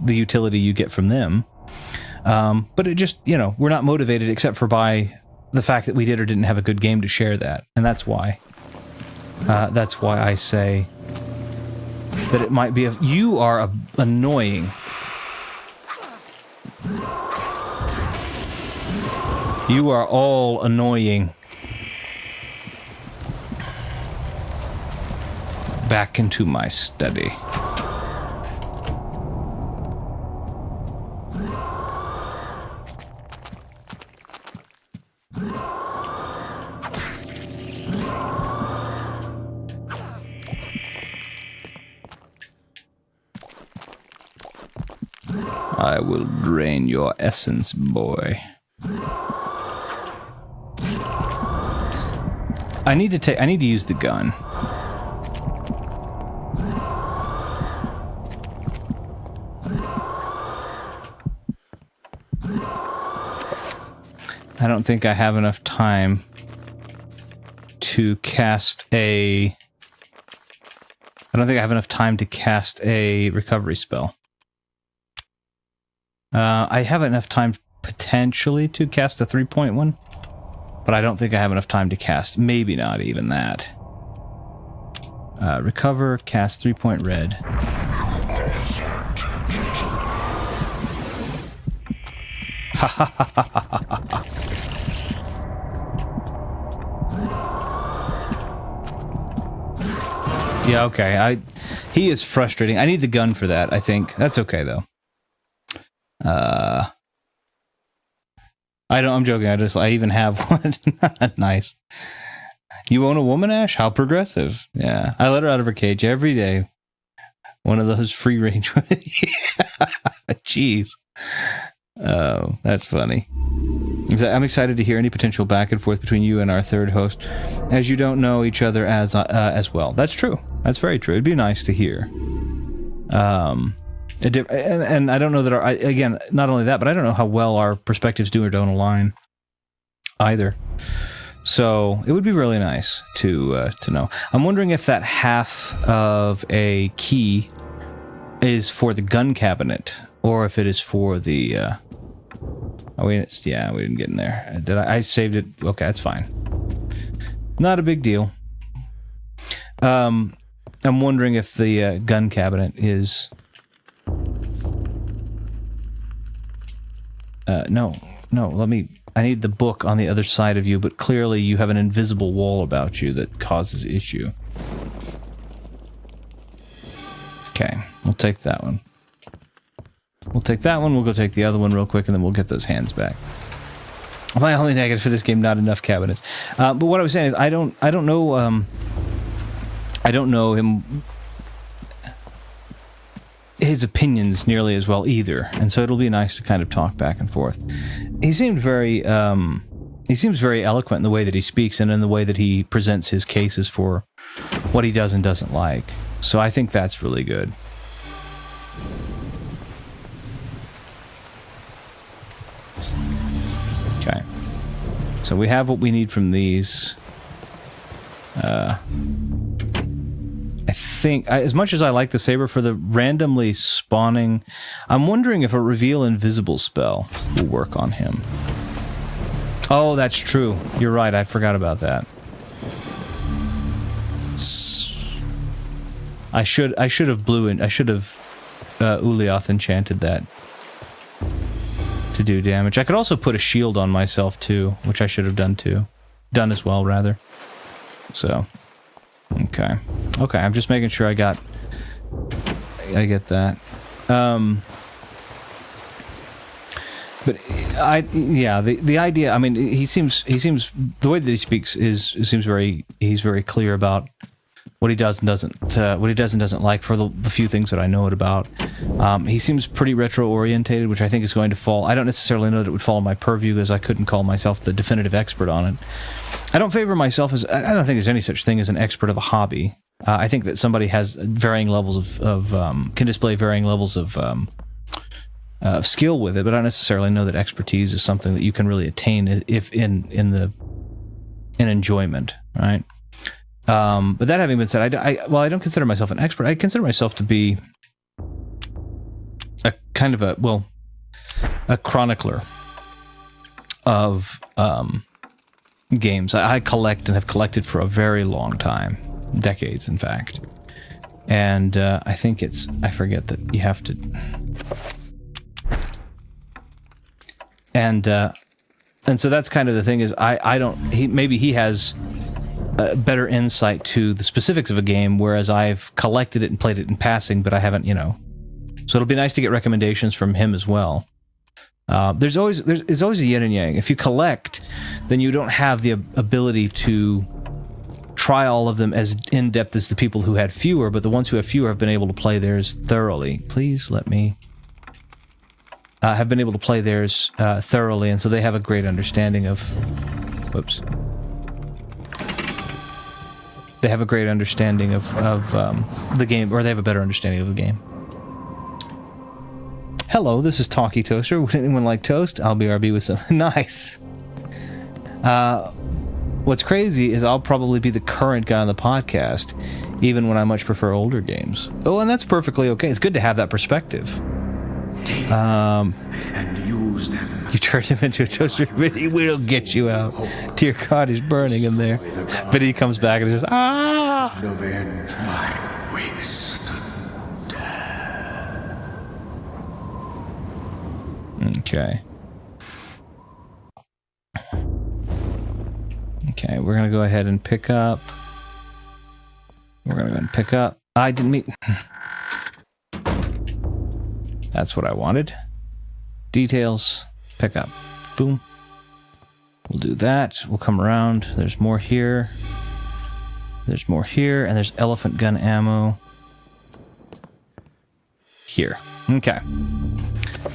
utility you get from them. But it just we're not motivated except for by the fact that we did or didn't have a good game to share that, and that's why. That's why I say that it might be. You are annoying. You are all annoying. Back into my study. I will drain your essence, boy. I need to use the gun. I don't think I have enough time to cast a... I don't think I have enough time to cast a recovery spell. I have enough time potentially to cast a 3-point, but I don't think I have enough time to cast. Maybe not even that. Recover, cast 3-point red. Ha ha ha ha ha ha. Yeah, okay. He is frustrating. I need the gun for that, I think. That's okay, though. I'm joking. I even have one. Nice. You own a woman, Ash? How progressive. Yeah. I let her out of her cage every day. One of those free range. Jeez. Oh, that's funny. I'm excited to hear any potential back and forth between you and our third host, as you don't know each other as well. That's true. That's very true. It'd be nice to hear. And I don't know that again, not only that, but I don't know how well our perspectives do or don't align either. So it would be really nice to know. I'm wondering if that half of a key is for the gun cabinet, or if it is for the. We didn't get in there. I saved it? Okay, that's fine. Not a big deal. I'm wondering if the gun cabinet is. No. I need the book on the other side of you, but clearly you have an invisible wall about you that causes issue. Okay, we'll take that one. We'll take that one, we'll go take the other one real quick, and then we'll get those hands back. My only negative for this game, not enough cabinets. But what I was saying is, I don't know him, his opinions nearly as well either, and so it'll be nice to kind of talk back and forth. He seems very eloquent in the way that he speaks and in the way that he presents his cases for what he does and doesn't like. So I think that's really good. Okay. So we have what we need from these. I think, as much as I like the saber for the randomly spawning, I'm wondering if a reveal invisible spell will work on him. Oh, that's true. You're right. I forgot about that. I should have Ulioth enchanted that to do damage. I could also put a shield on myself too, which I should have done as well, rather. So, okay, I'm just making sure I get that. But the idea. I mean, he seems the way that he speaks he's very clear about what he does and doesn't like for the few things that I know it about. He seems pretty retro orientated, which I think is going to fall. I don't necessarily know that it would fall in my purview, because I couldn't call myself the definitive expert on it. I don't favor myself as. I don't think there's any such thing as an expert of a hobby. I think that somebody has varying levels of can display varying levels of skill with it, but I don't necessarily know that expertise is something that you can really attain if in enjoyment, right? But that having been said, I don't consider myself an expert. I consider myself to be a kind of a chronicler of games. I collect and have collected for a very long time, decades, in fact. And I think I forget that you have to. And so that's kind of the thing is maybe he has a better insight to the specifics of a game, whereas I've collected it and played it in passing, but I haven't, So it'll be nice to get recommendations from him as well. There's always a yin and yang. If you collect, then you don't have the ability to try all of them as in depth as the people who had fewer, but the ones who have fewer have been able to play theirs thoroughly. Please let me. Have been able to play theirs thoroughly, and so they have a great understanding of. Whoops. They have a great understanding of the game, or they have a better understanding of the game. Hello, this is Talkie Toaster. Would anyone like toast? I'll BRB with some. Nice. What's crazy is I'll probably be the current guy on the podcast, even when I much prefer older games. Oh, and that's perfectly okay. It's good to have that perspective. Take and use them. You turned him into a toaster, but he will get you out. Dear God, he's burning in there. But he comes back and says, "Ah!" And avenge my waste. Okay, we're gonna go ahead and pick up. We're gonna go ahead and pick up. I didn't meet. That's what I wanted. Details. Pick up. Boom. We'll do that. We'll come around. There's more here. There's more here, and there's elephant gun ammo here. Okay.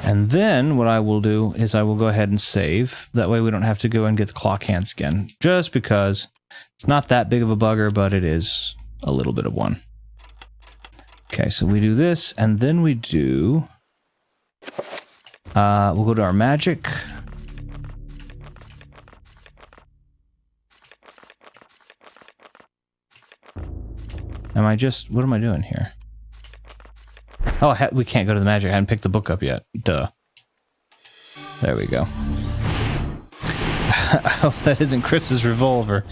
And then what I will do is I will go ahead and save. That way we don't have to go and get the clock hands again. Just because it's not that big of a bugger, but it is a little bit of one. Okay, so we do this, and then we do... we'll go to our magic. Am I just... What am I doing here? Oh, we can't go to the magic. I hadn't picked the book up yet. Duh. There we go. Oh, that isn't Chris's revolver.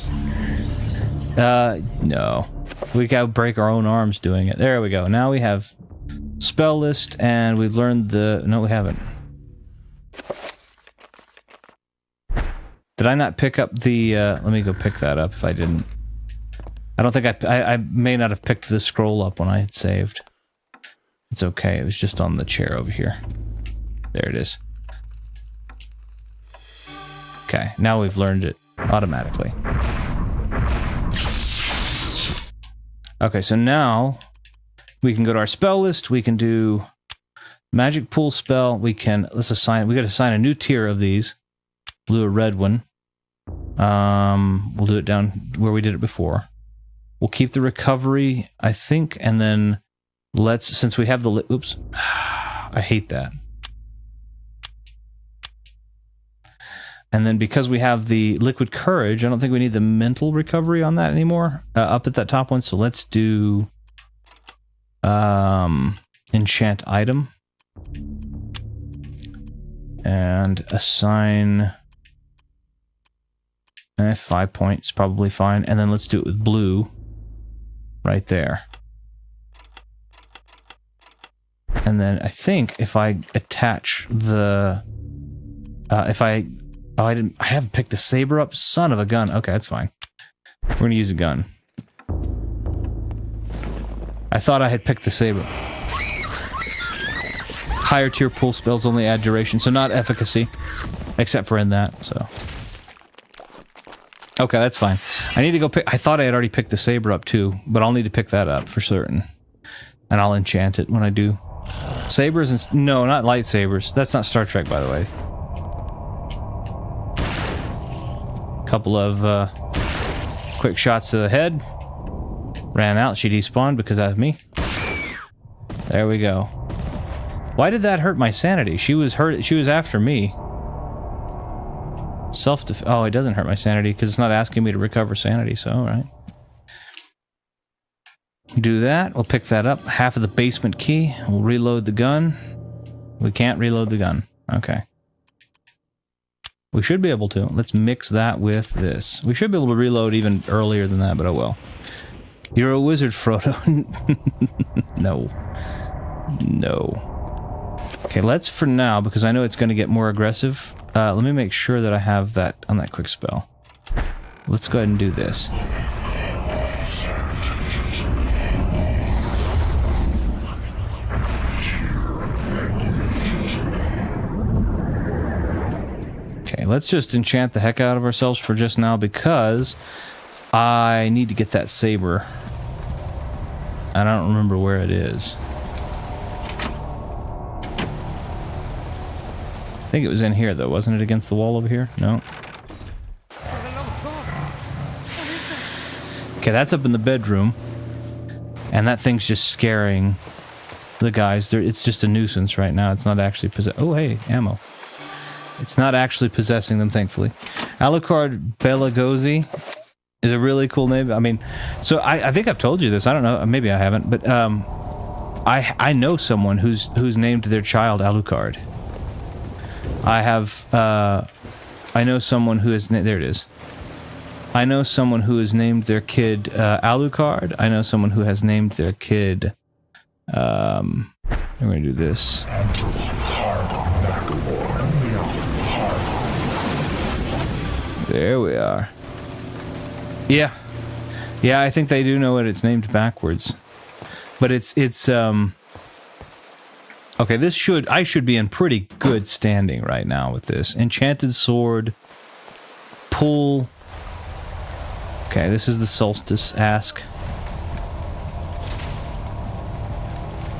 No. We gotta break our own arms doing it. There we go. Now we have spell list, and we've learned the... No, we haven't. Did I not pick up the... let me go pick that up if I didn't. I don't think I may not have picked the scroll up when I had saved. It's okay, it was just on the chair over here. There it is. Okay, now we've learned it automatically. Okay, so now we can go to our spell list, we can do magic pool spell, we can, let's assign, we gotta assign a new tier of these. We'll do a red one. We'll do it down where we did it before. We'll keep the recovery, I think, and then let's, since we have the, oops, I hate that. And then because we have the liquid courage, I don't think we need the mental recovery on that anymore, up at that top one, so let's do enchant item. And assign 5 points, probably fine. And then let's do it with blue. Right there. And then I think if I attach the... if I... Oh, I haven't picked the saber up. Son of a gun. Okay, that's fine. We're going to use a gun. I thought I had picked the saber. Higher tier pool spells only add duration, so not efficacy. Except for in that, so... Okay, that's fine. I need to go pick... I thought I had already picked the saber up too, but I'll need to pick that up for certain. And I'll enchant it when I do. Sabers and... No, not lightsabers. That's not Star Trek, by the way. Couple of quick shots to the head. Ran out. She despawned because of me. There we go. Why did that hurt my sanity? She was hurt. She was after me. Self-def... Oh, it doesn't hurt my sanity because it's not asking me to recover sanity, so alright. Do that. We'll pick that up. Half of the basement key. We'll reload the gun. We can't reload the gun. Okay. We should be able to. Let's mix that with this. We should be able to reload even earlier than that, but oh well. You're a wizard, Frodo. No. No. Okay, let's for now, because I know it's going to get more aggressive. Let me make sure that I have that on that quick spell. Let's go ahead and do this. Okay, let's just enchant the heck out of ourselves for just now because I need to get that saber. I don't remember where it is. I think it was in here, though. Wasn't it against the wall over here? No. Okay, that's up in the bedroom. And that thing's just scaring the guys. It's just a nuisance right now. It's not actually Oh, hey, ammo. It's not actually possessing them, thankfully. Alucard Belagosi is a really cool name. I mean, so I think I've told you this. I don't know. Maybe I haven't. But I know someone who's named their child Alucard. I have, I know someone who is, there it is. I know someone who has named their kid, Alucard. I know someone who has named their kid, I'm going to do this. There we are. Yeah. Yeah, I think they do know it. It's named backwards. But it's okay, I should be in pretty good standing right now with this. Enchanted sword. Pull. Okay, this is the solstice ask.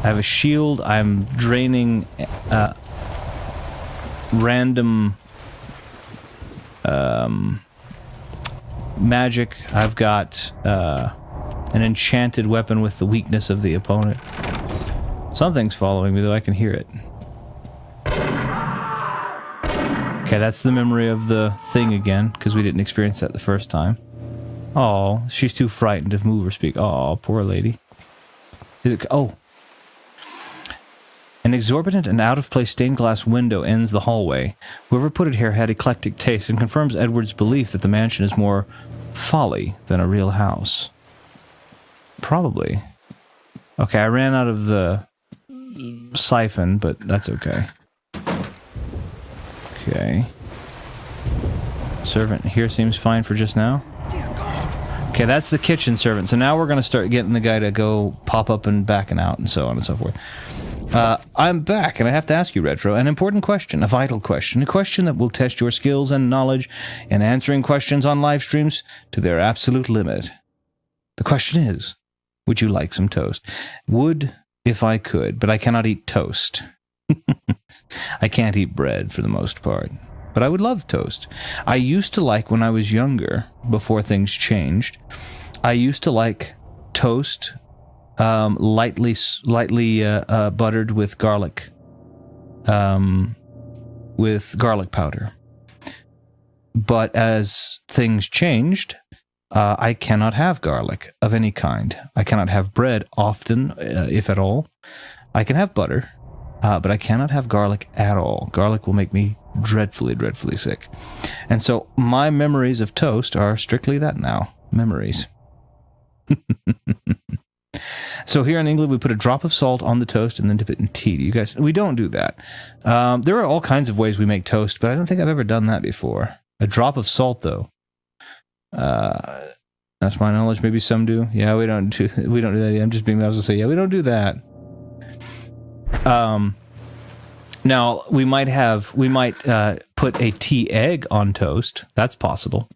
I have a shield. I'm draining random magic. I've got an enchanted weapon with the weakness of the opponent. Something's following me, though. I can hear it. Okay, that's the memory of the thing again, because we didn't experience that the first time. Oh, she's too frightened to move or speak. Oh, poor lady. Is it... Oh. An exorbitant and out-of-place stained glass window ends the hallway. Whoever put it here had eclectic taste and confirms Edward's belief that the mansion is more folly than a real house. Probably. Okay, I ran out of the siphon, but that's okay. Okay. Servant here seems fine for just now. Okay, that's the kitchen servant. So now we're going to start getting the guy to go pop up and backing out and so on and so forth. I'm back, and I have to ask you, Retro, an important question, a vital question, a question that will test your skills and knowledge in answering questions on live streams to their absolute limit. The question is, would you like some toast? Would if I could, but I cannot eat toast. I can't eat bread for the most part, but I would love toast. I used to like, when I was younger, before things changed, I used to like toast lightly buttered with garlic powder. But as things changed, I cannot have garlic of any kind. I cannot have bread often, if at all. I can have butter, but I cannot have garlic at all. Garlic will make me dreadfully, dreadfully sick. And so my memories of toast are strictly that now. Memories. So here in England, we put a drop of salt on the toast and then dip it in tea. You guys, we don't do that. There are all kinds of ways we make toast, but I don't think I've ever done that before. A drop of salt, though. That's my knowledge. Maybe some do. Yeah, we don't do that. I'm just being able to say, yeah, we don't do that. Now we might put a tea egg on toast. That's possible.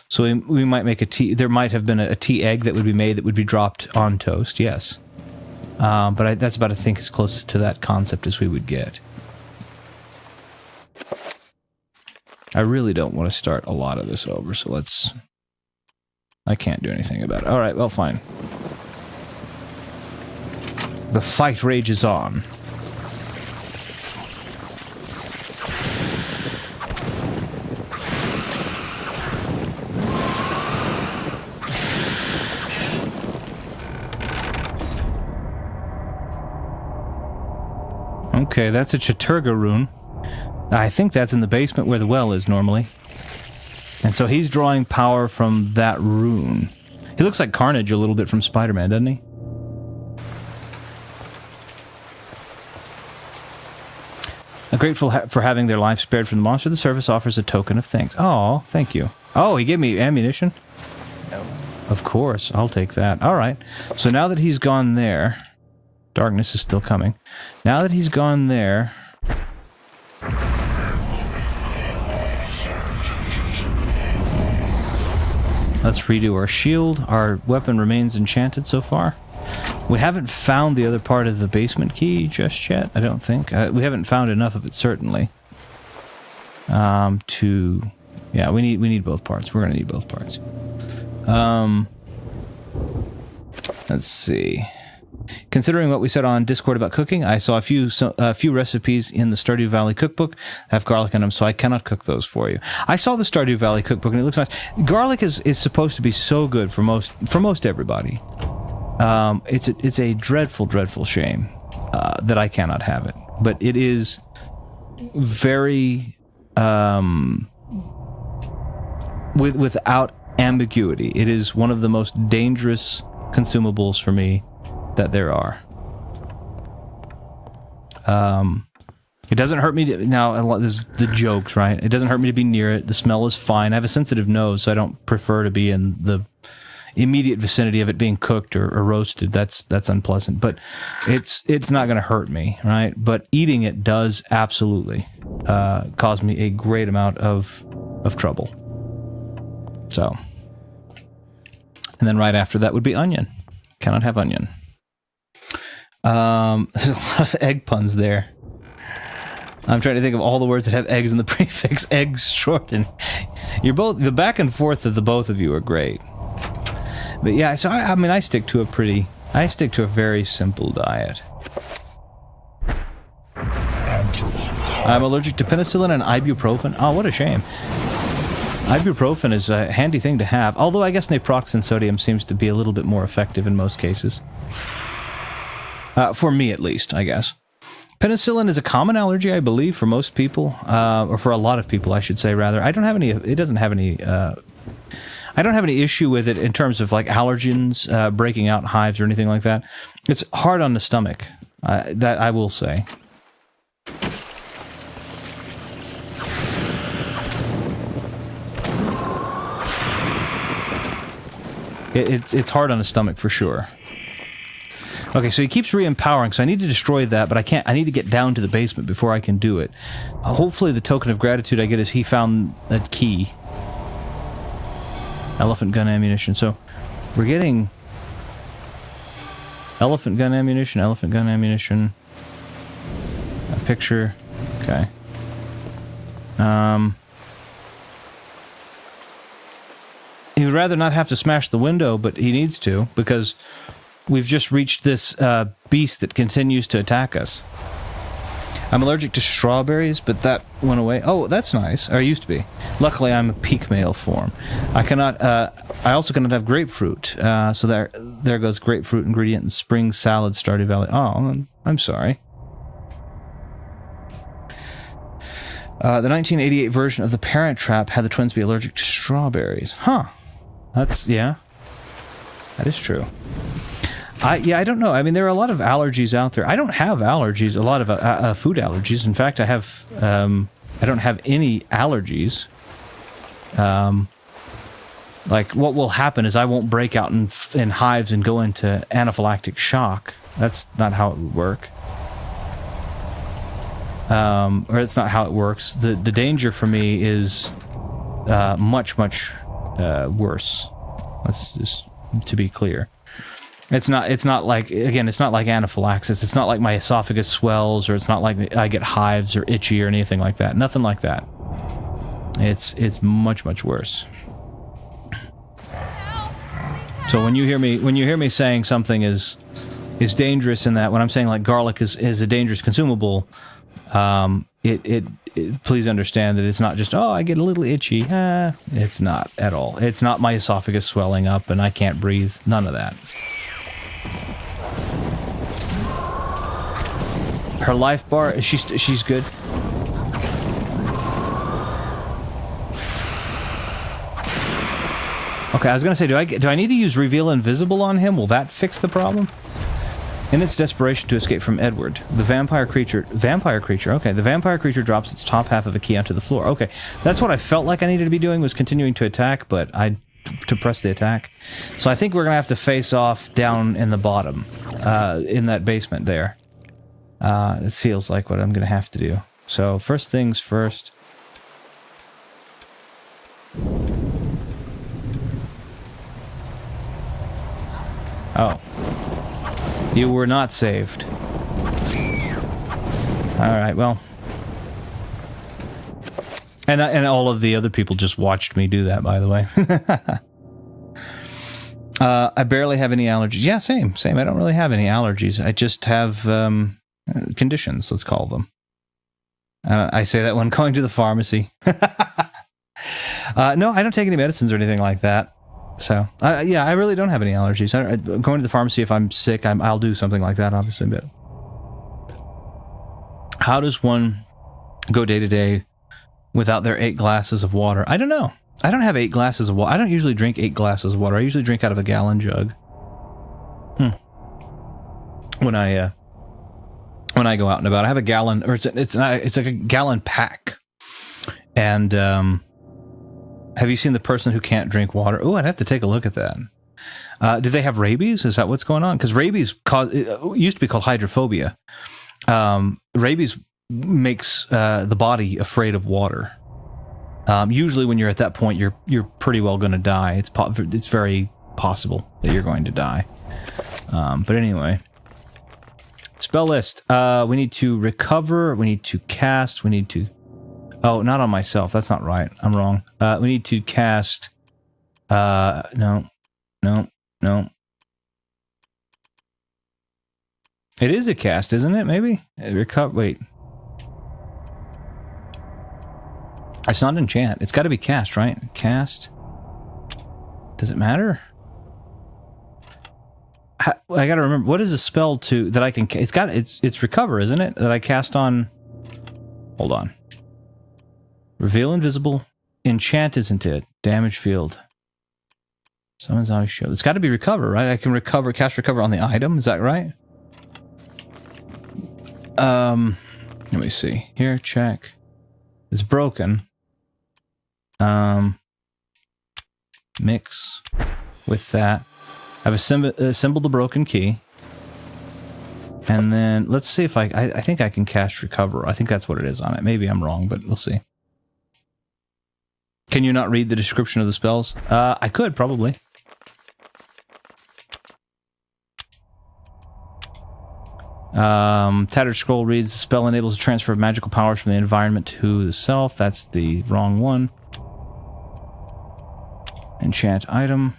So we might make a tea. There might have been a tea egg that would be made that would be dropped on toast. Yes, but that's about, I think, as closest to that concept as we would get. I really don't want to start a lot of this over, so let's... I can't do anything about it. All right, well, fine. The fight rages on. Okay, that's a Chaturga rune. I think that's in the basement where the well is normally. And so he's drawing power from that rune. He looks like Carnage a little bit from Spider-Man, doesn't he? Grateful for having their life spared from the monster, the service offers a token of thanks. Oh, thank you. Oh, he gave me ammunition? Of course, I'll take that. All right. So now that he's gone there... Darkness is still coming. Now that he's gone there... Let's redo our shield. Our weapon remains enchanted so far. We haven't found the other part of the basement key just yet, I don't think. We haven't found enough of it, certainly. Yeah, we need both parts. We're going to need both parts. Let's see. Considering what we said on Discord about cooking, I saw a few recipes in the Stardew Valley cookbook that have garlic in them, so I cannot cook those for you. I saw the Stardew Valley cookbook, and it looks nice. Garlic is supposed to be so good for most everybody. It's a dreadful, dreadful shame that I cannot have it. But it is very without ambiguity. It is one of the most dangerous consumables for me that there are. It doesn't hurt me to, now, there's the jokes, right? It doesn't hurt me to be near it. The smell is fine. I have a sensitive nose, so I don't prefer to be in the immediate vicinity of it being cooked or roasted. That's unpleasant, but it's not going to hurt me, right? But eating it does absolutely cause me a great amount of trouble. So, and then right after that would be onion. Cannot have onion. There's a lot of egg puns there. I'm trying to think of all the words that have eggs in the prefix. Eggs shortened. You're both, the back and forth of the both of you are great. But yeah, so I mean, I stick to a very simple diet. I'm allergic to penicillin and ibuprofen. Oh, what a shame. Ibuprofen is a handy thing to have, although I guess naproxen sodium seems to be a little bit more effective in most cases. For me, at least, I guess. Penicillin is a common allergy, I believe, for most people, or for a lot of people, I should say, rather. I don't have any, it doesn't have any, I don't have any issue with it in terms of, like, allergens, breaking out hives or anything like that. It's hard on the stomach, that I will say. It's hard on the stomach for sure. Okay, so he keeps re-empowering, so I need to destroy that, but I can't. I need to get down to the basement before I can do it. Hopefully the token of gratitude I get is he found that key. Elephant gun ammunition. So we're getting elephant gun ammunition, a picture. Okay. He would rather not have to smash the window, but he needs to, because we've just reached this beast that continues to attack us. I'm allergic to strawberries, but that went away. Oh, that's nice. Or I used to be. Luckily, I'm a peak male form. I also cannot have grapefruit. So there goes grapefruit ingredient in spring salad, Stardew Valley. Oh, I'm sorry. The 1988 version of The Parent Trap had the twins be allergic to strawberries. Huh. Yeah. That is true. I don't know. I mean, there are a lot of allergies out there. I don't have allergies, a lot of food allergies. In fact, I don't have any allergies. Like, what will happen is I won't break out in hives and go into anaphylactic shock. That's not how it would work. Or it's not how it works. The danger for me is much worse. Let's just, to be clear. It's not like anaphylaxis. It's not like my esophagus swells, or it's not like I get hives or itchy or anything like that. Nothing like that. It's much worse. So when you hear me saying something is dangerous, in that when I'm saying like garlic is a dangerous consumable, please understand that it's not just, oh, I get a little itchy. It's not at all. It's not my esophagus swelling up and I can't breathe. None of that. Her life bar, she's good. Okay, I was gonna say, do I need to use Reveal Invisible on him? Will that fix the problem? In its desperation to escape from Edward, the vampire creature, okay, the vampire creature drops its top half of a key onto the floor. Okay, that's what I felt like I needed to be doing, was continuing to attack, but to press the attack. So I think we're gonna have to face off down in the bottom, in that basement there. This feels like what I'm gonna have to do. So first things first. Oh. You were not saved. Alright, well. And all of the other people just watched me do that, by the way. I barely have any allergies. Yeah, same. I don't really have any allergies. I just have conditions, let's call them. I say that when going to the pharmacy. No, I don't take any medicines or anything like that. So, yeah, I really don't have any allergies. Going to the pharmacy, if I'm sick, I'll do something like that, obviously. But how does one go day to day without their 8 glasses of water? I don't know. I don't have 8 glasses of water. I don't usually drink 8 glasses of water. I usually drink out of a gallon jug. When I when I go out and about. I have a gallon, or it's like a gallon pack. And have you seen the person who can't drink water? Oh, I'd have to take a look at that. Do they have rabies? Is that what's going on? Because rabies used to be called hydrophobia. Rabies makes the body afraid of water. Usually, when you're at that point, you're pretty well going to die. It's very possible that you're going to die. But anyway, spell list. We need to recover. We need to cast. We need to. Oh, not on myself. That's not right. I'm wrong. We need to cast. No. It is a cast, isn't it? Maybe recover. Wait. It's not enchant. It's got to be cast, right? Cast. Does it matter? I got to remember. What is a spell that I can? It's recover, isn't it? That I cast on. Hold on. Reveal invisible. Enchant, isn't it? Damage field. Summons always show. It's got to be recover, right? I can cast recover on the item. Is that right? Let me see. Here, check. It's broken. Mix with that. I've assembled the broken key. And then, let's see if I think I can cast recover. I think that's what it is on it. Maybe I'm wrong, but we'll see. Can you not read the description of the spells? I could, probably. Tattered Scroll reads, the spell enables the transfer of magical powers from the environment to the self. That's the wrong one. Enchant item.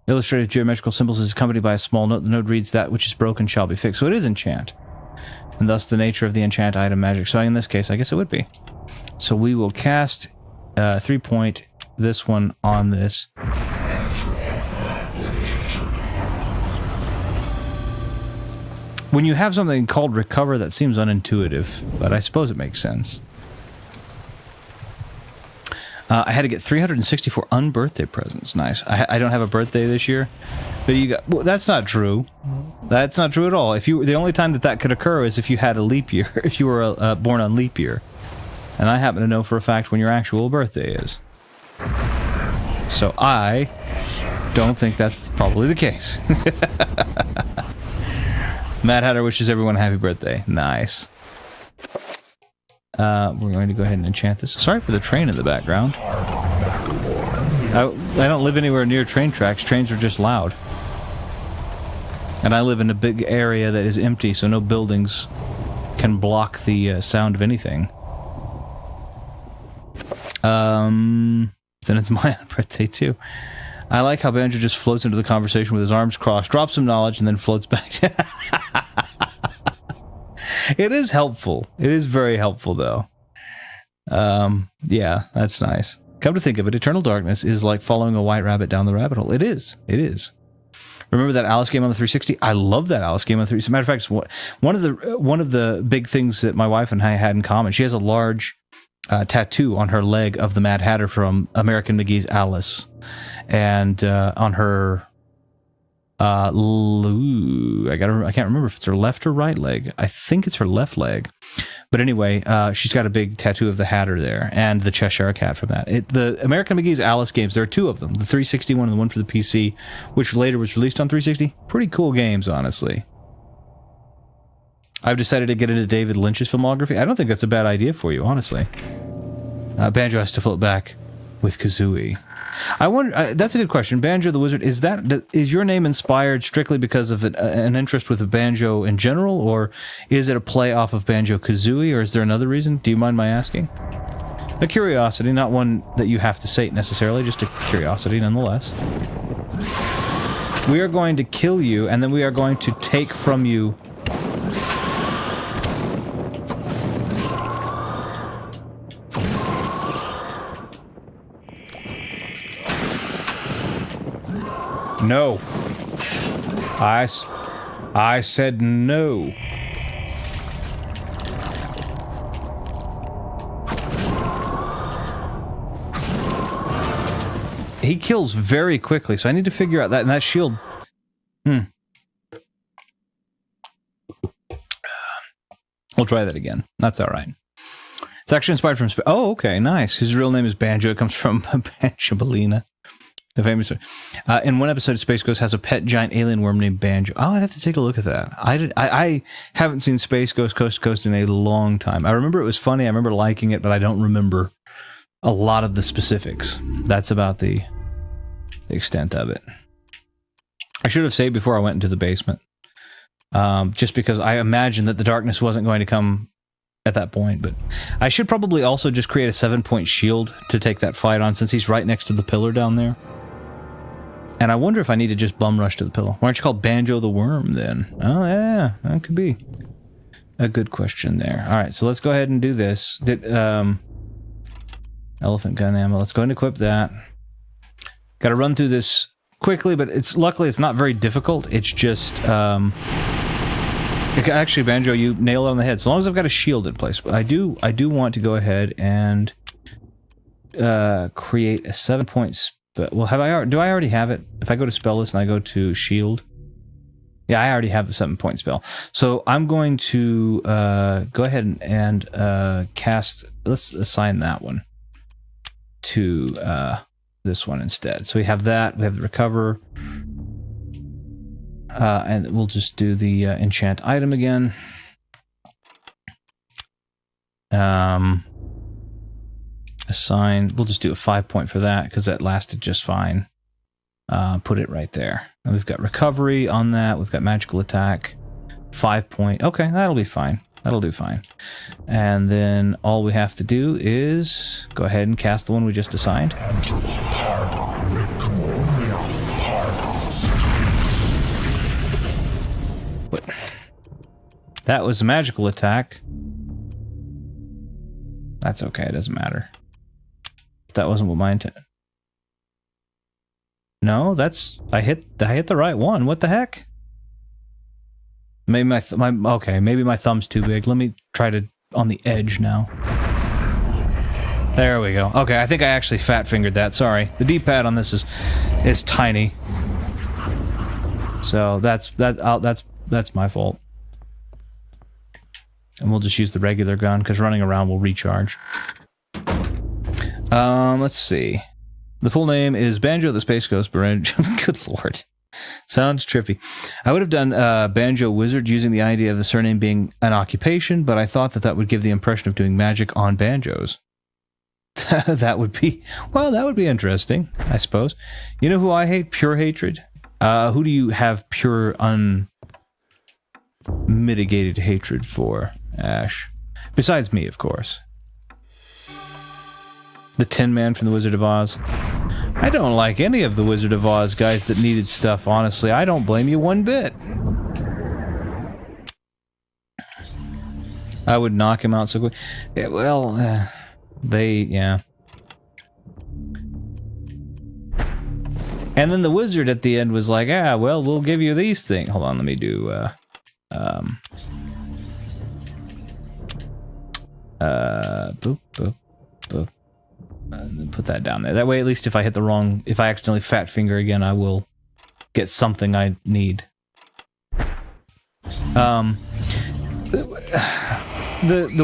Illustrated geometrical symbols is accompanied by a small note. The note reads, that which is broken shall be fixed. So it is enchant. And thus the nature of the enchant item magic. So in this case, I guess it would be. So we will cast 3-point this one on this. When you have something called recover, that seems unintuitive, but I suppose it makes sense. I had to get 364 unbirthday presents. Nice. I don't have a birthday this year, but you got. Well, that's not true. That's not true at all. The only time that could occur is if you had a leap year, if you were born on leap year, and I happen to know for a fact when your actual birthday is. So I don't think that's probably the case. Mad Hatter wishes everyone a happy birthday. Nice. We're going to go ahead and enchant this. Sorry for the train in the background. I don't live anywhere near train tracks. Trains are just loud. And I live in a big area that is empty, so no buildings can block the sound of anything. Then it's my birthday too. I like how Banjo just floats into the conversation with his arms crossed, drops some knowledge, and then floats back. It is helpful. It is very helpful, though. Yeah, that's nice. Come to think of it, Eternal Darkness is like following a white rabbit down the rabbit hole. It is. It is. Remember that Alice game on the 360? I love that Alice game on the 360. As a matter of fact, one of the big things that my wife and I had in common, she has a large tattoo on her leg of the Mad Hatter from American McGee's Alice. And on her, I can't remember if it's her left or right leg. I think it's her left leg. But anyway, she's got a big tattoo of the Hatter there, and the Cheshire Cat from that. The American McGee's Alice games, there are two of them, the 360 one and the one for the PC, which later was released on 360. Pretty cool games, honestly. I've decided to get into David Lynch's filmography. I don't think that's a bad idea for you, honestly. Banjo has to float back with Kazooie. I wonder. That's a good question. Banjo the Wizard, is your name inspired strictly because of an interest with Banjo in general, or is it a play off of Banjo Kazooie, or is there another reason? Do you mind my asking? A curiosity, not one that you have to state necessarily, just a curiosity nonetheless. We are going to kill you, and then we are going to take from you. No. I said no. He kills very quickly, so I need to figure out that, and that shield. We'll try that again. That's all right. It's actually inspired from... Oh, okay, nice. His real name is Banjo. It comes from Banjobalina, the famous... in one episode of Space Ghost has a pet giant alien worm named Banjo. Oh, I'd have to take a look at that. I haven't seen Space Ghost Coast to Coast in a long time. I remember it was funny. I remember liking it, but I don't remember a lot of the specifics. That's about the extent of it. I should have saved before I went into the basement. Just because I imagined that the darkness wasn't going to come at that point, but I should probably also just create a 7-point shield to take that fight on, since he's right next to the pillar down there. And I wonder if I need to just bum rush to the pillar. Why aren't you called Banjo the Worm, then? Oh, yeah, that could be a good question there. All right, so let's go ahead and do this. Elephant gun ammo. Let's go ahead and equip that. Got to run through this quickly, but luckily it's not very difficult. It's just... actually, Banjo, you nail it on the head. So long as I've got a shield in place. But I do want to go ahead and create a 7-point spell. Well, do I already have it? If I go to spell list and I go to shield, yeah, I already have the 7-point spell. So I'm going to go ahead and cast. Let's assign that one to this one instead. So we have that. We have the recover. And we'll just do the enchant item again. Assign. We'll just do a 5-point for that because that lasted just fine. Put it right there. And we've got recovery on that. We've got magical attack. 5-point. Okay, that'll be fine. That'll do fine. And then all we have to do is go ahead and cast the one we just assigned. What? That was a magical attack. That's okay, it doesn't matter. That wasn't what my intent. No, that's I hit the right one. What the heck? Maybe maybe my thumb's too big. Let me try to on the edge now. There we go. Okay, I think I actually fat fingered that. Sorry. The D-pad on this is tiny. So that's my fault. And we'll just use the regular gun, because running around will recharge. Let's see. The full name is Banjo the Space Ghost. Good lord. Sounds trippy. I would have done Banjo Wizard using the idea of the surname being an occupation, but I thought that would give the impression of doing magic on banjos. That would be interesting, I suppose. You know who I hate? Pure hatred. Who do you have pure, unmitigated hatred for, Ash? Besides me, of course. The Tin Man from The Wizard of Oz. I don't like any of the Wizard of Oz guys that needed stuff, honestly. I don't blame you one bit. I would knock him out so quick. Yeah, well, yeah. And then the wizard at the end was like, well, we'll give you these things. Hold on, let me do, boop, boop, boop. And then put that down there. That way, at least if I accidentally fat finger again, I will get something I need. The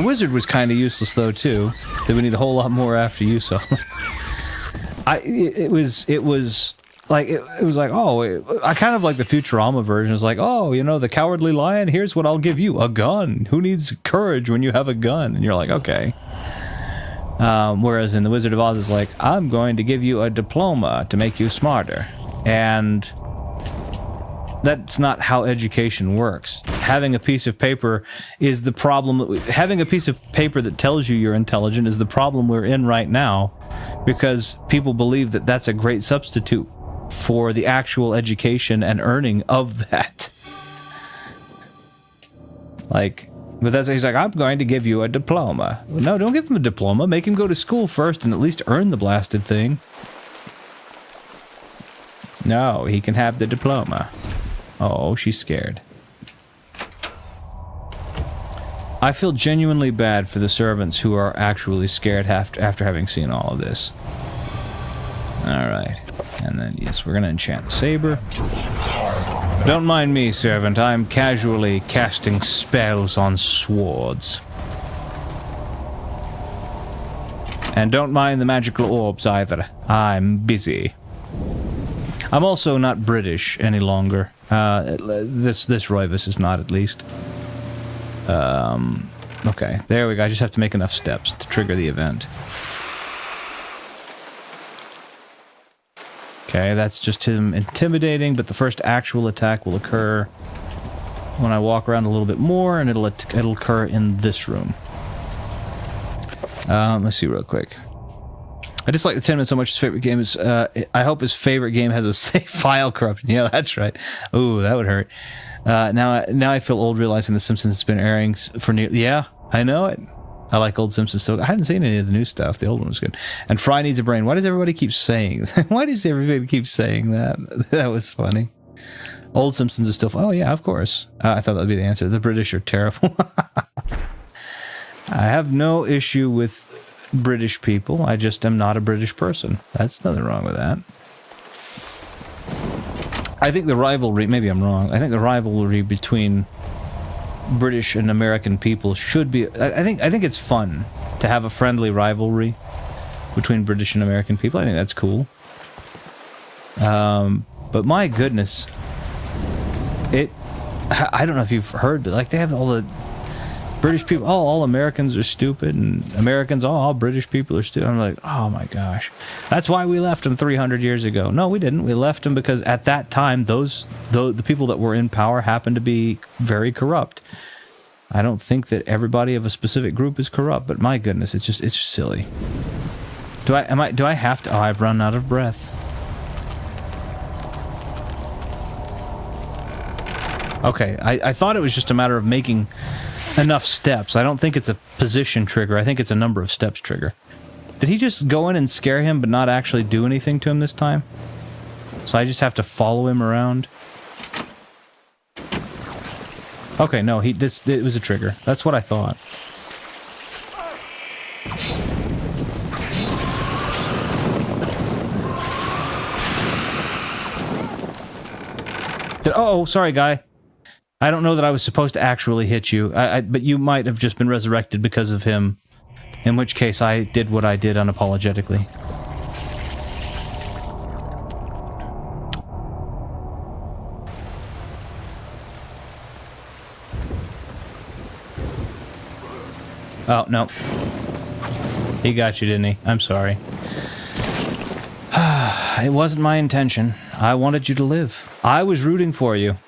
wizard was kind of useless though too. They would need a whole lot more after you, so it was like I kind of like the Futurama version. It's like, the cowardly lion, here's what I'll give you, a gun. Who needs courage when you have a gun? And you're like, okay. Whereas in The Wizard of Oz, it's like, I'm going to give you a diploma to make you smarter. And that's not how education works. Having a piece of paper is the problem. Having a piece of paper that tells you you're intelligent is the problem we're in right now, because people believe that that's a great substitute for the actual education and earning of that. But that's he's like, I'm going to give you a diploma. No, don't give him a diploma. Make him go to school first and at least earn the blasted thing. No, he can have the diploma. Oh, she's scared. I feel genuinely bad for the servants who are actually scared after having seen all of this. Alright. And then, yes, we're going to enchant the saber. Don't mind me, servant. I'm casually casting spells on swords. And don't mind the magical orbs either. I'm busy. I'm also not British any longer. This Roivus is not, at least. Okay, there we go. I just have to make enough steps to trigger the event. Okay, that's just him intimidating, but the first actual attack will occur when I walk around a little bit more, and it'll occur in this room. Let's see real quick. I dislike the 10 minutes so much. His favorite game is, I hope his favorite game has a safe file corruption. Yeah, that's right. Ooh, that would hurt. Now I feel old realizing The Simpsons has been airing for yeah, I know it. I like old Simpsons still. I haven't seen any of the new stuff. The old one was good. And Fry needs a brain. Why does everybody keep saying that? That was funny. Old Simpsons is still fun. Oh, yeah, of course. I thought that would be the answer. The British are terrible. I have no issue with British people. I just am not a British person. That's nothing wrong with that. I think the rivalry, maybe I'm wrong, I think the rivalry between British and American people should be, I think it's fun to have a friendly rivalry between British and American people. I think that's cool. But my goodness, I don't know if you've heard, but like they have all the British people, all Americans are stupid, and Americans, all British people are stupid. I'm like, oh my gosh. That's why we left them 300 years ago. No, we didn't. We left them because at that time, the people that were in power happened to be very corrupt. I don't think that everybody of a specific group is corrupt, but my goodness, it's just silly. Do I have to? Oh, I've run out of breath. Okay, I thought it was just a matter of making enough steps. I don't think it's a position trigger. I think it's a number of steps trigger. Did he just go in and scare him but not actually do anything to him this time? So I just have to follow him around? Okay, no, it was a trigger. That's what I thought. Oh, sorry, guy. I don't know that I was supposed to actually hit you, but you might have just been resurrected because of him, in which case I did what I did unapologetically. Oh, no. He got you, didn't he? I'm sorry. It wasn't my intention. I wanted you to live. I was rooting for you.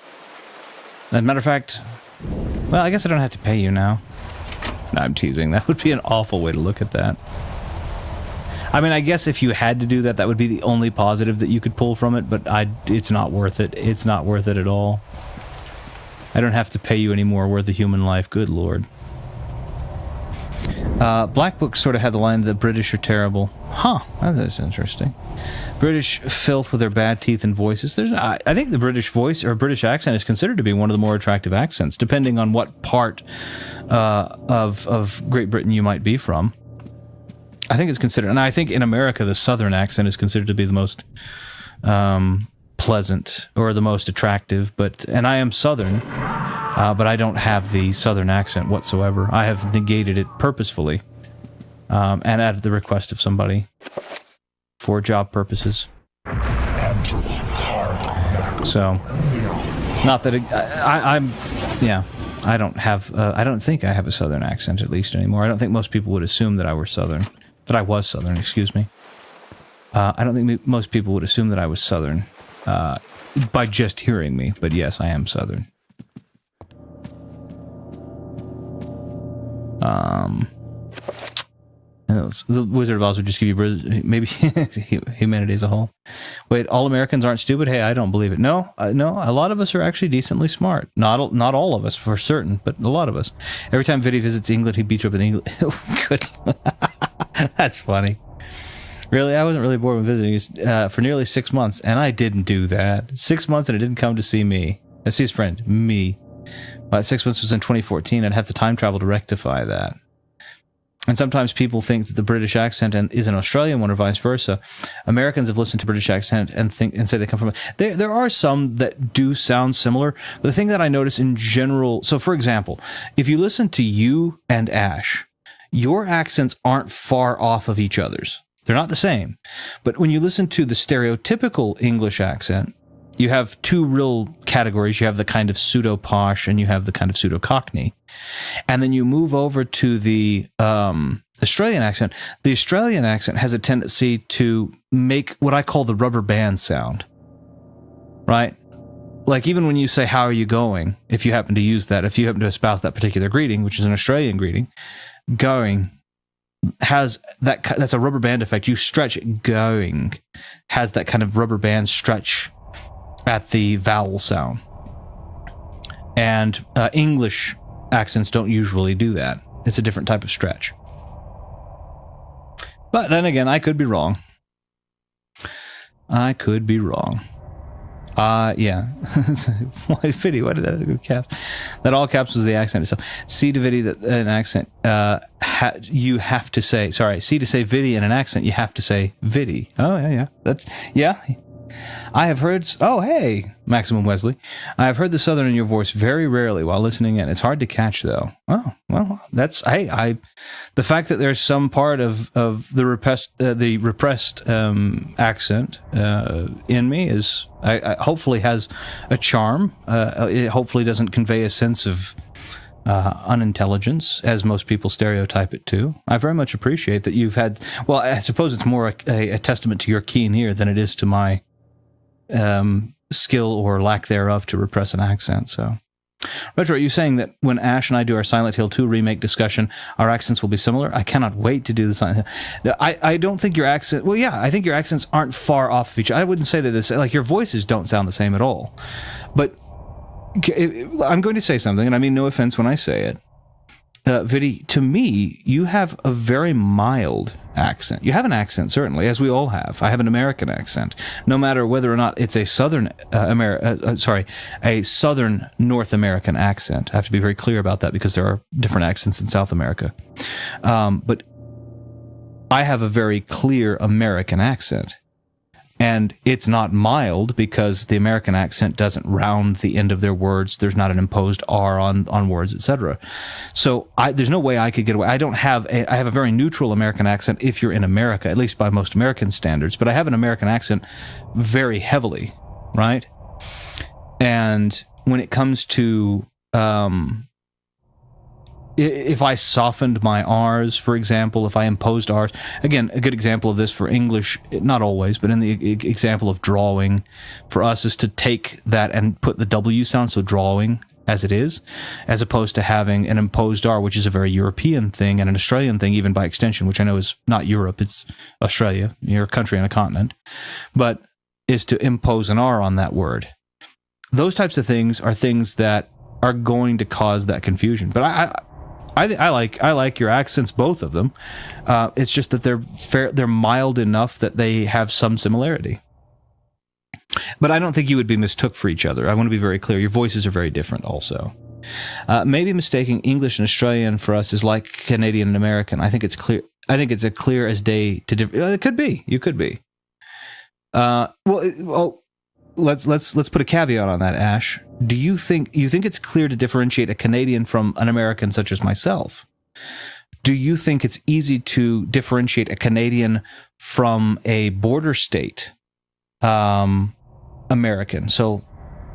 As a matter of fact, well, I guess I don't have to pay you now. No, I'm teasing. That would be an awful way to look at that. I mean, I guess if you had to do that, that would be the only positive that you could pull from it, but it's not worth it. It's not worth it at all. I don't have to pay you any more worth of human life. Good lord. Black Book sort of had the line, the British are terrible. Huh, that's interesting. British filth with their bad teeth and voices. I think the British voice or British accent is considered to be one of the more attractive accents, depending on what part of Great Britain you might be from. I think it's considered, and I think in America the Southern accent is considered to be the most pleasant or the most attractive. And I am Southern, but I don't have the Southern accent whatsoever. I have negated it purposefully, and at the request of somebody. For job purposes. So, not that I don't think I have a Southern accent at least anymore. I don't think most people would assume that I was Southern, excuse me. I don't think most people would assume that I was Southern by just hearing me, but yes, I am Southern. The Wizard of Oz would just give you maybe humanity as a whole. Wait, all Americans aren't stupid? Hey, I don't believe it. No, a lot of us are actually decently smart. Not all of us, for certain, but a lot of us. Every time Vinny visits England, he beats you up in England. Good. That's funny. Really, I wasn't really bored when visiting for nearly 6 months, and I didn't do that. 6 months and it didn't come to see me. See his friend, me. 6 months was in 2014. I'd have to time travel to rectify that. And sometimes people think that the British accent is an Australian one or vice versa. Americans have listened to British accent and say they come from... There are some that do sound similar. But the thing that I notice in general... So, for example, if you listen to you and Ash, your accents aren't far off of each other's. They're not the same. But when you listen to the stereotypical English accent, you have two real categories. You have the kind of pseudo-posh and you have the kind of pseudo-cockney. And then you move over to the Australian accent. The Australian accent has a tendency to make what I call the rubber band sound, right? Like even when you say, how are you going? If you happen to use that, if you happen to espouse that particular greeting, which is an Australian greeting, going has that, that's a rubber band effect. You stretch it, going has that kind of rubber band stretch at the vowel sound. And English accents don't usually do that. It's a different type of stretch. But then again, I could be wrong. I could be wrong. Yeah. Why, Fiddy, why did that go caps? That all caps was the accent itself. See to Viddy that an accent, you have to say, sorry, see to say Viddy in an accent, you have to say Viddy. Oh, yeah. That's, yeah. I have heard, oh, hey, Maximum Wesley. I have heard the Southern in your voice very rarely while listening in. It's hard to catch, though. Oh, well, that's, hey, the fact that there's some part of the repressed accent in me is, I hopefully has a charm. It hopefully doesn't convey a sense of unintelligence, as most people stereotype it to. I very much appreciate that you've had, well, I suppose it's more a testament to your keen ear than it is to my skill or lack thereof to repress an accent. So, Retro, are you saying that when Ash and I do our Silent Hill 2 remake discussion, our accents will be similar? I cannot wait to do the Silent Hill. I don't think your accent... Well, yeah, I think your accents aren't far off of each other. I wouldn't say that this... Like, your voices don't sound the same at all. But I'm going to say something, and I mean no offense when I say it. Viddy, to me, you have a very mild accent. You have an accent, certainly, as we all have. I have an American accent. No matter whether or not it's a Southern a Southern North American accent. I have to be very clear about that because there are different accents in South America. But I have a very clear American accent. And it's not mild because the American accent doesn't round the end of their words. There's not an imposed R on words, etc. So there's no way I could get away. I have a very neutral American accent if you're in America, at least by most American standards. But I have an American accent very heavily, right? And when it comes to... if I softened my R's, for example, if I imposed R's, again, a good example of this for English, not always, but in the example of drawing, for us is to take that and put the W sound, so drawing, as it is, as opposed to having an imposed R, which is a very European thing, and an Australian thing, even by extension, which I know is not Europe, it's Australia, you're a country and a continent, but is to impose an R on that word. Those types of things are things that are going to cause that confusion. But I like your accents, both of them. It's just that they're mild enough that they have some similarity. But I don't think you would be mistook for each other. I want to be very clear. Your voices are very different also. Maybe mistaking English and Australian for us is like Canadian and American. I think it's clear. I think it's a clear as day to different. It could be. You could be. Let's put a caveat on that, Ash. Do you think it's clear to differentiate a Canadian from an American such as myself? Do you think it's easy to differentiate a Canadian from a border state American? So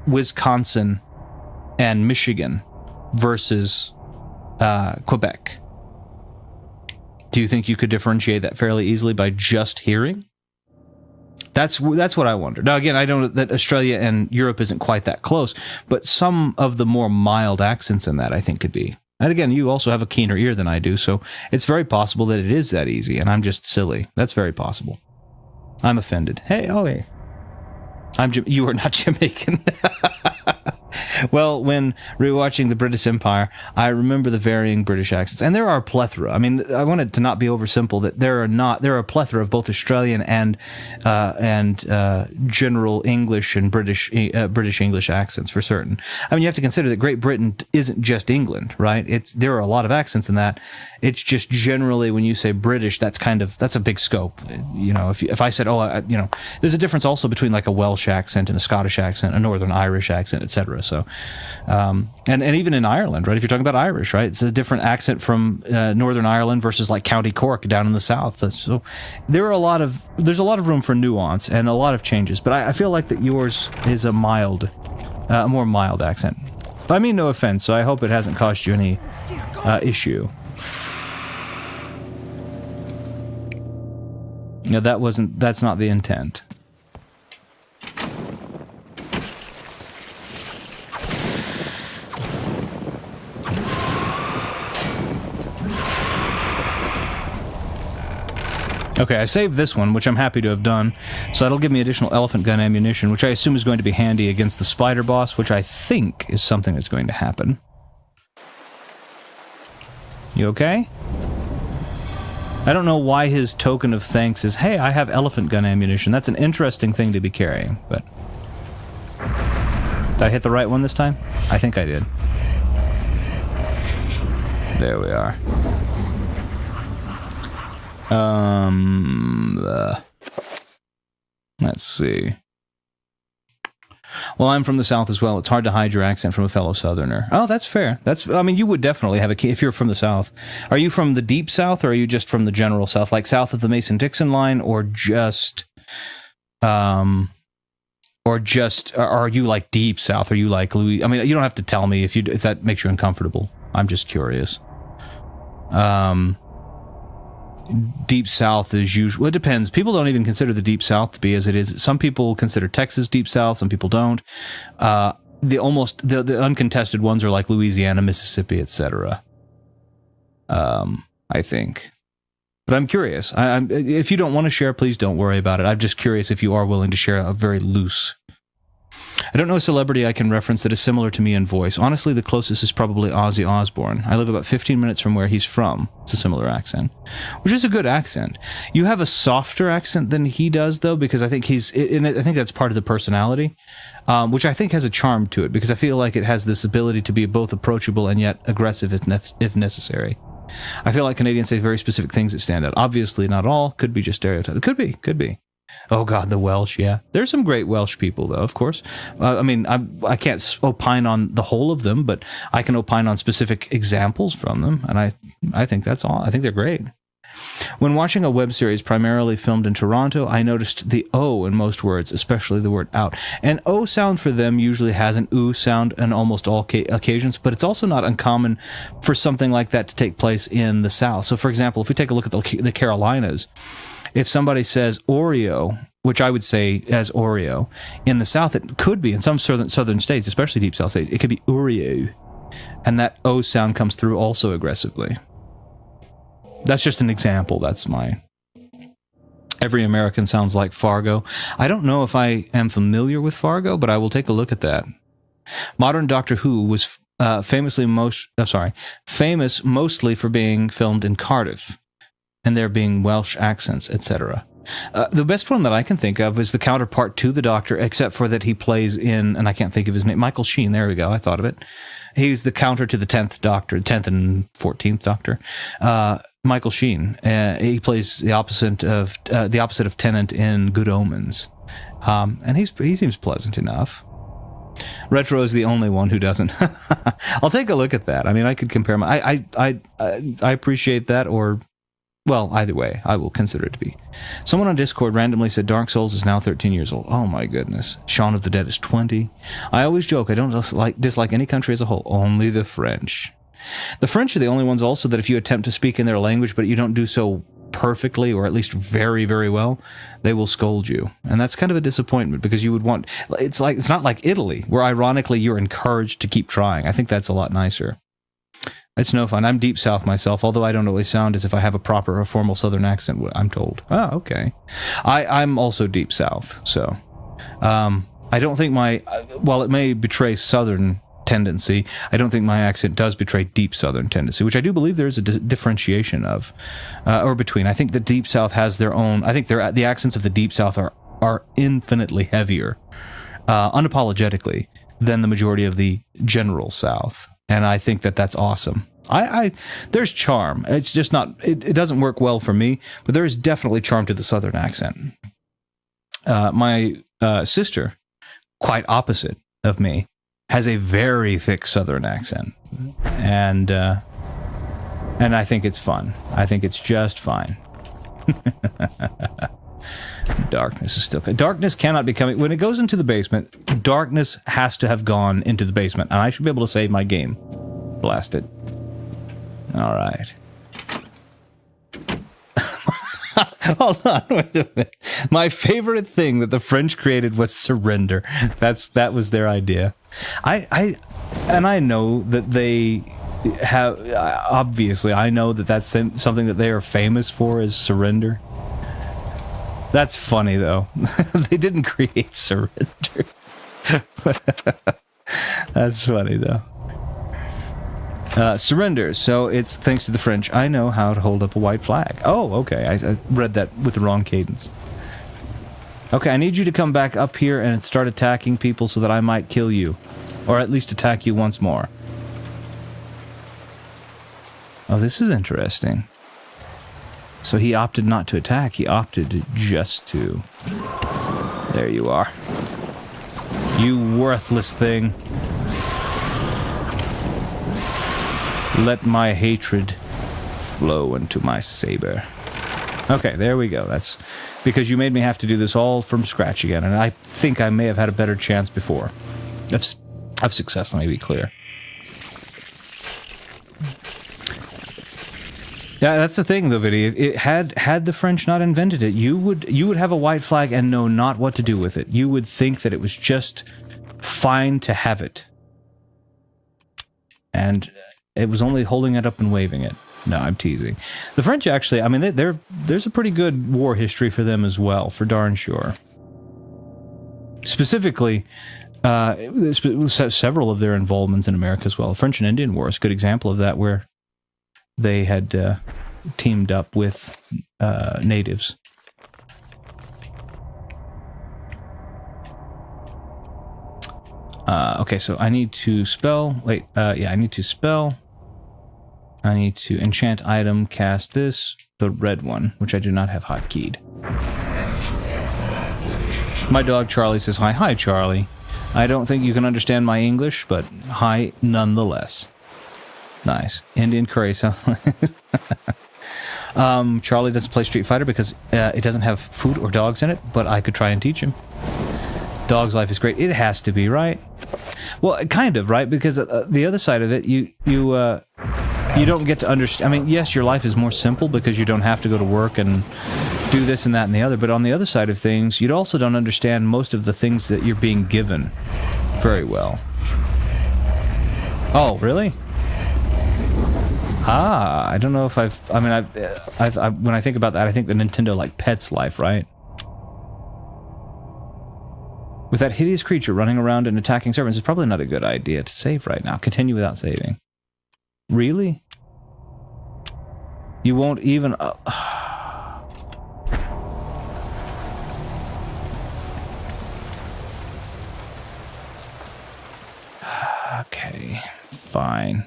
Wisconsin and Michigan versus Quebec. Do you think you could differentiate that fairly easily by just hearing? That's what I wonder. Now, again, I know that Australia and Europe isn't quite that close, but some of the more mild accents in that I think could be. And again, you also have a keener ear than I do, so it's very possible that it is that easy, and I'm just silly. That's very possible. I'm offended. Hey. You are not Jamaican. Well, when rewatching the British Empire, I remember the varying British accents, and there are a plethora. I mean, I want it to not be oversimple that there are a plethora of both Australian and general English and British English accents for certain. I mean, you have to consider that Great Britain isn't just England, right? There are a lot of accents in that. It's just generally when you say British, that's a big scope. You know, if I said, there's a difference also between like a Welsh accent and a Scottish accent, a Northern Irish accent, etc. So, and even in Ireland, right? If you're talking about Irish, right, it's a different accent from Northern Ireland versus like County Cork down in the south. So there's a lot of room for nuance and a lot of changes. But I feel like that yours is a more mild accent. I mean, no offense. So I hope it hasn't caused you any issue. No, that's not the intent. Okay, I saved this one, which I'm happy to have done, so that'll give me additional elephant gun ammunition, which I assume is going to be handy against the spider boss, which I think is something that's going to happen. You okay? I don't know why his token of thanks is, hey, I have elephant gun ammunition. That's an interesting thing to be carrying, but... Did I hit the right one this time? I think I did. There we are. Let's see. Well, I'm from the South as well. It's hard to hide your accent from a fellow Southerner. Oh, that's fair. You would definitely have if you're from the South. Are you from the deep South, or are you just from the general South, like south of the Mason-Dixon line, or are you like deep South? Are you like Louis? I mean, you don't have to tell me if that makes you uncomfortable. I'm just curious. Deep South is usually... Well, it depends. People don't even consider the Deep South to be as it is. Some people consider Texas Deep South. Some people don't. The uncontested ones are like Louisiana, Mississippi, etc. I think. But I'm curious. If you don't want to share, please don't worry about it. I'm just curious if you are willing to share a very loose... I don't know a celebrity I can reference that is similar to me in voice. Honestly, the closest is probably Ozzy Osbourne. I live about 15 minutes from where he's from. It's a similar accent, which is a good accent. You have a softer accent than he does, though, because I think I think that's part of the personality, which I think has a charm to it, because I feel like it has this ability to be both approachable and yet aggressive if necessary. I feel like Canadians say very specific things that stand out. Obviously, not all. Could be just stereotypes. Could be. Oh, God, the Welsh, yeah. There's some great Welsh people, though, of course. I can't opine on the whole of them, but I can opine on specific examples from them, and I think that's all. I think they're great. When watching a web series primarily filmed in Toronto, I noticed the O in most words, especially the word out. An O sound for them usually has an oo sound on almost all occasions, but it's also not uncommon for something like that to take place in the South. So, for example, if we take a look at the Carolinas, if somebody says Oreo, which I would say as Oreo, in the South it could be, in some southern states, especially deep South states, it could be Oreo. And that O sound comes through also aggressively. That's just an example. Every American sounds like Fargo. I don't know if I am familiar with Fargo, but I will take a look at that. Modern Doctor Who was famous mostly for being filmed in Cardiff, and there being Welsh accents, etc. The best one that I can think of is the counterpart to the Doctor, except for that he plays in, and I can't think of his name, Michael Sheen, there we go, I thought of it. He's the counter to the 10th Doctor, 10th and 14th Doctor. Michael Sheen, he plays the opposite of Tennant in Good Omens. And he seems pleasant enough. Retro is the only one who doesn't. I'll take a look at that. I mean, I could compare I appreciate that, or... Well, either way, I will consider it to be. Someone on Discord randomly said Dark Souls is now 13 years old. Oh my goodness. Shaun of the Dead is 20. I always joke, I don't dislike any country as a whole, only the French. The French are the only ones also that if you attempt to speak in their language, but you don't do so perfectly, or at least very, very well, they will scold you. And that's kind of a disappointment, because you would want... It's not like Italy, where ironically you're encouraged to keep trying. I think that's a lot nicer. It's no fun. I'm deep South myself, although I don't always sound as if I have a proper or formal Southern accent, I'm told. Oh, okay. I'm also deep South, so... I don't think while it may betray Southern tendency. I don't think my accent does betray deep Southern tendency, which I do believe there is a differentiation of, or between. I think the Deep South has their own. I think the accents of the Deep South are infinitely heavier, unapologetically, than the majority of the general South, and I think that that's awesome. There's charm. It's just not. It doesn't work well for me, but there is definitely charm to the Southern accent. My sister, quite opposite of me, has a very thick Southern accent, and I think it's fun. I think it's just fine. Darkness is still... Darkness cannot be coming... When it goes into the basement, darkness has to have gone into the basement, and I should be able to save my game. Blast it. All right. Hold on, wait a minute. My favorite thing that the French created was surrender. That was their idea. I know that they have... Obviously, I know that that's something that they are famous for, is surrender. That's funny, though. They didn't create surrender. That's funny, though. Surrender. So it's thanks to the French. I know how to hold up a white flag. Oh, okay. I read that with the wrong cadence. Okay, I need you to come back up here and start attacking people so that I might kill you. Or at least attack you once more. Oh, this is interesting. So he opted not to attack. He opted just to... There you are. You worthless thing. Let my hatred flow into my saber. Okay, there we go. That's because you made me have to do this all from scratch again, and I think I may have had a better chance before. Of success, let me be clear. Yeah, that's the thing, though, Viddy. It had the French not invented it, you would have a white flag and know not what to do with it. You would think that it was just fine to have it, and it was only holding it up and waving it. No, I'm teasing. The French actually, I mean, there's a pretty good war history for them as well, for darn sure. Specifically, several of their involvements in America as well. French and Indian War is a good example of that, where they had teamed up with natives. Okay, so I need to spell... Wait, yeah, I need to spell... I need to enchant item, cast this, the red one, which I do not have hotkeyed. My dog Charlie says hi. Hi, Charlie. I don't think you can understand my English, but hi nonetheless. Nice. Indian curry. So Charlie doesn't play Street Fighter because it doesn't have food or dogs in it, but I could try and teach him. Dog's life is great. It has to be, right? Well, kind of, right? Because the other side of it, you don't get to understand. I mean, yes, your life is more simple because you don't have to go to work and do this and that and the other, but on the other side of things, you also don't understand most of the things that you're being given very well. Oh, really? Ah, I don't know if when I think about that, I think the Nintendo, like, Pet's life, right? With that hideous creature running around and attacking servants, it's probably not a good idea to save right now. Continue without saving. Really? You won't even... Okay, fine.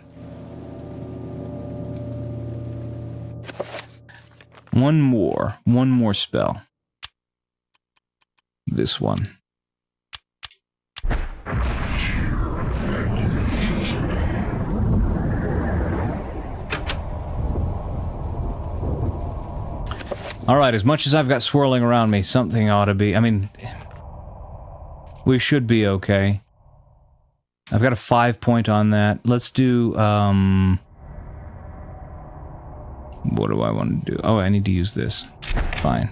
One more spell. This one. Alright, as much as I've got swirling around me, something ought to be... I mean... We should be okay. I've got a 5 point on that. Let's do, what do I want to do? Oh, I need to use this. Fine.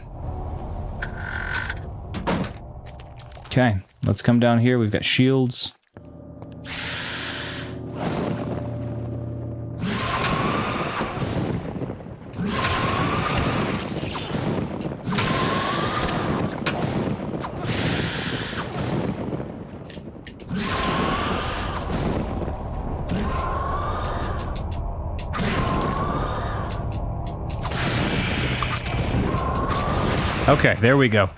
Okay, let's come down here. We've got shields. Okay, there we go.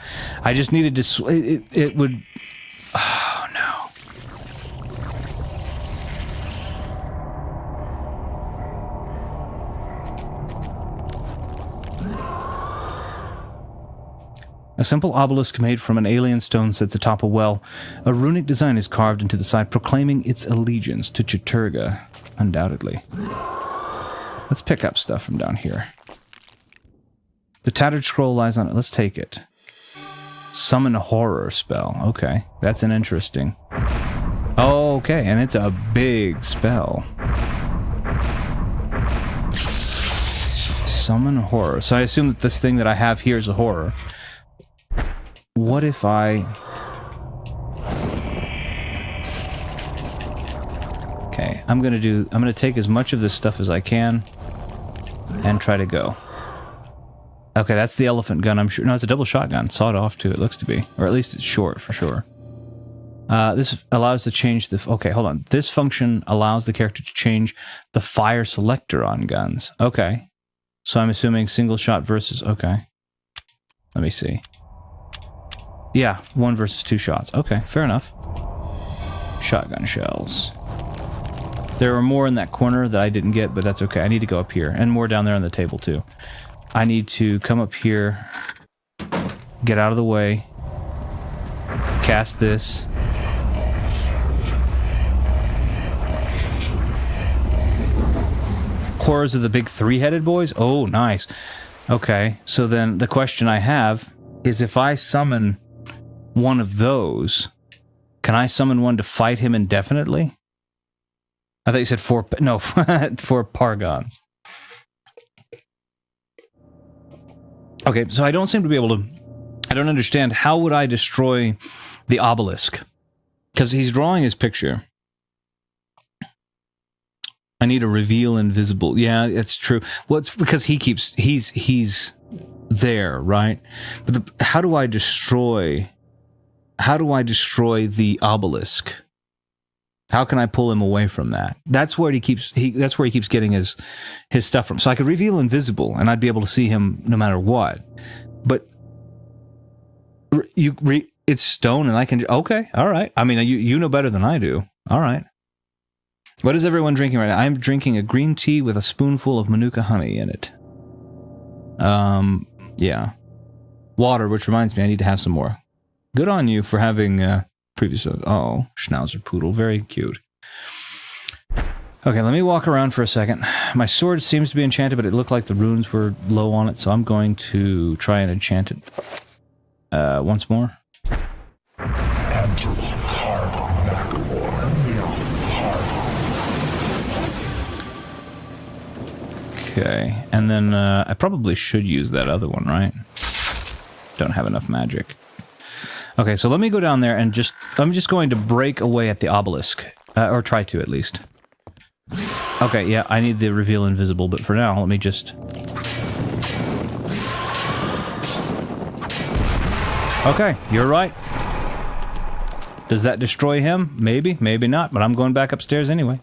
I just needed to... It would... Oh, no. A simple obelisk made from an alien stone sits atop a well. A runic design is carved into the side, proclaiming its allegiance to Chiturga, undoubtedly. Let's pick up stuff from down here. The tattered scroll lies on it. Let's take it. Summon a horror spell. Okay, that's an interesting... Oh, okay, and it's a big spell. Summon horror. So I assume that this thing that I have here is a horror. What if I... Okay, I'm gonna take as much of this stuff as I can and try to go. Okay, that's the elephant gun, I'm sure. No, it's a double shotgun. Sawed off too, it looks to be. Or at least it's short, for sure. This allows to change the... Okay, hold on. This function allows the character to change the fire selector on guns. Okay. So I'm assuming single shot versus... Okay. Let me see. Yeah, 1 versus 2 shots. Okay, fair enough. Shotgun shells. There are more in that corner that I didn't get, but that's okay. I need to go up here. And more down there on the table, too. I need to come up here, get out of the way, cast this. Horrors of the big 3-headed boys? Oh, nice. Okay, so then the question I have is if I summon one of those, can I summon one to fight him indefinitely? I thought you said 4... No, 4 Pargons. Okay, so I don't seem to be able to... I don't understand. How would I destroy the obelisk? Because he's drawing his picture. I need to reveal invisible. Yeah, it's true. Well, it's because he keeps... He's there, right? But how do I destroy... How do I destroy the obelisk? How can I pull him away from that? That's where he keeps getting his stuff from. So I could reveal invisible, and I'd be able to see him no matter what. But it's stone, and I can... Okay, all right. I mean, you know better than I do. All right. What is everyone drinking right now? I'm drinking a green tea with a spoonful of Manuka honey in it. Yeah. Water, which reminds me, I need to have some more. Good on you for having... previous... Oh, Schnauzer Poodle. Very cute. Okay, let me walk around for a second. My sword seems to be enchanted, but it looked like the runes were low on it, so I'm going to try and enchant it once more. Okay, and then I probably should use that other one, right? Don't have enough magic. Okay, so let me go down there and I'm just going to break away at the obelisk. Or try to, at least. Okay, yeah, I need the reveal invisible, but for now, let me just... Okay, you're right. Does that destroy him? Maybe, maybe not, but I'm going back upstairs anyway.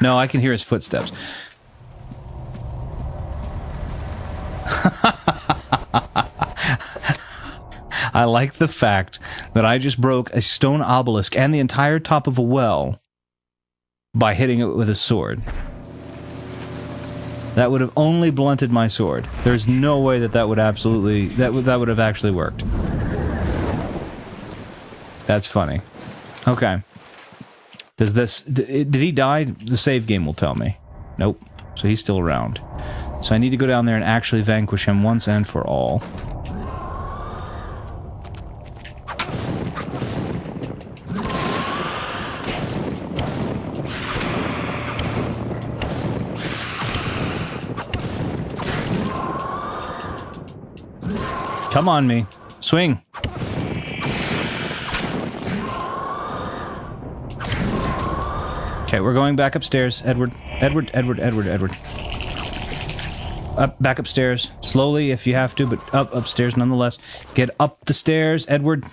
No, I can hear his footsteps. I like the fact that I just broke a stone obelisk and the entire top of a well by hitting it with a sword. That would have only blunted my sword. There's no way that would absolutely... That would have actually worked. That's funny. Okay. Does this... Did he die? The save game will tell me. Nope. So he's still around. So I need to go down there and actually vanquish him once and for all. Come on, me. Swing. Okay, we're going back upstairs. Edward. Up, back upstairs. Slowly, if you have to, but upstairs nonetheless. Get up the stairs, Edward.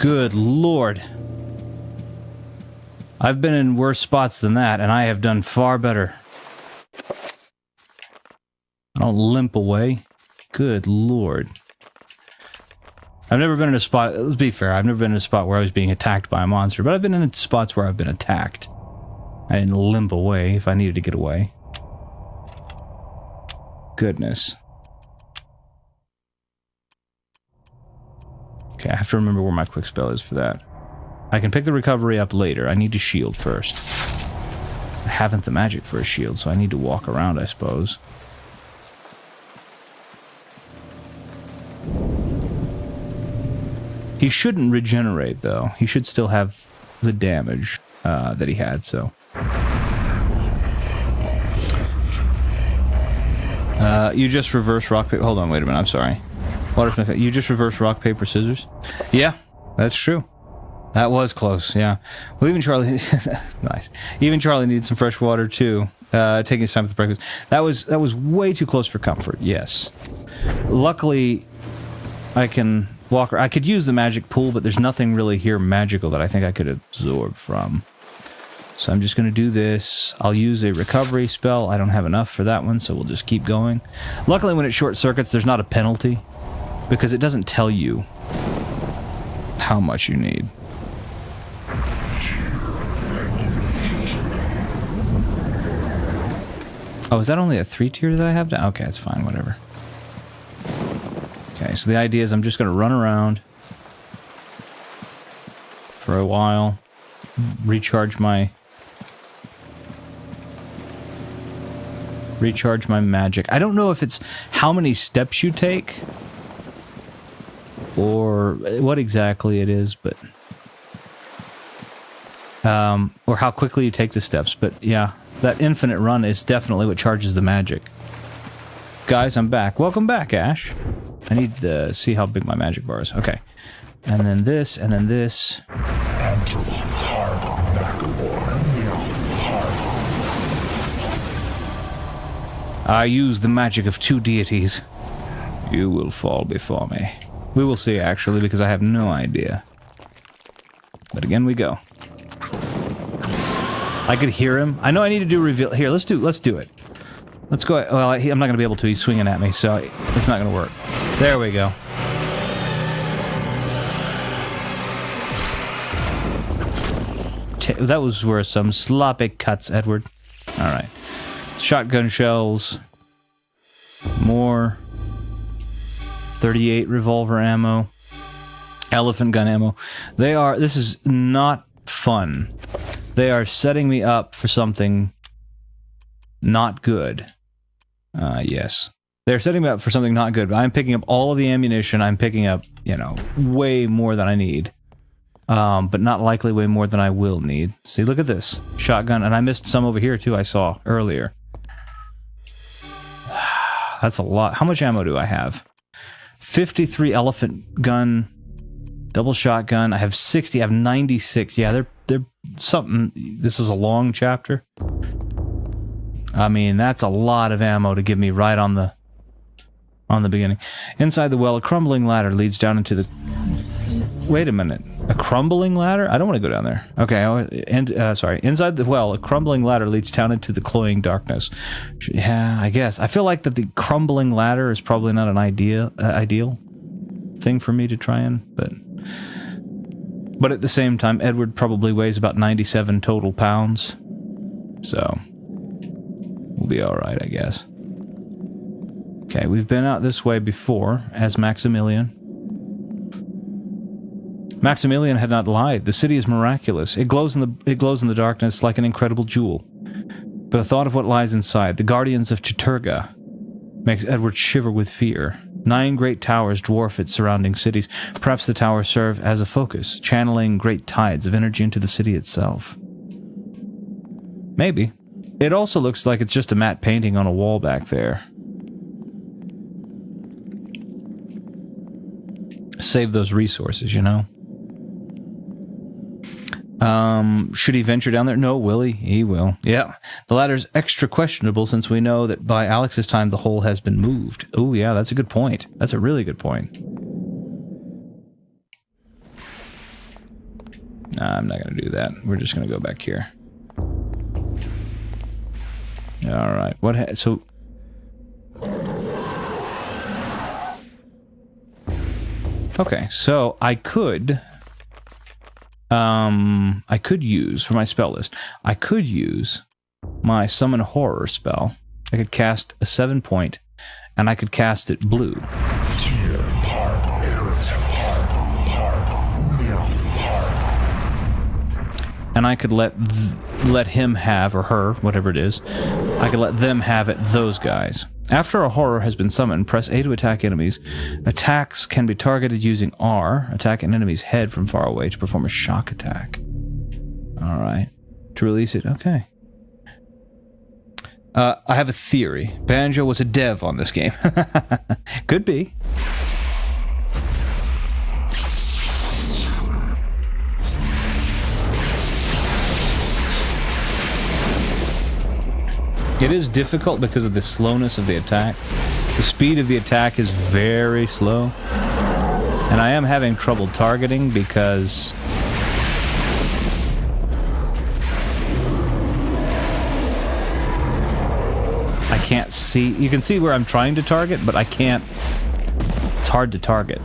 Good Lord. I've been in worse spots than that, and I have done far better. I don't limp away. Good lord. I've never been in a spot, let's be fair, I've never been in a spot where I was being attacked by a monster, but I've been in spots where I've been attacked. I didn't limp away if I needed to get away. Goodness. Okay, I have to remember where my quick spell is for that. I can pick the recovery up later. I need to shield first. I haven't the magic for a shield, so I need to walk around, I suppose. He shouldn't regenerate, though. He should still have the damage that he had, so... you just reverse rock, paper... Hold on, wait a minute, I'm sorry. Watersmith, you just reverse rock, paper, scissors? Yeah, that's true. That was close, yeah. Well, even Charlie... nice. Even Charlie needed some fresh water, too. Taking his time with the breakfast. That was way too close for comfort, yes. Luckily, I can... I could use the magic pool, but there's nothing really here magical that I think I could absorb from. So I'm just going to do this. I'll use a recovery spell. I don't have enough for that one, so we'll just keep going. Luckily, when it short circuits, there's not a penalty, because it doesn't tell you how much you need. Oh, is that only a 3-tier that I have? Okay, it's fine, whatever. Okay, so the idea is I'm just going to run around for a while, recharge my magic. I don't know if it's how many steps you take or what exactly it is, but or how quickly you take the steps, but yeah, that infinite run is definitely what charges the magic. Guys, I'm back. Welcome back, Ash. I need to see how big my magic bar is. Okay. And then this, and then this. I use the magic of 2 deities. You will fall before me. We will see, actually, because I have no idea. But again we go. I could hear him. I know I need to do reveal. Here, let's do it. Let's go. Well, I'm not going to be able to. He's swinging at me, so it's not going to work. There we go. That was worth some sloppy cuts, Edward. Alright. Shotgun shells. More. 38 revolver ammo. Elephant gun ammo. This is not fun. They are setting me up for something not good. Yes. They're setting me up for something not good. I'm picking up all of the ammunition. I'm picking up, you know, way more than I need. But not likely way more than I will need. See, look at this. Shotgun. And I missed some over here, too, I saw earlier. That's a lot. How much ammo do I have? 53 elephant gun. Double shotgun. I have 60. I have 96. Yeah, they're something. This is a long chapter. I mean, that's a lot of ammo to give me right on the beginning. Inside the well, a crumbling ladder leads down into the... Wait a minute. A crumbling ladder? I don't want to go down there. Okay, sorry. Inside the well, a crumbling ladder leads down into the cloying darkness. Yeah, I guess. I feel like that the crumbling ladder is probably not an ideal thing for me to try and... But at the same time, Edward probably weighs about 97 total pounds. So... we'll be alright, I guess. Okay, we've been out this way before, as Maximilian. Maximilian had not lied. The city is miraculous. It glows in the darkness like an incredible jewel. But the thought of what lies inside, the guardians of Chiturga, makes Edward shiver with fear. 9 great towers dwarf its surrounding cities. Perhaps the towers serve as a focus, channeling great tides of energy into the city itself. Maybe. It also looks like it's just a matte painting on a wall back there. Save those resources, you know? Should he venture down there? No, will he? He will. Yeah. The ladder's extra questionable since we know that by Alex's time the hole has been moved. Oh, yeah, that's a good point. That's a really good point. Nah, I'm not going to do that. We're just going to go back here. Alright, so... Okay, so I could use, for my spell list, I could use my Summon Horror spell. I could cast a 7-point, and I could cast it blue. And I could let him have, or her, whatever it is, I could let them have it, those guys. After a horror has been summoned, press A to attack enemies. Attacks can be targeted using R. Attack an enemy's head from far away to perform a shock attack. Alright. To release it, okay. I have a theory. Banjo was a dev on this game. Could be. It is difficult because of the slowness of the attack. The speed of the attack is very slow. And I am having trouble targeting because I can't see. You can see where I'm trying to target, but I can't. It's hard to target.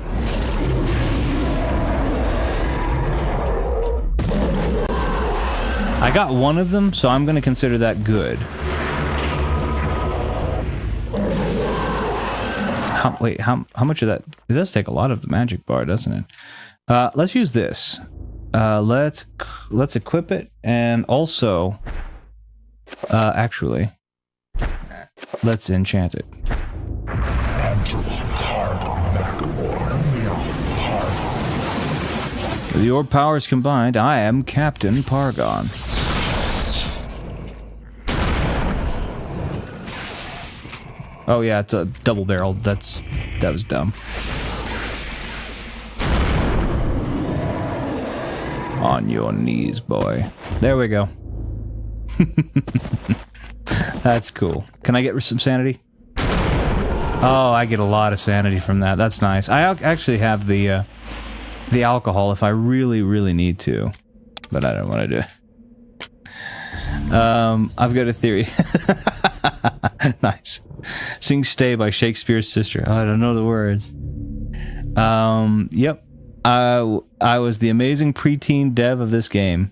I got one of them, so I'm going to consider that good. How much of that? It does take a lot of the magic bar, doesn't it? Let's use this. Let's equip it, and also, actually, let's enchant it. With your powers combined, I am Captain Pargon. Oh yeah, it's a double-barreled. That was dumb. On your knees, boy. There we go. That's cool. Can I get some sanity? Oh, I get a lot of sanity from that. That's nice. I actually have the alcohol if I really, really need to, but I don't want to do it. I've got a theory. Nice. Sing Stay by Shakespeare's Sister. Oh, I don't know the words. Yep. I was the amazing preteen dev of this game.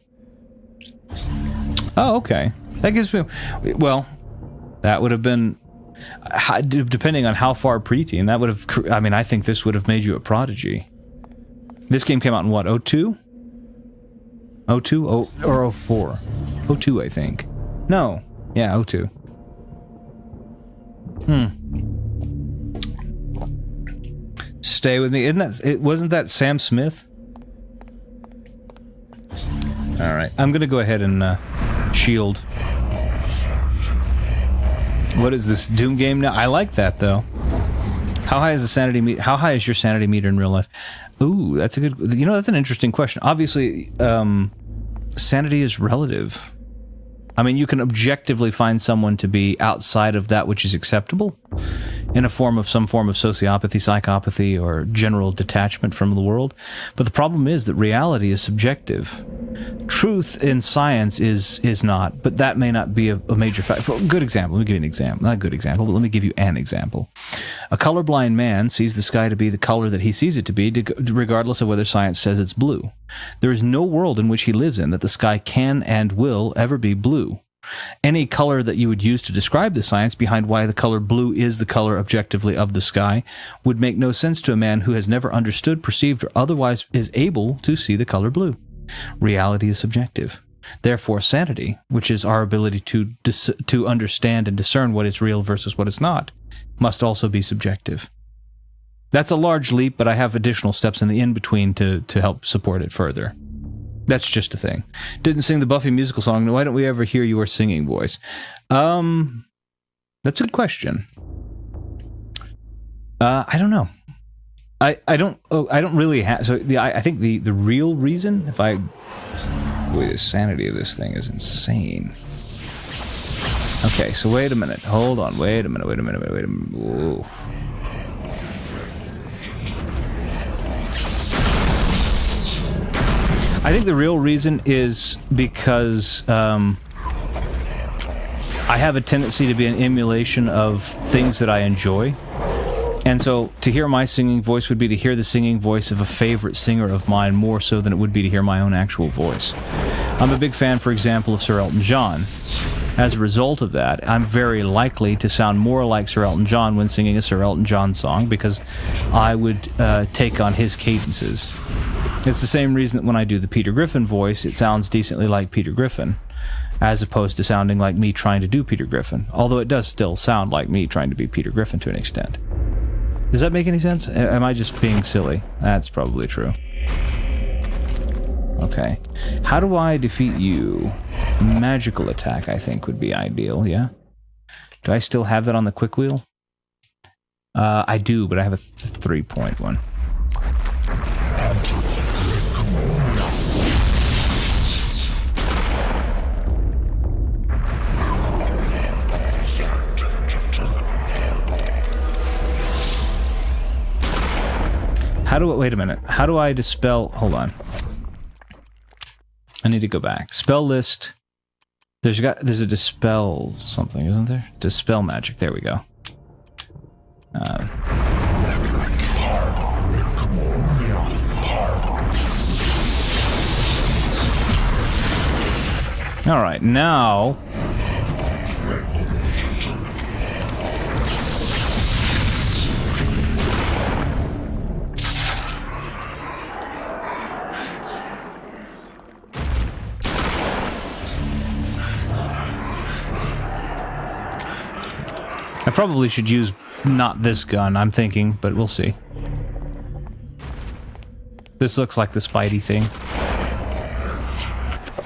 Oh, okay. That gives me... Well, that would have been... Depending on how far preteen, that would have... I mean, I think this would have made you a prodigy. This game came out in what, 02? 02? Or 04? 02, I think. No. Yeah, 02. Stay with me. Wasn't that Sam Smith? Alright, I'm gonna go ahead and shield. What is this, Doom game now? I like that though. How high is the sanity meter? How high is your sanity meter in real life? Ooh, that's a good... You know, that's an interesting question. Obviously, sanity is relative. I mean, you can objectively find someone to be outside of that which is acceptable in some form of sociopathy, psychopathy, or general detachment from the world. But the problem is that reality is subjective. Truth in science is not, but that may not be a major fact. For a good example, let me give you an example. Not a good example, but let me give you an example. A colorblind man sees the sky to be the color that he sees it to be, regardless of whether science says it's blue. There is no world in which he lives in that the sky can and will ever be blue. Any color that you would use to describe the science behind why the color blue is the color objectively of the sky would make no sense to a man who has never understood, perceived, or otherwise is able to see the color blue. Reality is subjective. Therefore, sanity, which is our ability to understand and discern what is real versus what is not, must also be subjective. That's a large leap, but I have additional steps in the in-between to help support it further. That's just a thing. Didn't sing the Buffy musical song. Why don't we ever hear your singing voice? That's a good question. I don't know. I don't really have... So I think the real reason, boy, the sanity of this thing is insane. Okay, so wait a minute. Hold on. Wait a minute. Whoa. I think the real reason is because I have a tendency to be an emulation of things that I enjoy. And so to hear my singing voice would be to hear the singing voice of a favorite singer of mine more so than it would be to hear my own actual voice. I'm a big fan, for example, of Sir Elton John. As a result of that, I'm very likely to sound more like Sir Elton John when singing a Sir Elton John song because I would take on his cadences. It's the same reason that when I do the Peter Griffin voice, it sounds decently like Peter Griffin, as opposed to sounding like me trying to do Peter Griffin, although it does still sound like me trying to be Peter Griffin to an extent. Does that make any sense? Am I just being silly? That's probably true. Okay. How do I defeat you? Magical attack, I think, would be ideal, yeah? Do I still have that on the quick wheel? I do, but I have a 3-point one. Wait a minute. How do I dispel... Hold on. I need to go back. Spell list. There's a dispel something, isn't there? Dispel magic. There we go. All right, now... I probably should use not this gun, I'm thinking, but we'll see. This looks like the Spidey thing.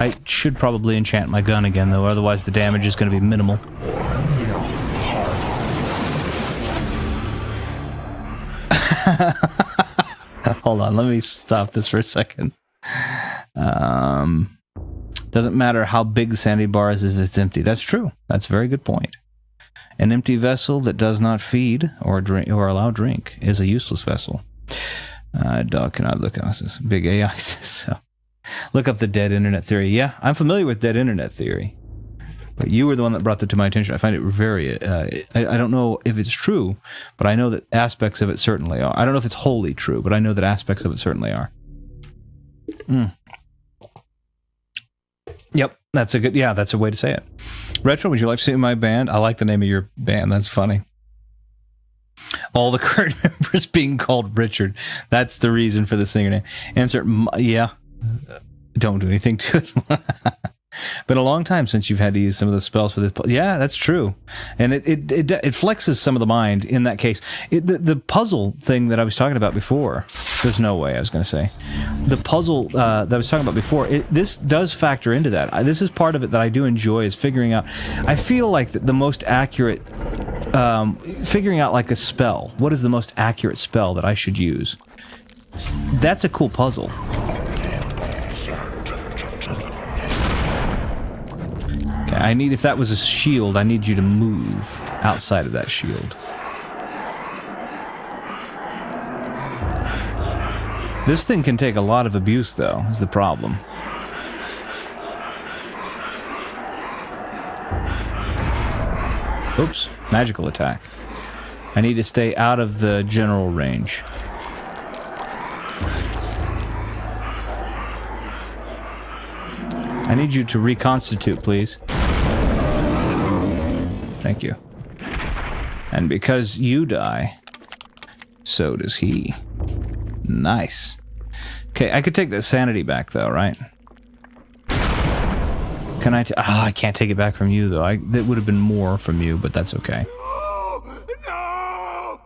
I should probably enchant my gun again, though, otherwise the damage is going to be minimal. Hold on, let me stop this for a second. Doesn't matter how big the sanity bar is if it's empty. That's true. That's a very good point. An empty vessel that does not feed or drink or allow drink is a useless vessel. Dog cannot look at this. Big AI says so. Look up the dead internet theory. Yeah, I'm familiar with dead internet theory. But you were the one that brought that to my attention. I find it very... I don't know if it's true, but I know that aspects of it certainly are. I don't know if it's wholly true, but I know that aspects of it certainly are. Yep, that's a good... Yeah, that's a way to say it. Retro, would you like to see my band? I like the name of your band. That's funny. All the current members being called Richard. That's the reason for the singer name. Answer, yeah. Don't do anything to it. Been a long time since you've had to use some of the spells for this. Yeah, that's true. And it flexes some of the mind in that case. The puzzle thing that I was talking about before, there's no way I was going to say. The puzzle that I was talking about before, this does factor into that. This is part of it that I do enjoy, is figuring out. I feel like the most accurate, figuring out like a spell. What is the most accurate spell that I should use? That's a cool puzzle. I need, if that was a shield, I need you to move outside of that shield. This thing can take a lot of abuse, though, is the problem. Oops, magical attack. I need to stay out of the general range. I need you to reconstitute, please. Thank you. And because you die, so does he. Nice. Okay, I could take that sanity back, though, right? Can I? I can't take it back from you, though. That would have been more from you, but that's okay. No!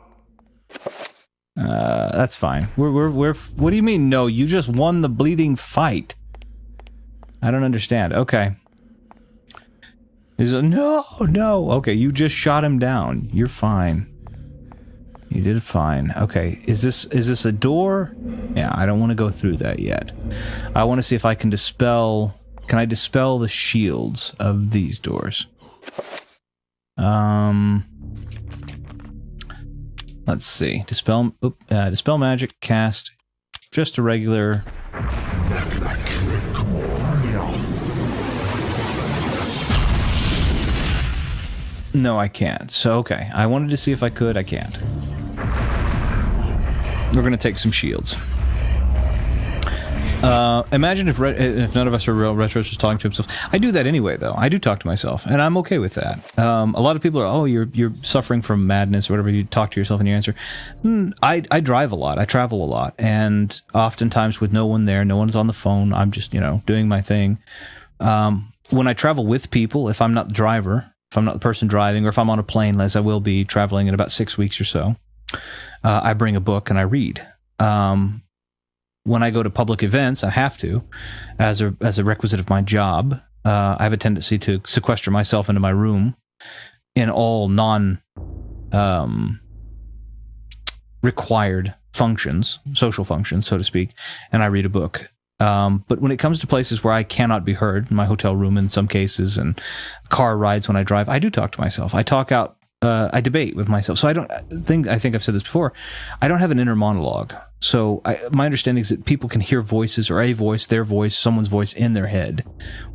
That's fine. What do you mean, no? You just won the bleeding fight. I don't understand. Okay. He's like, no. Okay, you just shot him down. You're fine. You did fine. Okay, is this a door? Yeah, I don't want to go through that yet. I want to see if I can dispel... Can I dispel the shields of these doors? Let's see. Dispel magic, cast just a regular... No, I can't. So, okay. I wanted to see if I could. I can't. we're going to take some shields. Imagine if none of us are real retros just talking to himself. I do that anyway, though. I do talk to myself, and I'm okay with that. A lot of people are, oh, you're suffering from madness or whatever. You talk to yourself and you answer. I drive a lot. I travel a lot, and oftentimes with no one there, no one's on the phone. I'm just doing my thing. When I travel with people, if I'm not the driver, if I'm not the person driving, or if I'm on a plane, as I will be traveling in about 6 weeks or so, I bring a book and I read. When I go to public events, I have to, as a requisite of my job. I have a tendency to sequester myself into my room in all required functions, social functions, so to speak, and I read a book. But when it comes to places where I cannot be heard, in my hotel room in some cases, and car rides when I drive, I do talk to myself. I talk out. I debate with myself. So I think I've said this before. I don't have an inner monologue. So my understanding is that people can hear voices, or a voice, their voice, someone's voice in their head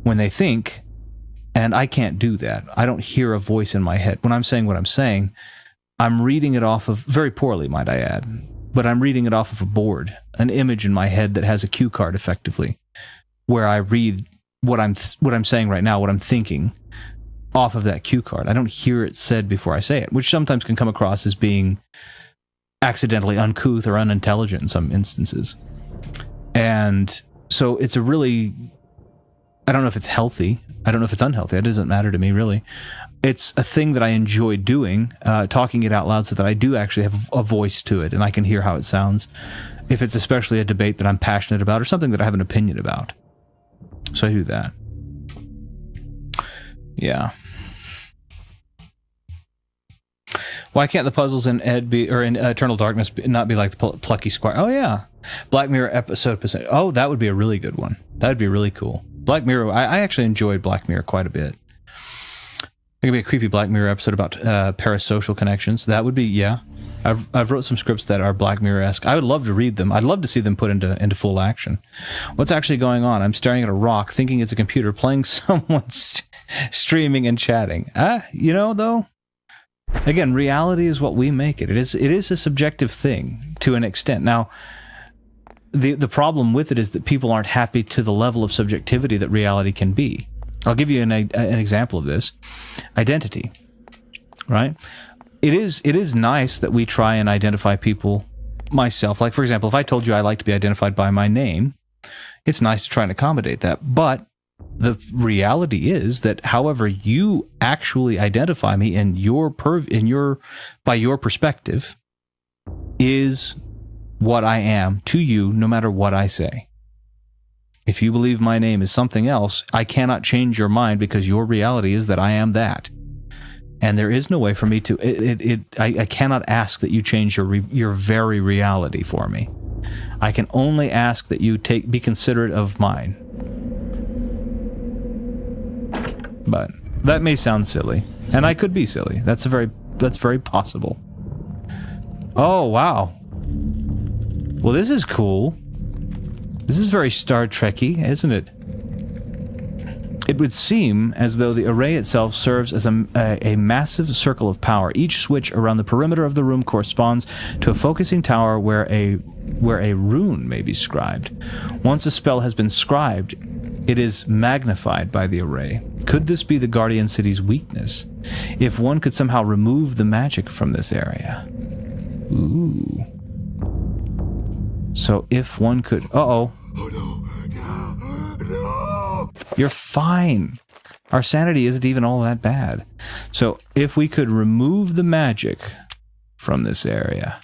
when they think, and I can't do that. I don't hear a voice in my head. When I'm saying what I'm saying, I'm reading it off of, very poorly, might I add, but I'm reading it off of a board, an image in my head that has a cue card, effectively, where I read what I'm saying right now, what I'm thinking, off of that cue card. I don't hear it said before I say it, which sometimes can come across as being accidentally uncouth or unintelligent in some instances. And so it's a really, I don't know if it's healthy. I don't know if it's unhealthy. It doesn't matter to me, really. It's a thing that I enjoy doing, talking it out loud, so that I do actually have a voice to it and I can hear how it sounds, if it's especially a debate that I'm passionate about or something that I have an opinion about. So I do that. Yeah. Why can't the puzzles in Ed be, or in Eternal Darkness not be like the Plucky Squire? Oh yeah, Black Mirror episode. Oh, that would be a really good one. That would be really cool. Black Mirror. I actually enjoyed Black Mirror quite a bit. It could be a creepy Black Mirror episode about parasocial connections. That would be, yeah. I've wrote some scripts that are Black Mirror-esque. I would love to read them. I'd love to see them put into full action. What's actually going on? I'm staring at a rock, thinking it's a computer, playing someone streaming and chatting. Though. Again, reality is what we make it. It is a subjective thing to an extent. Now, the problem with it is that people aren't happy to the level of subjectivity that reality can be. I'll give you an example of this. Identity, right? It is nice that we try and identify people, myself. Like, for example, if I told you I like to be identified by my name, it's nice to try and accommodate that. But the reality is that however you actually identify me in by your perspective is what I am to you, no matter what I say. If you believe my name is something else, I cannot change your mind, because your reality is that I am that. And there is no way for me to, I cannot ask that you change your very reality for me. I can only ask that you be considerate of mine. But that may sound silly, and I could be silly. That's very possible. Oh, wow. Well, this is cool. This is very Star Trek-y, isn't it? It would seem as though the array itself serves as a massive circle of power. Each switch around the perimeter of the room corresponds to a focusing tower where a rune may be scribed. Once a spell has been scribed, it is magnified by the array. Could this be the Guardian City's weakness? If one could somehow remove the magic from this area. Ooh. So if one could... Uh-oh. Oh, no. No. You're fine. Our sanity isn't even all that bad. So if we could remove the magic from this area...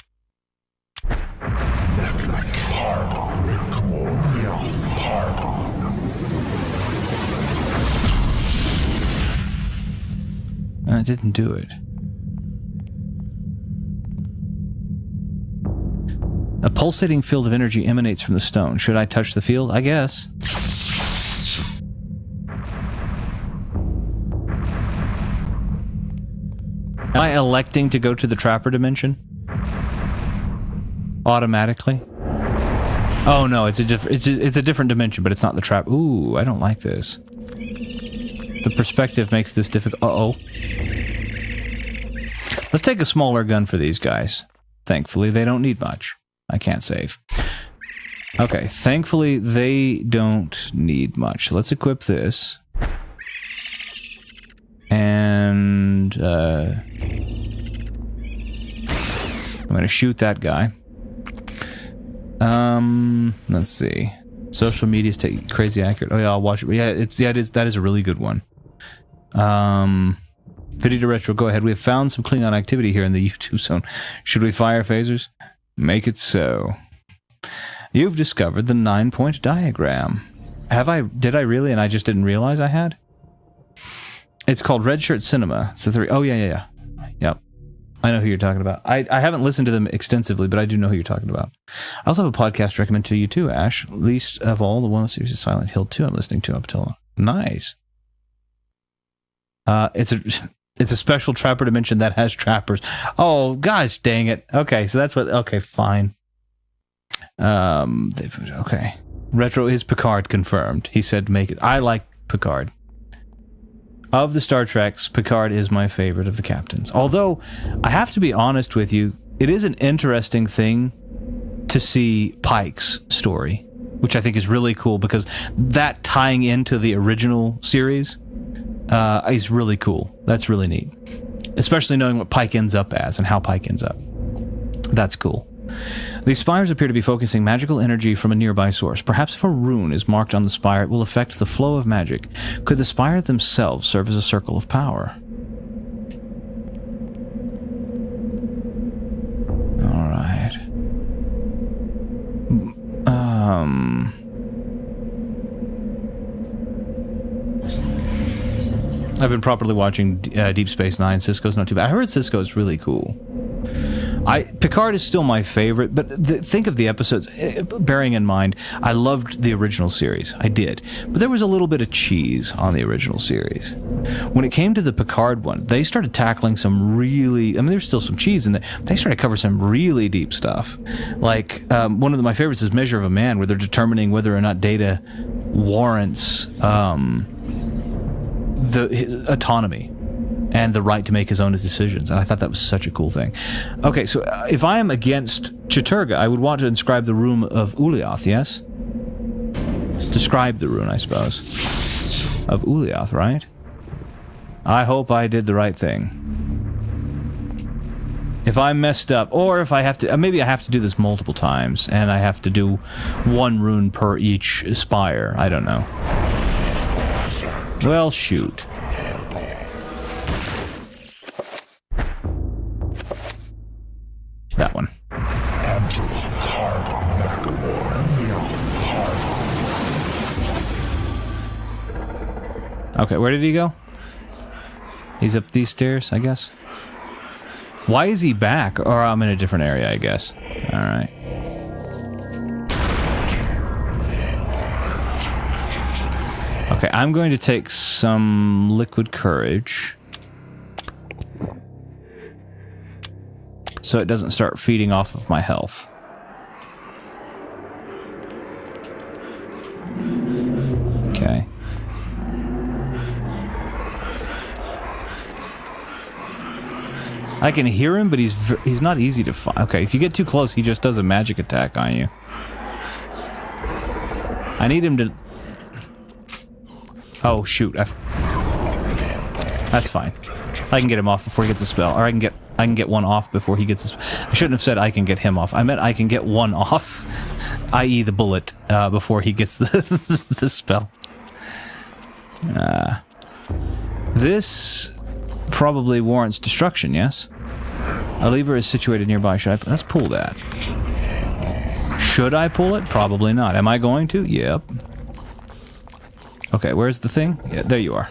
I didn't do it. A pulsating field of energy emanates from the stone. Should I touch the field? I guess. Am I electing to go to the Trapper dimension? Automatically? Oh no, it's a different dimension, but it's not the trap. Ooh, I don't like this. The perspective makes this difficult. Uh-oh. Let's take a smaller gun for these guys. Thankfully, they don't need much. I can't save. Okay, thankfully they don't need much. Let's equip this. And I'm going to shoot that guy. Let's see. Social media's crazy accurate. Oh yeah, I'll watch it. Yeah, that is a really good one. Video Retro, go ahead. We have found some Klingon activity here in the YouTube zone. Should we fire phasers? Make it so. You've discovered the 9-point diagram. Did I really? And I just didn't realize I had? It's called Red Shirt Cinema. It's the 3. Oh, yeah. Yep. I know who you're talking about. I haven't listened to them extensively, but I do know who you're talking about. I also have a podcast to recommend to you too, Ash. Least of all, the one series is Silent Hill 2 I'm listening to up till now. Nice. It's a special Trapper Dimension that has trappers. Oh, gosh dang it. Okay, so that's what... Okay, fine. Okay. Retro is Picard confirmed. He said make it. I like Picard. Of the Star Treks, Picard is my favorite of the captains. Although, I have to be honest with you, it is an interesting thing to see Pike's story, which I think is really cool because that tying into the original series is really cool. That's really neat. Especially knowing what Pike ends up as and how Pike ends up. That's cool. These spires appear to be focusing magical energy from a nearby source. Perhaps if a rune is marked on the spire, it will affect the flow of magic. Could the spire themselves serve as a circle of power? Alright. I've been properly watching Deep Space Nine. Cisco's not too bad. I heard Cisco's really cool. Picard is still my favorite, but think of the episodes, bearing in mind, I loved the original series. I did. But there was a little bit of cheese on the original series. When it came to the Picard one, they started tackling some really... I mean, there's still some cheese in there. They started to cover some really deep stuff. Like, one of my favorites is Measure of a Man, where they're determining whether or not Data warrants his autonomy and the right to make his own decisions, and I thought that was such a cool thing. Okay, so if I am against Chiturga, I would want to inscribe the rune of Ulyaoth, yes? Describe the rune, I suppose. Of Ulyaoth, right? I hope I did the right thing. If I messed up, or if I have to... maybe I have to do this multiple times, and I have to do one rune per each spire. I don't know. Well, shoot. That one. Okay, where did he go? He's up these stairs, I guess. Why is he back? Or I'm in a different area, I guess. Alright. Okay, I'm going to take some liquid courage. So it doesn't start feeding off of my health. Okay. I can hear him, but he's not easy to find. Okay, if you get too close, he just does a magic attack on you. I need him to... Oh, shoot. That's fine. I can get him off before he gets a spell. Or I can get one off before he gets a spell. I shouldn't have said I can get him off. I meant I can get one off, i.e. the bullet, before he gets the spell. This probably warrants destruction, yes? A lever is situated nearby. Let's pull that. Should I pull it? Probably not. Am I going to? Yep. Okay, where's the thing? Yeah, there you are.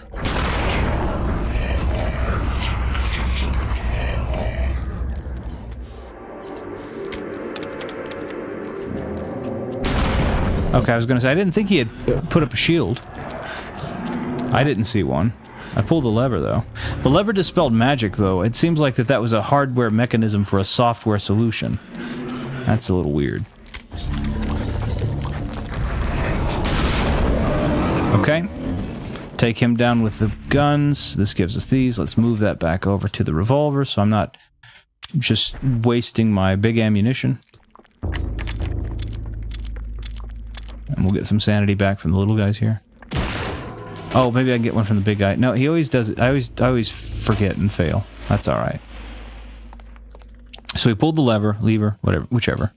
Okay, I was going to say, I didn't think he had put up a shield. I didn't see one. I pulled the lever, though. The lever dispelled magic, though. It seems like that was a hardware mechanism for a software solution. That's a little weird. Okay. Take him down with the guns. This gives us these. Let's move that back over to the revolver so I'm not just wasting my big ammunition. And we'll get some sanity back from the little guys here. Oh, maybe I can get one from the big guy. No, he always does it. I always forget and fail. That's alright. So he pulled the lever, whatever, whichever.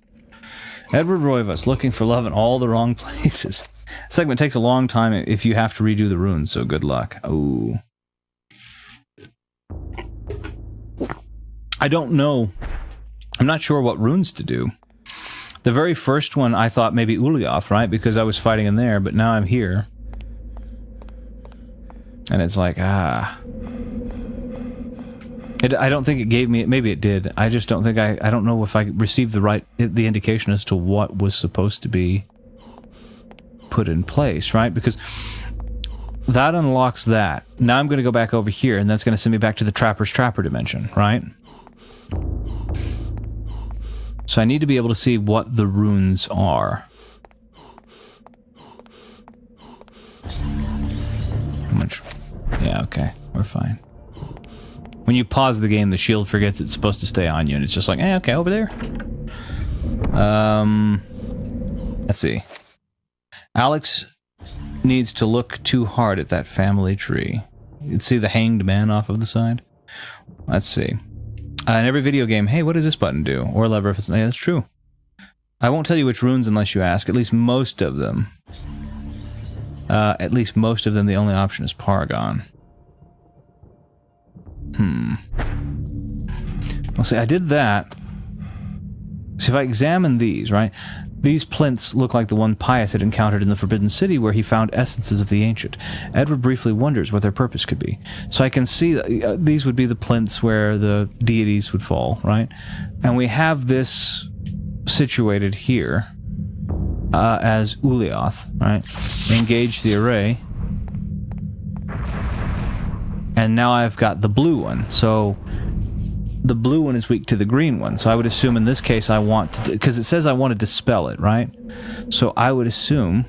Edward Roivas, looking for love in all the wrong places. Segment takes a long time if you have to redo the runes, so good luck. Oh. I don't know. I'm not sure what runes to do. The very first one I thought maybe Ulyaoth, right? Because I was fighting in there, but now I'm here. And it's like, I don't think it gave me... Maybe it did. I just don't think I don't know if I received the indication as to what was supposed to be put in place, right? Because that unlocks that. Now I'm going to go back over here, and that's going to send me back to the Trapper's Trapper dimension, right? So I need to be able to see what the runes are. How much? Yeah, okay. We're fine. When you pause the game, the shield forgets it's supposed to stay on you, and it's just like, okay, over there. Let's see. Alex needs to look too hard at that family tree. You can see the hanged man off of the side. Let's see. In every video game, hey, what does this button do? Or lever if it's... Yeah, that's true. I won't tell you which runes unless you ask. At least most of them. The only option is Paragon. Well, see, I did that. See, if I examine these, right? These plinths look like the one Pius had encountered in the Forbidden City where he found essences of the ancient. Edward briefly wonders what their purpose could be. So I can see that these would be the plinths where the deities would fall, right? And we have this situated here as Ulyaoth, right? Engage the array. And now I've got the blue one. So the blue one is weak to the green one. So I would assume in this case I want to... Because it says I want to dispel it, right? So I would assume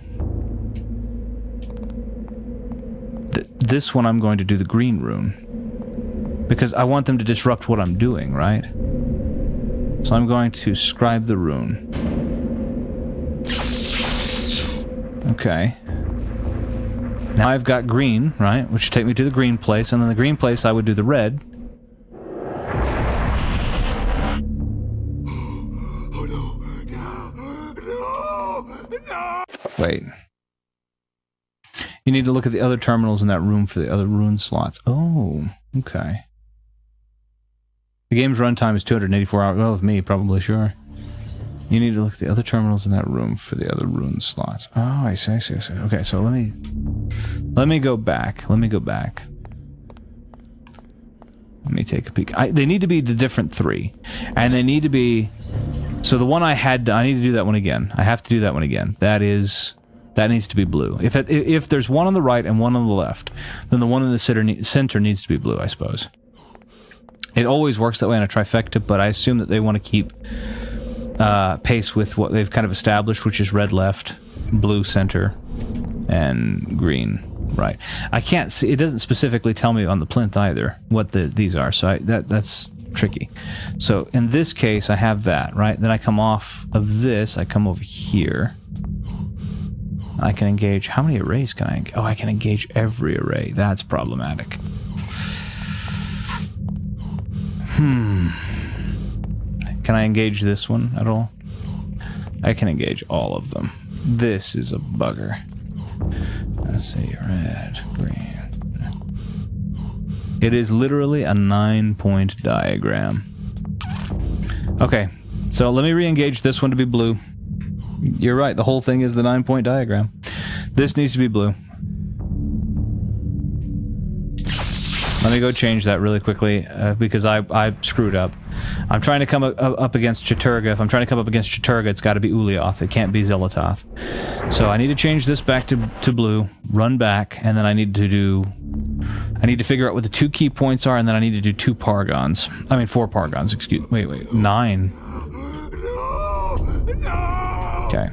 that this one I'm going to do the green rune. Because I want them to disrupt what I'm doing, right? So I'm going to scribe the rune. Okay. Now I've got green, right? Which would take me to the green place. And then the green place I would do the red. Wait. You need to look at the other terminals in that room for the other rune slots. Oh, okay. The game's runtime is 284 hours. Well, with me, probably, sure. You need to look at the other terminals in that room for the other rune slots. Oh, I see. Okay, so let me go back. Let me take a peek. They need to be the different three. And they need to be... So the one I need to do that one again. I have to do that one again. That needs to be blue. If there's one on the right and one on the left, then the one in the center needs to be blue, I suppose. It always works that way on a trifecta, but I assume that they want to keep pace with what they've kind of established, which is red left, blue center, and green right. I can't see. It doesn't specifically tell me on the plinth either what these are, so that's tricky. So in this case, I have that, right? Then I come off of this, I come over here. I can engage... How many arrays can I... Oh, I can engage every array. That's problematic. Can I engage this one at all? I can engage all of them. This is a bugger. Let's see, red, green. It is literally a 9-point diagram. Okay, so let me re-engage this one to be blue. You're right, the whole thing is the 9-point diagram. This needs to be blue. Let me go change that really quickly, because I screwed up. I'm trying to come up against Chaturga. If I'm trying to come up against Chaturga, it's got to be Ulyaoth. It can't be Xelatoth. So I need to change this back to blue, run back, and then I need to figure out what the 2 key points are, and then I need to do 4 Paragons, wait, 9. Okay.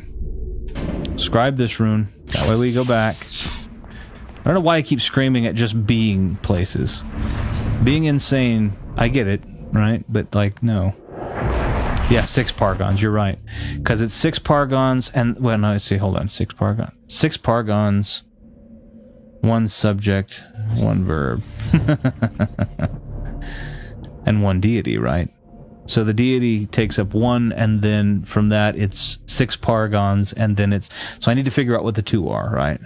Scribe this rune. That way we go back. I don't know why I keep screaming at just being places. Being insane, I get it, right? But, like, no. Yeah, 6 Pargons, you're right. Because it's 6 Pargons and... Well, no, let's see, hold on. 6 Pargons. 6 Pargons, 1 subject, 1 verb. And 1 deity, right? So the deity takes up 1, and then from that it's 6 Pargons, and then it's... So I need to figure out what the 2 are, right?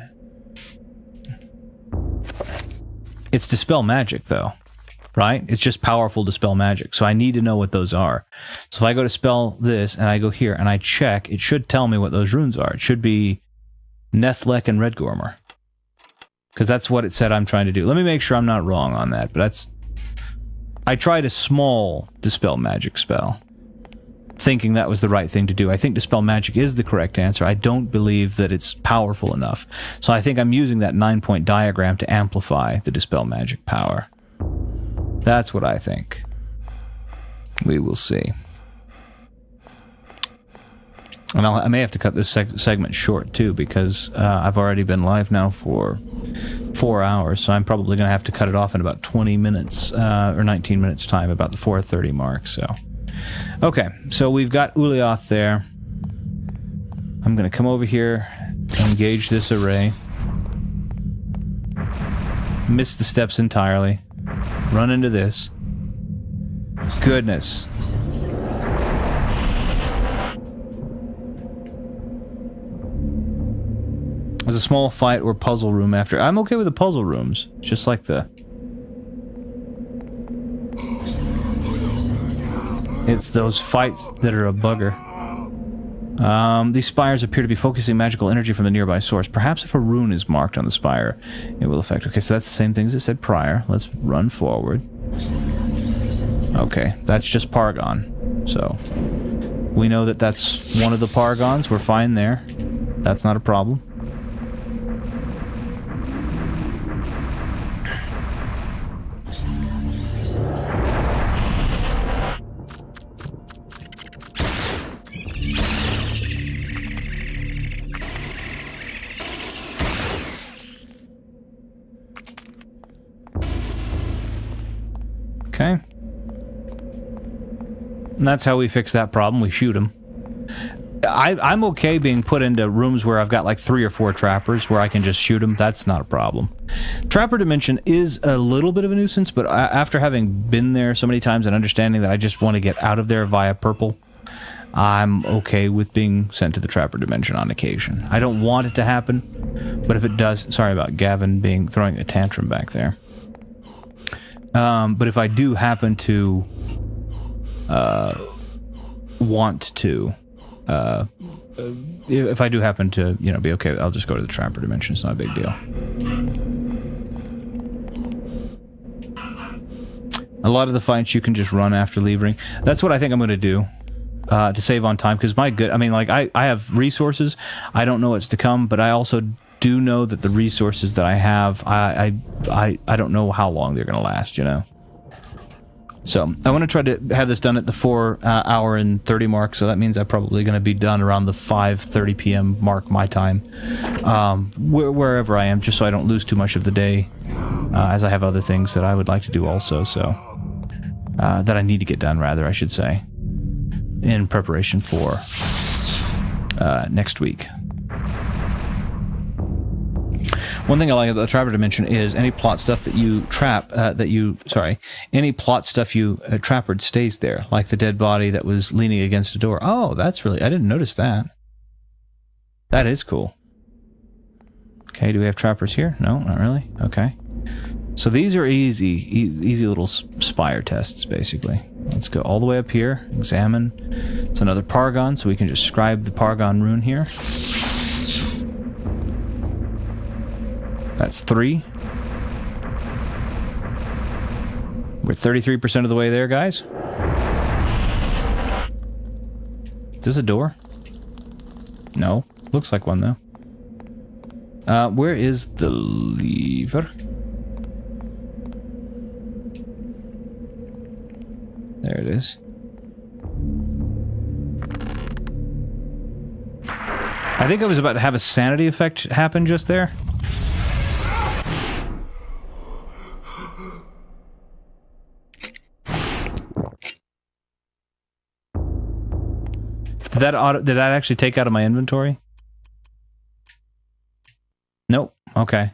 It's Dispel Magic, though. Right? It's just powerful Dispel Magic. So I need to know what those are. So if I go to spell this, and I go here, and I check, it should tell me what those runes are. It should be Nethlek and Redgormer. Because that's what it said I'm trying to do. Let me make sure I'm not wrong on that, but that's... I tried a small Dispel Magic spell, thinking that was the right thing to do. I think Dispel Magic is the correct answer. I don't believe that it's powerful enough. So I think I'm using that 9-point diagram to amplify the Dispel Magic power. That's what I think. We will see. And I may have to cut this segment short, too, because I've already been live now for 4 hours, so I'm probably going to have to cut it off in about 20 minutes, or 19 minutes time, about the 4:30 mark, so... Okay, so we've got Ulyaoth there. I'm going to come over here, engage this array. Miss the steps entirely. Run into this. Goodness. There's a small fight or puzzle room after. I'm okay with the puzzle rooms. Just like the... It's those fights that are a bugger. These spires appear to be focusing magical energy from the nearby source. Perhaps if a rune is marked on the spire, it will affect... Okay, so that's the same thing as it said prior. Let's run forward. Okay, that's just Pargon. So, we know that that's one of the Pargons. We're fine there. That's not a problem. Okay. And that's how we fix that problem. We shoot them. I'm okay being put into rooms where I've got like 3 or 4 trappers where I can just shoot them. That's not a problem. Trapper Dimension is a little bit of a nuisance, but after having been there so many times and understanding that I just want to get out of there via purple, I'm okay with being sent to the Trapper Dimension on occasion. I don't want it to happen, but if it does... Sorry about Gavin throwing a tantrum back there. But if I do happen to want to, if I do happen to, you know, be okay, I'll just go to the Trapper Dimension. It's not a big deal. A lot of the fights you can just run after leaving. That's what I think I'm going to do to save on time, because I mean, like, I have resources. I don't know what's to come, but I also do know that the resources that I have, I don't know how long they're going to last, you know. So, I want to try to have this done at the 4 hour and 30 mark, so that means I'm probably going to be done around the 5:30 p.m. mark my time, wherever I am, just so I don't lose too much of the day, as I have other things that I would like to do also, so, that I need to get done, rather, I should say, in preparation for next week. One thing I like about the Trapper Dimension is any plot stuff that you any plot stuff you trappered stays there, like the dead body that was leaning against a door. Oh, that's really... I didn't notice that. That is cool. Okay, do we have trappers here? No, not really. Okay. So these are easy little spire tests, basically. Let's go all the way up here, examine. It's another Pargon, so we can just scribe the Pargon rune here. That's 3. We're 33% of the way there, guys. Is this a door? No. Looks like one, though. Where is the lever? There it is. I think I was about to have a sanity effect happen just there. Did that actually take out of my inventory? Nope. Okay.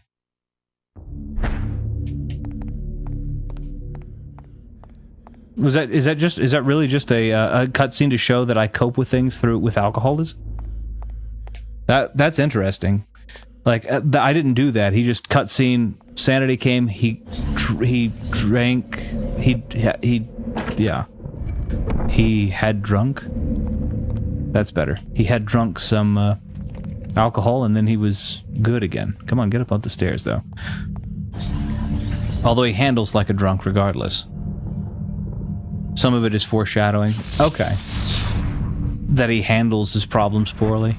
Is that really just a cutscene to show that I cope with things with alcoholism? That's interesting. Like I didn't do that. He just cutscene. Sanity came. He drank. He had drunk. That's better. He had drunk some alcohol and then he was good again. Come on, get up the stairs though. Although he handles like a drunk regardless. Some of it is foreshadowing. Okay. That he handles his problems poorly.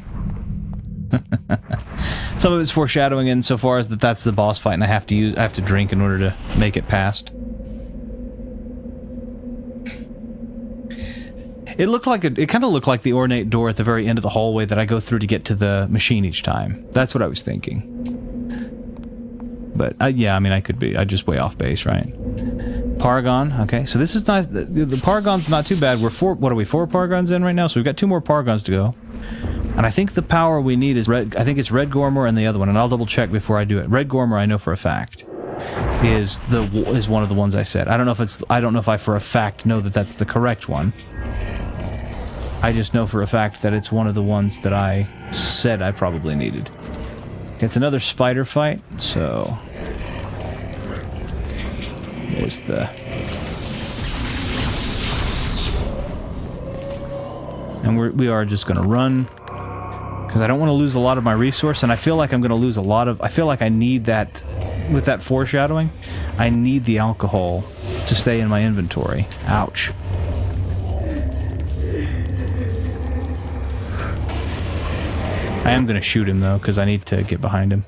Some of it's foreshadowing insofar as that's the boss fight and I have to drink in order to make it past. It kind of looked like the ornate door at the very end of the hallway that I go through to get to the machine each time. That's what I was thinking. But yeah, I mean, I could be. I just way off base, right? Paragon. Okay, so this is not the Paragon's not too bad. We're four. What are we? 4 Paragons in right now. So we've got 2 more Paragons to go. And I think the power we need is red. I think it's Red Gormer and the other one, and I'll double check before I do it. Red Gormer, I know for a fact, is one of the ones I said. I don't know if I for a fact know that that's the correct one. I just know for a fact that it's one of the ones that I said I probably needed. It's another spider fight, so there's the. And we are just gonna run. Because I don't want to lose a lot of my resource, and I feel like I'm going to lose a lot of... I feel like I need that... With that foreshadowing, I need the alcohol to stay in my inventory. Ouch. I am going to shoot him, though, because I need to get behind him.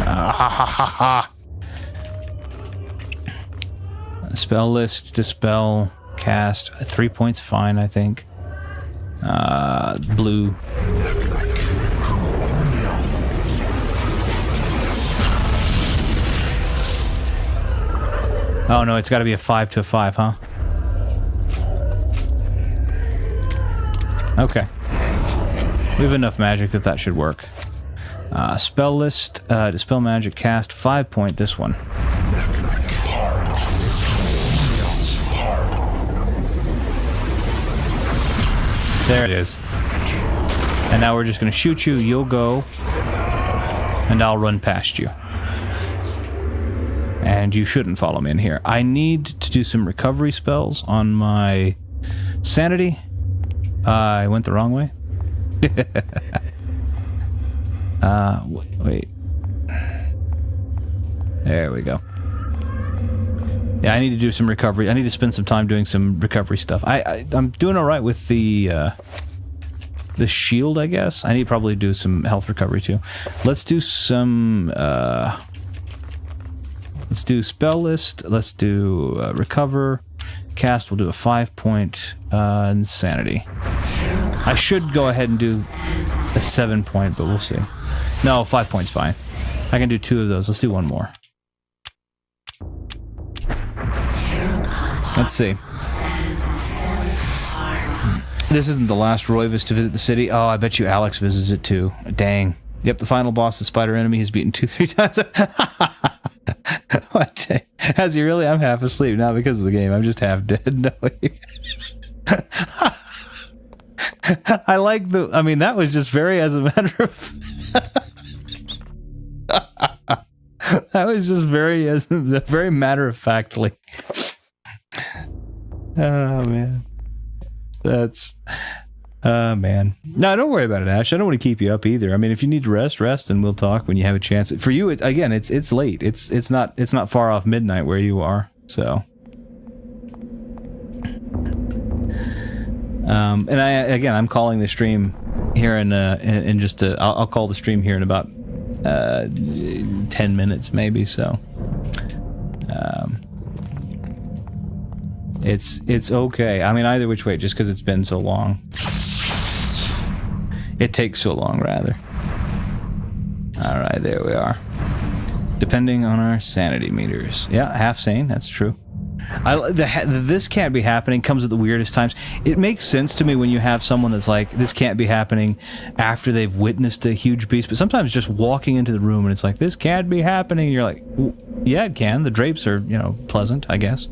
Ha ha ha ha! Spell list, dispel, cast. 3 points, fine, I think. Blue. Oh no, it's got to be a 5 to a 5, huh? Okay. We have enough magic that should work. Spell list, dispel magic, cast, 5 point, this one. There it is. And now we're just going to shoot you, you'll go, and I'll run past you. And you shouldn't follow me in here. I need to do some recovery spells on my Sanity. I went the wrong way. Wait. There we go. Yeah, I need to do some recovery. I need to spend some time doing some recovery stuff. I'm doing all right with the shield, I guess. I need to probably do some health recovery too. Let's do some. Let's do spell list. Let's do recover. Cast. We'll do a 5 point insanity. I should go ahead and do a 7 point, but we'll see. No, 5 points fine. I can do 2 of those. Let's do 1 more. Let's see. This isn't the last Roivus to visit the city. Oh, I bet you Alex visits it too. Dang. Yep, the final boss, the spider enemy, he's beaten 2-3 times. What? Has he really? I'm half asleep, not because of the game. I'm just half dead. No. I like the... I mean, that was just very, as a matter of... That was just very matter-of-factly. Oh, man. That's... man. No, don't worry about it, Ash. I don't want to keep you up either. I mean, if you need to rest, and we'll talk when you have a chance. For you, again, it's late. It's not far off midnight where you are, so... and I'm calling the stream here in just I'll call the stream here in about 10 minutes maybe, so it's okay. I mean, either which way, just because it's been so long. It takes so long, rather. All right, there we are. depending on our sanity meters. Yeah, half sane, that's true. This can't be happening comes at the weirdest times. It makes sense to me when you have someone that's like, this can't be happening after they've witnessed a huge beast, but sometimes just walking into the room and it's like, this can't be happening, and you're like, yeah, it can. The drapes are, you know, pleasant, I guess.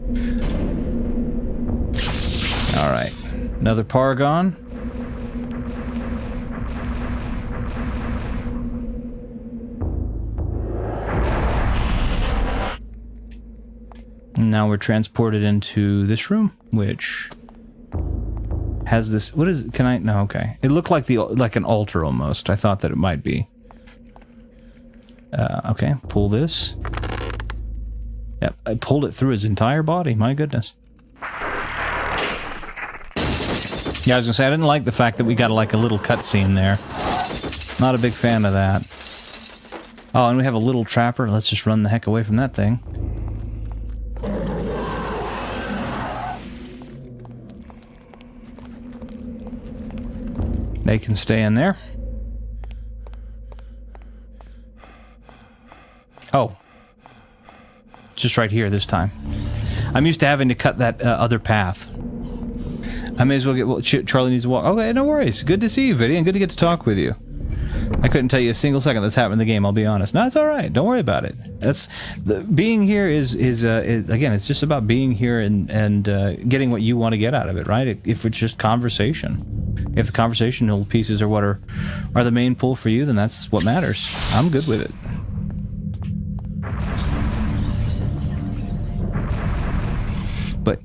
Alright. Another Paragon. Now we're transported into this room, which has this. What is? Can I? No. Okay. It looked like an altar almost. I thought that it might be. Okay. Pull this. Yep. I pulled it through his entire body. My goodness. Yeah, I was gonna say I didn't like the fact that we got like a little cutscene there. Not a big fan of that. Oh, and we have a little trapper. Let's just run the heck away from that thing. They can stay in there. Oh. Just right here this time. I'm used to having to cut that other path. I may as well get... Well, Charlie needs to walk. Okay, no worries. Good to see you, Viddy, and good to get to talk with you. I couldn't tell you a single second that's happened in the game, I'll be honest. No, it's alright. Don't worry about it. Being here is again, it's just about being here and getting what you want to get out of it, right? If it's just conversation. If the conversational pieces are what are the main pull for you, then that's what matters. I'm good with it. But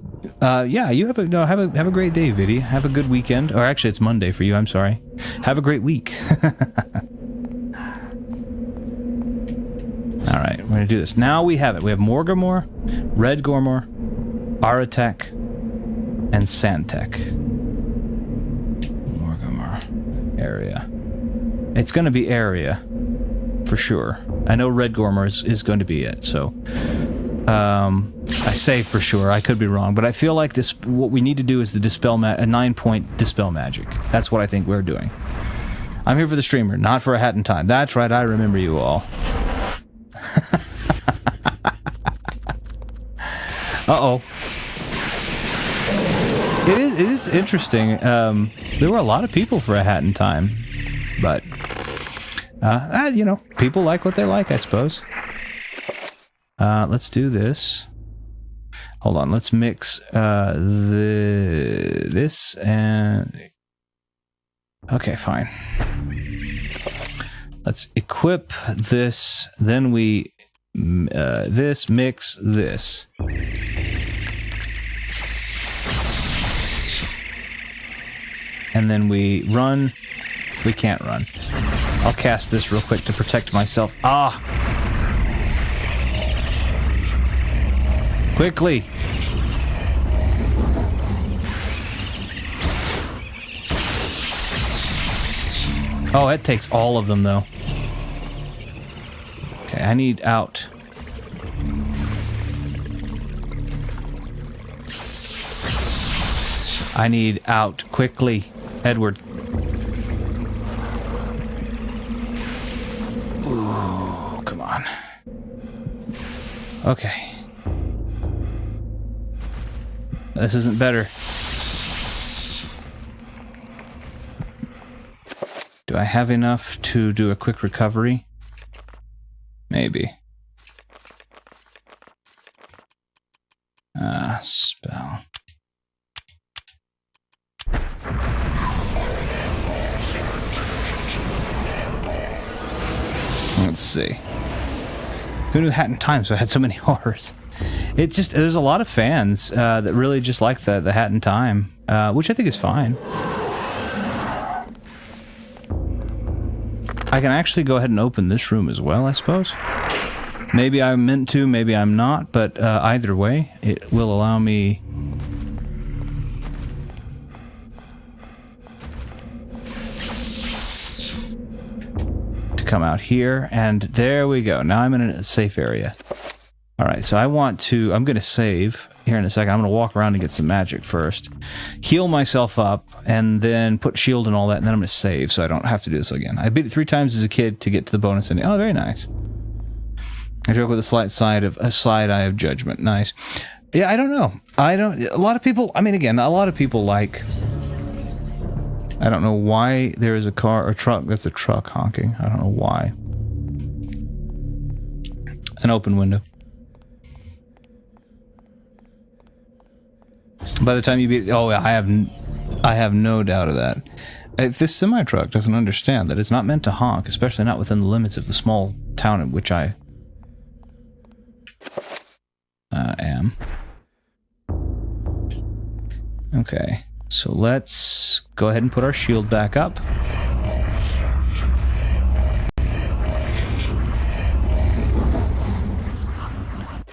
yeah, you have a great day, Viddy. Have a good weekend. Or actually, it's Monday for you. I'm sorry. Have a great week. All right, we're gonna do this. Now we have it. We have Morgamore, Red Gormor, Aratek, and Santec. Area. It's going to be area for sure. I know Red Gormor is going to be it, so I say for sure. I could be wrong, but I feel like this. What we need to do is the dispel a 9-point dispel magic. That's what I think we're doing. I'm here for the streamer, not for a hat in time. That's right. I remember you all. Uh-oh. It is interesting. There were a lot of people for a hat in time, but you know, people like what they like, I suppose. Let's do this. Hold on, let's mix this and... Okay, fine. Let's equip this, then we this, mix this. And then we run. We can't run. I'll cast this real quick to protect myself. Ah! Quickly! Oh, it takes all of them, though. Okay, I need out. I need out quickly. Edward. Ooh, come on. Okay. This isn't better. Do I have enough to do a quick recovery? Maybe. Spell. Let's see. Who knew Hat in Time so I had so many horrors? It just, there's a lot of fans that really just like the Hat in Time, which I think is fine. I can actually go ahead and open this room as well, I suppose. Maybe I'm meant to, maybe I'm not, but either way, it will allow me... to come out here, and there we go. Now I'm in a safe area. Alright, so I'm going to save here in a second. I'm going to walk around and get some magic first. Heal myself up, and then put shield and all that, and then I'm going to save so I don't have to do this again. I beat it 3 times as a kid to get to the bonus ending. Oh, very nice. I joke with a side eye of judgment. Nice. Yeah, I don't know. A lot of people, I mean, again, a lot of people like, I don't know why there is a car or truck, that's a truck honking. I don't know why. An open window. By the time you beat, oh yeah, I have no doubt of that. If this semi-truck doesn't understand that it's not meant to honk, especially not within the limits of the small town in which I am. Okay, so let's go ahead and put our shield back up.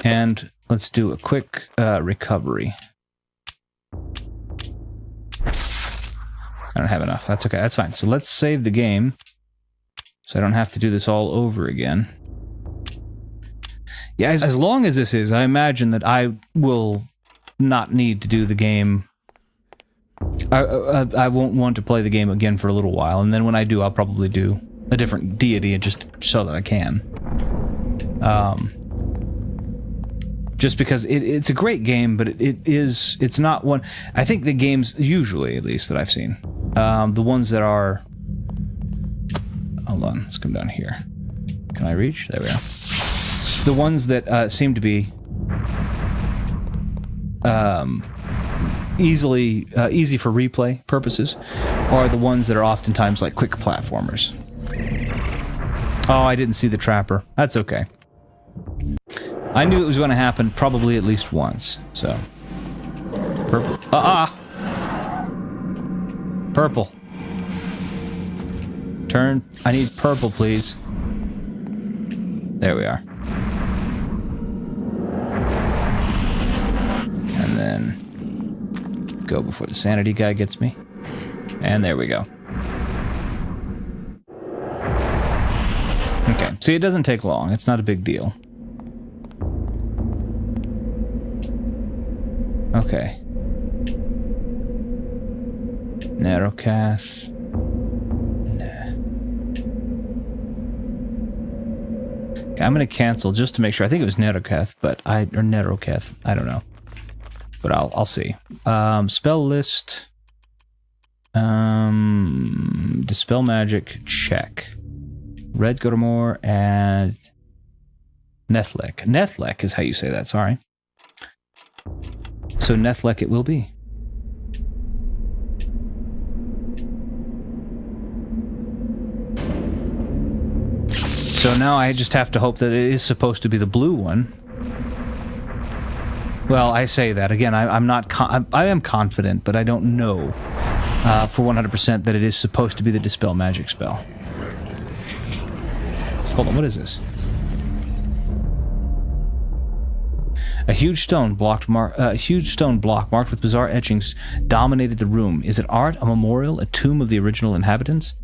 And let's do a quick recovery. I don't have enough. That's okay. That's fine. So let's save the game so I don't have to do this all over again. Yeah, as long as this is, I imagine that I will not need to do the game. I won't want to play the game again for a little while, and then when I do, I'll probably do a different deity just so that I can. Just because it's a great game, but it's not one. I think the games, usually at least that I've seen, the ones that are. Hold on, let's come down here. Can I reach? There we go. The ones that seem to be easy for replay purposes are the ones that are oftentimes like quick platformers. Oh, I didn't see the trapper. That's okay. I knew it was going to happen probably at least once, so. Purple. Purple. Turn. I need purple, please. There we are. And then go before the sanity guy gets me. And there we go. Okay, see, it doesn't take long. It's not a big deal. Okay. Narrowcath. Nah. Okay, I'm gonna cancel just to make sure. I think it was Narrowcath, or Narrowcath. I don't know. But I'll see. Spell list. Dispel magic, check. Red Gotamore and Nethlek. Nethlek is how you say that, sorry. So Nethlek it will be. So now I just have to hope that it is supposed to be the blue one. Well, I say that again. I'm not. I am confident, but I don't know for 100% that it is supposed to be the Dispel Magic spell. Hold on. What is this? A huge stone block marked with bizarre etchings dominated the room. Is it art, a memorial, a tomb of the original inhabitants,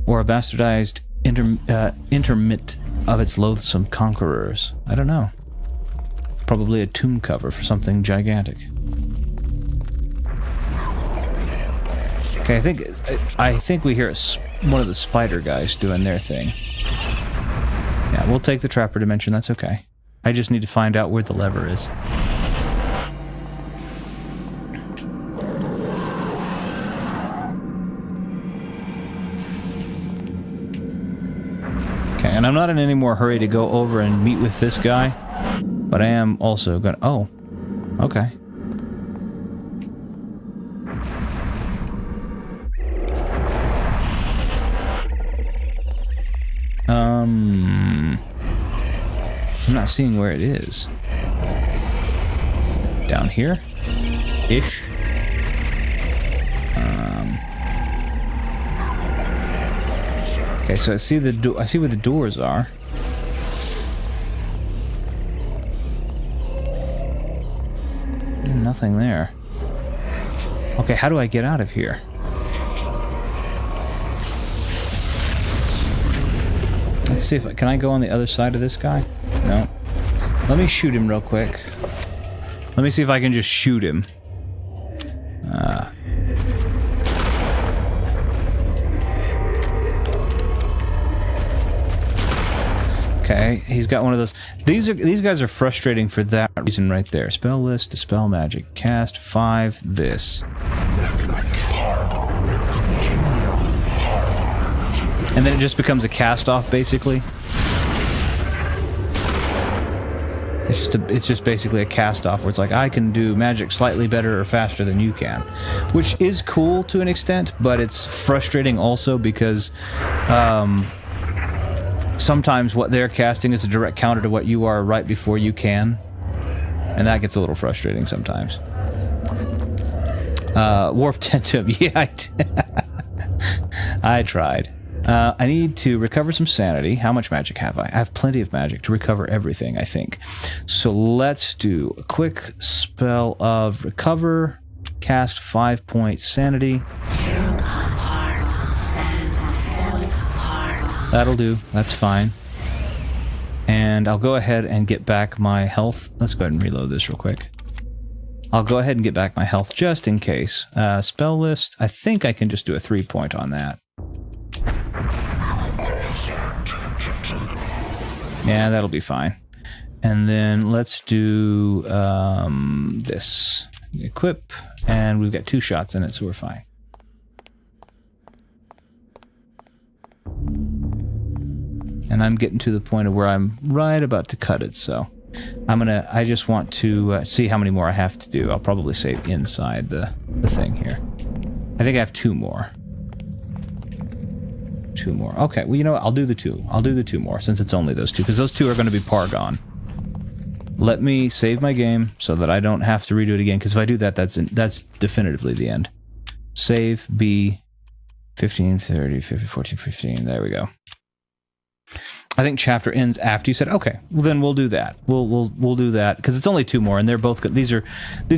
or a bastardized intermit of its loathsome conquerors? I don't know. Probably a tomb cover for something gigantic. Okay, I think we hear one of the spider guys doing their thing. Yeah, we'll take the trapper dimension. That's okay. I just need to find out where the lever is. Okay, and I'm not in any more hurry to go over and meet with this guy, but I am also gonna... Oh, okay. I'm not seeing where it is. Down here? Ish. Okay, so I see where the doors are. Nothing there. Okay, how do I get out of here? Let's see if can I go on the other side of this guy? No. Let me shoot him real quick. Let me see if I can just shoot him. Okay, he's got one of those. These guys are frustrating for that reason right there. Spell list, dispel magic, cast 5, this. And then it just becomes a cast off basically. It's just basically a cast off where it's like I can do magic slightly better or faster than you can, which is cool to an extent, but it's frustrating also because sometimes what they're casting is a direct counter to what you are right before you can, and that gets a little frustrating sometimes. Warp Tentum, yeah, I tried. I need to recover some sanity. How much magic have I? I have plenty of magic to recover everything, I think. So let's do a quick spell of recover. Cast 5-point sanity. That'll do. That's fine. And I'll go ahead and get back my health. Let's go ahead and reload this real quick. I'll go ahead and get back my health just in case. Spell list. I think I can just do a 3-point on that. Yeah, that'll be fine. And then let's do this. Equip, and we've got 2 shots in it, so we're fine. And I'm getting to the point of where I'm right about to cut it, so I just want to see how many more I have to do. I'll probably save inside the thing here. I think I have 2 more. 2 more. Okay, well, you know what? I'll do the 2. I'll do the 2 more, since it's only those 2, because those 2 are going to be Pargon. Let me save my game so that I don't have to redo it again, because if I do that, that's definitively the end. Save, B, 15, 30, 50, 14, 15. There we go. I think chapter ends after you said, okay, well then we'll do that. We'll do that, because it's only 2 more, and they're both these are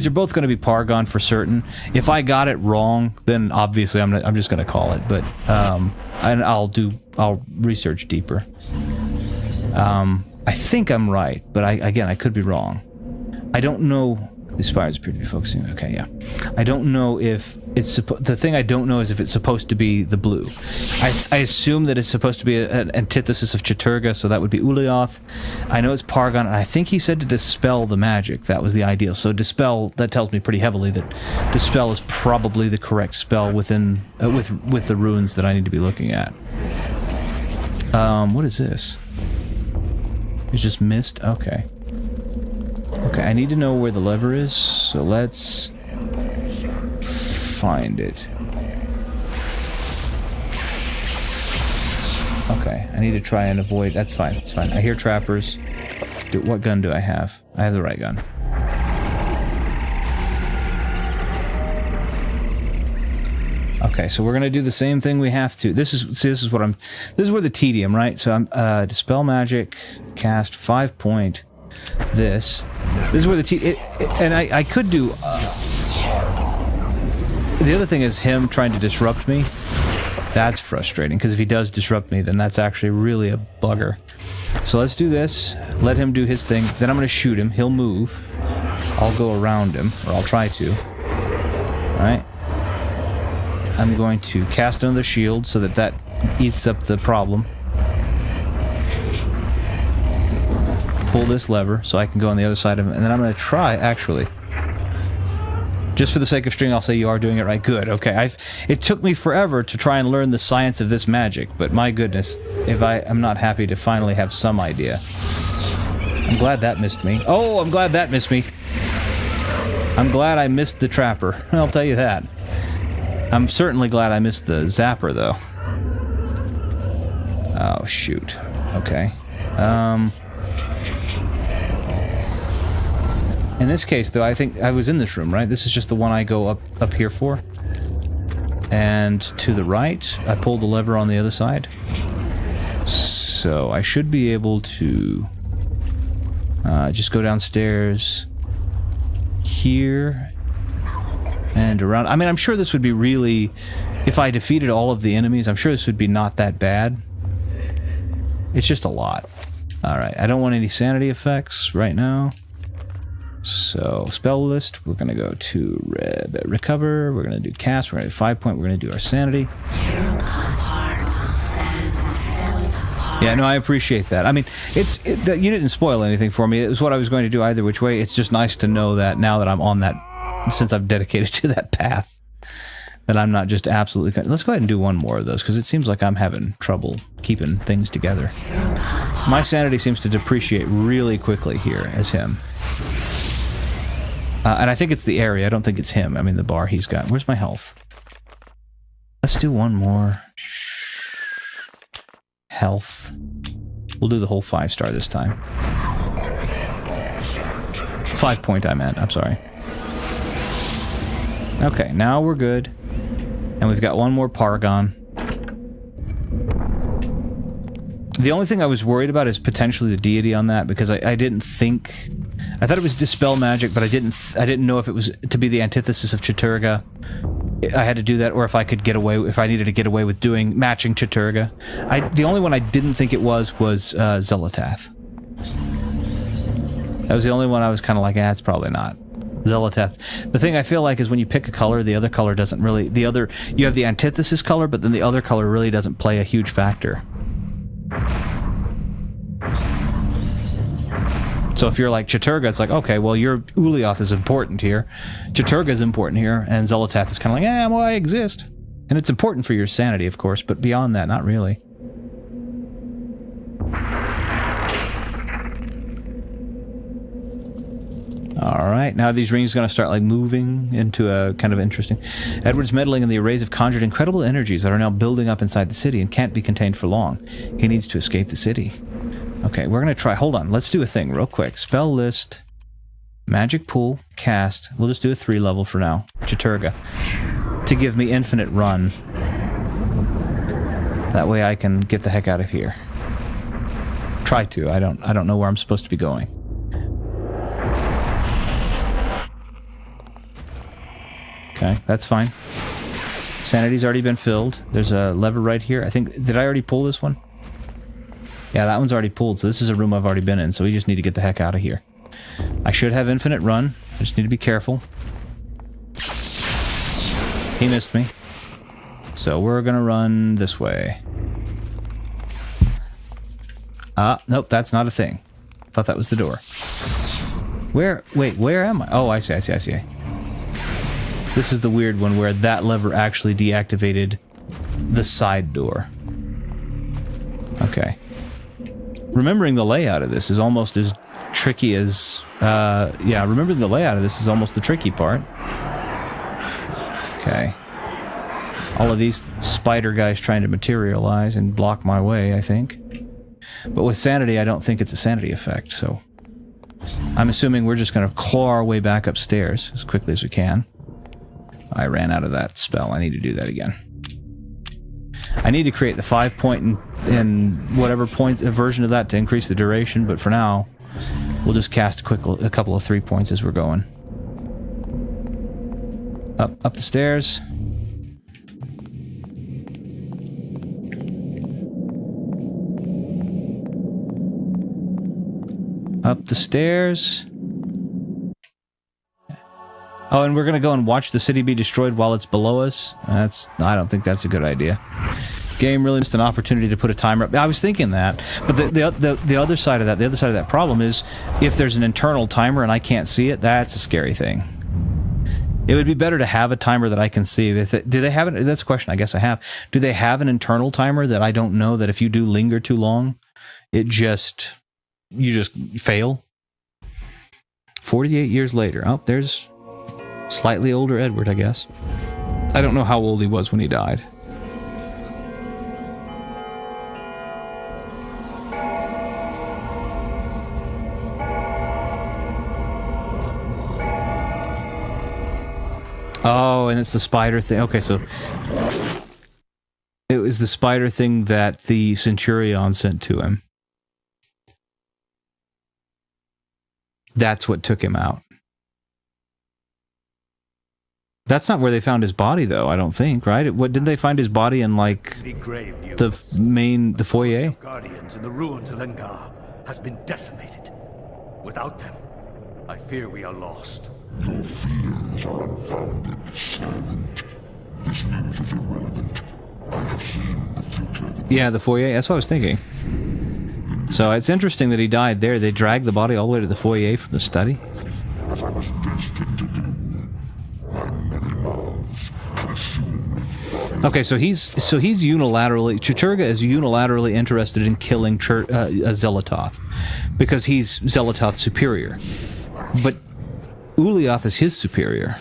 both going to be Pargon for certain. If I got it wrong, then obviously I'm just going to call it, but and I'll research deeper. I think I'm right, but I could be wrong. I don't know. The spires appear to be focusing. Okay, yeah. I don't know if it's the thing I don't know is if it's supposed to be the blue. I assume that it's supposed to be an antithesis of Chaturga, so that would be Ulioth. I know it's Pargon, and I think he said to dispel the magic. That was the ideal. So dispel, that tells me pretty heavily that dispel is probably the correct spell within with the runes that I need to be looking at. What is this? It's just mist? Okay. Okay, I need to know where the lever is, so let's find it. Okay, I need to try and avoid... That's fine, it's fine. I hear trappers. What gun do I have? I have the right gun. Okay, so we're gonna do the same thing we have to. This is where the tedium, right? So I'm dispel magic, cast 5-point. This is where and I could do. The other thing is him trying to disrupt me. That's frustrating because if he does disrupt me, then that's actually really a bugger. So let's do this. Let him do his thing. Then I'm going to shoot him. He'll move. I'll go around him, or I'll try to. All right. I'm going to cast another shield so that eats up the problem. Pull this lever so I can go on the other side of him, and then I'm going to try, actually. Just for the sake of string, I'll say you are doing it right. Good, okay. It took me forever to try and learn the science of this magic, but my goodness, I'm not happy to finally have some idea. I'm glad that missed me. Oh, I'm glad that missed me. I'm glad I missed the trapper, I'll tell you that. I'm certainly glad I missed the zapper, though. Oh, shoot. Okay. In this case, though, I think I was in this room, right? This is just the one I go up here for. And to the right, I pull the lever on the other side. So I should be able to just go downstairs here and around. I mean, I'm sure this would be really... If I defeated all of the enemies, I'm sure this would be not that bad. It's just a lot. Alright, I don't want any sanity effects right now. So, spell list, we're going to go to recover, we're going to do cast, we're going to do 5-point, we're going to do our sanity. Yeah, no, I appreciate that. I mean, you didn't spoil anything for me. It was what I was going to do either which way. It's just nice to know that now that I'm on that, since I've dedicated to that path, that I'm not just absolutely... Let's go ahead and do one more of those, because it seems like I'm having trouble keeping things together. My sanity seems to depreciate really quickly here as him. And I think it's the area. I don't think it's him. I mean, the bar he's got. Where's my health? Let's do one more. Health. We'll do the whole 5-star this time. 5 point, I meant. I'm sorry. Okay, now we're good. And we've got one more Paragon. The only thing I was worried about is potentially the deity on that, because I didn't think... I thought it was Dispel Magic, but I didn't know if it was to be the antithesis of Chaturga. I had to do that, or if I could get away, if I needed to get away with matching Chaturga. The only one I didn't think it was Zelatath. That was the only one I was kind of like, it's probably not. Zelatath. The thing I feel like is when you pick a color, the other color doesn't really... You have the antithesis color, but then the other color really doesn't play a huge factor. So if you're like Chaturga, it's like, okay, well, your Ulioth is important here. Chaturga is important here, and Zelatath is kind of like, well, I exist. And it's important for your sanity, of course, but beyond that, not really. Alright, now these rings are going to start like moving into a kind of interesting... Edward's meddling in the arrays have conjured incredible energies that are now building up inside the city and can't be contained for long. He needs to escape the city. Okay, we're going to try... Hold on, let's do a thing real quick. Spell list, magic pool, cast. We'll just do a 3 level for now. Chaturga. To give me infinite run. That way I can get the heck out of here. Try to. I don't know where I'm supposed to be going. Okay, that's fine. Sanity's already been filled. There's a lever right here. I think... Did I already pull this one? Yeah, that one's already pulled, so this is a room I've already been in, so we just need to get the heck out of here. I should have infinite run. I just need to be careful. He missed me. So we're gonna run this way. Nope, that's not a thing. Thought that was the door. Wait, where am I? Oh, I see. This is the weird one where that lever actually deactivated the side door. Okay. Remembering the layout of this is almost as tricky as... yeah, remembering the layout of this is almost the tricky part. Okay. All of these spider guys trying to materialize and block my way, I think. But with Sanity, I don't think it's a Sanity effect, so... I'm assuming we're just going to claw our way back upstairs as quickly as we can. I ran out of that spell. I need to do that again. I need to create the 5 point and whatever points version of that to increase the duration, but for now, we'll just cast a couple of 3 points as we're going. Up the stairs. Up the stairs. Oh, and we're going to go and watch the city be destroyed while it's below us? I don't think that's a good idea. Game really missed an opportunity to put a timer up. I was thinking that, but the other side of that problem is if there's an internal timer and I can't see it, that's a scary thing. It would be better to have a timer that I can see. Do they have it? That's a question I guess I have. Do they have an internal timer that I don't know that if you do linger too long, you just fail? 48 years later. Oh, there's slightly older Edward, I guess. I don't know how old he was when he died. Oh, and it's the spider thing. Okay, so it was the spider thing that the Centurion sent to him. That's what took him out. That's not where they found his body, though, I don't think, right? Didn't they find his body in, like, the foyer? Guardians in the ruins of Engar has been decimated. Without them, I fear we are lost. Your fears are unfounded, servant. This news is irrelevant. I have seen the future. Yeah, the foyer. That's what I was thinking. So it's interesting that he died there. They dragged the body all the way to the foyer from the study. As I was destined to do. My many mouths consumed with Okay, so he's unilaterally, Chattur'gha is unilaterally interested in killing Zelatoth because he's Zelatoth's superior. But Ulyaoth is his superior.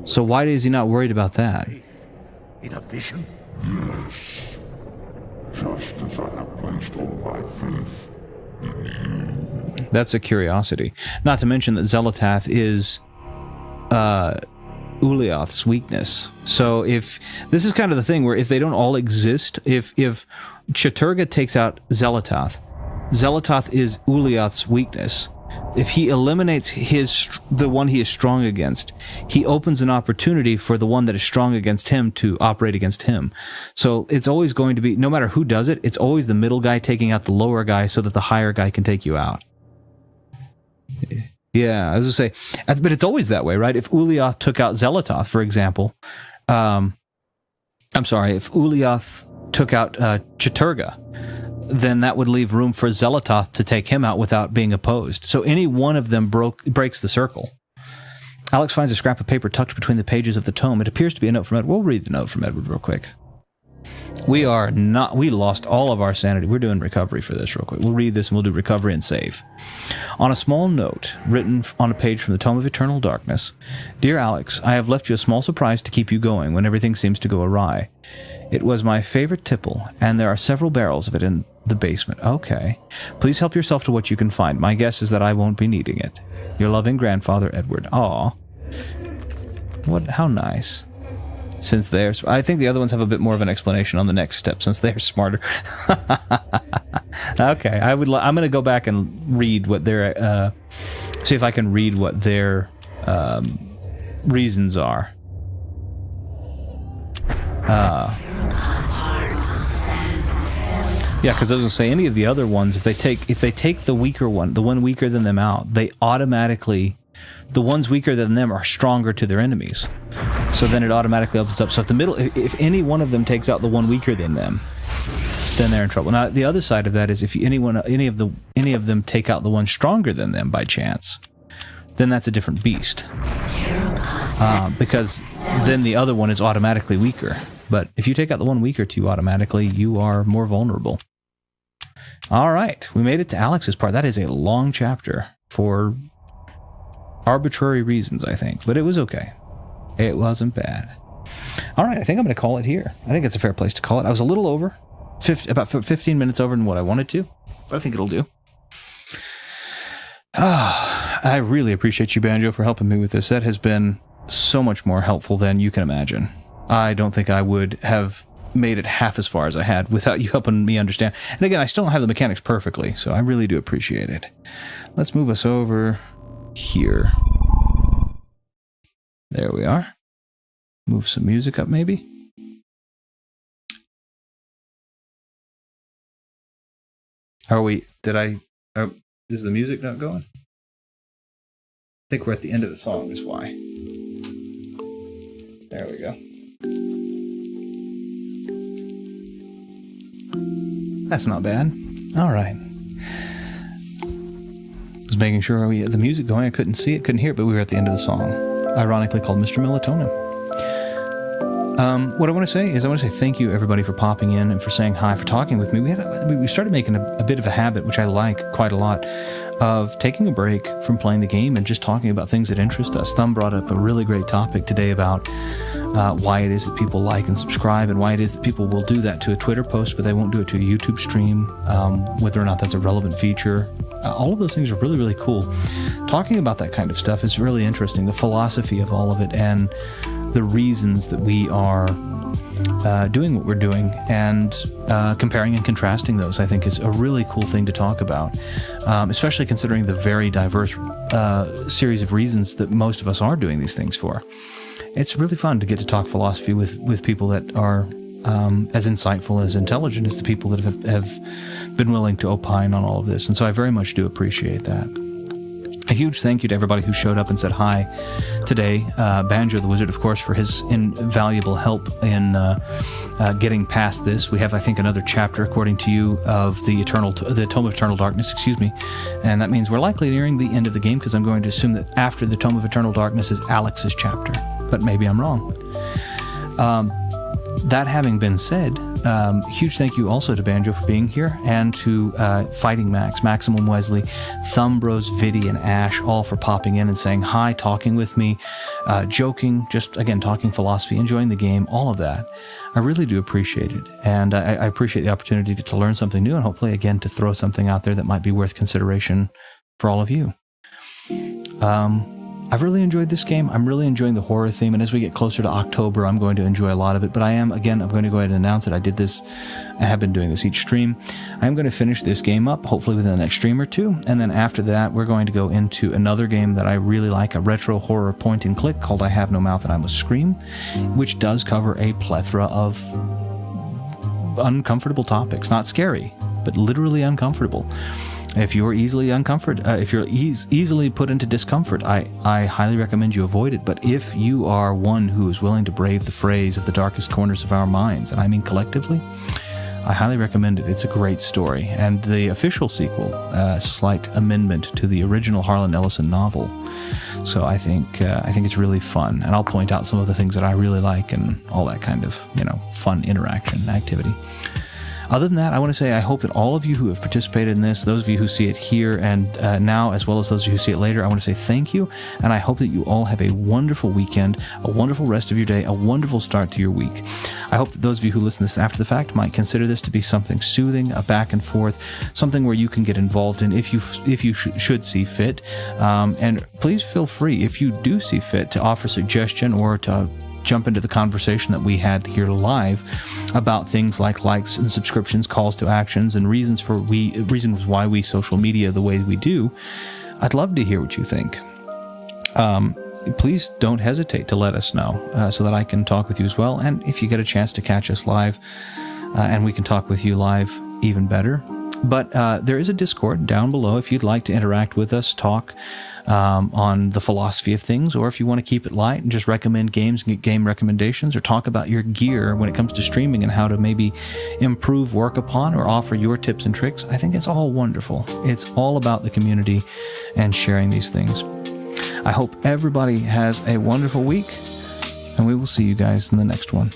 So why is he not worried about that? In a vision? Yes. Just as I have placed all my faith in you. That's a curiosity. Not to mention that Zelatoth is Ulyaoth's weakness. So if this is kind of the thing where if they don't all exist, if Chattur'gha takes out Zelatoth, Zelatoth is Ulyaoth's weakness. If he eliminates the one he is strong against, he opens an opportunity for the one that is strong against him to operate against him. So it's always going to be, no matter who does it, it's always the middle guy taking out the lower guy so that the higher guy can take you out. Yeah, I was going to say, but it's always that way, right? If Ulyaoth took out Zelatoth, for example, if Ulyaoth took out Chattur'gha, then that would leave room for Zelatoth to take him out without being opposed. So any one of them breaks the circle. Alex finds a scrap of paper tucked between the pages of the tome. It appears to be a note from Edward. We'll read the note from Edward real quick. We lost all of our sanity. We're doing recovery for this real quick. We'll read this and we'll do recovery and save. On a small note, written on a page from the Tome of Eternal Darkness, Dear Alex, I have left you a small surprise to keep you going when everything seems to go awry. It was my favorite tipple, and there are several barrels of it in the basement. Okay. Please help yourself to what you can find. My guess is that I won't be needing it. Your loving grandfather, Edward. Aw. How nice. Since I think the other ones have a bit more of an explanation on the next step, since they're smarter. Okay, I'm going to go back and read what their, see if I can read what their reasons are. Yeah, because I was going to say, any of the other ones, if they take the weaker one, the one weaker than them out, they automatically, the ones weaker than them are stronger to their enemies. So then it automatically opens up. So if any one of them takes out the one weaker than them, then they're in trouble. Now the other side of that is if any of them take out the one stronger than them by chance, then that's a different beast. Because then the other one is automatically weaker. But if you take out the one weaker to you automatically, you are more vulnerable. All right, we made it to Alex's part. That is a long chapter for arbitrary reasons, I think. But it was okay. It wasn't bad. All right, I think I'm going to call it here. I think it's a fair place to call it. I was a little over, about 15 minutes over than what I wanted to, but I think it'll do. I really appreciate you, Banjo, for helping me with this. That has been so much more helpful than you can imagine. I don't think I would have made it half as far as I had without you helping me understand. And again, I still don't have the mechanics perfectly, so I really do appreciate it. Let's move us over here. There we are. Move some music up, maybe. Is the music not going? I think we're at the end of the song, is why. There we go. That's not bad. All right. Was making sure we had the music going. I couldn't see it, couldn't hear it, but we were at the end of the song. Ironically called Mr. Melatonin. What I want to say is I want to say thank you, everybody, for popping in and for saying hi, for talking with me. We started making a bit of a habit, which I like quite a lot, of taking a break from playing the game and just talking about things that interest us. Thumb brought up a really great topic today about why it is that people like and subscribe, and why it is that people will do that to a Twitter post, but they won't do it to a YouTube stream, whether or not that's a relevant feature. All of those things are really, really cool. Talking about that kind of stuff is really interesting, the philosophy of all of it, and the reasons that we are doing what we're doing, and comparing and contrasting those, I think, is a really cool thing to talk about, especially considering the very diverse series of reasons that most of us are doing these things for. It's really fun to get to talk philosophy with people that are as insightful and as intelligent as the people that have been willing to opine on all of this, and so I very much do appreciate that. A huge thank you to everybody who showed up and said hi today. Banjo the Wizard, of course, for his invaluable help in getting past this. We have, I think, another chapter, according to you, of the Tome of Eternal Darkness, and that means we're likely nearing the end of the game, because I'm going to assume that after the Tome of Eternal Darkness is Alex's chapter, but maybe I'm wrong. That having been said, huge thank you also to Banjo for being here, and to Fighting Max, Maximum Wesley, Thumbros, Viddy, and Ash, all for popping in and saying hi, talking with me, joking, just, again, talking philosophy, enjoying the game, all of that. I really do appreciate it, and I appreciate the opportunity to learn something new, and hopefully, again, to throw something out there that might be worth consideration for all of you. I've really enjoyed this game. I'm really enjoying the horror theme, and as we get closer to October, I'm going to enjoy a lot of it. But I'm going to go ahead and announce that I have been doing this each stream. I'm going to finish this game up, hopefully within the next stream or two, and then after that, we're going to go into another game that I really like, a retro horror point and click called I Have No Mouth and I Must Scream, which does cover a plethora of uncomfortable topics. Not scary, but literally uncomfortable. If you're easily easily put into discomfort, I highly recommend you avoid it. But if you are one who is willing to brave the frays of the darkest corners of our minds, and I mean collectively, I highly recommend it. It's a great story. And the official sequel, a slight amendment to the original Harlan Ellison novel. So I think it's really fun. And I'll point out some of the things that I really like and all that kind of, fun interaction activity. Other than that, I want to say I hope that all of you who have participated in this, those of you who see it here and now, as well as those of you who see it later, I want to say thank you, and I hope that you all have a wonderful weekend, a wonderful rest of your day, a wonderful start to your week. I hope that those of you who listen to this after the fact might consider this to be something soothing, a back and forth, something where you can get involved in if you should see fit. And please feel free, if you do see fit, to offer suggestion or to jump into the conversation that we had here live about things like likes and subscriptions, calls to actions, and reasons why we social media the way we do. I'd love to hear what you think. Please don't hesitate to let us know so that I can talk with you as well. And if you get a chance to catch us live and we can talk with you live, even better. But there is a Discord down below if you'd like to interact with us, talk on the philosophy of things, or if you want to keep it light and just recommend games and get game recommendations, or talk about your gear when it comes to streaming and how to maybe improve, work upon, or offer your tips and tricks. I think it's all wonderful. It's all about the community and sharing these things. I hope everybody has a wonderful week, and we will see you guys in the next one.